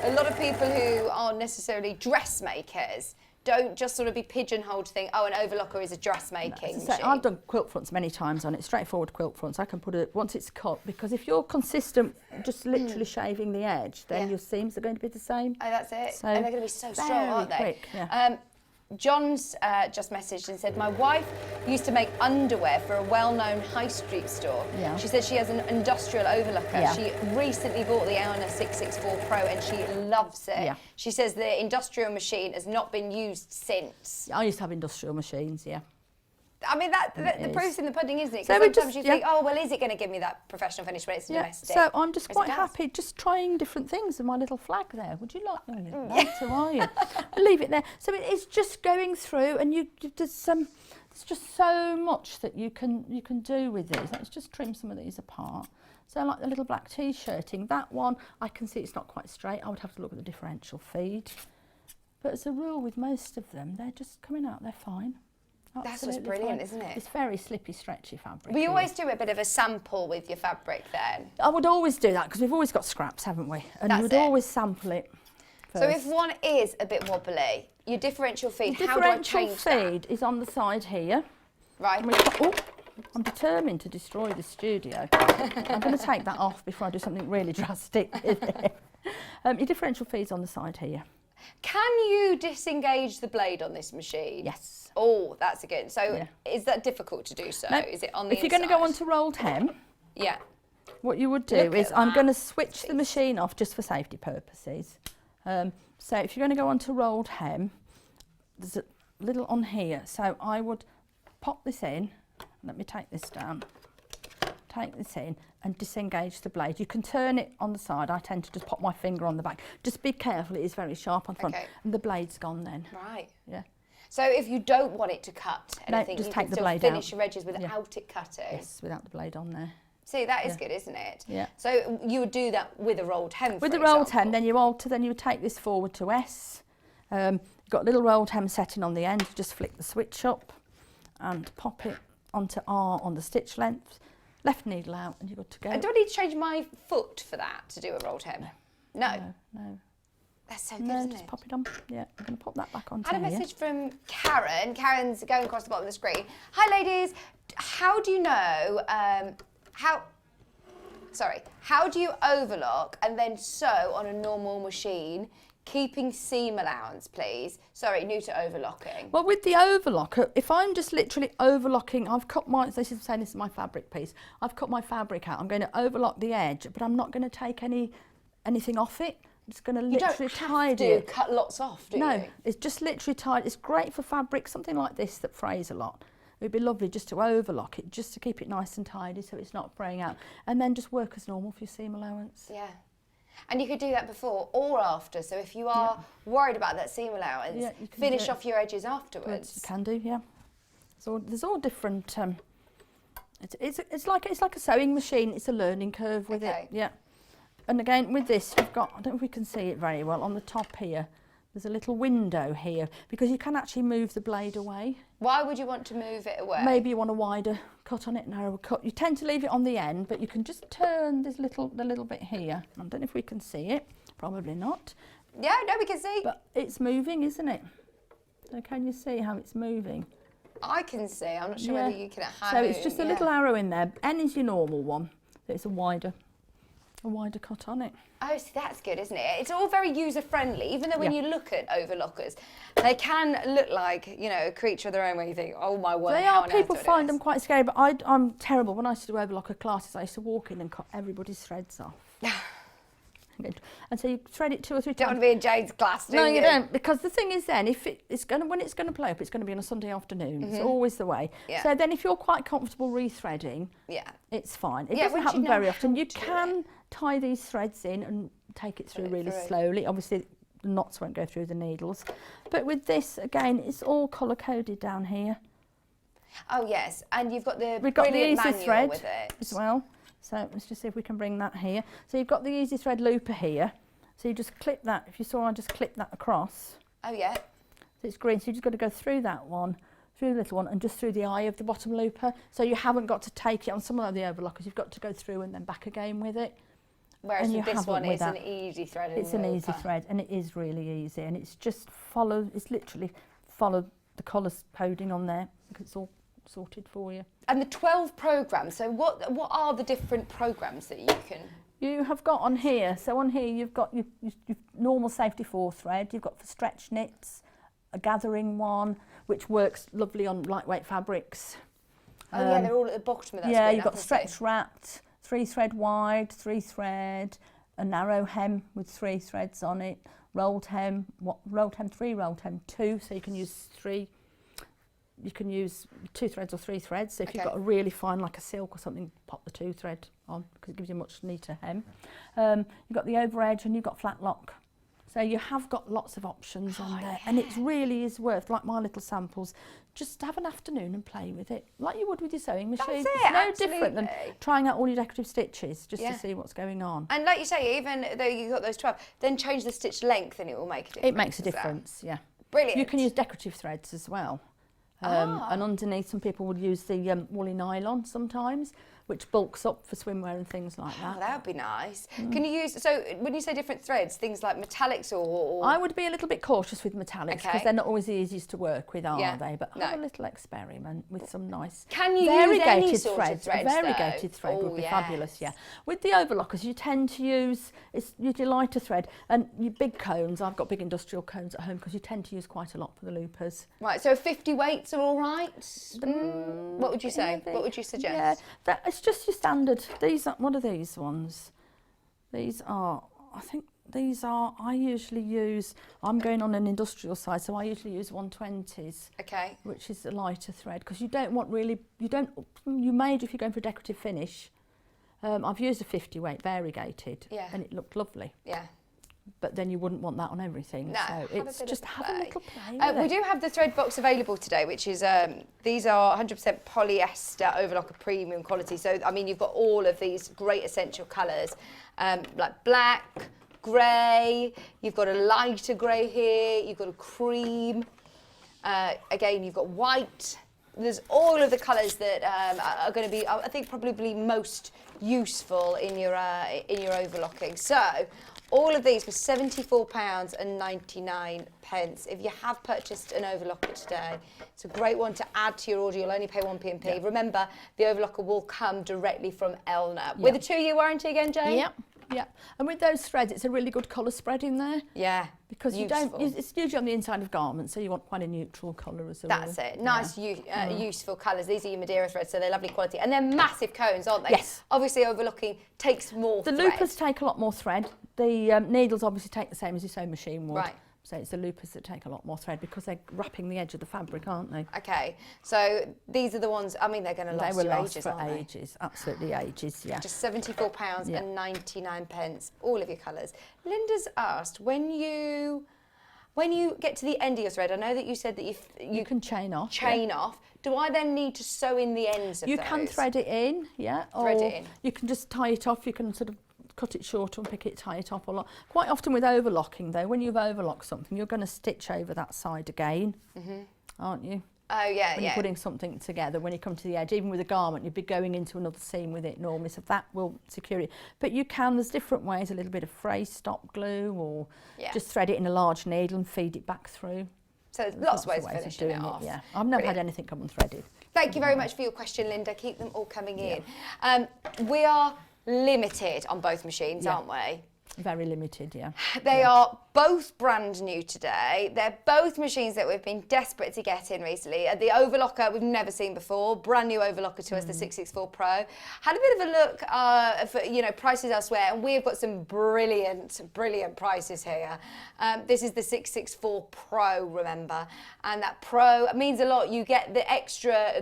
a lot of people who aren't necessarily dressmakers don't just sort of be pigeonholed to think, oh, an overlocker is a dressmaking As I say, machine. I've done quilt fronts many times on it, straightforward quilt fronts. I can put it once it's cut, because if you're consistent, just literally shaving the edge, then your seams are going to be the same. Oh, that's it. So and they're going to be so strong, very aren't they? quick, yeah. John's just messaged and said, my wife used to make underwear for a well-known high street store. Yeah. She said she has an industrial overlocker. Yeah. She recently bought the Elna 664 Pro and she loves it. Yeah. She says the industrial machine has not been used since. I used to have industrial machines, yeah. I mean, the is. proof's in the pudding, isn't it? So Because we sometimes just- you think, oh, well, is it going to give me that professional finish when it's domestic? So I'm just Yes, quite it does. happy just trying different things with my little flag there. Would you like? Oh, you don't want to, are you? I'll leave it there. So it's just going through, and there's just so much that you can do with these. Let's just trim some of these apart. So like the little black t-shirting, that one I can see it's not quite straight. I would have to look at the differential feed. But as a rule, with most of them, they're just coming out. They're fine. That's what's Absolutely brilliant, fine. isn't it? It's very slippy, stretchy fabric. We here. always do a bit of a sample with your fabric then. I would always do that because we've always got scraps, haven't we? And That's you would it. always sample it first. So if one is a bit wobbly, your differential feed, the how do I differential change that? feed is on the side here. Right. I'm determined to destroy the studio. I'm going to take that off before I do something really drastic. Your differential feed's on the side here. Can you disengage the blade on this machine? Yes. Oh, that's a good. So Yeah. is that difficult to do so? No, Is it on the if you're going to go inside? onto rolled hem, Yeah. what you would do Look is at I'm going to that. switch the machine off just for safety purposes. So if you're going to go onto rolled hem, there's a little on here. So I would pop this in. Let me take this down. Take this in and disengage the blade. You can turn it on the side. I tend to just pop my finger on the back. Just be careful, it is very sharp on the front. Okay. And the blade's gone then. Right. Yeah. So if you don't want it to cut No, anything, just you take can the still blade finish out. your edges without it cutting. Yes, without the blade on there. See, that is good, isn't it? Yeah. So you would do that with a rolled hem, With for the rolled example. hem, then you alter, then you would take this forward to S. You've got a little rolled hem setting on the end. You just flick the switch up and pop it onto R on the stitch length. Left needle out and you're good to go. And do I need to change my foot for that to do a rolled hem? No. No. That's so good, No, isn't just it? pop it on. Yeah, I'm going to pop that back onto I had a here. message from Karen. Karen's going across the bottom of the screen. Hi, ladies. How do you know how do you overlock and then sew on a normal machine, keeping seam allowance, please? Sorry, new to overlocking. Well, with the overlocker, if I'm just literally overlocking, I've cut my, this is my fabric piece. I've cut my fabric out. I'm going to overlock the edge, but I'm not going to take anything off it. I'm just going to You don't literally have tidy to it. cut lots off, do No, you? it's just literally tied. It's great for fabric, something like this that frays a lot. It would be lovely just to overlock it, just to keep it nice and tidy so it's not fraying out. And then just work as normal for your seam allowance. Yeah. And you could do that before or after. So if you are worried about that seam allowance, Yeah, you can finish do it. off your edges You afterwards. can do, yeah. So there's all different. It's like a sewing machine. It's a learning curve with Okay. it. Yeah. And again with this, you've got. I don't know if we can see it very well on the top here. There's a little window here because you can actually move the blade away. Why would you want to move it away? Maybe you want a wider cut on it, narrower cut. You tend to leave it on the end, but you can just turn the little bit here. I don't know if we can see it. Probably not. Yeah, no, we can see. But it's moving, isn't it? So can you see how it's moving? I can see. I'm not sure Yeah. whether you can have So it. it's just a little arrow in there. N is your normal one. So it's a wider a wider cut on it. Oh, see, that's good, isn't it? It's all very user-friendly, even though when you look at overlockers, they can look like, you know, a creature of their own, where you think, oh my word, They how are, on earth people do I do find this? them quite scary, but I'm terrible. When I used to do overlocker classes, I used to walk in and cut everybody's threads off. And so you thread it 2 or 3 times. Don't want to be in Jane's class, do you? No, you don't, because the thing is then, if when it's going to play up, it's going to be on a Sunday afternoon. It's always the way. Yeah. So then if you're quite comfortable rethreading, it's fine. It doesn't once you happen know very how often. You to do can tie these threads in and take it through really slowly. Obviously, the knots won't go through the needles. But with this, again, it's all colour-coded down here. Oh, yes, and you've got the We've got the brilliant easy manual thread with it. as well. So let's just see if we can bring that here. So you've got the easy thread looper here. So you just clip that. If you saw, I just clip that across. Oh, yeah. So it's green. So you just got to go through that one, through the little one, and just through the eye of the bottom looper. So you haven't got to take it on some of the overlockers. You've got to go through and then back again with it. Whereas And with you this haven't one, with it's that. an easy thread. It's an easy thread, and it is really easy. And it's just follow. It's literally follow the colour coding on there. It's all sorted for you. And the 12 programmes, so what are the different programmes that you can... You have got on here, so on here you've got your normal safety 4 thread, you've got for stretch knits, a gathering one, which works lovely on lightweight fabrics. Oh yeah, they're all at the bottom of that. Yeah, screen, you've got stretch wrapped, 3 thread wide, 3 thread, a narrow hem with 3 threads on it, rolled hem 3, rolled hem 2, so you can use 3. You can use 2 threads or 3 threads. So if you've got a really fine, like a silk or something, pop the 2 thread on because it gives you a much neater hem. You've got the over edge and you've got flat lock. So you have got lots of options on there, and it really is worth, like my little samples, just have an afternoon and play with it, like you would with your sewing machine. That's it's no absolutely. different than trying out all your decorative stitches just to see what's going on. And like you say, even though you've got those 12, then change the stitch length and it will make a difference. It makes a difference, yeah. Brilliant. You can use decorative threads as well. And underneath, some people would use the woolly nylon sometimes, which bulks up for swimwear and things like that. Oh, that would be nice. Can you use, so when you say different threads, things like metallics or... I would be a little bit cautious with metallics because they're not always the easiest to work with, are they? But have a little experiment with some nice Can you variegated use any sort threads. of threads, Variegated though? thread would Oh, be yes. fabulous, yeah. With the overlockers, you tend to use your lighter thread, and your big cones. I've got big industrial cones at home because you tend to use quite a lot for the loopers. Right, so 50 weights are all right? What would you say? What would you suggest? Yeah, it's just your standard. These are, what are these ones? These are, I think these are, I usually use, I'm going on an industrial side, so I usually use 120s. Okay. Which is a lighter thread, because you don't want really, you made if you're going for a decorative finish. I've used a 50 weight variegated, and it looked lovely. Yeah. But then you wouldn't want that on everything. No, so it's just have a little play with we it. do have the thread box available today, which is, these are 100% polyester overlocker premium quality. So, I mean, you've got all of these great essential colours, like black, grey, you've got a lighter grey here, you've got a cream, again, you've got white. There's all of the colours that are going to be, I think, probably most useful in your overlocking. So, all of these for £74.99. If you have purchased an overlocker today, it's a great one to add to your order. You'll only pay 1 P&P. Yeah. Remember, the overlocker will come directly from Elna. With a 2-year warranty again, Jane? Yep. Yeah, and with those threads, it's a really good colour spread in there. Yeah, because it's usually on the inside of garments, so you want quite a neutral colour as well. That's it. Nice, useful colours. These are your Madeira threads, so they're lovely quality, and they're massive cones, aren't they? Yes. Obviously, overlocking takes more. The loopers take a lot more thread. The needles obviously take the same as your sewing machine would. Right. So it's the loopers that take a lot more thread because they're wrapping the edge of the fabric, aren't they? Okay, so these are the ones, I mean, they're going to last you ages, for aren't ages, absolutely ages, yeah. Just £74.99, all of your colours. Linda's asked, when you get to the end of your thread, I know that you said that you can chain off. Off. Do I then need to sew in the ends of those? You can thread it in, yeah. Thread it in. You can just tie it off. You can sort of cut it short and pick it, tie it off a lot. Quite often with overlocking though, when you've overlocked something, you're going to stitch over that side again, aren't you? Oh yeah, when you're putting something together, when you come to the edge, even with a garment, you'd be going into another seam with it normally, so that will secure it. But you can, there's different ways, a little bit of fray stop glue, or just thread it in a large needle and feed it back through. So there's lots of ways of finishing it off. Yeah, I've never had anything come unthreaded. Thank you very much for your question, Linda. Keep them all coming in. We are limited on both machines, aren't we? Very limited, yeah. They are both brand new today. They're both machines that we've been desperate to get in recently. The Overlocker we've never seen before, brand new Overlocker to us, the 664 Pro. Had a bit of a look for, you know, prices elsewhere, and we've got some brilliant prices here. This is the 664 Pro, remember, and that Pro means a lot. You get the extra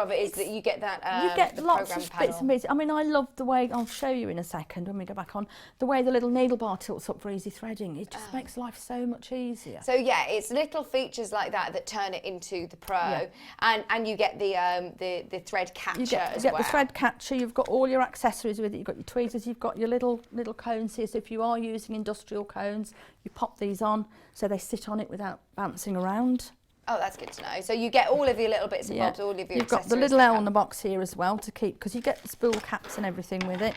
of it is that you get that you get lots of panel. bits and pieces. I mean, I love the way, I'll show you in a second when we go back on, the way the little needle bar tilts up for easy threading. It just makes life so much easier. So yeah, it's little features like that turn it into the Pro, and you get the thread catcher as well. You get the thread catcher. You've got all your accessories with it. You've got your tweezers. You've got your little cones here. So if you are using industrial cones, you pop these on so they sit on it without bouncing around. Oh, that's good to know. So you get all of your little bits and bobs, all of your accessories. You've got the little Elna box here as well to keep, because you get the spool caps and everything with it.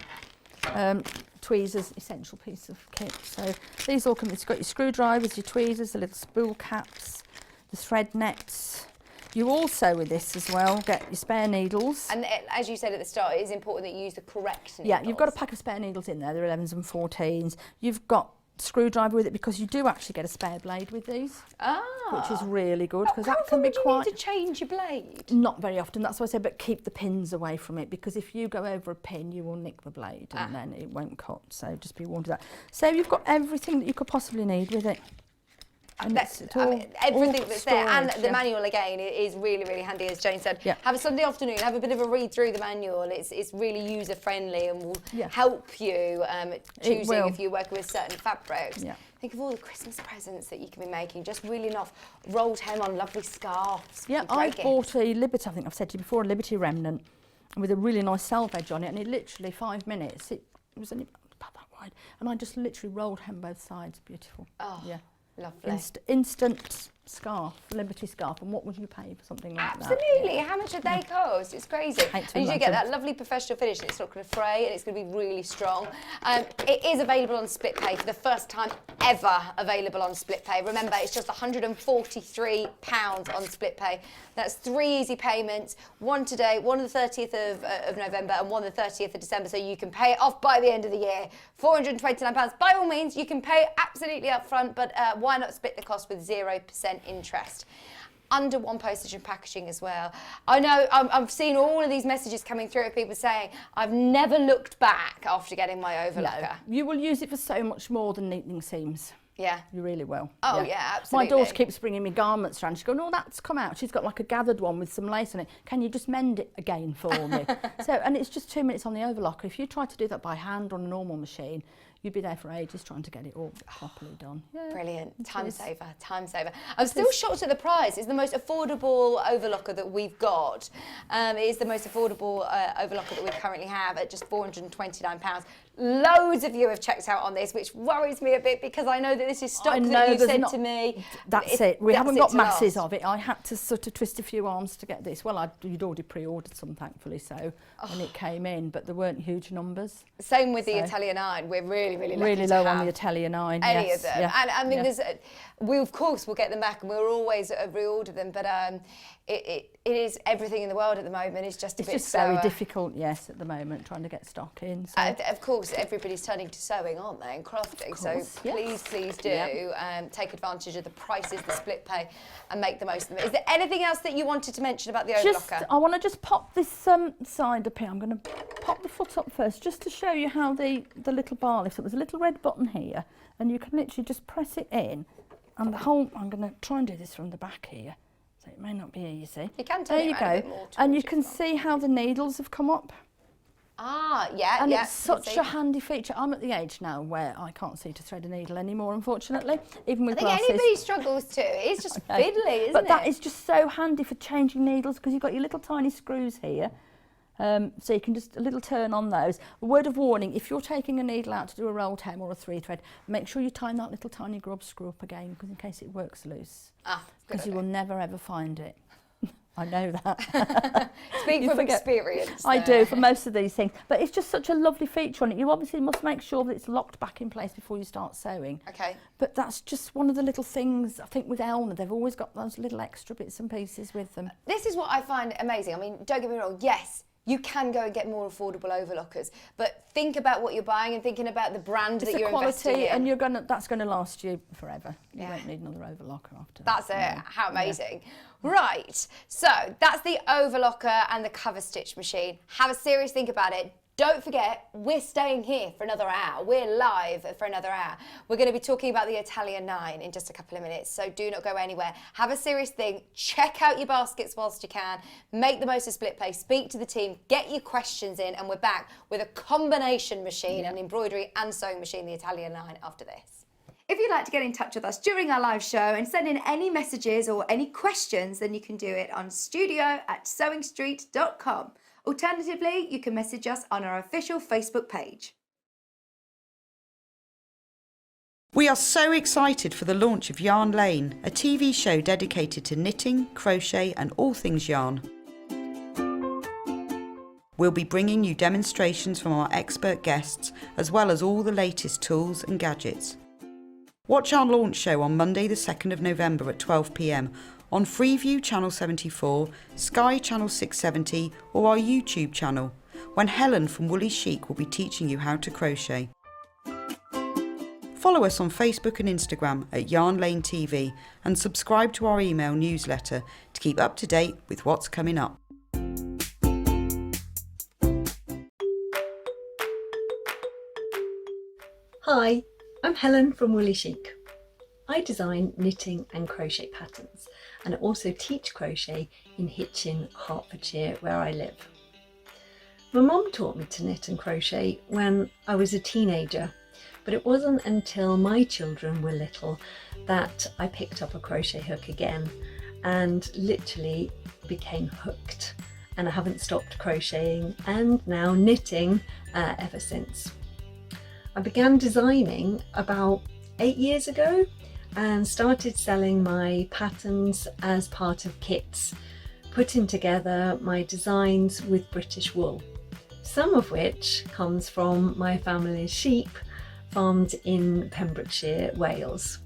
Tweezers, essential piece of kit. So these all come, it's got your screwdrivers, your tweezers, the little spool caps, the thread nets. You also, with this as well, get your spare needles. And as you said at the start, it is important that you use the correct needles. Yeah, you've got a pack of spare needles in there. They're 11s and 14s. You've got screwdriver with it because you do actually get a spare blade with these, which is really good because that can be quite. You need to change your blade? Not very often. That's why I say, but keep the pins away from it because if you go over a pin, you will nick the blade and then it won't cut. So just be warned of that. So you've got everything that you could possibly need with it. And everything that's there, and the manual again is really handy, as Jane said. Have a Sunday afternoon, have a bit of a read through the manual. It's really user friendly and will help you choosing if you're working with certain fabrics. Think of all the Christmas presents that you can be making, just reeling off rolled hem on lovely scarves. Yeah, I bought a Liberty, I think I've said to you before, a Liberty remnant with a really nice selvage on it, and it literally 5 minutes, it was only about that wide, and I just literally rolled hem both sides. Beautiful. Oh, yeah. Lovely. Instant scarf, Liberty scarf, and what would you pay for something like that? Absolutely, how much did they cost? It's crazy. And you do get that lovely professional finish, and it's not going to fray, and it's going to be really strong. It is available on split pay for the first time ever available on split pay. Remember, it's just £143 on split pay. That's 3 easy payments, one today, one on the 30th of November, and one on the 30th of December, so you can pay it off by the end of the year. £429. By all means, you can pay absolutely up front, but why not split the cost with 0% interest? Under one postage and packaging as well. I know I've seen all of these messages coming through of people saying, I've never looked back after getting my Overlocker. No, you will use it for so much more than neatening seams. Yeah. You really will. Oh, yeah, absolutely. My daughter keeps bringing me garments around. She's going, oh, that's come out. She's got like a gathered one with some lace on it. Can you just mend it again for me? And it's just 2 minutes on the Overlocker. If you try to do that by hand on a normal machine, you'd be there for ages trying to get it all properly done. Yeah, brilliant. Time saver, time saver. I'm still shocked at the price. It's the most affordable Overlocker that we've got. It is the most affordable Overlocker that we currently have at just £429. Loads of you have checked out on this, which worries me a bit because I know that this is stock that you said to me. That's it. We haven't got masses of it. I had to sort of twist a few arms to get this. Well, you'd already pre-ordered some, thankfully, so when it came in, but there weren't huge numbers. Same with the Atelier 9. We're really lucky low to on the Atelier 9. Any of them. Yeah. And I mean, we of course will get them back, and we'll always reorder them. But it is everything in the world at the moment. It's just a bit slower. Very difficult, yes, at the moment, trying to get stock in. So. Of course, everybody's turning to sewing, aren't they, and crafting. So please do take advantage of the prices, the split pay, and make the most of them. Is there anything else that you wanted to mention about the Overlocker? I want to just pop this side up here. I'm going to pop the foot up first, just to show you how the little bar lifts up. There's a little red button here, and you can literally just press it in, and the whole. I'm going to try and do this from the back here. So it may not be easy. You can turn it around a bit more. And you can see how the needles have come up. And it's such a handy feature. I'm at the age now where I can't see to thread a needle anymore, unfortunately, even with glasses. I think anybody struggles to. It's just fiddly, isn't it? But that is just so handy for changing needles because you've got your little tiny screws here. So you can just a little turn on those. A word of warning, if you're taking a needle out to do a rolled hem or a 3-thread, make sure you tie that little tiny grub screw up again, because in case it works loose. Because you will never ever find it. I know that. Speak from experience. I do for most of these things, but it's just such a lovely feature on it. You obviously must make sure that it's locked back in place before you start sewing. Okay. But that's just one of the little things. I think with Elna, they've always got those little extra bits and pieces with them. This is what I find amazing. I mean, don't get me wrong. Yes, you can go and get more affordable overlockers. But think about what you're buying and thinking about the brand that you're investing in. And that's going to last you forever. You won't need another overlocker after that. That's it. How amazing. Yeah. Right. So that's the overlocker and the Coverstitch machine. Have a serious think about it. Don't forget, we're staying here for another hour. We're live for another hour. We're going to be talking about the Atelier 9 in just a couple of minutes, so do not go anywhere. Have a serious think. Check out your baskets whilst you can. Make the most of split pay. Speak to the team. Get your questions in, and we're back with a combination machine, an embroidery and sewing machine, the Atelier 9, after this. If you'd like to get in touch with us during our live show and send in any messages or any questions, then you can do it on studio@sewingstreet.com. Alternatively, you can message us on our official Facebook page. We are so excited for the launch of Yarn Lane, a TV show dedicated to knitting, crochet and all things yarn. We'll be bringing you demonstrations from our expert guests as well as all the latest tools and gadgets. Watch our launch show on Monday the 2nd of November at 12 p.m. on Freeview Channel 74, Sky Channel 670 or our YouTube channel, when Helen from Woolly Chic will be teaching you how to crochet. Follow us on Facebook and Instagram at Yarn Lane TV and subscribe to our email newsletter to keep up to date with what's coming up. Hi, I'm Helen from Woolly Chic. I design knitting and crochet patterns and also teach crochet in Hitchin, Hertfordshire, where I live. My mum taught me to knit and crochet when I was a teenager, but it wasn't until my children were little that I picked up a crochet hook again and literally became hooked, and I haven't stopped crocheting and now knitting ever since. I began designing about 8 years ago and started selling my patterns as part of kits, putting together my designs with British wool, some of which comes from my family's sheep farmed in Pembrokeshire, Wales.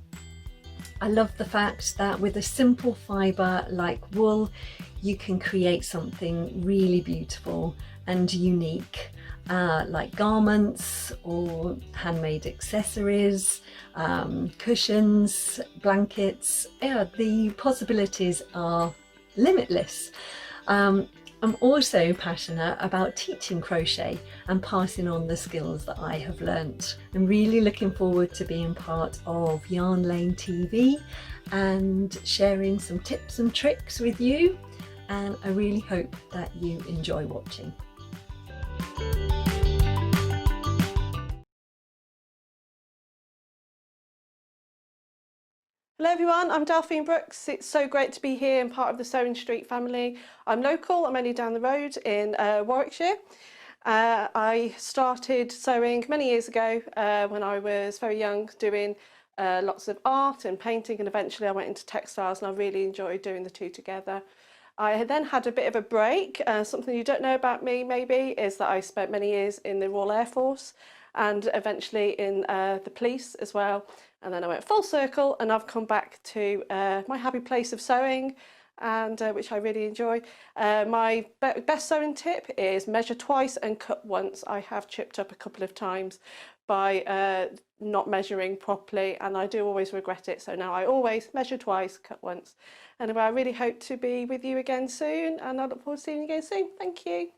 I love the fact that with a simple fibre like wool, you can create something really beautiful and unique, like garments or handmade accessories, cushions, blankets. Yeah, the possibilities are limitless. I'm also passionate about teaching crochet and passing on the skills that I have learnt. I'm really looking forward to being part of Yarn Lane TV and sharing some tips and tricks with you, and I really hope that you enjoy watching. Hello everyone, I'm Delphine Brooks. It's so great to be here and part of the Sewing Street family. I'm local, I'm only down the road in Warwickshire. I started sewing many years ago when I was very young, doing lots of art and painting, and eventually I went into textiles and I really enjoyed doing the two together. I then had a bit of a break. Something you don't know about me maybe is that I spent many years in the Royal Air Force and eventually in the police as well. And then I went full circle and I've come back to my happy place of sewing, and which I really enjoy. My best sewing tip is measure twice and cut once. I have chipped up a couple of times by not measuring properly, and I do always regret it. So now I always measure twice, cut once. Anyway, I really hope to be with you again soon, and I look forward to seeing you again soon. Thank you.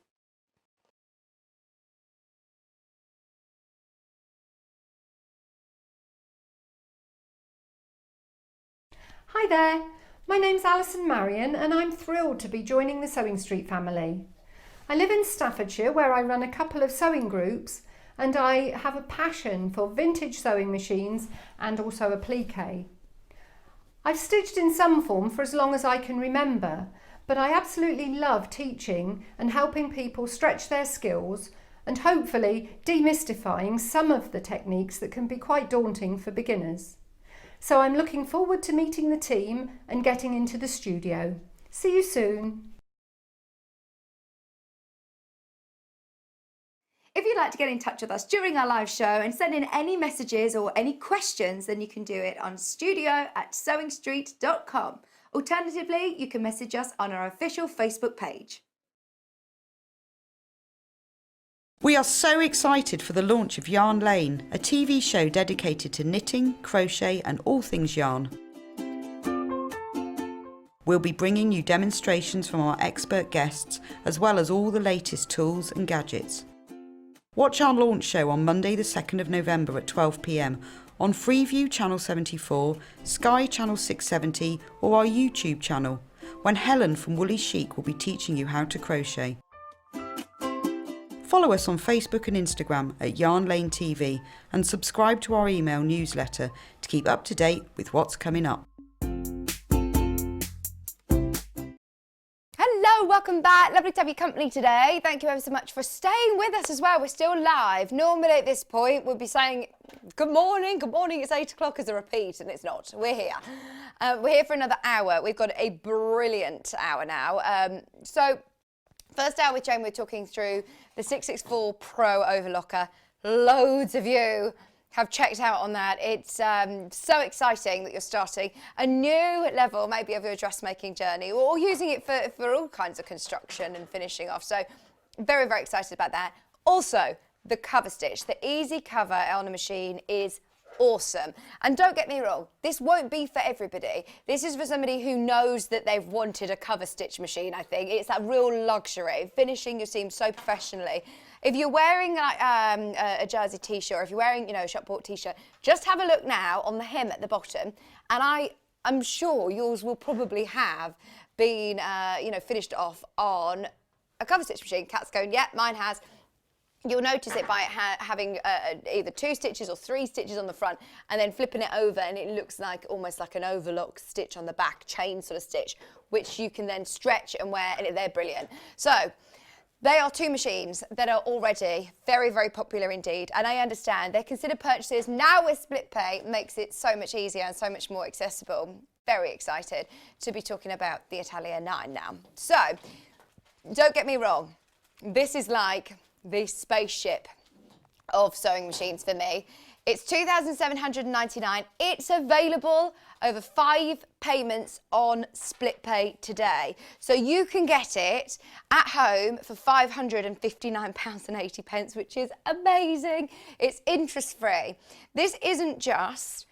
Hi there, my name's Alison Marion and I'm thrilled to be joining the Sewing Street family. I live in Staffordshire where I run a couple of sewing groups, and I have a passion for vintage sewing machines and also applique. I've stitched in some form for as long as I can remember, but I absolutely love teaching and helping people stretch their skills and hopefully demystifying some of the techniques that can be quite daunting for beginners. So I'm looking forward to meeting the team and getting into the studio. See you soon. If you'd like to get in touch with us during our live show and send in any messages or any questions, then you can do it on studio@sewingstreet.com. Alternatively, you can message us on our official Facebook page. We are so excited for the launch of Yarn Lane, a TV show dedicated to knitting, crochet and all things yarn. We'll be bringing you demonstrations from our expert guests, as well as all the latest tools and gadgets. Watch our launch show on Monday the 2nd of November at 12 p.m. on Freeview Channel 74, Sky Channel 670 or our YouTube channel, when Helen from Woolly Chic will be teaching you how to crochet. Follow us on Facebook and Instagram at Yarn Lane TV and subscribe to our email newsletter to keep up to date with what's coming up. Hello, welcome back. Lovely to have your company today. Thank you ever so much for staying with us as well. We're still live. Normally at this point we'll be saying good morning, it's 8 o'clock as a repeat, and it's not. We're here. We're here for another hour. We've got a brilliant hour now. So first hour with Jane, we're talking through the 664 Pro Overlocker. Loads of you have checked out on that. It's so exciting that you're starting a new level maybe of your dressmaking journey, or using it for all kinds of construction and finishing off. So very, very excited about that. Also, the Coverstitch, the Easycover Elna machine is awesome. And don't get me wrong, this won't be for everybody. This is for somebody who knows that they've wanted a Coverstitch machine, I think. It's that real luxury, finishing your seam so professionally. If you're wearing like, a jersey t-shirt, or if you're wearing, a shop-bought t-shirt, just have a look now on the hem at the bottom, and I'm sure yours will probably have been, finished off on a Coverstitch machine. Kat's going, yeah, mine has. You'll notice it by having either 2 stitches or 3 stitches on the front, and then flipping it over, and it looks like almost like an overlock stitch on the back, chain sort of stitch, which you can then stretch and wear, and they're brilliant. So they are 2 machines that are already very, very popular indeed, and I understand they're considered purchases. Now with split pay, makes it so much easier and so much more accessible. Very excited to be talking about the Atelier 9 now. So don't get me wrong, this is like the spaceship of sewing machines for me. It's $2,799. It's available over 5 payments on split pay today. So you can get it at home for £559.80, which is amazing. It's interest free. This isn't just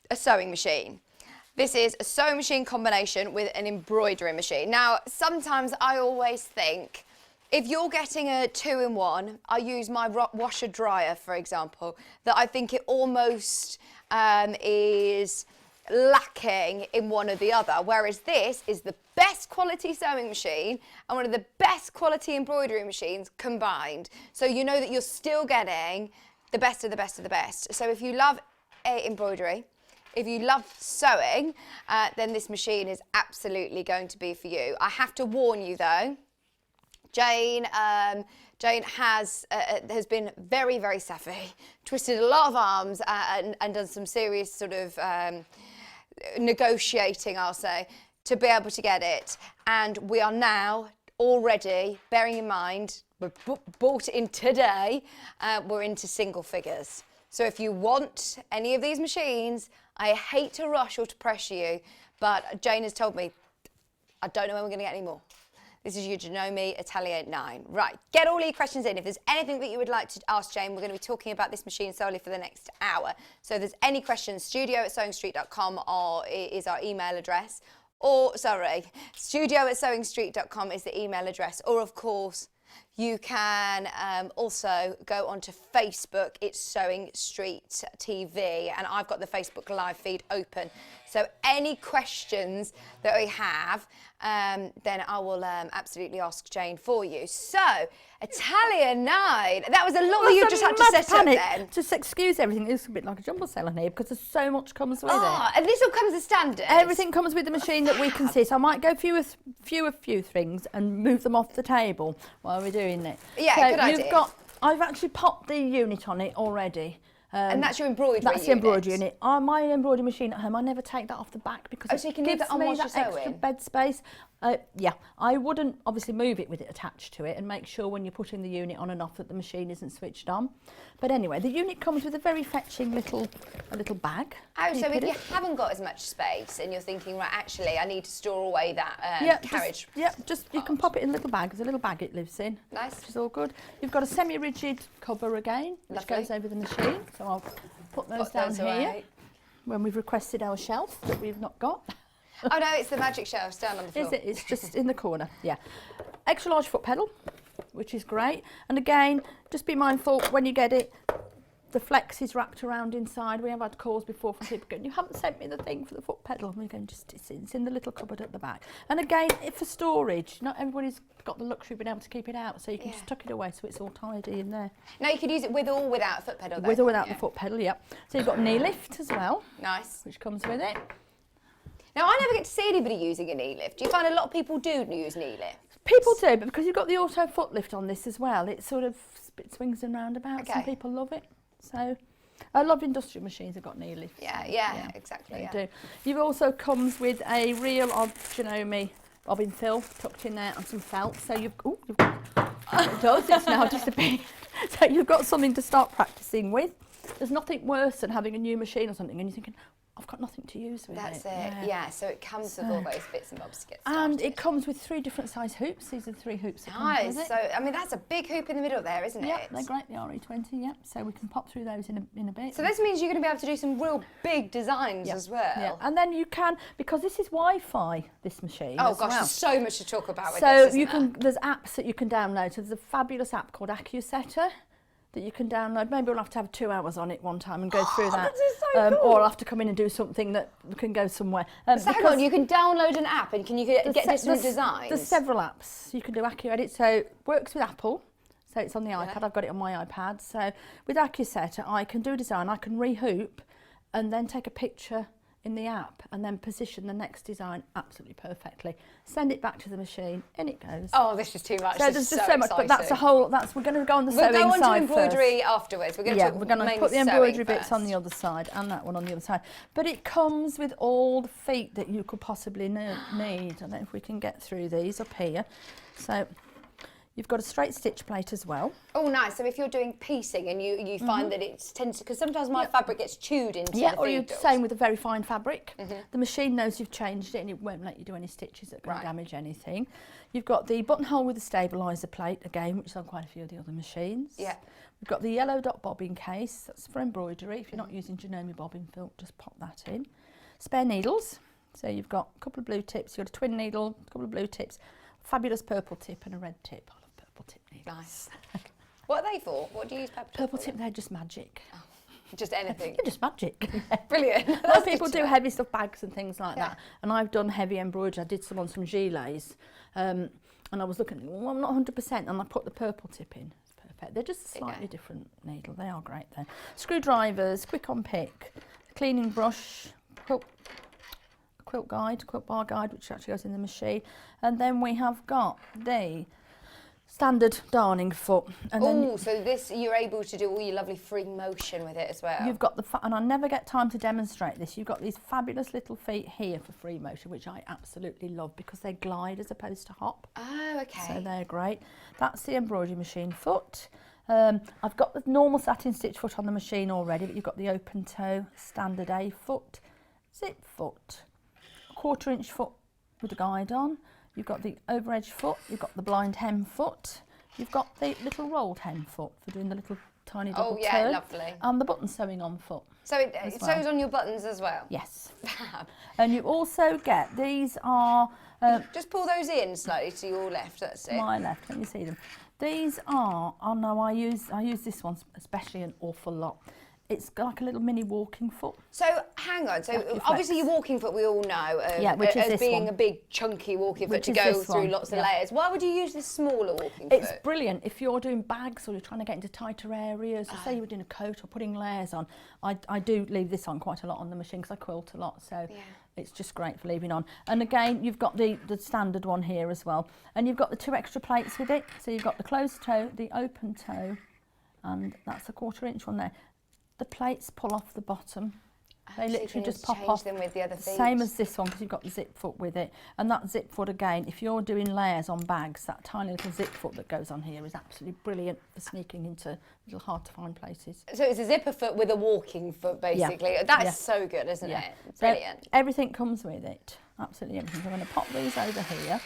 a sewing machine. This is a sewing machine combination with an embroidery machine. Now, sometimes I always think, if you're getting a 2-in-1, I use my washer dryer, for example, that I think it almost is lacking in one or the other, whereas this is the best quality sewing machine and one of the best quality embroidery machines combined. So you know that you're still getting the best of the best of the best. So if you love embroidery, if you love sewing, then this machine is absolutely going to be for you. I have to warn you though, Jane has been very, very savvy, twisted a lot of arms and done some serious sort of negotiating, I'll say, to be able to get it. And we are now already, bearing in mind, we've bought it in today, we're into single figures. So if you want any of these machines, I hate to rush or to pressure you, but Jane has told me, I don't know when we're going to get any more. This is your Janome Atelier 9. Right, get all your questions in. If there's anything that you would like to ask Jane, we're going to be talking about this machine solely for the next hour. So if there's any questions, studio@sewingstreet.com is our email address. Or, studio@sewingstreet.com is the email address. Or, of course, you can also go onto Facebook. It's Sewing Street TV, and I've got the Facebook live feed open. So any questions that we have, then I will absolutely ask Jane for you. So, Atelier 9, that was a lot that you just had to set up then. Just excuse everything, it's a bit like a jumble sale on here because there's so much comes with it. And this all comes as standard? Everything comes with the machine that we can see, so I might go through a few things and move them off the table while we're doing it. Yeah, so good idea. I've actually popped the unit on it already. And that's your embroidery That's the embroidery unit. unit. My embroidery machine at home, I never take that off the back because so you it can leave gives that on me whilst that you're extra sewing? bed space. Yeah, I wouldn't obviously move it with it attached to it and make sure when you're putting the unit on and off that the machine isn't switched on. But anyway, the unit comes with a very fetching little bag. Oh, so if you it? haven't got as much space and you're thinking, right, actually, I need to store away that carriage. Just you can pop it in a little bag. There's a little bag it lives in. Nice. Which is all good. You've got a semi-rigid cover again, which Lovely. goes over the machine. So I'll put those down here away. when we've requested our shelf that we've not got. Oh no, it's the magic shelves down on the floor. Is it? It's just in the corner, yeah. Extra large foot pedal, which is great. And again, just be mindful when you get it, the flex is wrapped around inside. We have had calls before from people going, you haven't sent me the thing for the foot pedal. And we're going, it's in the little cupboard at the back. And again, for storage, not everybody's got the luxury of being able to keep it out, so you can just tuck it away so it's all tidy in there. Now you could use it with or without a foot pedal though. With or without the foot pedal, yeah. So you've got knee lift as well. Nice. Which comes with it. Now I never get to see anybody using a knee lift. Do you find a lot of people do use knee lift? People do, but because you've got the auto foot lift on this as well, it sort of swings and roundabouts and people love it. So a lot of industrial machines have got knee lifts. Yeah, exactly. They do. You've also comes with a reel of Janome bobbin fill tucked in there and some felt. So you've got, it does, it's now disappeared. So you've got something to start practicing with. There's nothing worse than having a new machine or something and you're thinking, I've got nothing to use with That's it. Yeah, so it comes with all those bits and bobs to get started. And it comes with 3 different size hoops. These are the 3 hoops that come with it. So, I mean, that's a big hoop in the middle there, isn't it? Yeah, they're great, the RE20, yeah. So we can pop through those in a bit. So this means you're going to be able to do some real big designs as well. Yeah, and then you can, because this is Wi-Fi, this machine. Oh as gosh, well. there's so much to talk about with So this, isn't you there? can, there's apps that you can download. So there's a fabulous app called AccuSetter that you can download. Maybe we'll have to have 2 hours on it one time and go through that. This is so cool. Or I'll have to come in and do something that can go somewhere. So hang on, you can download an app and can you get different designs? There's several apps. You can do AccuEdit, so it works with Apple. So it's on the iPad, I've got it on my iPad. So with AccuSetter, I can do a design, I can rehoop and then take a picture in the app and then position the next design absolutely perfectly. Send it back to the machine, in it goes. Oh, this is too much. So there's just so much, but that's a whole, we're going to go on the sewing side We'll go on to embroidery first. afterwards. We're going to we're going to put the embroidery bits on the other side and that one on the other side. But it comes with all the feet that you could possibly need. I don't know if we can get through these up here. So you've got a straight stitch plate as well. Oh, nice. So if you're doing piecing and you find that it tends to, because sometimes my fabric gets chewed into the or you're needles. same with a very fine fabric. The machine knows you've changed it and it won't let you do any stitches that are going to damage anything. You've got the buttonhole with the stabiliser plate again, which is on quite a few of the other machines. Yeah. We've got the yellow dot bobbin case, that's for embroidery. If you're not using Janome bobbin fill, just pop that in. Spare needles, so you've got a couple of blue tips, you've got a twin needle, a couple of blue tips, fabulous purple tip and a red tip. I love purple tip needles. Nice. What are they for? What do you use Purple tip, they're just magic. Oh, just anything. They're just magic. Brilliant. A lot of people do heavy stuff, bags and things like that. And I've done heavy embroidery. I did some on some gilets. And I was looking, well, I'm not 100%. And I put the purple tip in. It's perfect. They're just a slightly different needle. They are great though. Screwdrivers, quick on pick, cleaning brush, quilt bar guide, which actually goes in the machine. And then we have got the standard darning foot. Oh, so this, you're able to do all your lovely free motion with it as well. You've got and I never get time to demonstrate this, you've got these fabulous little feet here for free motion, which I absolutely love because they glide as opposed to hop. Oh, okay. So they're great. That's the embroidery machine foot. I've got the normal satin stitch foot on the machine already, but you've got the open toe, standard A foot, zip foot, a 1/4 inch foot with a guide on. You've got the over edge foot, you've got the blind hem foot, you've got the little rolled hem foot for doing the little tiny double turn. Lovely. And the button sewing on foot. So it sews on your buttons as well? Yes. And you also get, these are... just pull those in slightly to your left, that's it. My left, let me see them. These are, oh no, I use this one especially an awful lot. It's like a little mini walking foot. So hang on, so obviously your walking foot we all know which is as this being one. a big chunky walking foot Which to is go this through one, lots of yeah. layers. Why would you use this smaller walking It's foot? brilliant if you're doing bags or you're trying to get into tighter areas, or say you were doing a coat or putting layers on. I do leave this on quite a lot on the machine because I quilt a lot, so it's just great for leaving on. And again, you've got the standard one here as well. And you've got the 2 extra plates with it. So you've got the closed toe, the open toe, and that's a 1/4 inch one there. the plates pull off the bottom. They So you literally can just pop change off. them with the other feet. Same as this one, because you've got the zip foot with it. And that zip foot again, if you're doing layers on bags, that tiny little zip foot that goes on here is absolutely brilliant for sneaking into little hard to find places. So it's a zipper foot with a walking foot, basically. That is so good, isn't it? Brilliant. So everything comes with it, absolutely everything. So I'm going to pop these over here.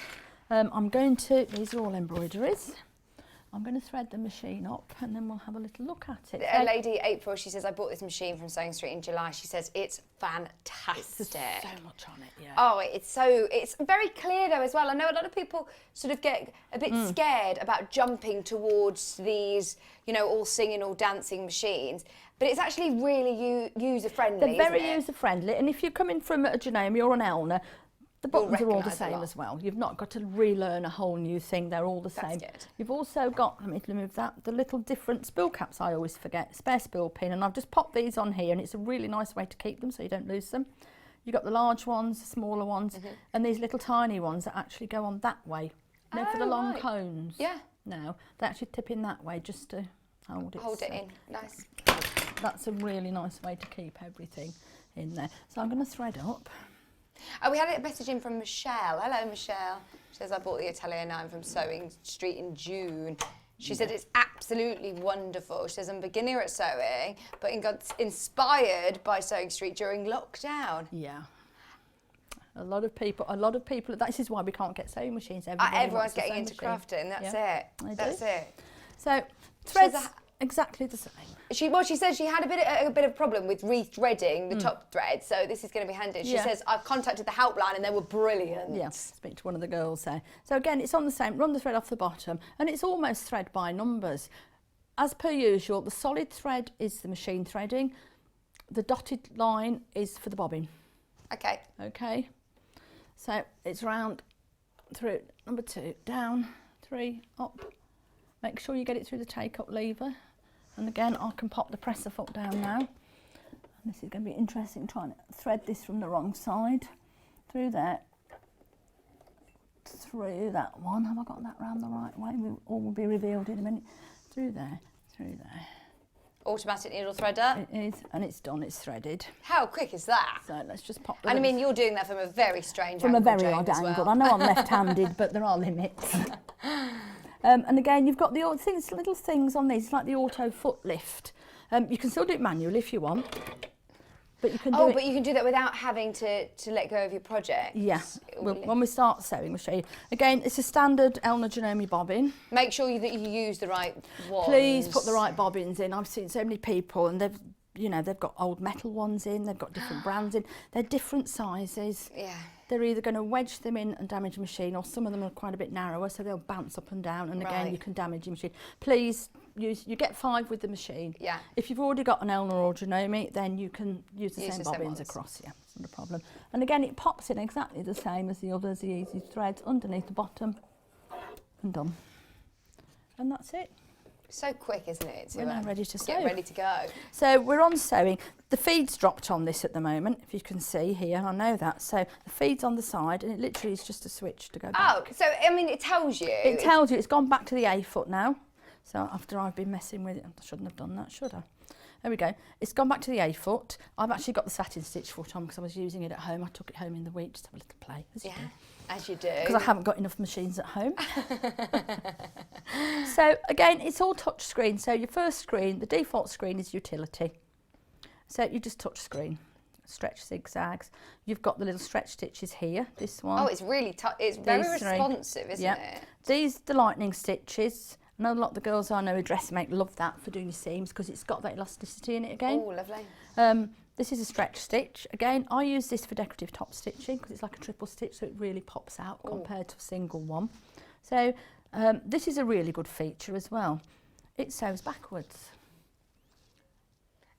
These are all embroideries. I'm going to thread the machine up and then we'll have a little look at it. A lady, April, she says, I bought this machine from Sewing Street in July. She says, it's fantastic. There's so much on it, yeah. Oh, it's very clear though as well. I know a lot of people sort of get a bit scared about jumping towards these, you know, all singing, all dancing machines. But it's actually really user-friendly, They're very user-friendly. And if you're coming from a Genome or an Elna, the buttons are all the recognise a same lot. as well. You've not got to relearn a whole new thing. They're all the same. good. You've also got, let me remove that, the little different spool caps I always forget, spare spool pin. And I've just popped these on here and it's a really nice way to keep them so you don't lose them. You've got the large ones, the smaller ones, and these little tiny ones that actually go on that way. You know, for the long cones. Yeah. No, they actually tip in that way just to hold it. Hold it so in. Nice. That's a really nice way to keep everything in there. So I'm going to thread up. Oh, we had a message in from Michelle. Hello, Michelle. She says, I bought the Atelier 9 from Sewing Street in June. She said it's absolutely wonderful. She says, I'm a beginner at sewing, but got inspired by Sewing Street during lockdown. Yeah. A lot of people, this is why we can't get sewing machines. Everyone's getting into crafting, that's it. That's it. So, threads exactly the same. She said she had a bit of problem with rethreading the top thread, so this is going to be handy. She says, I've contacted the helpline and they were brilliant. Yeah, speak to one of the girls there. So again, it's on the same, run the thread off the bottom, and it's almost thread by numbers. As per usual, the solid thread is the machine threading. The dotted line is for the bobbin. Okay. Okay. So it's round through number 2, down, 3, up. Make sure you get it through the take-up lever. And again, I can pop the presser foot down now. And this is going to be interesting, trying to thread this from the wrong side. Through there. Through that one. Have I got that round the right way? All will be revealed in a minute. Through there, through there. Automatic needle threader. It is, and it's done, it's threaded. How quick is that? So let's just pop the And I mean, you're doing that from a very strange from angle, a very Jane, odd as angle. well. I know I'm left-handed, but there are limits. And again, you've got the little things on these, like the auto foot lift. You can still do it manually if you want, but you can do it. But you can do that without having to let go of your project. Yeah, when we start sewing, we'll show you. Again, it's a standard Elna Genome bobbin. Make sure that you use the right ones. Please put the right bobbins in. I've seen so many people, and they've got old metal ones in. They've got different brands in. They're different sizes. Yeah. They're either going to wedge them in and damage the machine, or some of them are quite a bit narrower, so they'll bounce up and down, and again, you can damage your machine. Please you get 5 with the machine. Yeah. If you've already got an Elna or Genome, then you can use the same bobbins across. Yeah, it's not a problem. And again, it pops in exactly the same as the others, the easy threads underneath the bottom, and done. And that's it. So quick, isn't it? We're now ready to sew. Get ready to go. So we're on sewing. The feed's dropped on this at the moment, if you can see here, I know that. So the feed's on the side, and it literally is just a switch to go back. Oh, so I mean, it tells you. It tells you it's gone back to the A foot now. So after I've been messing with it, I shouldn't have done that, should I? There we go. It's gone back to the A foot. I've actually got the satin stitch foot on because I was using it at home. I took it home in the week just to have a little play. As you do. Because I haven't got enough machines at home. So again, it's all touch screen. So your first screen, the default screen is utility. So you just touch screen, stretch zigzags. You've got the little stretch stitches here, this one. Oh, it's really it's very responsive, isn't it? These the lightning stitches. I know a lot of the girls I know who dressmake love that for doing your seams because it's got that elasticity in it again. Oh, lovely. This is a stretch stitch. Again, I use this for decorative top stitching because it's like a triple stitch, so it really pops out compared to a single one. So this is a really good feature as well. It sews backwards.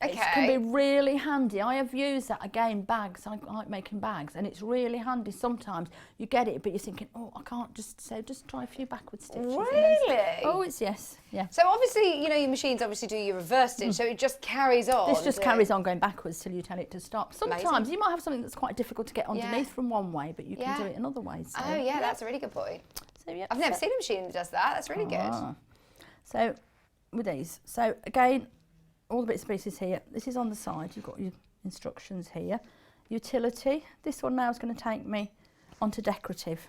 Okay. It can be really handy. I have used that, again, bags. I like making bags, and it's really handy. Sometimes you get it, but you're thinking, oh, I can't just try a few backward stitches. Really? Oh, it's yes, yeah. So obviously, you know, your machines obviously do your reverse stitch, so it just carries on. This just carries on going backwards till you tell it to stop. Sometimes you might have something that's quite difficult to get underneath from one way, but you can do it another way. So, oh, yeah, that's a really good point. So, yeah, I've never seen a machine that does that. That's really good. So with these, so again, all the bits and pieces here. This is on the side, you've got your instructions here. Utility, this one now is going to take me onto decorative.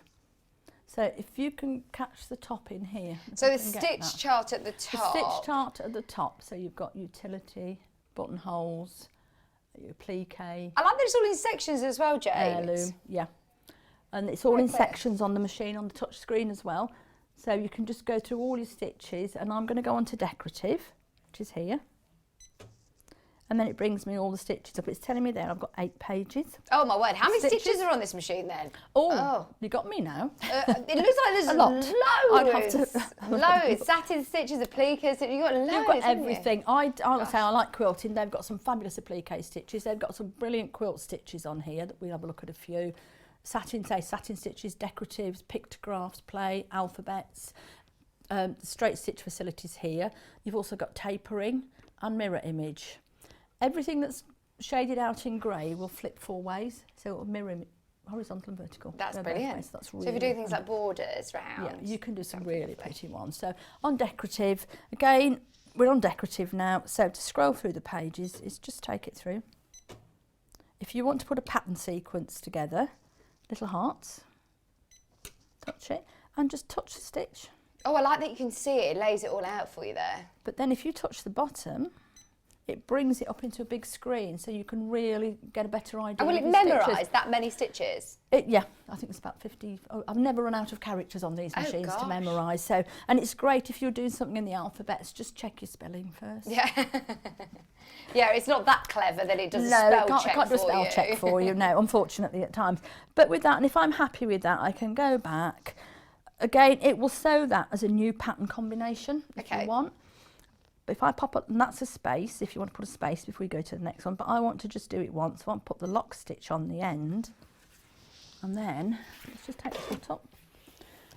So if you can catch the top in here. So the stitch chart at the top. The stitch chart at the top, so you've got utility, buttonholes, your applique. I like that it's all in sections as well, James. Heirloom, yeah. And it's all in sections on the machine, on the touch screen as well. So you can just go through all your stitches, and I'm going to go on to decorative, which is here. And then it brings me all the stitches up. It's telling me there I've got 8 pages. Oh my word, how many stitches are on this machine then? Oh, you got me now. It looks like there's a lot. Loads. Satin stitches, appliques, you've got loads. You've got everything. I say I like quilting. They've got some fabulous applique stitches. They've got some brilliant quilt stitches on here that we'll have a look at a few. Satin stitches, decoratives, pictographs, play, alphabets, straight stitch facilities here. You've also got tapering and mirror image. Everything that's shaded out in grey will flip 4 ways, so it will mirror horizontal and vertical. That's brilliant. That's really so if you're doing things like borders round. Yeah, you can do some really pretty ones. So on decorative, again, we're on decorative now, so to scroll through the pages is just take it through. If you want to put a pattern sequence together, little hearts, touch it, and just touch the stitch. Oh, I like that you can see it lays it all out for you there. But then if you touch the bottom, it brings it up into a big screen, so you can really get a better idea. And will it memorise that many stitches? Yeah, I think it's about 50. I've never run out of characters on these machines to memorise. So, and it's great if you're doing something in the alphabets, just check your spelling first. Yeah. Yeah, it's not that clever that it does a spell check for you. Can't do a spell check for you, no, unfortunately at times. But with that, and if I'm happy with that, I can go back. Again, it will sew that as a new pattern combination if you want. If I pop up, and that's a space, if you want to put a space before we go to the next one, but I want to just do it once. So I want to put the lock stitch on the end, and then let's just take the foot up.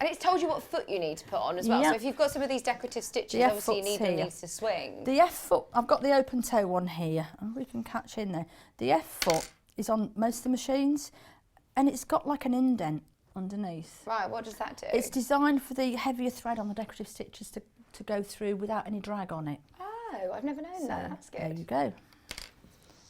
And it's told you what foot you need to put on as well. So if you've got some of these decorative stitches, obviously you need them to swing. The F foot, I've got the open toe one here, and we can catch in there. The F foot is on most of the machines, and it's got like an indent underneath. Right, what does that do? It's designed for the heavier thread on the decorative stitches to go through without any drag on it. Oh, I've never known that. That's good. There you go.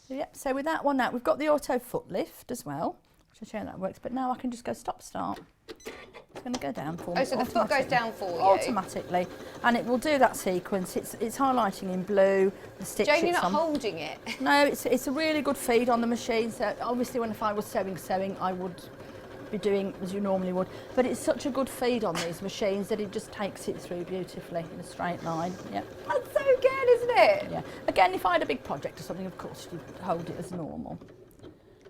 Yep, so with that one now, we've got the auto foot lift as well, which I'll show you how that works, but now I can just go stop start. It's going to go down for me. Oh, so the foot goes down for you? Automatically, and it will do that sequence. It's highlighting in blue, the stitch. Jane, you're not holding it? No, it's a really good feed on the machine, so obviously if I was sewing, I would be doing as you normally would, but it's such a good feed on these machines that it just takes it through beautifully in a straight line. Yeah, that's so good, isn't it? Yeah, again, if I had a big project or something, of course you'd hold it as normal.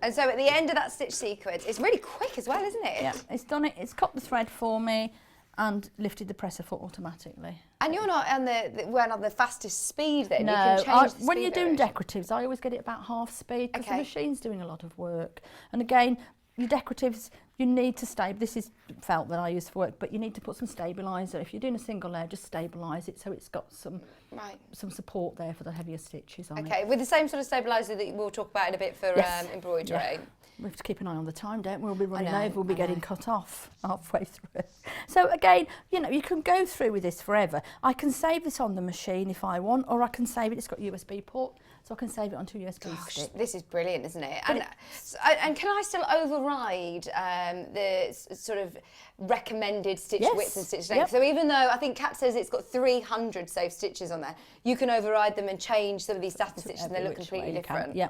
And so at the end of that stitch sequence, it's really quick as well, isn't it? Yeah, it's done it. It's cut the thread for me and lifted the presser foot automatically. And you're not on the fastest speed then? No, you can change the speed when you're doing decoratives, I always get it about half speed because the machine's doing a lot of work. And again, your decoratives, you need to this is felt that I use for work, but you need to put some stabiliser. If you're doing a single layer, just stabilise it so it's got some support there for the heavier stitches on it. Okay, with the same sort of stabiliser that we'll talk about in a bit for embroidery. Yeah. We have to keep an eye on the time, don't we? We'll be running over, we'll be getting cut off halfway through. So again, you know, you can go through with this forever. I can save this on the machine if I want, or I can save it, it's got a USB port, so I can save it onto a USB stick. This is brilliant, isn't it? And can I still override the sort of recommended stitch width and stitch length? So even though I think Kat says it's got 300 safe stitches on there, you can override them and change some of these satin stitches and they look completely different. Yeah.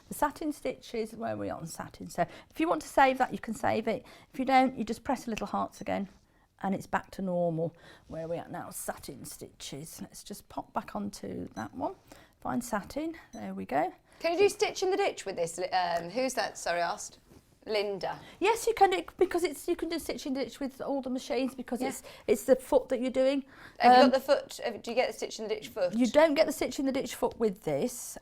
The satin stitches, where are we on satin? So if you want to save that, you can save it. If you don't, you just press the little hearts again and it's back to normal. Where are we at now? Satin stitches. Let's just pop back onto that one. Find satin, there we go. Can you do stitch in the ditch with this? Who's that, sorry, asked? Linda. Yes, you can do, because you can do stitch in the ditch with all the machines because it's the foot that you're doing. Have you got the foot? Do you get the stitch in the ditch foot? You don't get the stitch in the ditch foot with this.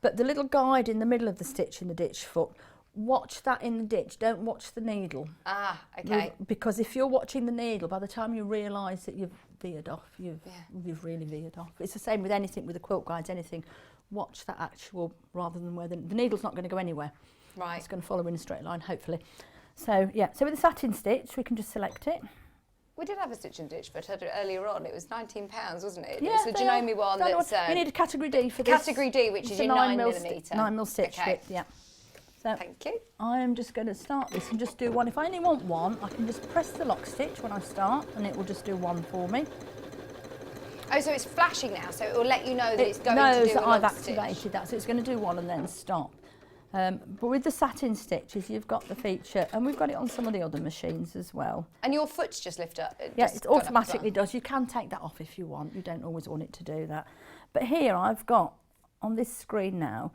But the little guide in the middle of the stitch in the ditch foot, watch that in the ditch, don't watch the needle. Ah, okay. Because if you're watching the needle, by the time you realise that you've veered off, you've really veered off. It's the same with anything, with the quilt guides, anything. Watch that actual, rather than where the needle's not going to go anywhere. Right. It's going to follow in a straight line, hopefully. So, yeah, so with the satin stitch, we can just select it. We did have a stitch and ditch for it earlier on. It was £19, wasn't it? Yeah, It's the Janome one that's... you need a category D for this. Category D, which It's is a your 9 9mm millimetre. 9mm stitch width, yeah. So Thank you. I am just going to start this and just do one. If I only want one, I can just press the lock stitch when I start and it will just do one for me. Oh, so it's flashing now, so it will let you know that it's going to knows do that a I've lock stitch. activated that, so it's going to do one and then stop. But with the satin stitches, you've got the feature, and we've got it on some of the other machines as well. And your foot's just lift up. Yeah, it automatically does. You can take that off if you want. You don't always want it to do that. But here I've got, on this screen now,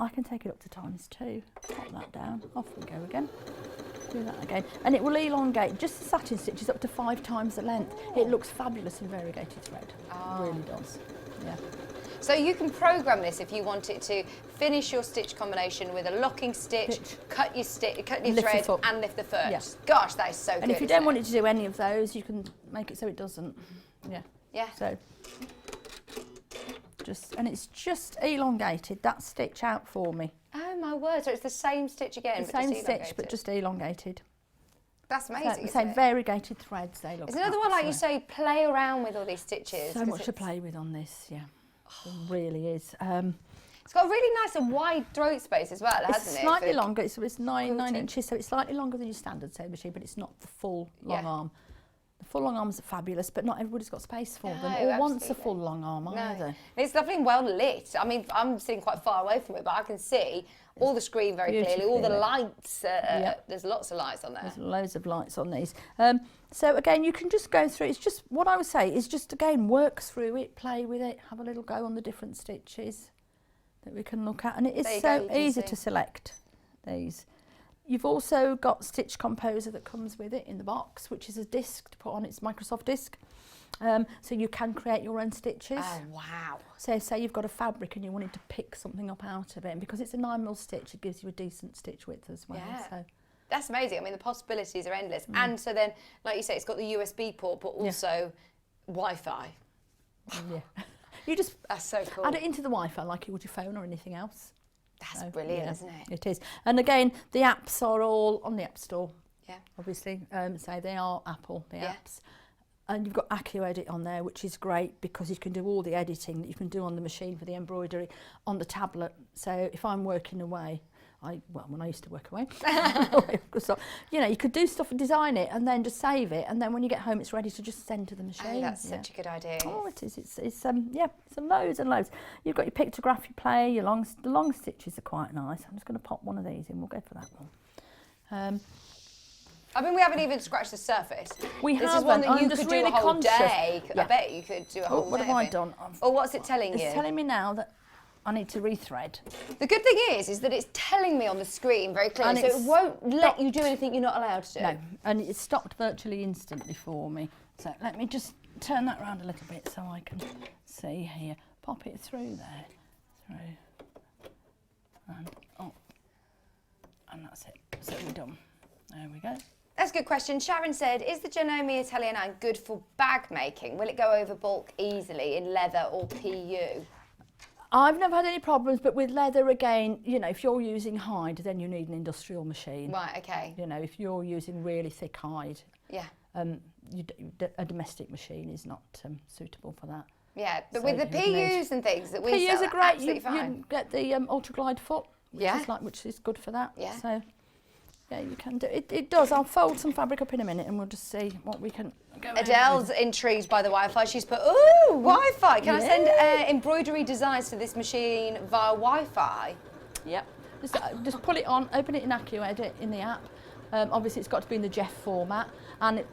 I can take it up to ×2. Pop that down. Off we go again. Do that again. And it will elongate. Just the satin stitches up to 5 times the length. It looks fabulous in variegated thread. It really does. Yeah. So you can program this if you want it to finish your stitch combination with a locking stitch, cut your thread and lift the foot. Yeah. Gosh, that is so good. And if you don't want it to do any of those, you can make it so it doesn't. Yeah. Yeah. So and it's just elongated that stitch out for me. Oh my word! So it's the same stitch again, The but same just stitch, but just elongated. That's amazing. So, same variegated threads. They look. It's another one, like you say, play around with all these stitches. So much to play with on this. Yeah. It really is. It's got a really nice and wide throat space as well, hasn't it? It's slightly longer, so it's 9 inches, so it's slightly longer than your standard sewing machine, but it's not the full long arm. The full long arms are fabulous, but not everybody's got space for them, or wants a full long arm either. It's lovely and well lit. I mean, I'm sitting quite far away from it, but I can see all the screen very clearly, all the lights. There's lots of lights on there. There's loads of lights on these. So again, you can just go through, it's just, what I would say is just, again, work through it, play with it, have a little go on the different stitches that we can look at. And it is so easy to select these. You've also got Stitch Composer that comes with it in the box, which is a disc to put on. It's Microsoft disc. So you can create your own stitches. Oh, wow. So say you've got a fabric and you wanted to pick something up out of it. And because it's a 9mm stitch, it gives you a decent stitch width as well. Yeah. So that's amazing. I mean, the possibilities are endless. And so then, like you say, it's got the USB port, but also Wi-Fi. Yeah. You just that's so cool. Add it into the Wi-Fi like you would your phone or anything else. That's brilliant, isn't it? It is. And again, the apps are all on the App Store. Yeah. Obviously, so they are Apple, the apps. And you've got AccuEdit on there, which is great because you can do all the editing that you can do on the machine for the embroidery on the tablet. So if I'm working away, when I used to work away, so, you know, you could do stuff and design it and then just save it, and then when you get home, it's ready to just send to the machine. Oh, that's such a good idea. Oh, it is. It's loads and loads. You've got your pictograph, you play, the long stitches are quite nice. I'm just going to pop one of these in. We'll go for that one. I mean, we haven't even scratched the surface. We this haven't. is one that you I'm could just do really a whole conscious. day. Yeah. I bet you could do a whole day. What have I done? Or what's it telling you? It's telling me now that I need to rethread. The good thing is that it's telling me on the screen very clearly, so it won't let you do anything you're not allowed to do. No, and it stopped virtually instantly for me. So let me just turn that around a little bit so I can see here. Pop it through there, and and that's it. So we're done. There we go. That's a good question. Sharon said, is the Janome Atelier 9 good for bag making? Will it go over bulk easily in leather or PU? I've never had any problems, but with leather, again, you know, if you're using hide, then you need an industrial machine. Right, okay. You know, if you're using really thick hide, yeah, a domestic machine is not suitable for that. Yeah, but so with the PUs and things that we PUs sell, are great. Absolutely fine. You get the Ultra Glide foot, which is good for that. Yeah. So, yeah, you can do it. It does. I'll fold some fabric up in a minute and we'll just see what we can go Adele's intrigued by the Wi-Fi. She's put, ooh, Wi-Fi. Can I send embroidery designs to this machine via Wi-Fi? Yep. Just pull it on, open it in AccuEdit in the app. Obviously, it's got to be in the Jeff format, and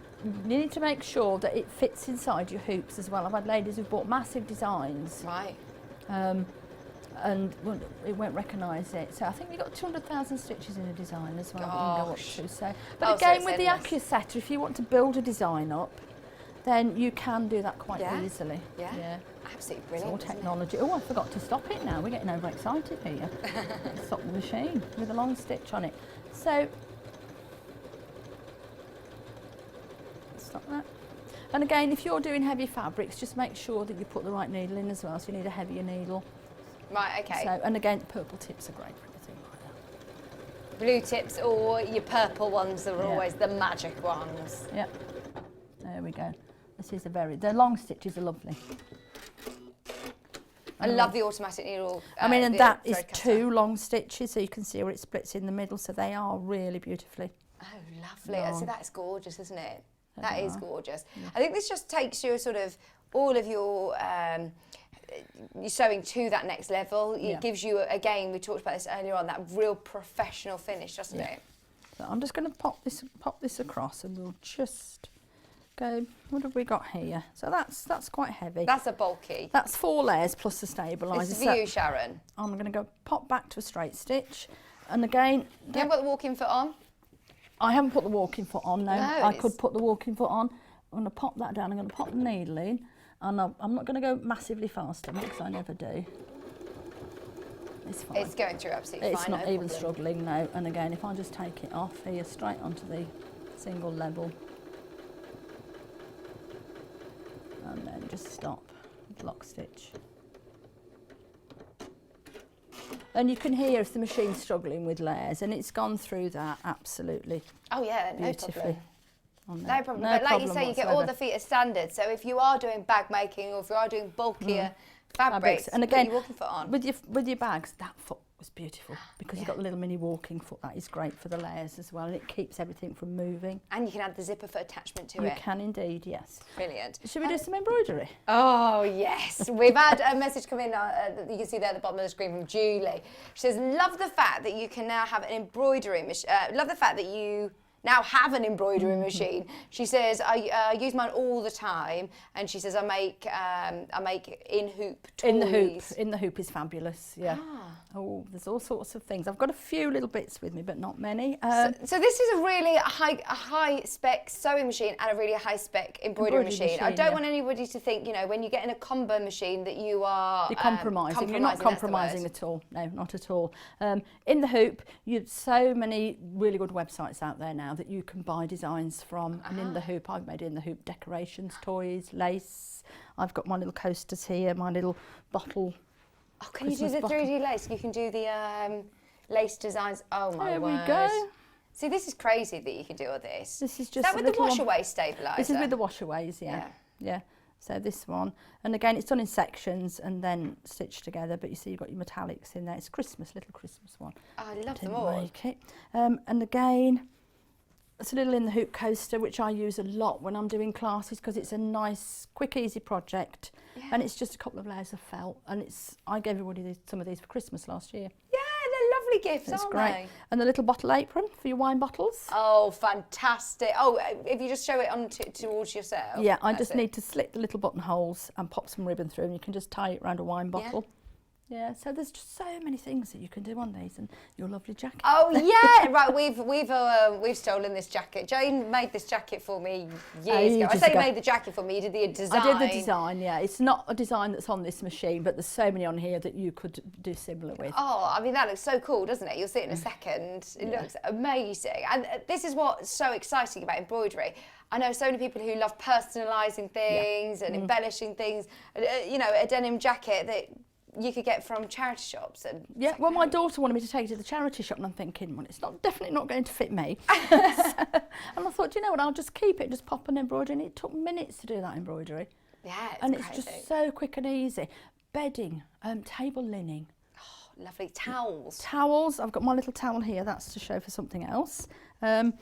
you need to make sure that it fits inside your hoops as well. I've had ladies who've bought massive designs. Right. And it won't recognise it. So I think you've got 200,000 stitches in a design as well that you can go up to. So, but again, with the AccuSetter, if you want to build a design up, then you can do that quite easily. Yeah. Absolutely brilliant. It's all technology. Oh, I forgot to stop it now. We're getting overexcited here. Stop the machine with a long stitch on it. So, stop that. And again, if you're doing heavy fabrics, just make sure that you put the right needle in as well. So you need a heavier needle. Right, okay. So, and again, purple tips are great for anything like that. Blue tips or your purple ones are always the magic ones. Yeah. we go. This is the long stitches are lovely. I love the automatic needle. I mean, and the that is thread cutter. 2 long stitches, so you can see where it splits in the middle, so they are really beautifully. Oh, lovely. long. See, that's gorgeous, isn't it? That is gorgeous. I think this just takes you sort of all of your sewing to that next level. It gives you, again, we talked about this earlier on, that real professional finish, doesn't it? So I'm just going to pop this across, and we'll just go. What have we got here? So that's quite heavy. That's a bulky. That's 4 layers plus the stabiliser. This is for you, Sharon. I'm going to go pop back to a straight stitch, and again. You haven't got the walking foot on? I haven't put the walking foot on, no. I it's- could put the walking foot on. I'm going to pop that down. I'm going to pop the needle in, and I'm not going to go massively fast on it because I never do. It's fine. It's going through absolutely It's fine. not no even problem. struggling now. And again, if I just take it off here straight onto the single level, and then just stop, block stitch. And you can hear if the machine's struggling with layers, and it's gone through that absolutely Oh yeah, no beautifully. problem. on No there. problem. But like you say, you get all whatsoever. the feet as standard. So if you are doing bag making or if you are doing bulkier fabrics, And put again, your walking foot on. with your bags, that foot was beautiful because you've got the little mini walking foot. That is great for the layers as well, and it keeps everything from moving. And you can add the zipper foot attachment to You it. can indeed, yes. Brilliant. Should we do some embroidery? Oh yes, we've had a message come in that you can see there at the bottom of the screen from Julie. She says, love the fact that you can now have an embroidery machine, love the fact that you now have an embroidery machine. She says, I use mine all the time, and she says I make in hoop toys. In the hoop is fabulous, yeah. Oh, there's all sorts of things. I've got a few little bits with me, but not many. So this is a really high spec sewing machine and a really high spec embroidery machine. I don't want anybody to think, you know, when you get in a combo machine that you're compromising. You're not that's the word. compromising at all. No, not at all. In the hoop, you've so many really good websites out there now that you can buy designs from. And in the hoop, I've made in the hoop decorations, toys, lace. I've got my little coasters here, my little bottle. Oh, can you do the 3D lace? You can do the lace designs. Oh my There word. we go. See, this is crazy that you can do all this. This is Is just that a with the little one. wash-away stabiliser? This is with the washaways, yeah. So this one, and again, it's done in sections and then stitched together. But you see, you've got your metallics in there. It's Christmas, little Christmas one. Oh, I love them Didn't all. make it. And again, it's a little in the hoop coaster, which I use a lot when I'm doing classes because it's a nice, quick, easy project, and it's just a couple of layers of felt. And I gave everybody some of these for Christmas last year. Yeah, they're lovely gifts, It's aren't great. they? And the little bottle apron for your wine bottles. Oh, fantastic. Oh, if you just show it on towards yourself. Yeah, I that's just it. need to slit the little buttonholes and pop some ribbon through, and you can just tie it around a wine bottle. Yeah, so there's just so many things that you can do on these, and your lovely jacket. Oh yeah, right. We've stolen this jacket. Jane made this jacket for me years ago. I Ages say you ago. made the jacket for me. You did the design. I did the design, yeah. It's not a design that's on this machine, but there's so many on here that you could do similar with. Oh, I mean, that looks so cool, doesn't it? You'll see it in a second. It looks amazing. And this is what's so exciting about embroidery. I know so many people who love personalising things and embellishing things. You know, a denim jacket that you could get from charity shops. And Yeah, well, my daughter wanted me to take it to the charity shop, and I'm thinking, well, it's definitely not going to fit me. And I thought, you know what, I'll just keep it, just pop an embroidery, and it took minutes to do that embroidery. yeah, And crazy. it's just so quick and easy. Bedding, table linen. Lovely towels. Towels, I've got my little towel here, that's to show for something else. And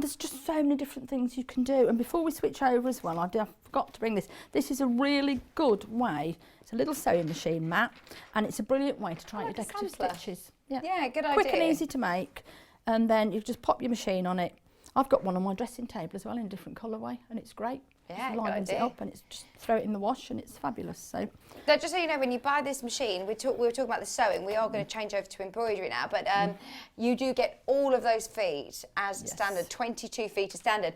there's just so many different things you can do. And before we switch over as well, I forgot to bring this. This is a really good way. It's a little sewing machine mat, and it's a brilliant way to try your like a decorative sampler. stitches. Yeah, good Quick idea. and easy to make. And then you just pop your machine on it. I've got one on my dressing table as well in a different colourway, and it's great. Yeah, Just good livens it idea. up, and it's just throw it in the wash, and it's fabulous. So Now, just so you know, when you buy this machine, we were talking about the sewing. We are going to change over to embroidery now, but you do get all of those feet as standard. 22 feet is standard.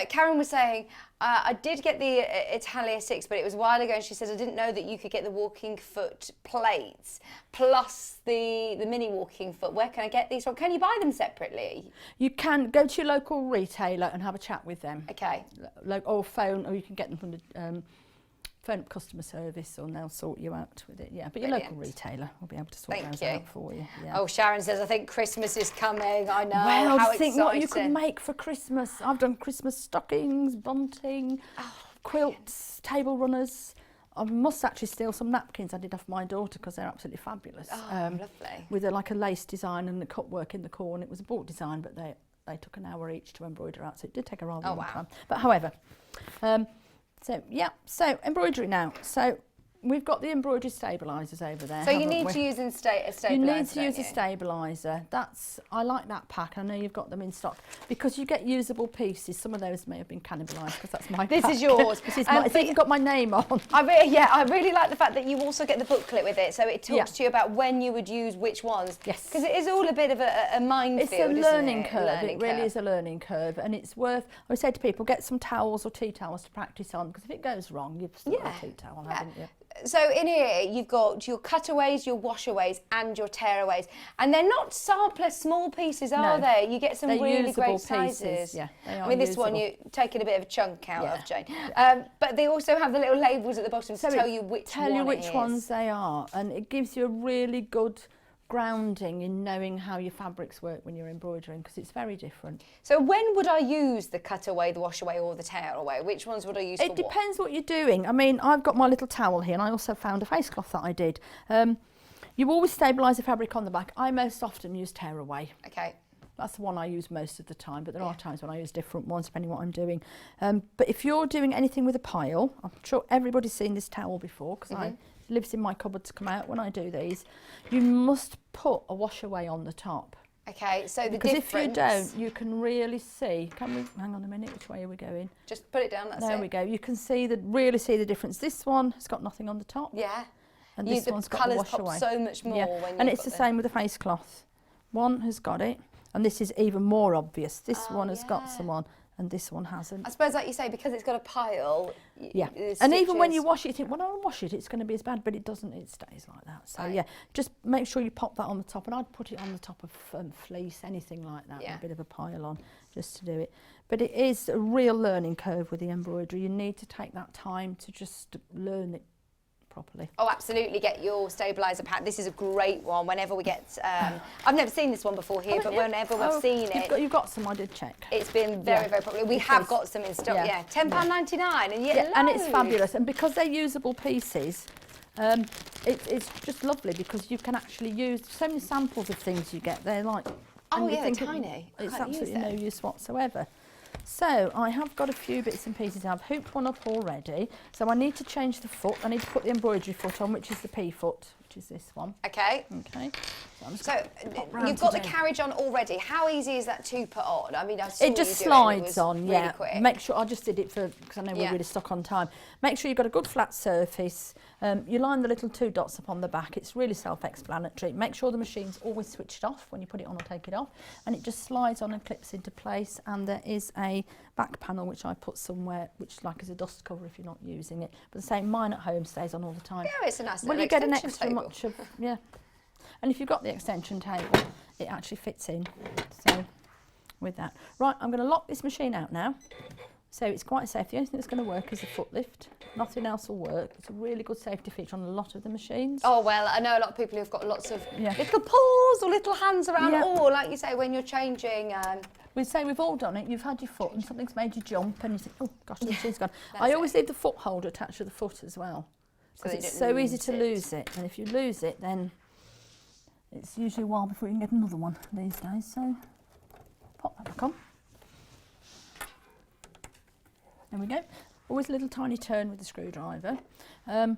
Karen was saying, I did get the Atelier 6, but it was a while ago, and she says I didn't know that you could get the walking foot plates plus the mini walking foot. Where can I get these from? Can you buy them separately? you can go to your local retailer and have a chat with them. Okay. Or phone, or you can get them from the phone up customer service and they'll sort you out with it. Yeah, but your local retailer will be able to sort those out for you. Yeah. Oh, Sharon says, I think Christmas is coming. I know. Well, how think exciting. what you could make for Christmas. I've done Christmas stockings, bunting, quilts, table runners. I must actually steal some napkins I did off my daughter because they're absolutely fabulous. Oh, lovely. With like a lace design and the cut work in the corner. It was a bought design, but they took an hour each to embroider out, so it did take a rather long time. But however, so embroidery now. So we've got the embroidery stabilisers over there. So you need to use a stabiliser. You need to use a stabiliser. I like that pack. I know you've got them in stock because you get usable pieces. Some of those may have been cannibalised because that's my This pack. is yours. This is it's even got my name on. I really like the fact that you also get the booklet with it, so it talks to you about when you would use which ones. Yes. Because it is all a bit of a minefield. It's a learning curve. It really is a learning curve, and it's worth. I would say to people, get some towels or tea towels to practice on, because if it goes wrong, you've still got a tea towel, haven't you? So in here you've got your cutaways, your washaways and your tearaways, and they're not sampler small pieces, are they? You get some really great sizes. Yeah, they are. I mean, this one you're taking a bit of a chunk out of, Jane. But they also have the little labels at the bottom to tell you which ones they are, and it gives you a really good grounding in knowing how your fabrics work when you're embroidering, because it's very different. So when would I use the cutaway, the washaway or the tearaway? Which ones would I use for what? It depends what you're doing. I mean, I've got my little towel here, and I also found a face cloth that I did. You always stabilise the fabric on the back. I most often use tearaway. Okay. That's the one I use most of the time, but there are times when I use different ones depending what I'm doing. But if you're doing anything with a pile, I'm sure everybody's seen this towel before, because it lives in my cupboard to come out when I do these. You must put a wash away on the top. Okay, so the because difference... if you don't, you can really see. Can we hang on a minute? Which way are we going? Just put it down. That's it. There we go. You can see really see the difference. This one has got nothing on the top. Yeah. And this one's got the wash away. So much more. When and it's the same with the face cloth. One has got it, and this is even more obvious. This one has got some on, and this one hasn't. I suppose, like you say, because it's got a pile. Yeah. And even when you wash it, you think, well, I'll wash it, it's going to be as bad, but it doesn't. It stays like that. So yeah, just make sure you pop that on the top, and I'd put it on the top of fleece, anything like that, with a bit of a pile on, just to do it. But it is a real learning curve with the embroidery. You need to take that time to just learn it properly. Oh, absolutely. Get your stabiliser pack. This is a great one. Whenever we get, I've never seen this one before here, but whenever we've seen it, you've got some. I did check. It's been very popular. We have got some in stock. Yeah, £10.99, and and it's fabulous. And because they're usable pieces, it's just lovely because you can actually use so many samples of things you get. They're like, they're tiny. It's absolutely no use whatsoever. So I have got a few bits and pieces. I've hooped one up already. So I need to change the foot. I need to put the embroidery foot on, which is the P foot, which is this one. Okay. Okay. So you've got the carriage on already. How easy is that to put on? I mean, I saw it just you slides do it, on. really quick. Make sure I just did it because I know we're really stuck on time. Make sure you've got a good flat surface. You line the little 2 dots up on the back. It's really self-explanatory. Make sure the machine's always switched off when you put it on or take it off, and it just slides on and clips into place. And there is a back panel which I put somewhere, which is a dust cover if you're not using it. But the same, mine at home stays on all the time. Yeah, it's a nice little Well, you get an extension extra table. much of and if you've got the extension table, it actually fits in. So with that, right, I'm going to lock this machine out now. So it's quite safe. The only thing that's going to work is the foot lift. Nothing else will work. It's a really good safety feature on a lot of the machines. Oh, well, I know a lot of people who've got lots of little paws or little hands around, or like you say, when you're changing. We'd say we've all done it. You've had your foot and something's made you jump and you think, oh gosh, the machine's gone. I always leave the foot holder attached to the foot as well, because it's so easy to lose it. And if you lose it, then it's usually a while before you can get another one these days. So pop that back on. There we go. Always a little tiny turn with the screwdriver. I'll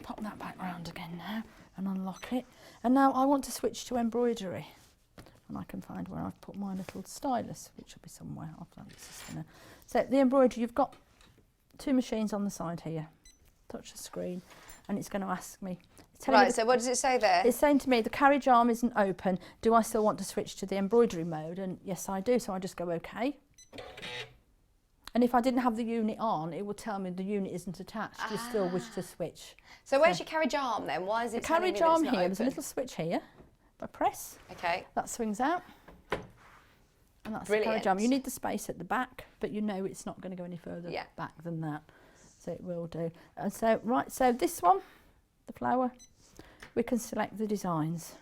pop that back round again now and unlock it. And now I want to switch to embroidery. And I can find where I've put my little stylus, which will be somewhere. So the embroidery, you've got 2 machines on the side here. Touch the screen and it's going to ask me. Right, so what does it say there? It's saying to me the carriage arm isn't open. Do I still want to switch to the embroidery mode? And yes, I do. So I just go OK. And if I didn't have the unit on, it would tell me the unit isn't attached. You still wish to switch. So where's your carriage arm then? Why is it the carriage arm here? There's a little switch here. I press. Okay. That swings out. And that's the carriage arm. You need the space at the back, but you know it's not going to go any further back than that. So it will do. And so, right, so this one, the flower, we can select the designs.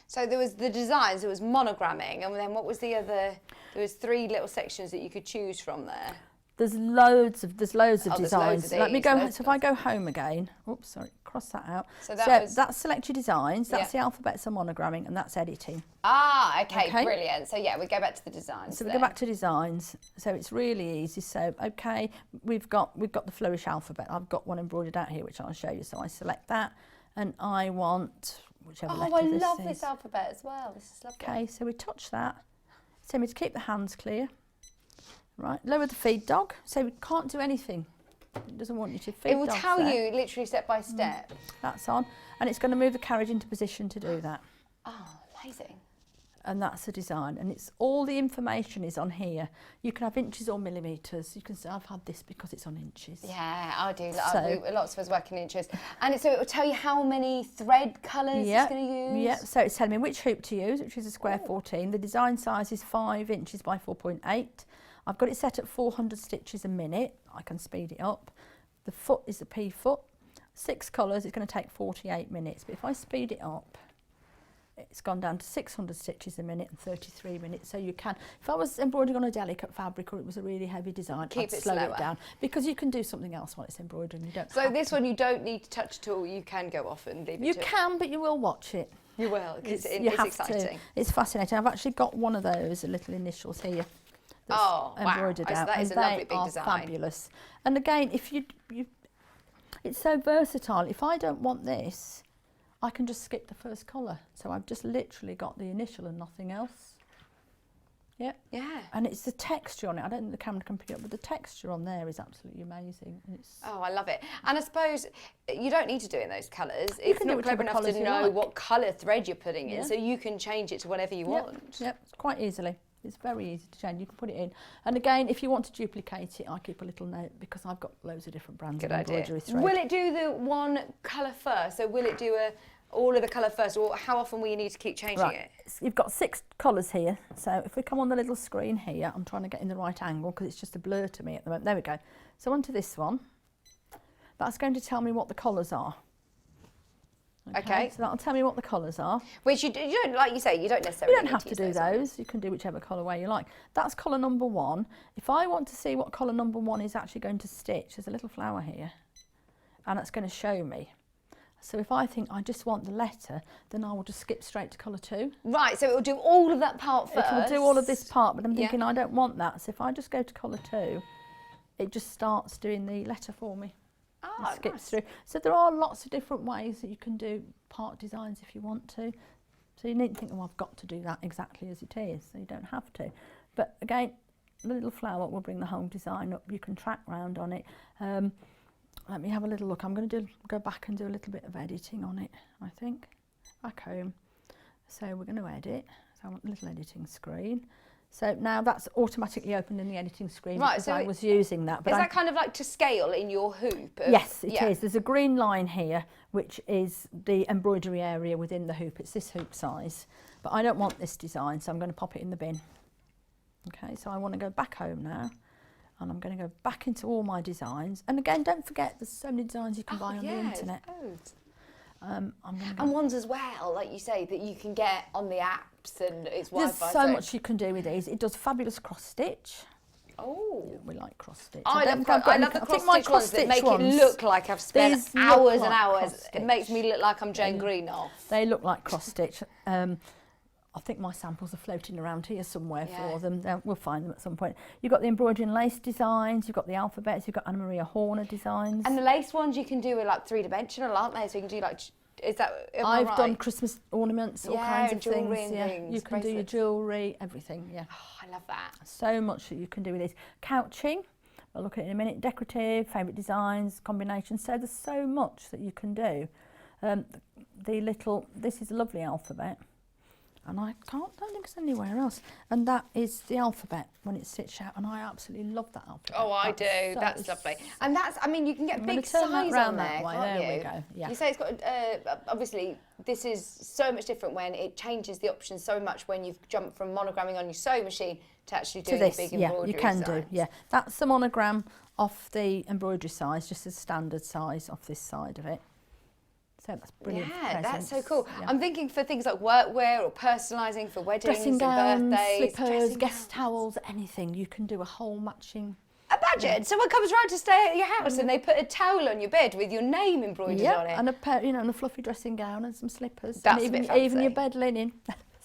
So there was the designs, there was monogramming, and then what was the other? There was 3 little sections that you could choose from there. There's loads of designs. There's loads of Let me these, go. loads So of if I go home again, oops, sorry, cross that out. So that that's select your designs. That's Yeah. the alphabets and monogramming, and that's editing. Ah, okay, Okay. brilliant. So yeah, we go back to the designs. So we then. go back to designs. So it's really easy. So okay, we've got the flourish alphabet. I've got one embroidered out here, which I'll show you. So I select that, and I want whichever letter Oh, I this love is. this alphabet as well. This is lovely. Okay, so we touch that. Tell me to keep the hands clear. Right, lower the feed dog. So we can't do anything. It doesn't want you to feed. It will dog's tell there. you literally step by step. That's on, and it's going to move the carriage into position to do that. Oh, amazing. And that's the design, and it's all the information is on here. You can have inches or millimetres. You can say I've had this because it's on inches. Yeah, I do. So- Lots of us work in inches. And so it will tell you how many thread colours it's going to use. Yeah, so it's telling me which hoop to use, which is a square 14. The design size is 5 inches by 4.8. I've got it set at 400 stitches a minute. I can speed it up. The foot is the P foot. 6 colours, it's going to take 48 minutes. But if I speed it up, it's gone down to 600 stitches a minute and 33 minutes. So you can, if I was embroidering on a delicate fabric or it was a really heavy design, Keep I'd it slow slower. it down. Because you can do something else while it's embroidering. You don't So have this to. one you don't need to touch at all. You can go off and leave it You to it. can, but you will watch it. You will, because You it's have exciting. to. It's fascinating. I've actually got one of those, little initials here. That's Oh, wow. embroidered Oh, so out, that is and a lovely they big are design. fabulous. And again, if you, it's so versatile. If I don't want this, I can just skip the first colour. So I've just literally got the initial and nothing else. Yeah. Yeah. And it's the texture on it. I don't think the camera can pick it up, but the texture on there is absolutely amazing. And it's Oh, I love it. And I suppose you don't need to do it in those colours. It's can do not clever whichever enough colours to you know like. what colour thread you're putting in, Yeah. so you can change it to whatever you want. Yep, quite easily. It's very easy to change. You can put it in. And again, if you want to duplicate it, I keep a little note because I've got loads of different brands Good of idea. embroidery thread. Will it do the one colour first? So will it do all of the colour first, or how often will you need to keep changing it? So you've got 6 colours here. So if we come on the little screen here, I'm trying to get in the right angle because it's just a blur to me at the moment. There we go. So onto this one. That's going to tell me what the colours are. Okay. So that'll tell me what the colours are. Which you don't, like you say, you don't necessarily You don't need have to use do on. those. You can do whichever colour way you like. That's colour number 1. If I want to see what colour number 1 is actually going to stitch, there's a little flower here, and that's going to show me. So if I think I just want the letter, then I will just skip straight to colour 2. Right, so it will do all of that part first. It will do all of this part, but I'm Yeah. thinking I don't want that. So if I just go to colour 2, it just starts doing the letter for me. Ah, And skips nice. through. So there are lots of different ways that you can do part designs if you want to. So you needn't think, oh, I've got to do that exactly as it is. So you don't have to. But again, the little flower will bring the whole design up. You can track round on it. Let me have a little look. I'm going to go back and do a little bit of editing on it, I think. Back home. So we're going to edit. So I want a little editing screen. So now that's automatically opened in the editing screen Right, because so I was using that. But Is I- that kind of like to scale in your hoop? Yes, it is. Yeah. There's a green line here, which is the embroidery area within the hoop. It's this hoop size, but I don't want this design, so I'm going to pop it in the bin. Okay, so I want to go back home now, and I'm going to go back into all my designs. And again, don't forget, there's so many designs you can buy on the internet. Loads. I'm going to And ones as well, like you say, that you can get on the apps and it's There's Wi-Fi. so much you can do with these. It does fabulous cross stitch. Oh. We like cross stitch. I love the cross stitch ones that make it look like I've spent These look hours and like hours. cross-stitch. It makes me look like I'm Jane Greenough. They look like cross stitch. I think my samples are floating around here somewhere Yeah. for them. We'll find them at some point. You've got the embroidery and lace designs, you've got the alphabets, you've got Anna Maria Horner designs. And the lace ones you can do are like 3-dimensional, aren't they? So you can do like, is that, am I I've right? done Christmas ornaments, all Yeah, kinds and of jewellery things. and Yeah, things, you can do your bracelets. jewellery, everything. Yeah, Oh, I love that. so much that you can do with these. Couching, we'll look at it in a minute. Decorative, favourite designs, combinations. So there's so much that you can do. This is a lovely alphabet. And I don't think it's anywhere else. And that is the alphabet when it's stitched out. And I absolutely love that alphabet. Oh, I do. That's lovely. And that's, I mean, you can get I'm big gonna turn that size round on that there, way. can't There you? we go, yeah. You say it's got, obviously, this is so much different when it changes the options so much when you've jumped from monogramming on your sewing machine to actually doing To this, big yeah, embroidery you can designs. do, yeah. That's the monogram off the embroidery size, just a standard size off this side of it. So that's brilliant. Yeah, that's so cool. Yeah. I'm thinking for things like workwear or personalising for weddings Dressing gowns, and birthdays, slippers, guest towels, anything. You can do a whole matching. Imagine someone comes round to stay at your house and they put a towel on your bed with your name embroidered on it. And a pair, and a fluffy dressing gown and some slippers. That's and a bit fancy. even your bed linen.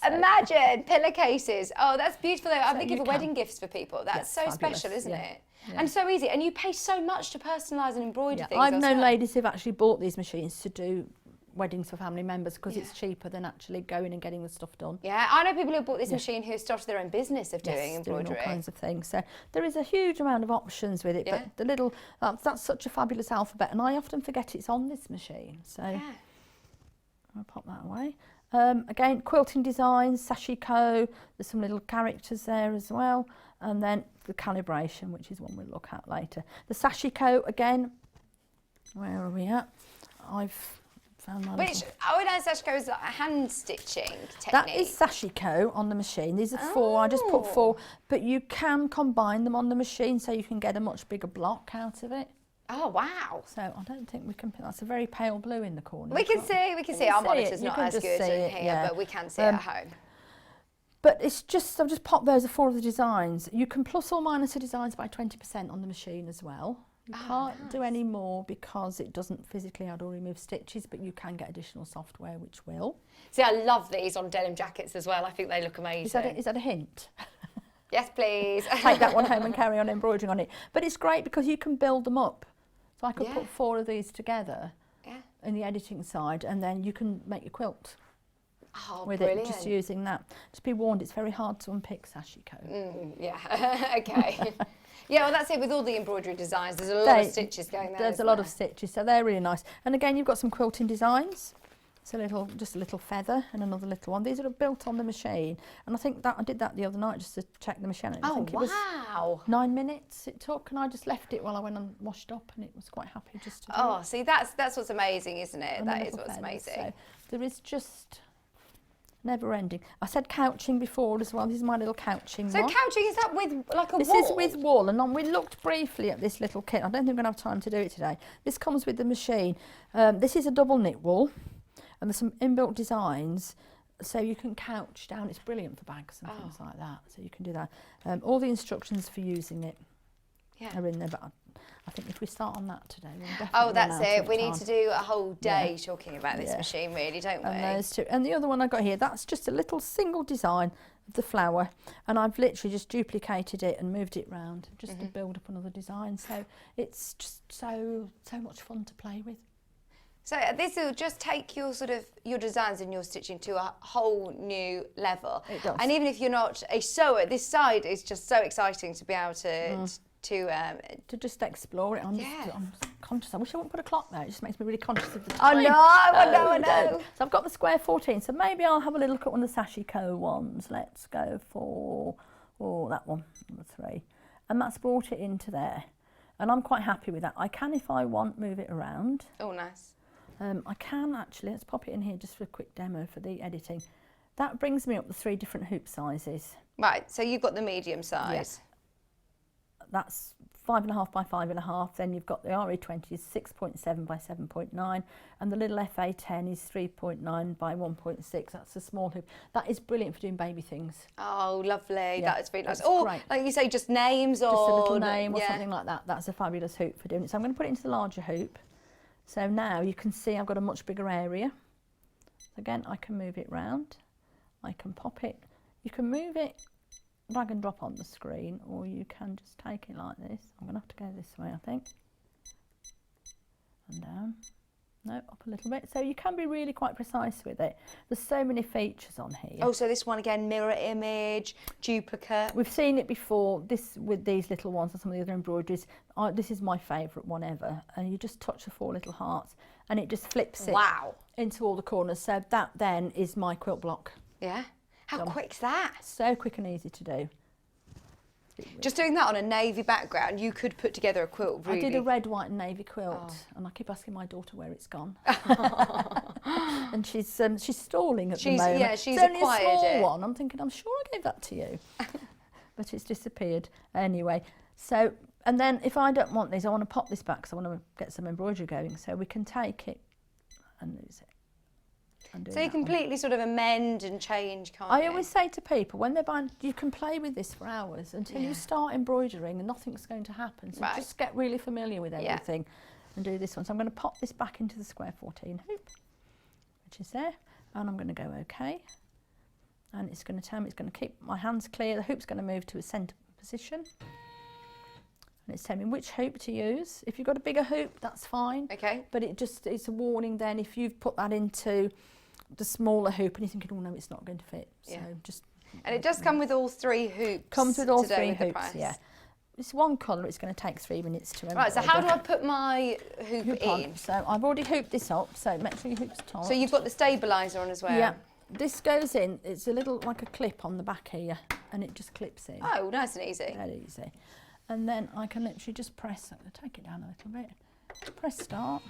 Imagine pillowcases. Oh, that's beautiful. I'm So thinking you of wedding gifts for people. That's so fabulous, special, isn't yeah. it? And so easy. And you pay so much to personalise and embroider things. I've known well. ladies who've actually bought these machines to do weddings for family members because it's cheaper than actually going and getting the stuff done. Yeah, I know people who bought this machine who started their own business of doing Yes, doing embroidery. all kinds of things. So there is a huge amount of options with it, but the little, that's such a fabulous alphabet, and I often forget it's on this machine. So I'll pop that away. Again, quilting designs, sashiko, there's some little characters there as well, and then the calibration, which is one we'll look at later. The sashiko, again, where are we at? I've found my Which, I would know sashiko is like a hand stitching technique. That is sashiko on the machine. These are 4, I just put 4, but you can combine them on the machine so you can get a much bigger block out of it. Oh, wow. So I don't think we can, that's a very pale blue in the corner. We can see, our monitor's not as good in here, but we can see it at home. But it's just, I've just popped those 4 of the designs. You can plus or minus the designs by 20% on the machine as well. You can't do any more because it doesn't physically add or remove stitches, but you can get additional software which will. See, I love these on denim jackets as well. I think they look amazing. Is that a hint? Yes, please. Take that one home and carry on embroidering on it. But it's great because you can build them up. So I could put 4 of these together in the editing side, and then you can make your quilt with it, just using that. Just be warned, it's very hard to unpick sashiko. Yeah, okay. Yeah, well, that's it with all the embroidery designs. There's a lot of stitches going there. There's a lot of stitches, so they're really nice. And again, you've got some quilting designs. So just a little feather and another little one. These are built on the machine, and I think that I did that the other night just to check the machine. I think it was 9 minutes it took, and I just left it while I went and washed up, and it was quite happy just to do it. See, that's what's amazing, isn't it? And That the is little what's feathers. amazing. So there is just never ending. I said couching before as well. This is my little couching So one. couching, is that with like a This wall? is with wool, and we looked briefly at this little kit. I don't think we're going to have time to do it today. This comes with the machine. This is a double knit wool, and there's some inbuilt designs, so you can couch down. It's brilliant for bags and things like that, so you can do that. All the instructions for using it are in there, but I think if we start on that today, we'll definitely that's run out it. of We need time. to do a whole day talking about this machine, really, don't we? And those 2. And the other one I got here, that's just a little single design of the flower, and I've literally just duplicated it and moved it round just to build up another design. So it's just so much fun to play with. So this will just take your your designs and your stitching to a whole new level. It does. And even if you're not a sewer, this side is just so exciting to be able to To just explore it. I'm conscious. I wish I wouldn't put a clock there. It just makes me really conscious of the Oh time. no, I know. So I've got the square 14. So maybe I'll have a little look at one of the sashiko ones. Let's go for that one, number 3. And that's brought it into there. And I'm quite happy with that. I can, if I want, move it around. Oh, nice. I can actually, let's pop it in here just for a quick demo for the editing. That brings me up the 3 different hoop sizes. Right, so you've got the medium size. That's 5.5 by 5.5. Then you've got the RE20 is 6.7 by 7.9, and the little FA10 is 3.9 by 1.6. That's a small hoop. That is brilliant for doing baby things. Oh, lovely. That is really nice. that's Or, great. like you say, just names or... Just a little name or something like that. That's a fabulous hoop for doing it. So I'm going to put it into the larger hoop. So now you can see I've got a much bigger area. So again, I can move it round. I can pop it. You can move it, drag and drop on the screen, or you can just take it like this. I'm going to have to go this way, I think. And down. No, up a little bit. So you can be really quite precise with it. There's so many features on here. Oh, so this one again, mirror image, duplicate. We've seen it before, this with these little ones and some of the other embroideries. This is my favourite one ever. And you just touch the 4 little hearts and it just flips it into all the corners. So that then is my quilt block. Yeah. How quick's that? So quick and easy to do. Just doing that on a navy background, you could put together a quilt really. I did a red, white and navy quilt and I keep asking my daughter where it's gone. And she's stalling at the moment. Yeah, she's it's only acquired a small it. one. I'm thinking, I'm sure I gave that to you. But it's disappeared. Anyway, so And then if I don't want these, I want to pop this back because I want to get some embroidery going. So we can take it and lose it. So you completely sort of amend and change, can't you? I always say to people, when they're buying, you can play with this for hours until you start embroidering and nothing's going to happen. So just get really familiar with everything and do this one. So I'm going to pop this back into the square 14 hoop, which is there, and I'm going to go OK. And it's going to tell me, it's going to keep my hands clear. The hoop's going to move to a centre position. And it's telling me which hoop to use. If you've got a bigger hoop, that's fine. Okay. But it's a warning then if you've put that into the smaller hoop and you're thinking, oh no, it's not going to fit. So just. And it does come with all 3 hoops. Comes with all 3 with hoops, yeah. It's one colour, it's going to take 3 minutes to embroider. Right, so how do I put my hoop in? On. So I've already hooped this up, so make sure your hoop's tight. So you've got the stabiliser on as well? Yeah. This goes in, it's a little, like a clip on the back here, and it just clips in. Oh, nice and easy. Dead easy. And then I can literally just press, I'm going to take it down a little bit, press start.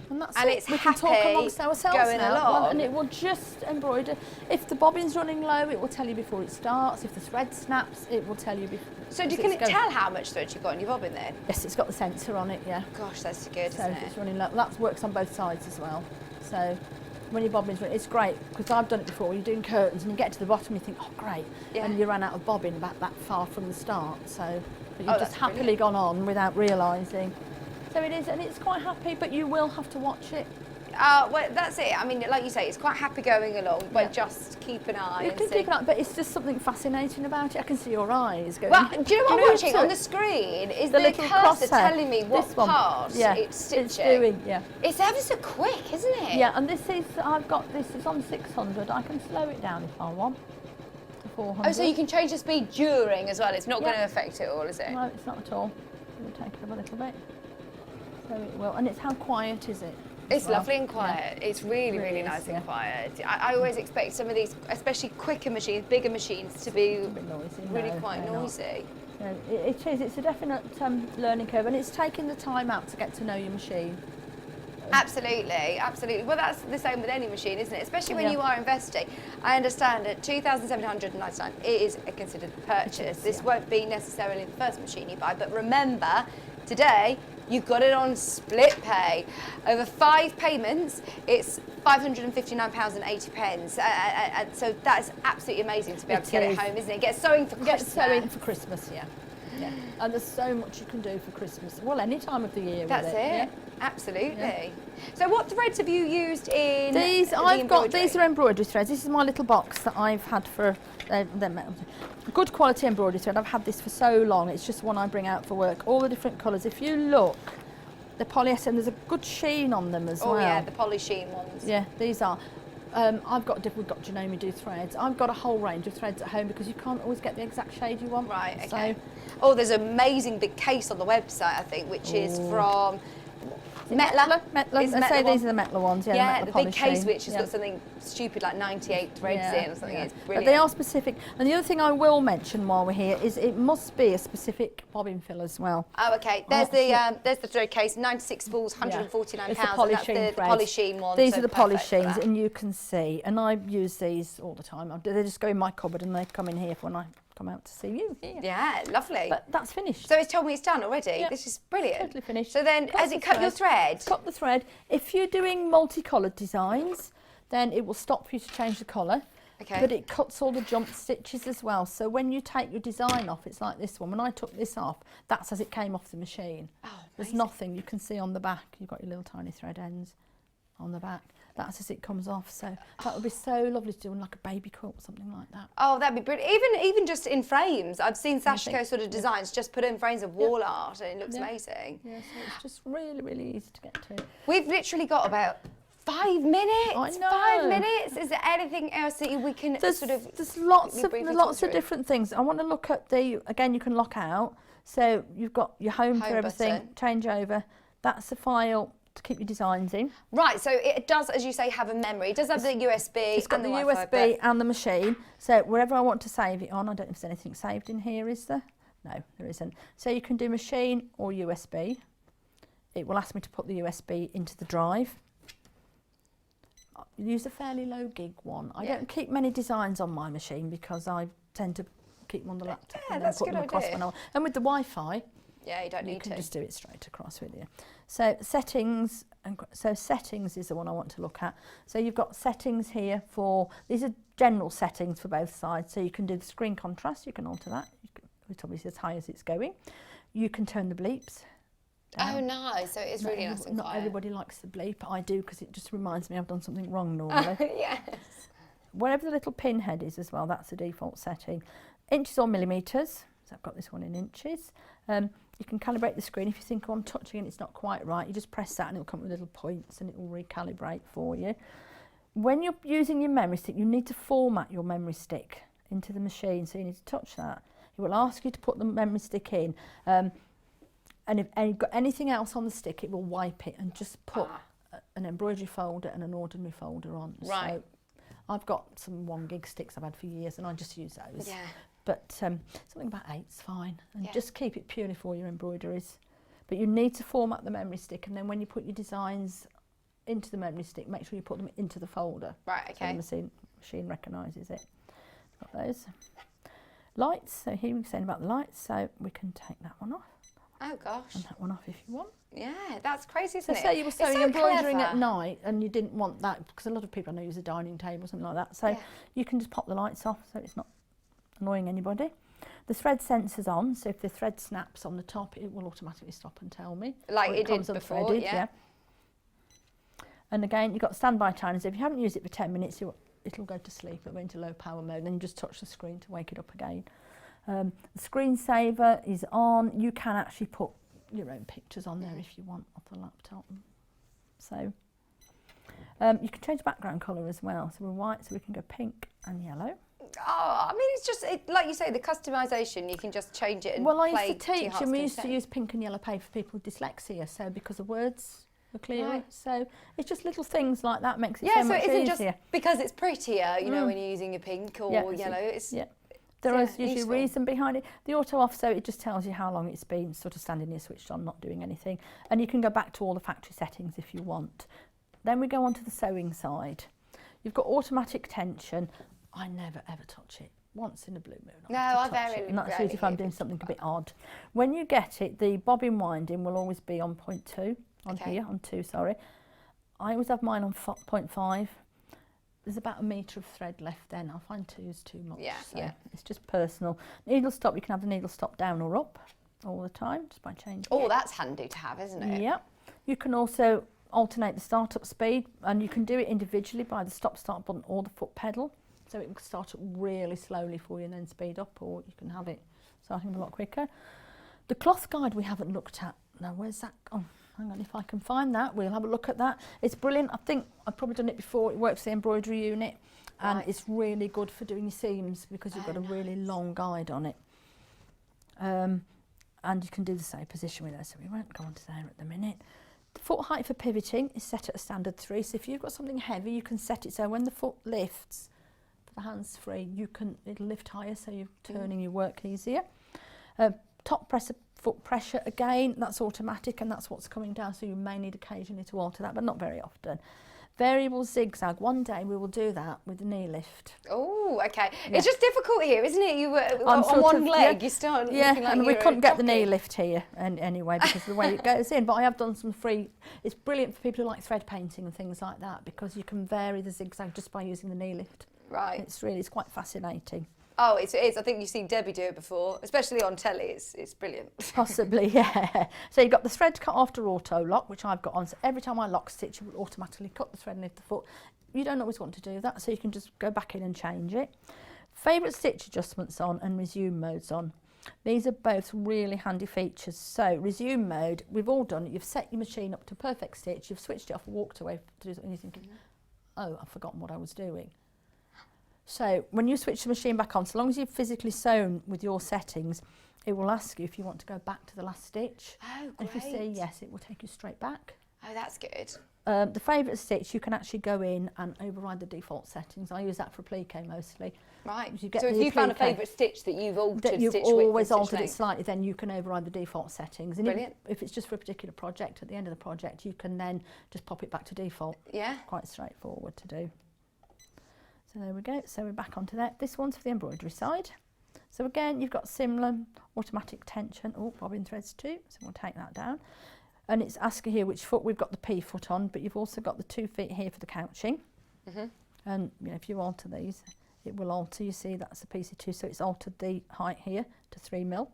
And that's and it. it's we can talk amongst ourselves going now. along. Well, and it will just embroider. If the bobbin's running low, it will tell you before it starts. If the thread snaps, it will tell you before. So can it tell how much thread you've got on your bobbin then? Yes, it's got the sensor on it, yeah. Gosh, that's good, so isn't if it? it's running low, that works on both sides as well. So when your bobbin's running, it's great, because I've done it before. You're doing curtains and you get to the bottom, you think, oh great, and you ran out of bobbin about that far from the start. So but you've just happily gone on without realising. So it is, and it's quite happy, but you will have to watch it. Well, that's it. I mean, like you say, it's quite happy going along, but just keep an eye You and can see. keep an eye, but it's just something fascinating about it. I can see your eyes going. Well, do you know what I'm watching so on the screen? Is the the little cursor crosshair. telling me what This one. part it's stitching? It's doing, yeah. It's ever so quick, isn't it? Yeah, and this is, I've got this, it's on 600. I can slow it down if I want to 400. Oh, so you can change the speed during as well. It's not going to affect it all, is it? No, it's not at all. We'll take it up a little bit. So it will. And it's how quiet is it? It's lovely and quiet. It's really, really nice is, and quiet. I always expect some of these, especially quicker machines, bigger machines, to be a bit noisy. really No, quite they're not. noisy. No, it is. It's a definite learning curve, and it's taking the time out to get to know your machine. Absolutely, absolutely. Well, that's the same with any machine, isn't it? Especially when you are investing. I understand at $2,799, it is a considered purchase. This won't be necessarily the first machine you buy, but remember, today, you've got it on split pay. Over 5 payments, it's £559.80. And so that's absolutely amazing to be able to get it home, isn't it? Get sewing for Christmas. Get sewing for Christmas, yeah. Yeah. And there's so much you can do for Christmas. Well, any time of the year with That's it. Yeah. Absolutely. Yeah. So what threads have you used in these? the I've got, embroidery? these are embroidery threads. This is my little box that I've had for good quality embroidery thread. I've had this for so long. It's just one I bring out for work. All the different colours. If you look, the polyester, and there's a good sheen on them as well. Oh yeah, the poly sheen ones. Yeah, these are. We've got Janome do threads. I've got a whole range of threads at home because you can't always get the exact shade you want. Right, okay. So, there's an amazing big case on the website, I think, which is from Metla. I say these are the Metla ones. Yeah, the big case which has got something stupid like 98 threads in or something. It's But brilliant. they are specific. And the other thing I will mention while we're here is it must be a specific bobbin fill as well. Oh, okay. There's the thread case, 96 spools, £149. It's the polysheen the polysheen ones. These so are the perfect for polysheens, that. and you can see. And I use these all the time. They just go in my cupboard, and they come in here when I come out to see you here. Yeah, lovely. But that's finished. So it's told me it's done already. Yeah. This is brilliant. Totally finished. So then, has it cut your thread? Cut the thread. If you're doing multicoloured designs, then it will stop for you to change the colour. Okay. But it cuts all the jump stitches as well. So when you take your design off, it's like this one. When I took this off, that's as it came off the machine. Oh, there's nothing you can see on the back. You've got your little tiny thread ends on the back. That's as it comes off. So that would be so lovely to do in like a baby quilt or something like that. Oh, that'd be brilliant. Even just in frames. I've seen Sashiko sort of designs just put in frames of wall art, and it looks amazing. Yeah, so it's just really, really easy to get to. We've literally got about 5 minutes. I know. 5 minutes. Is there anything else that we can There's lots of different things. I want to look at again, you can lock out. So you've got your home for everything, button. change over. That's the file to keep your designs in. Right, so it does, as you say, have a memory. It does have the USB. It's got and the Wi-Fi, USB and the machine. So wherever I want to save it on, I don't know if there's anything saved in here, is there? No, there isn't. So you can do machine or USB. It will ask me to put the USB into the drive. Use a fairly low gig one. I don't keep many designs on my machine because I tend to keep them on the laptop Yeah, and then that's a put good them across idea. when I, and with the Wi-Fi, Yeah, you don't you need can to. just do it straight across with you. So settings, so settings is the one I want to look at. So you've got settings here for, these are general settings for both sides. So you can do the screen contrast, you can alter that. It's obviously as high as it's going. You can turn the bleeps down. Oh, nice. So it's really nice and Not quiet. everybody likes the bleep. I do, because it just reminds me I've done something wrong normally. Yes. Wherever the little pin head is as well, that's the default setting. Inches or millimetres, so I've got this one in inches. You can calibrate the screen. If you think, oh, I'm touching and it's not quite right, you just press that and it'll come with little points and it will recalibrate for you. When you're using your memory stick, you need to format your memory stick into the machine, so you need to touch that. It will ask you to put the memory stick in, and if you've got anything else on the stick, it will wipe it and just put an embroidery folder and an ordinary folder on. Right. So I've got some 1 gig sticks I've had for years and I just use those. Yeah. But something about 8's fine, and Yeah. just keep it purely for your embroideries. But you need to format the memory stick, and then when you put your designs into the memory stick, make sure you put them into the folder. Right, So okay. the machine recognises it. Got those. Lights, so here we're saying about the lights, so we can take that one off Oh, gosh. and that one off if you want. Yeah, that's crazy, So isn't it? say you were It's sewing so embroidering at clever. night and you didn't want that, because a lot of people I know use a dining table or something like that, so Yeah. you can just pop the lights off so it's not annoying anybody. The thread sensor's on, so if the thread snaps on the top, it will automatically stop and tell me. Like Or it did comes before, unthreaded, yeah. And again, you've got standby timers. If you haven't used it for 10 minutes, it'll go to sleep. It'll go into low power mode, then you just touch the screen to wake it up again. The screensaver is on. You can actually put your own pictures on there if you want off the laptop. So you can change background colour as well. So we're white, so we can go pink and yellow. Oh, I mean, it's just, like you say, the customisation, you can just change it and Well, I play used to to your teach, heart's and we used to content. use pink and yellow paper for people with dyslexia, so because the words are clearer. Right. So it's just little things like that makes it Yeah, so so much it isn't easier. just because it's prettier, you know, when you're using a pink or Yeah, yellow. It's yeah. There yeah, is usually useful. reason behind it. The auto off, so it just tells you how long it's been sort of standing there switched on, not doing anything. And you can go back to all the factory settings if you want. Then we go on to the sewing side. You've got automatic tension. I never ever touch it. Once in a blue moon. No, I I very And that's rarely usually if I'm hear doing people something a talk bit odd. When you get it, the bobbin winding will always be on 0.2, on Okay. here, on 2, sorry. I always have mine on 0.5. There's about a metre of thread left then. I find 2 is too much. Yeah, so yeah. It's just personal. Needle stop, you can have the needle stop down or up all the time, just by changing Oh, it. that's handy to have, isn't it? Yep. You can also alternate the start-up speed, and you can do it individually by the stop-start button or the foot pedal. So it can start up really slowly for you and then speed up, or you can have it starting a lot quicker. The cloth guide we haven't looked at. Now, where's that? Oh, hang on, if I can find that, we'll have a look at that. It's brilliant. I think I've probably done it before. It works the embroidery unit, and Right. it's really good for doing your seams because you've got a really long guide on it. And you can do the same position with those, so we won't go on to there at the minute. The foot height for pivoting is set at a standard 3, so if you've got something heavy, you can set it so when the foot lifts, for the hands free, it'll lift higher, so you're turning your work easier. Top pressure, foot pressure, again, that's automatic, and that's what's coming down, so you may need occasionally to alter that, but not very often. Variable zigzag, one day we will do that with the knee lift. Oh, okay. Yeah. It's just difficult here, isn't it? You were I'm on sort one of- leg, yeah. you start Yeah, looking like and we you're a couldn't get the knee jockey. lift here anyway because of the way it goes in, but I have done some free. It's brilliant for people who like thread painting and things like that because you can vary the zigzag just by using the knee lift. Right. It's quite fascinating. Oh, it is. I think you've seen Debbie do it before, especially on telly. It's brilliant. Possibly, yeah. So you've got the thread cut after auto lock, which I've got on. So every time I lock stitch, it will automatically cut the thread and lift the foot. You don't always want to do that, so you can just go back in and change it. Favourite stitch adjustments on and resume modes on. These are both really handy features. So resume mode, we've all done it. You've set your machine up to perfect stitch, you've switched it off and walked away to do something, and you're thinking, oh, I've forgotten what I was doing. So when you switch the machine back on, so long as you've physically sewn with your settings, it will ask you if you want to go back to the last stitch. Oh, And if you say great. yes, it will take you straight back. Oh, that's good. The favourite stitch, you can actually go in and override the default settings. I use that for applique mostly. Right. You get So if the you found a applique favourite stitch that you've altered that you've stitch width and always stitch altered it length. slightly, then you can override the default settings. And Brilliant. if it's just for a particular project, at the end of the project, you can then just pop it back to default. Yeah. Quite straightforward to do. So there we go. So we're back onto that. This one's for the embroidery side. So again, you've got similar automatic tension. Oh, bobbin threads too, so we'll take that down. And it's asking here which foot we've got the P foot on, but you've also got the 2 feet here for the couching. And you know, if you alter these, it will alter. You see, that's a piece of 2, so it's altered the height here to 3 mil.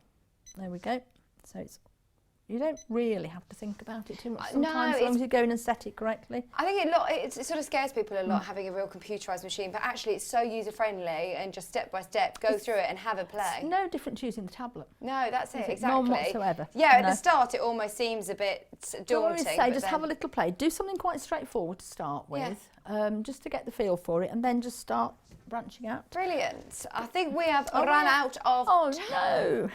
There we go. So it's, you don't really have to think about it too much sometimes, as long as you go in and set it correctly. I think it sort of scares people a lot having a real computerised machine, but actually it's so user-friendly and just step by step, go through it and have a play. It's no different to using the tablet. No, that's it, exactly. None whatsoever. Yeah, at the start it almost seems a bit daunting. Say, just have a little play. Do something quite straightforward to start with, just to get the feel for it, and then just start branching out. Brilliant. I think we have run out of time. No.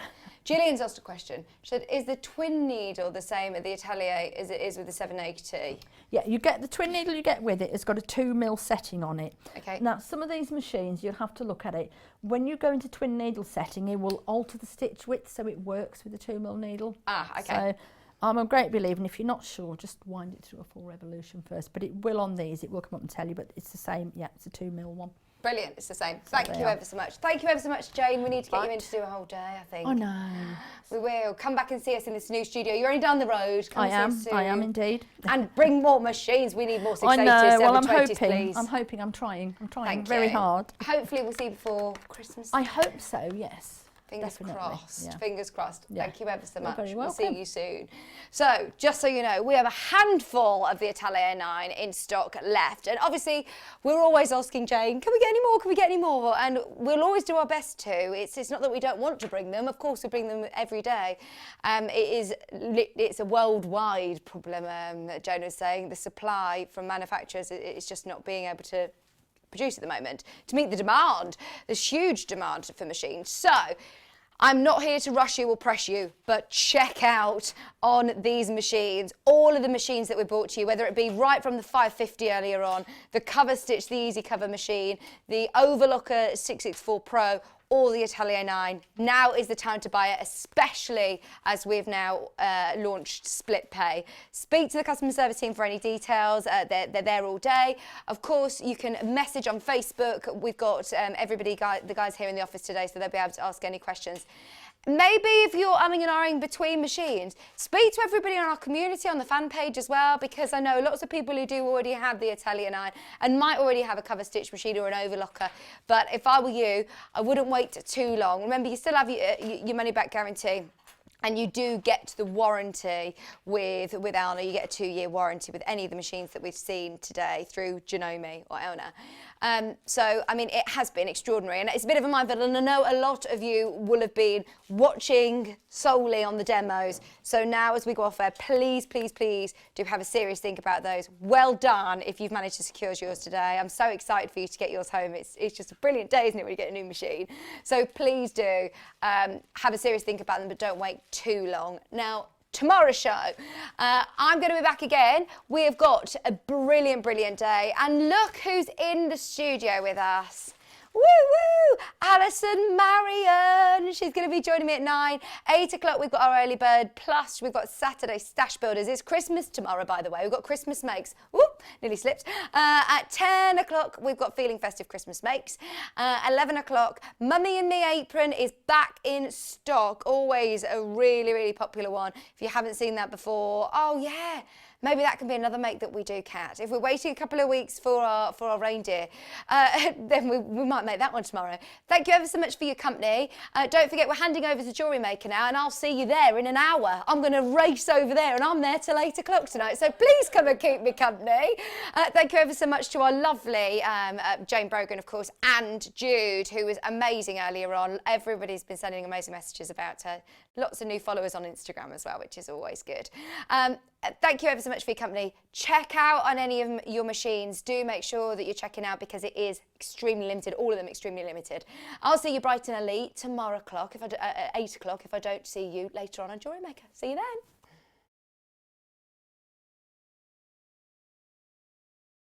Gillian's asked a question. She said, is the twin needle the same at the Atelier as it is with the 780? Yeah, you get the twin needle you get with it. It's got a 2 mil setting on it. Okay. Now, some of these machines, you'll have to look at it. When you go into twin needle setting, it will alter the stitch width so it works with the 2 mil needle. Ah, okay. So I'm a great believer, and if you're not sure, just wind it through a full revolution first. But it will on these, it will come up and tell you, but it's the same. Yeah, it's a 2 mil one. Brilliant, it's the same. Thank you ever so much. Thank you ever so much, Jane. We need to get you in to do a whole day, I think. I know. We will. Come back and see us in this new studio. You're only down the road. Come I see us am soon. indeed. And bring more machines. We need more 680s, I know, well, I'm 720s, hoping. please. I'm trying Thank very you. hard. Hopefully we'll see you before Christmas. I hope so, yes. Fingers Definitely, crossed. yeah. Fingers crossed. Yeah. Thank you ever so You're much. very We'll see welcome. you soon. So, just so you know, we have a handful of the Atelier 9 in stock left. And obviously, we're always asking Jane, can we get any more? Can we get any more? And we'll always do our best to. It's not that we don't want to bring them. Of course, we bring them every day. It's a worldwide problem, Joan was saying. The supply from manufacturers is just not being able to produce at the moment to meet the demand. There's huge demand for machines. So I'm not here to rush you or press you, but check out on these machines, all of the machines that we brought to you, whether it be right from the 550 earlier on, the Coverstitch, the Easycover machine, the Overlocker 664 Pro, or the Atelier 9. Now is the time to buy it, especially as we've now launched split pay. Speak to the customer service team for any details. They're there all day. Of course, you can message on Facebook. We've got the guys here in the office today, so they'll be able to ask any questions. Maybe if you're umming and ahhing between machines, speak to everybody in our community on the fan page as well, because I know lots of people who do already have the Atelier 9 and might already have a Coverstitch machine or an Overlocker. But if I were you, I wouldn't wait too long. Remember, you still have your money back guarantee. And you do get the warranty with Elna. You get a 2-year warranty with any of the machines that we've seen today through Janome or Elna. So, I mean, it has been extraordinary. And it's a bit of a minefield. And I know a lot of you will have been watching solely on the demos. So now as we go off air, please, please, please do have a serious think about those. Well done if you've managed to secure yours today. I'm so excited for you to get yours home. It's just a brilliant day, isn't it, when you get a new machine? So please do have a serious think about them, but don't wait too long. Now, tomorrow's show, I'm going to be back again. We have got a brilliant, brilliant day. And look who's in the studio with us. Woo woo! Alison Marion. She's going to be joining me at 9. 8 o'clock, we've got our early bird. Plus, we've got Saturday Stash Builders. It's Christmas tomorrow, by the way. We've got Christmas Makes. Whoop, nearly slipped. At 10 o'clock, we've got Feeling Festive Christmas Makes. 11 o'clock, Mummy and Me Apron is back in stock. Always a really, really popular one. If you haven't seen that before, oh yeah. Maybe that can be another make that we do, Kat. If we're waiting a couple of weeks for our reindeer, then we might make that one tomorrow. Thank you ever so much for your company. Don't forget, we're handing over to Jewellery Maker now, and I'll see you there in an hour. I'm going to race over there, and I'm there till 8 o'clock tonight, so please come and keep me company. Thank you ever so much to our lovely Jane Brogan, of course, and Jude, who was amazing earlier on. Everybody's been sending amazing messages about her. Lots of new followers on Instagram as well, which is always good. Thank you ever so much for your company. Check out on any of your machines. Do make sure that you're checking out because it is extremely limited, all of them extremely limited. I'll see you bright and early tomorrow at 8 o'clock if I don't see you later on Jewellery Maker. See you then.